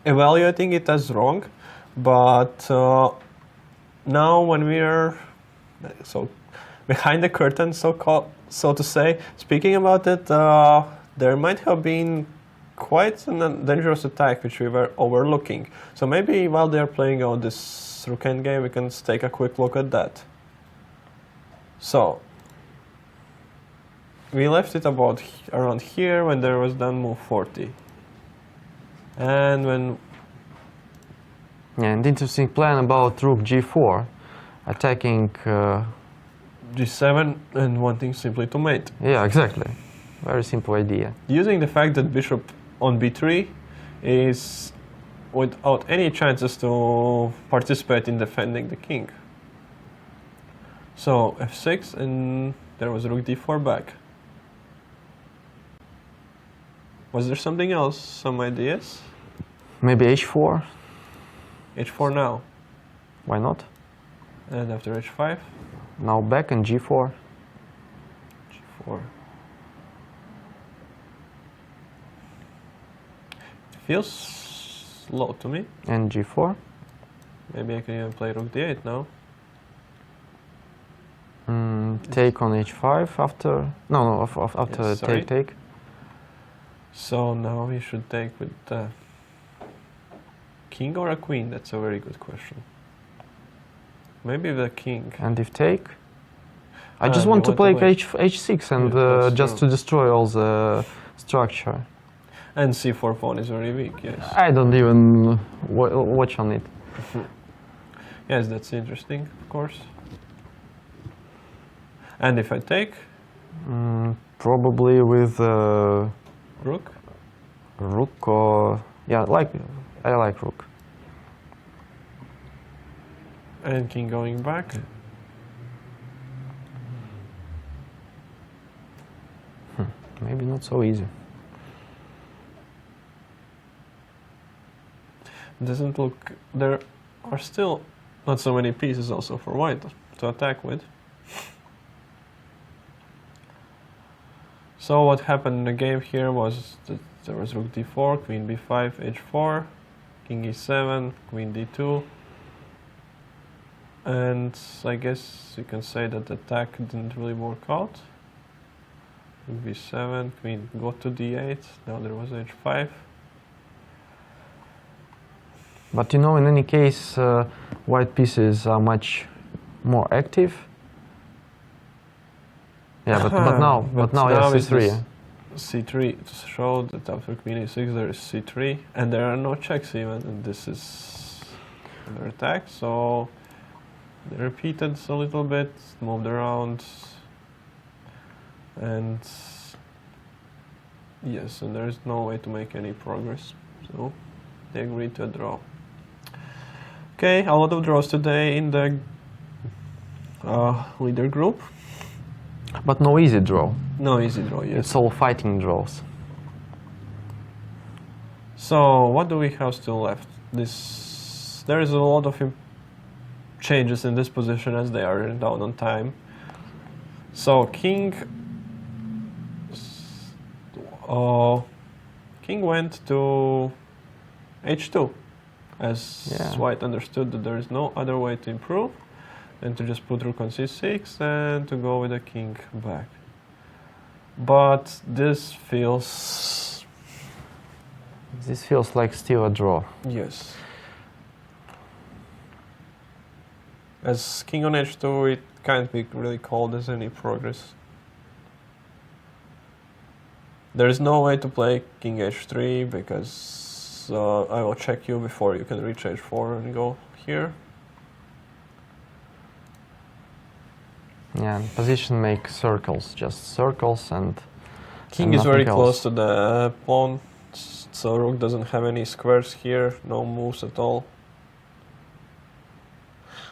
evaluating it as wrong, but now when we are behind the curtain, so to say, speaking about it, there might have been quite a dangerous attack which we were overlooking. So maybe while they are playing out this rook endgame, we can take a quick look at that. So we left it about around here when there was done move 40. And when... Yeah, and interesting plan about rook g4, attacking... g7 and wanting simply to mate. Yeah, exactly. Very simple idea. Using the fact that bishop on b3 is without any chances to participate in defending the king. So f6, and there was rook d4 back. Was there something else? Some ideas? Maybe h4? h4 now. Why not? And after h5? Now back and g4. G4. It feels low to me. And g4. Maybe I can even play rook d8 now. Take on h5 after... No, after Yes, sorry. take. So now he should take with king or a queen? That's a very good question. Maybe the king. And if take? I just want to play h6 and Yeah, just true. to destroy all the structure. And c4 pawn is very weak, yes. I don't even watch on it. Yes, that's interesting, of course. And if I take? Probably with Rook? rook or... Yeah, I like rook. And king going back? Maybe not so easy. Doesn't look... There are still not so many pieces also for white to attack with. So what happened in the game here was that there was rook d4, queen b5, h4, king e7, queen d2. And I guess you can say that the attack didn't really work out. Rook b7, queen got to d8, now there was h5. But you know, in any case, white pieces are much more active. Yeah, but now it's c3. c3 to show that after queen e6 there is c3, and there are no checks even, and this is under attack. So they repeated a little bit, moved around, and yes, and there is no way to make any progress. So they agreed to a draw. Okay, a lot of draws today in the leader group. But no easy draw. No easy draw, yes. It's all fighting draws. So what do we have still left? There is a lot of changes in this position as they are down on time. So king went to h2, as white understood that there is no other way to improve than to just put rook on c6 and to go with the king back. But this feels like still a draw. Yes. As king on h2, it can't be really called as any progress. There is no way to play king h3 because I will check you before you can reach h4 and go here. Yeah, position makes circles, just circles, and King is very close to the pawn, so rook doesn't have any squares here, no moves at all.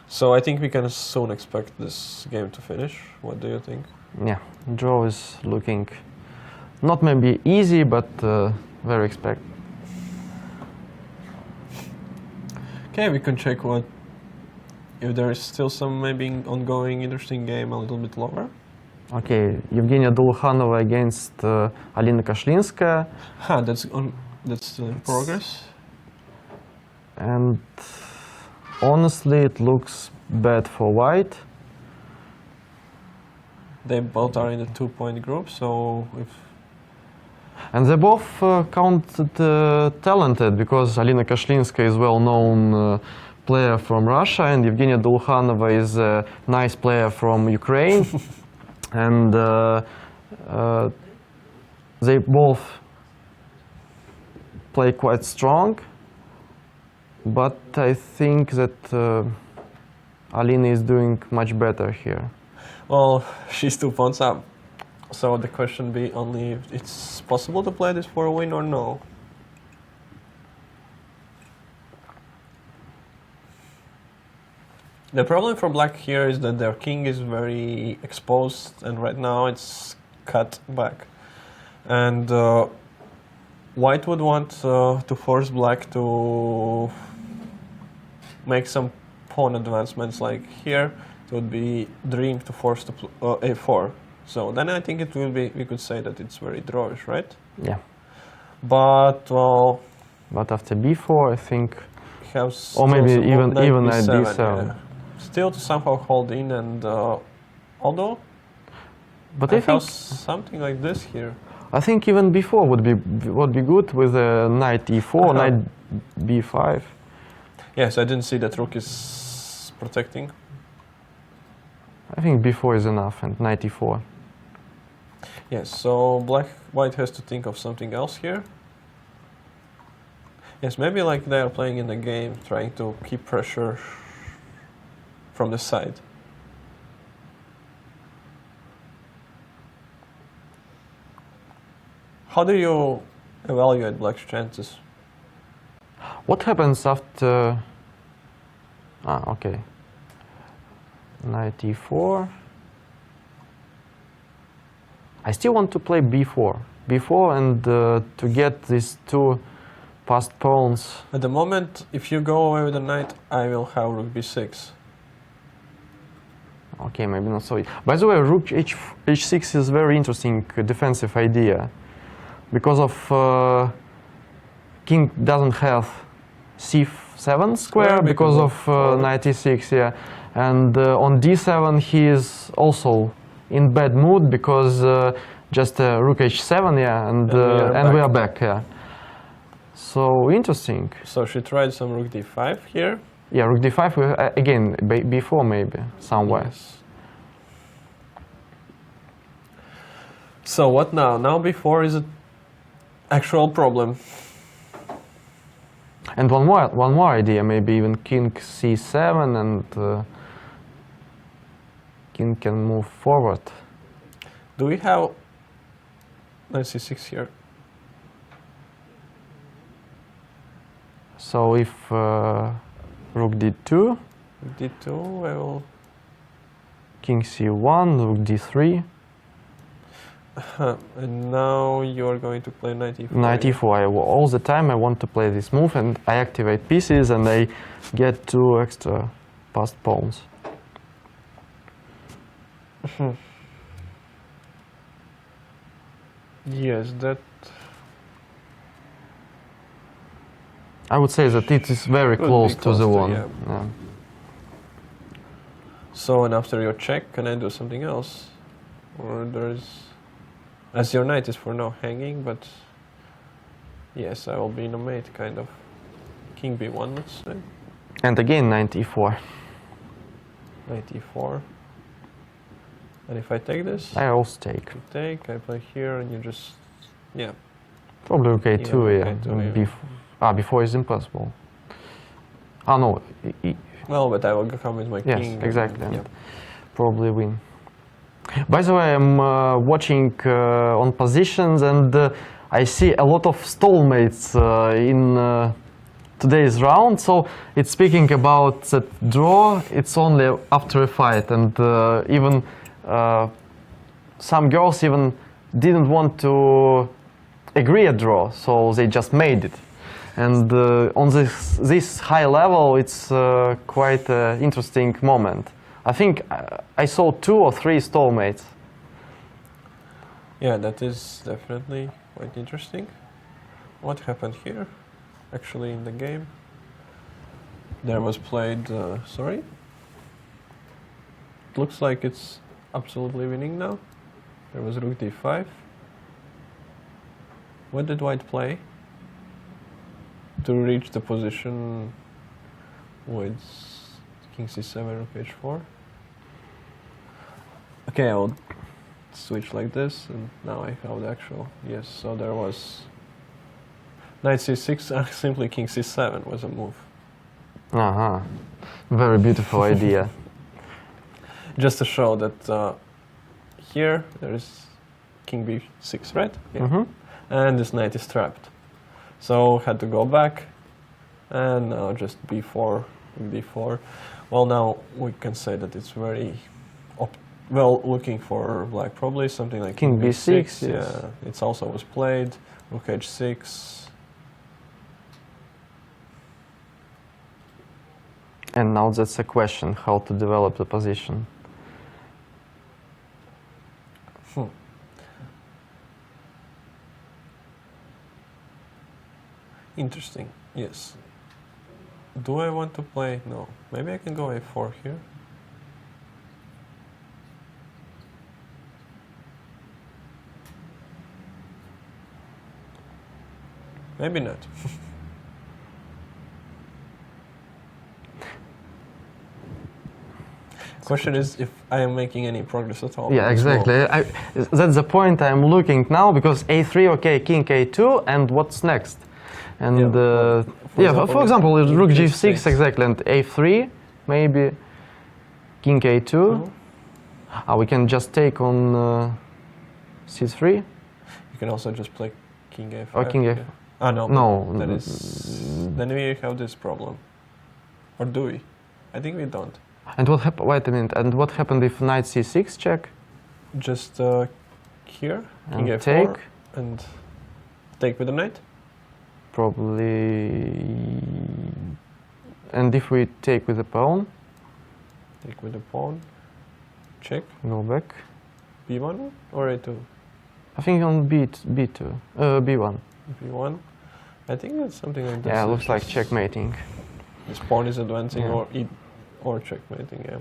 So I think we can soon expect this game to finish. What do you think? Yeah, draw is looking not maybe easy, but very expected. Okay, we can check if there is still some maybe ongoing interesting game a little bit lower. Okay, Evgenia Dulukhanova against Alina Kashlinskaya. That's still in progress. And honestly, it looks bad for white. They both are in the 2-point group, so And they both counted talented, because Alina Kashlinskaya is well-known player from Russia, and Evgenia Dulukhanova is a nice player from Ukraine. And they both play quite strong, but I think that Alina is doing much better here. Well, she's 2 points up. So the question be only if it's possible to play this for a win or no. The problem for black here is that their king is very exposed, and right now it's cut back. And white would want to force black to make some pawn advancements like here, it would be dream to force to a4. So then I think it will be, we could say that it's very drawish, right? Yeah. But well, but after b4, I think, have or maybe still even support at b7, d7. yeah. Still to somehow hold in, and although But I I have think something like this here. I think even b4 would be good with a knight e4, knight b5. Yes, I didn't see that rook is protecting. I think b4 is enough, and knight e4. Yes, so white has to think of something else here. Yes, maybe like they are playing in the game, trying to keep pressure from the side. How do you evaluate black's chances? What happens after... okay. Knight e4. I still want to play b4. b4 and to get these two passed pawns. At the moment, if you go away with the knight, I will have rook b6. Okay, maybe not so. By the way, rook h6 is very interesting defensive idea. Because of king doesn't have c7 square because of knight e6, yeah. And on d7 he is also in bad mood because just rook h7, yeah, and we are back, yeah. So interesting. So she tried some rook d5 here. Yeah, rook d5 again b4 maybe somewhere. Yes. So what now? Now b4 is an actual problem. And one more idea, maybe even king c7 and king can move forward. Do we have knight c6 here? So if rook d2, d2, I will... king c1, rook d3. And now you're going to play knight e4. Knight e4. All the time I want to play this move and I activate pieces and I get two extra passed pawns. Yes, that... I would say that it is very close to the one. Yeah. Yeah. So, and after your check, can I do something else? Or there's... As your knight is for now hanging, but... Yes, I will be in a mate, kind of. King b1, let's say. And again, knight e4. Knight e4. And if I take this... I also take. You take, I play here, and you just... Yeah. Probably rook a2, yeah. A2, b4 is impossible. Ah, no. Well, but I will come with my king. Yes, exactly. And, yeah. Probably win. By the way, I'm watching on positions and I see a lot of stalemates in today's round. So it's speaking about that draw, it's only after a fight. And even some girls even didn't want to agree a draw, so they just made it. And on this high level, it's quite an interesting moment. I think I saw 2 or 3 stalemates. Yeah, that is definitely quite interesting. What happened here? Actually, in the game, there was played. Sorry. It looks like it's absolutely winning now. There was rook d5. What did white play to reach the position with king c7, rook h4? Okay, I'll switch like this, and now I have the actual. Yes, so there was knight c6, simply king c7 was a move. Very beautiful idea. Just to show that here there is king b6, right? Yeah. And this knight is trapped. So had to go back, and now just b4, d4. Well, now we can say that it's very well looking for black, probably something like king b6. Yes. Yeah, it's also was played. Rook h6. And now that's a question, how to develop the position. Interesting, yes. Do I want to play? No. Maybe I can go a4 here. Maybe not. Question is if I am making any progress at all. Yeah, exactly. That's the point I'm looking now, because a3, okay, king a2, and what's next? And for example, rook g6, exactly, and a3, maybe king a2. We can just take on c3. You can also just play king a5. Or king a5. Ah, no. No. That is. Then we have this problem. Or do we? I think we don't. And what happened? Wait a minute. And what happened if knight c6 check? Just here, king and a4, take. And take with the knight. Probably. And if we take with the pawn? Take with the pawn. Check. Go back. b1 or a2? I think on b2. b1. b1. I think it's something like this. Yeah, looks like checkmating. This pawn is advancing, Yeah. or checkmating, yeah.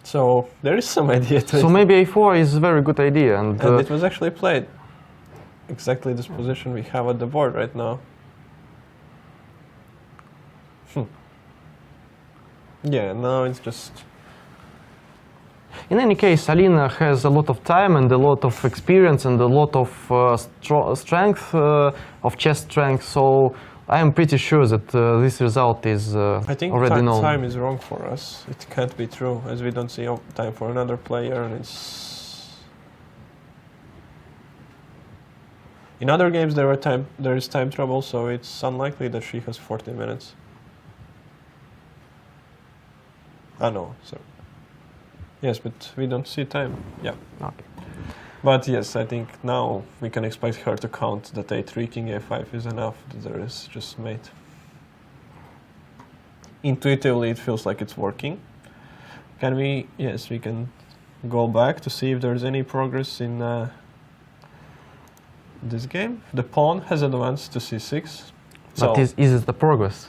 So there is some idea to it. So maybe a4 is a very good idea, and it was actually played. Exactly this position we have at the board right now. Yeah, now it's just... In any case, Alina has a lot of time and a lot of experience and a lot of strength, of chess strength, so I am pretty sure that this result is I think already known. Time is wrong for us. It can't be true, as we don't see time for another player, and it's... In other games there is time trouble, so it's unlikely that she has 40 minutes. Ah no, so... Yes, but we don't see time. Yeah. Okay. But yes, I think now we can expect her to count that a3, king a5 is enough, that there is just mate. Intuitively, it feels like it's working. Can we? Yes, we can go back to see if there's any progress in this game. The pawn has advanced to c6. But is it the progress?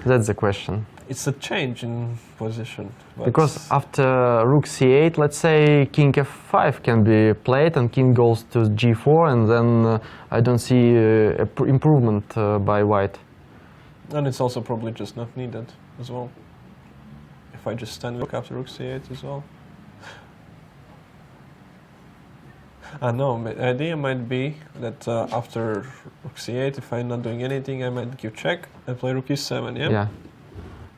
That's the question. It's a change in position. Because after rook c8, let's say king f5 can be played and king goes to g4, and then I don't see improvement by white. And it's also probably just not needed as well. If I just stand rook after rook c8 as well. No, the idea might be that after rook c8, if I'm not doing anything, I might give check and play rook e7, yeah? Yeah.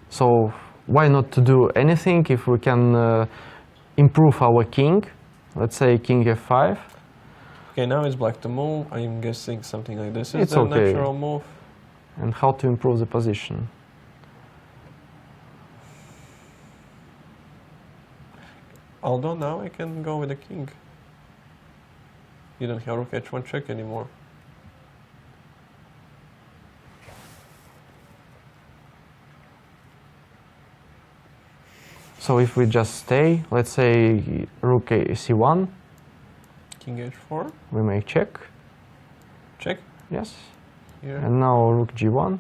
So why not to do anything if we can improve our king? Let's say king f5. Okay, now it's black to move. I'm guessing something like this is It's the okay. natural move. And how to improve the position? Although now I can go with the king. You don't have rook h1 check anymore. So if we just stay, let's say rook c1, King h4. we may check. Check. Yes. Here. And now rook g1.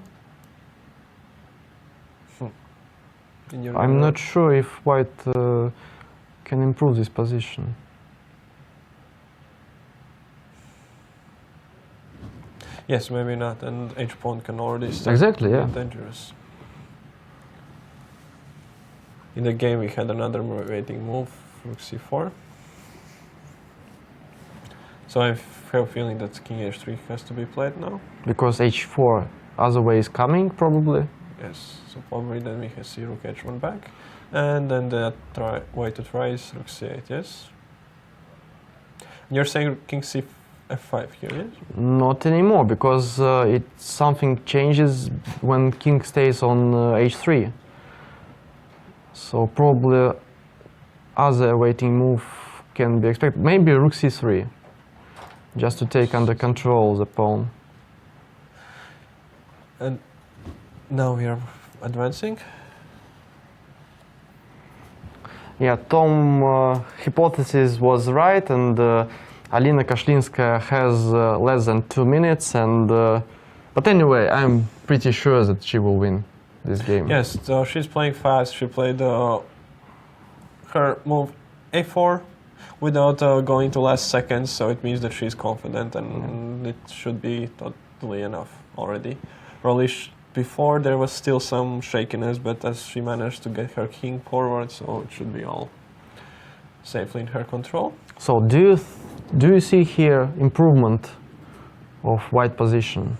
I'm not sure if white can improve this position. Yes, maybe not, and h pawn can already start Exactly, to yeah. get dangerous. In the game we had another waiting move, rook c4. So I have a feeling that king h3 has to be played now. Because h4 other way is coming, probably. Yes, so probably then we can see rook h1 back. And then the way to try is rook c8, yes? You're saying king f5 here, yes? Not anymore, because something changes when king stays on h3. So probably other waiting move can be expected. Maybe rook c3, just to take under control the pawn. And Now we are advancing. Yeah, Tom hypothesis was right, and Alina Kashlinskaya has less than 2 minutes, and but anyway, I'm pretty sure that she will win this game. Yes, so she's playing fast. She played her move a4 without going to last seconds, so it means that she's confident, and it should be totally enough already. Probably before there was still some shakiness, but as she managed to get her king forward, so it should be all safely in her control. So do you see here improvement of white position?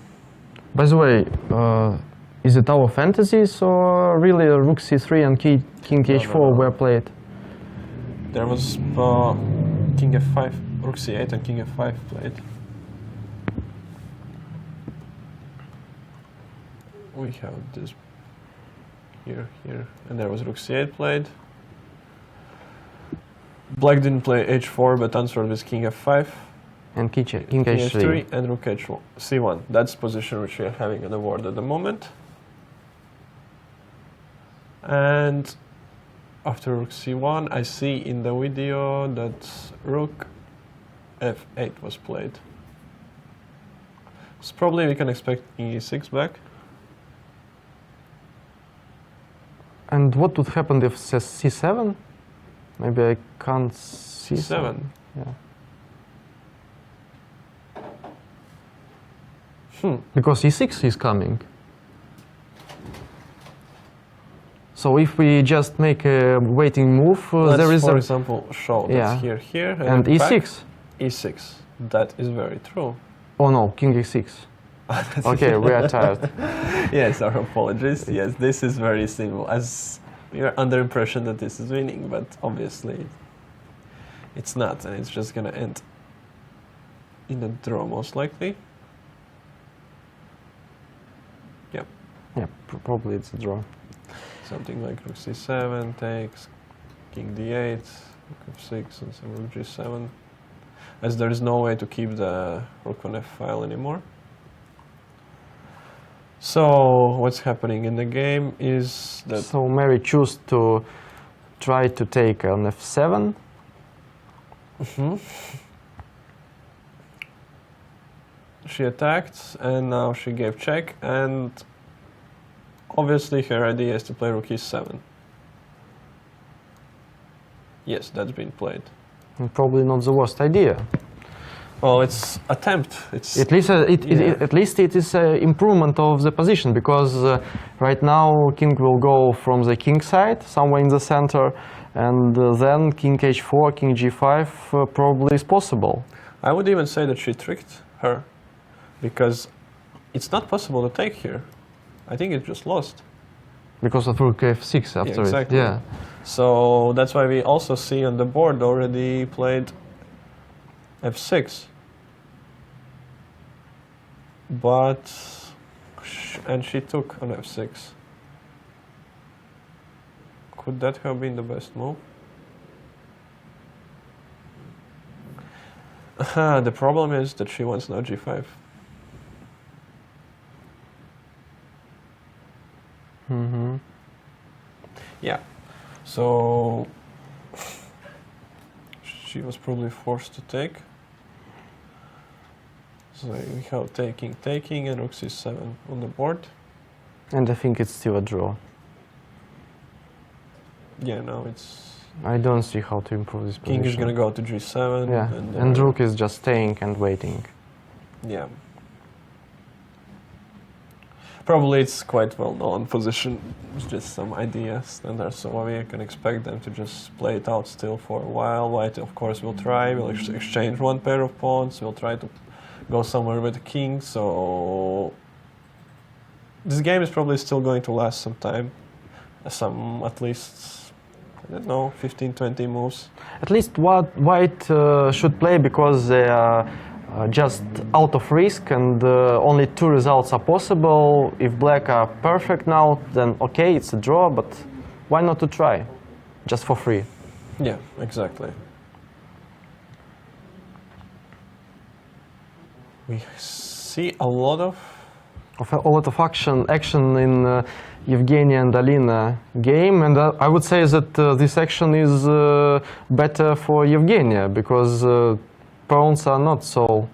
By the way, is it our fantasies or really rook c3 and king h4 were played? There was king f5, rook c8 and king f5 played. We have this here, and there was rook c8 played. Black didn't play h4, but answered with king f5. And king h3 and rook c1. That's the position which we are having on the board at the moment. And after rook c1, I see in the video that rook f8 was played. So probably we can expect king e6 back. And what would happen if c7? Maybe I can't see c7. Yeah. Because e6 is coming. So if we just make a waiting move, there is for example, show that's here, and e6. E6. That is very true. Oh no, king e6. Okay, we are tired. Yes, our apologies. Yes, this is very simple. As we are under impression that this is winning, but obviously it's not, and it's just gonna end in a draw most likely. Yep. Yeah, probably it's a draw. Something like rook c7 takes, king d8, rook f6, and some rook g7. As there is no way to keep the rook on f file anymore. So what's happening in the game is that... So Mary chose to try to take on f7. She attacked, and now she gave check, and obviously her idea is to play rook e7. Yes, that's been played. And probably not the worst idea. Well, it's attempt. It's at least it is an improvement of the position, because right now king will go from the king side somewhere in the center, and then king h4, king g5 probably is possible. I would even say that she tricked her, because it's not possible to take here. I think it just lost. Because of rook f6 after exactly. it. Yeah. So that's why we also see on the board already played f6. But and she took on f6. Could that have been the best move? The problem is that she wants now g5. Yeah, so she was probably forced to take. So we have taking, and rook c7 on the board. And I think it's still a draw. Yeah, no, it's... I don't see how to improve this position. King is going to go to g7. Yeah, and rook is just staying and waiting. Yeah. Probably it's quite well-known position. It's just some ideas, and so we can expect them to just play it out still for a while. White, of course, will try. We'll exchange one pair of pawns. We'll try to go somewhere with the king. So this game is probably still going to last some time. At least, I don't know, 15-20 moves. At least what white should play, because they are just out of risk, and only 2 results are possible. If black are perfect now, then okay, it's a draw, but why not to try? Just for free. Yeah, exactly. We see a lot of a lot of action in Evgenia and Alina game, and I would say that this action is better for Evgenia because pawns are not so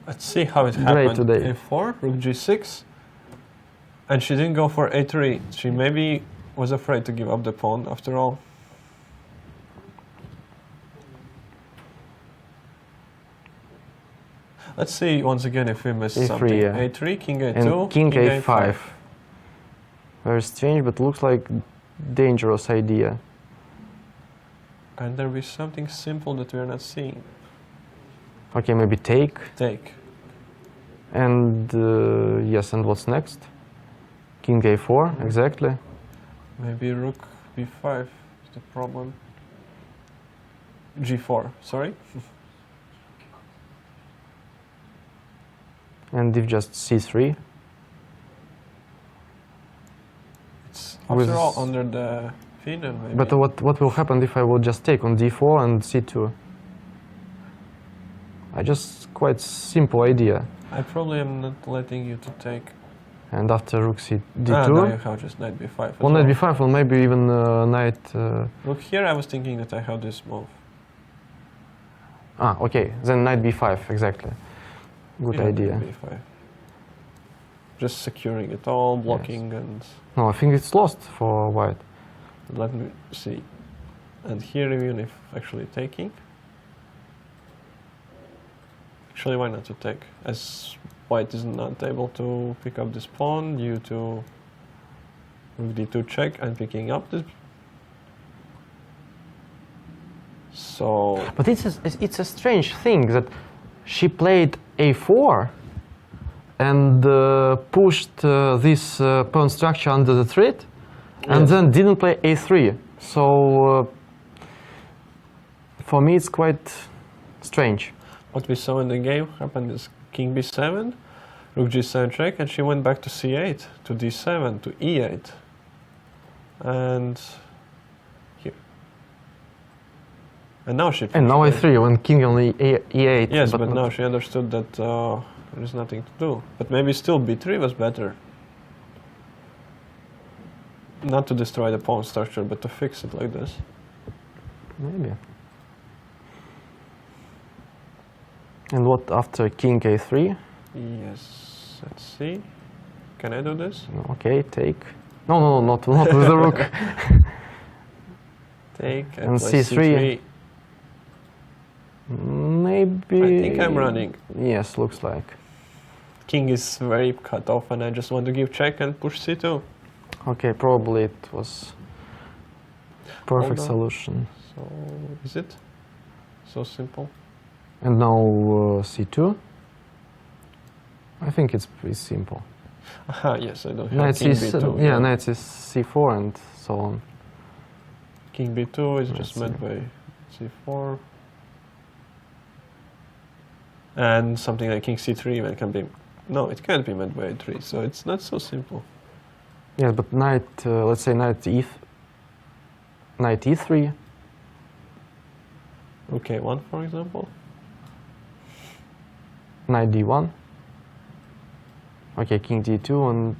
Let's see how it great happened. today. A4, rook g6, and she didn't go for a3. She maybe was afraid to give up the pawn after all. Let's see once again if we missed A3, something. yeah. A3, king a2, And king a5. Very strange, but looks like dangerous idea. And there be something simple that we are not seeing. Okay, maybe take. Take. And yes, and what's next? King a4, exactly. Maybe rook b5 is the problem. g4, sorry. And if just c3. It's With- after all under the fiddle, maybe. But what will happen if I will just take on d4 and c2? I just quite simple idea. I probably am not letting you to take. And after rook c d2. No, you have just knight b5. as Or knight well. b5 or maybe even knight. Look here, I was thinking that I have this move. Okay, then knight b5 exactly. Good Yeah, idea. knight b5. Just securing it all, blocking, and No, I think it's lost for white. let me see. And here, even if actually taking. Actually, why not to take? As white is not able to pick up this pawn due to rook d2 check and picking up this. So But it's a strange thing that she played a4 and pushed this pawn structure under the threat, and Yes. then didn't play a3. So for me, it's quite strange. what we saw in the game happened is king b7, rook g7 check, and she went back to c8, to d7, to e8, and here. And now she. And now a3 when king on e8. Yes, but not- now she understood that there is nothing to do. But maybe still b3 was better. Not to destroy the pawn structure, but to fix it like this. Maybe. And what after king a3? Yes, let's see. Can I do this? Okay, take. No, not with the rook. Take And play c3. Maybe. I think I'm running. Yes, looks like. King is very cut off, and I just want to give check and push c2. Okay, probably it was perfect Hold on. solution. So is it so simple? And now c2. I think it's pretty simple. Aha, yes, I don't have Knight king c b2. yeah, knight is c4 and so on. King b2 is Let's just see. met by c4. And something like king c3 even can be... No, it can't be met by a3, so it's not so simple. Yeah, but knight, let's say knight e3. Rook a1, for example. Knight d1. Okay, king d2 and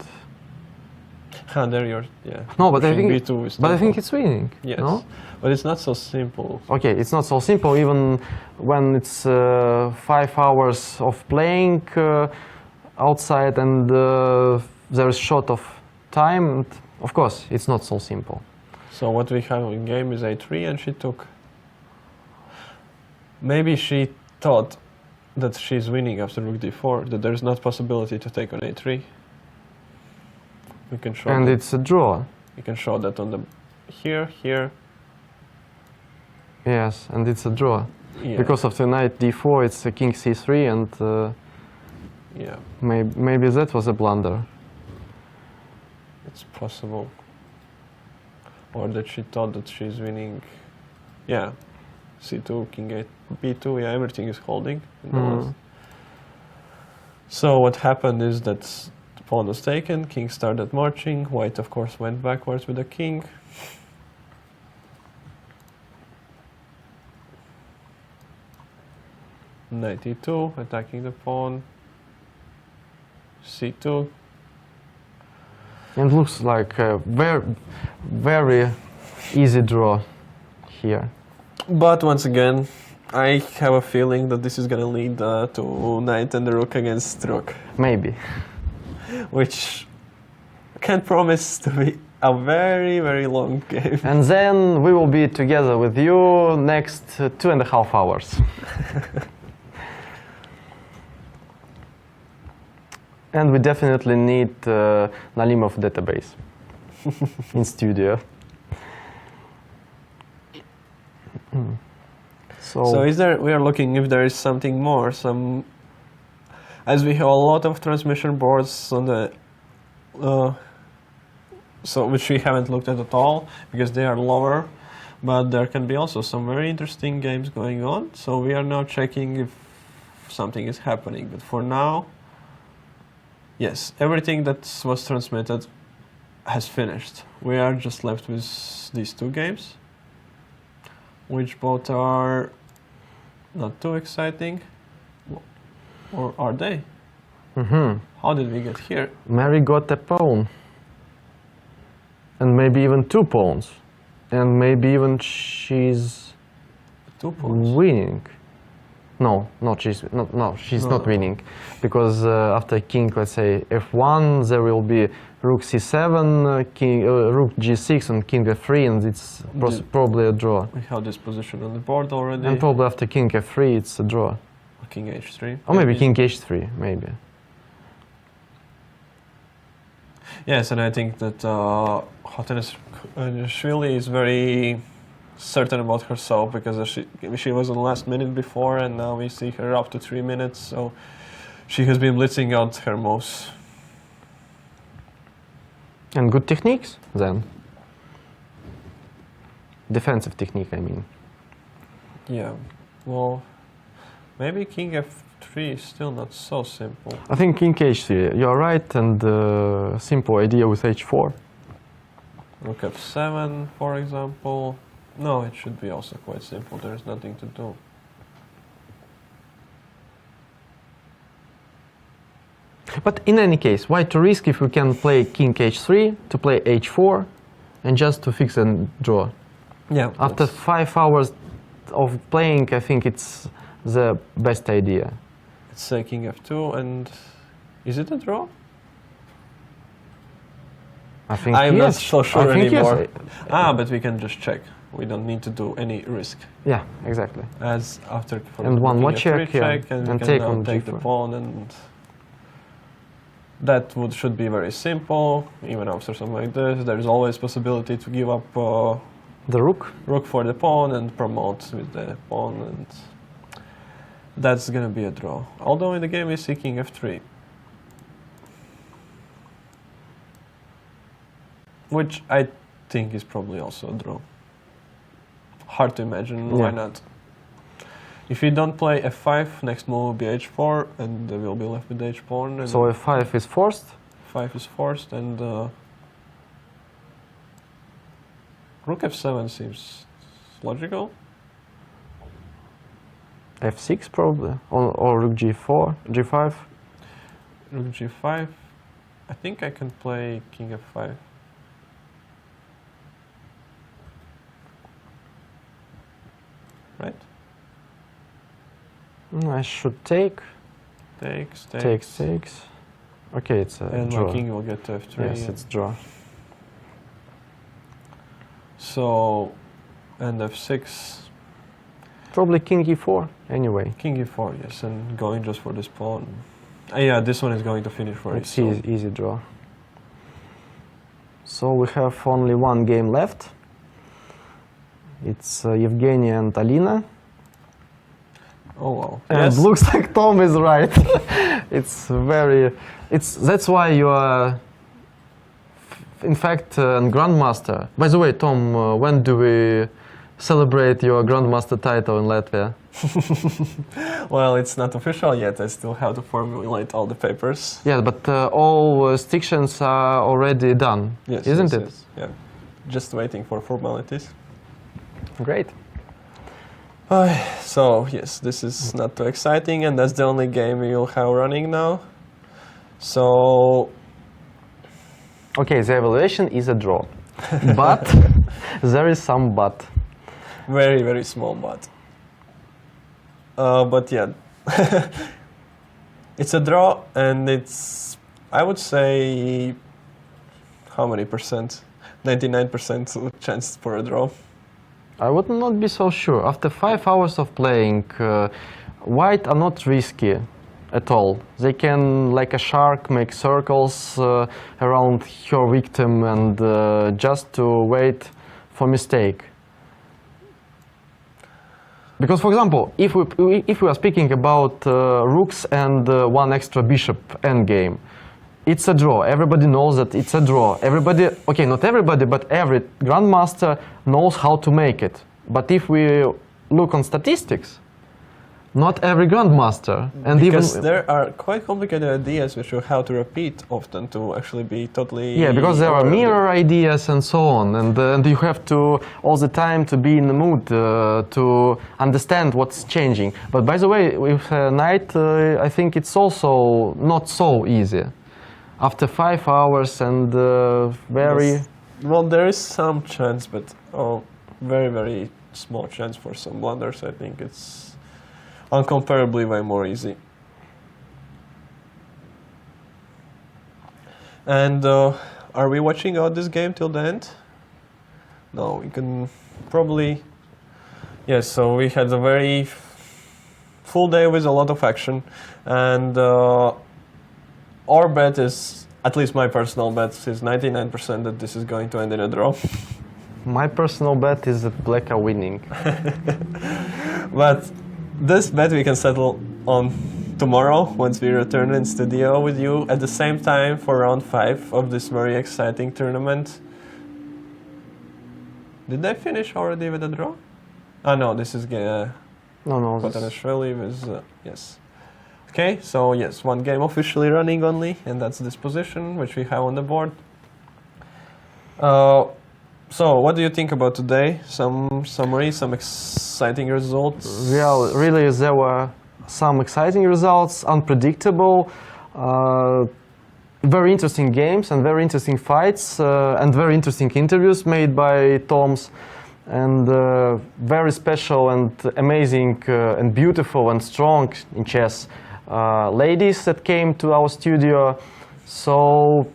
Ah, there you're... Yeah. no, but I King think b2 is but I still- think it's winning. Yes, No? but it's not so simple. Okay, it's not so simple even when it's 5 hours of playing outside and there is short of time. And of course, it's not so simple. So what we have in game is a3, and she took. Maybe she thought that she's winning after rook d4, that there's not possibility to take on a3. We can show And that. it's a draw. You can show that on the here. Yes, and it's a draw. Yeah. Because of the knight d4, it's a king c3, and Yeah, maybe that was a blunder. it's possible. Or that she thought that she's winning. Yeah, c2, king a b2. Yeah, everything is holding. in the last. So what happened is that the pawn was taken, king started marching, white of course went backwards with the king. Knight e2, attacking the pawn. c2, And looks like a very easy draw here. But once again, I have a feeling that this is gonna lead to knight and the rook against rook. Maybe. Which can promise to be a very long game. And then we will be together with you next 2.5 hours. And we definitely need Nalimov database in studio. So is there? We are looking if there is something more. As we have a lot of transmission boards on the, which we haven't looked at all because they are lower, but there can be also some very interesting games going on. So we are now checking if something is happening. But for now, yes, everything that was transmitted has finished. We are just left with these two games, which both are not too exciting. Or are they? Mm-hmm. How did we get here? Mary got a pawn. And maybe even 2 pawns. And maybe even she's 2 pawns. Winning. No, she's not winning. Because after king, let's say f1, there will be rook c7, rook g6 and king f3, and it's probably a draw. We have this position on the board already. And probably after king f3, it's a draw. Or king h3. Or maybe king h3, maybe. Yes, and I think that Khotaniashvili is very certain about herself because she was on the last minute before, and now we see her up to 3 minutes, so she has been blitzing out her moves. And good techniques, then. Defensive technique, I mean. Yeah, well, maybe king f3 is still not so simple. I think king h3, you're right, and simple idea with h4. Rook f7, for example. No, it should be also quite simple. There's nothing to do. But in any case, why to risk if we can play king h3, to play h4, and just to fix and draw? Yeah. After 5 hours of playing, I think it's the best idea. It's king f2, and is it a draw? I think I'm yes. not so sure anymore. Yes. But we can just check. We don't need to do any risk. Yeah, exactly. As after and one more check, check, and we take can on take the pawn, and that should be very simple. Even after something like this, there is always possibility to give up the rook for the pawn and promote with the pawn, and that's gonna be a draw. Although in the game we see king f3, which I think is probably also a draw. Hard to imagine, why not? If we don't play f5, next move will be h4, and we'll be left with h-pawn. So f5 is forced? 5 is forced, and rook f7 seems logical. f6 probably, or rook g4, g5. Rook g5. I think I can play king f5. Right? I should take. Takes. Okay, it's a and draw. my king will get to f3. Yes, it's draw. So, and f6. Probably king e4, anyway. King e4, yes, and going just for this pawn. Yeah, this one is going to finish for It's it. easy draw. So we have only one game left. It's Evgeny and Alina. Oh wow! And yes. looks like Tom is right. That's why you are, in fact, a grandmaster. By the way, Tom, when do we celebrate your grandmaster title in Latvia? Well, it's not official yet. I still have to formulate all the papers. Yeah, but all restrictions are already done, isn't it? Yes. Yeah, just waiting for formalities. Great. So, yes, this is not too exciting, and that's the only game you'll have running now. So... Okay, the evaluation is a draw. But there is some but. Very, very small but. But yeah, it's a draw, and it's, I would say, how many percent? 99% chance for a draw. I would not be so sure. After 5 hours of playing, white are not risky at all. They can, like a shark, make circles around her victim and just to wait for mistake. Because, for example, if we are speaking about rooks and one extra bishop endgame, it's a draw. Everybody knows that it's a draw. Everybody, okay, not everybody, but every grandmaster knows how to make it. But if we look on statistics, not every grandmaster, and because even there are quite complicated ideas which you have to repeat often to actually be totally. yeah, because there are mirror ideas and so on, and you have to all the time to be in the mood to understand what's changing. But by the way, with knight, I think it's also not so easy. After 5 hours and very Yes. Well, there is some chance, but very, very small chance for some blunders. I think it's incomparably way more easy. And are we watching out this game till the end? No, we can probably. Yes, so we had a very full day with a lot of action, and our bet is, at least my personal bet, is 99% that this is going to end in a draw. My personal bet is that black are winning. But this bet we can settle on tomorrow once we return in studio with you at the same time for round 5 of this very exciting tournament. Did they finish already with a draw? Ah no, this is no. Kotanishvili with yes. Okay, so yes, one game officially running only, and that's this position which we have on the board. So, what do you think about today? Some summary, some exciting results? Yeah, really, there were some exciting results, unpredictable, very interesting games and very interesting fights and very interesting interviews made by Toms, and very special and amazing and beautiful and strong in chess ladies that came to our studio. So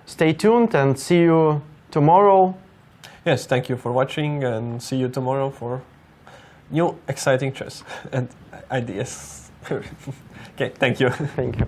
stay tuned and see you tomorrow. Yes, thank you for watching, and see you tomorrow for new exciting chess and ideas. Okay, thank you. Thank you.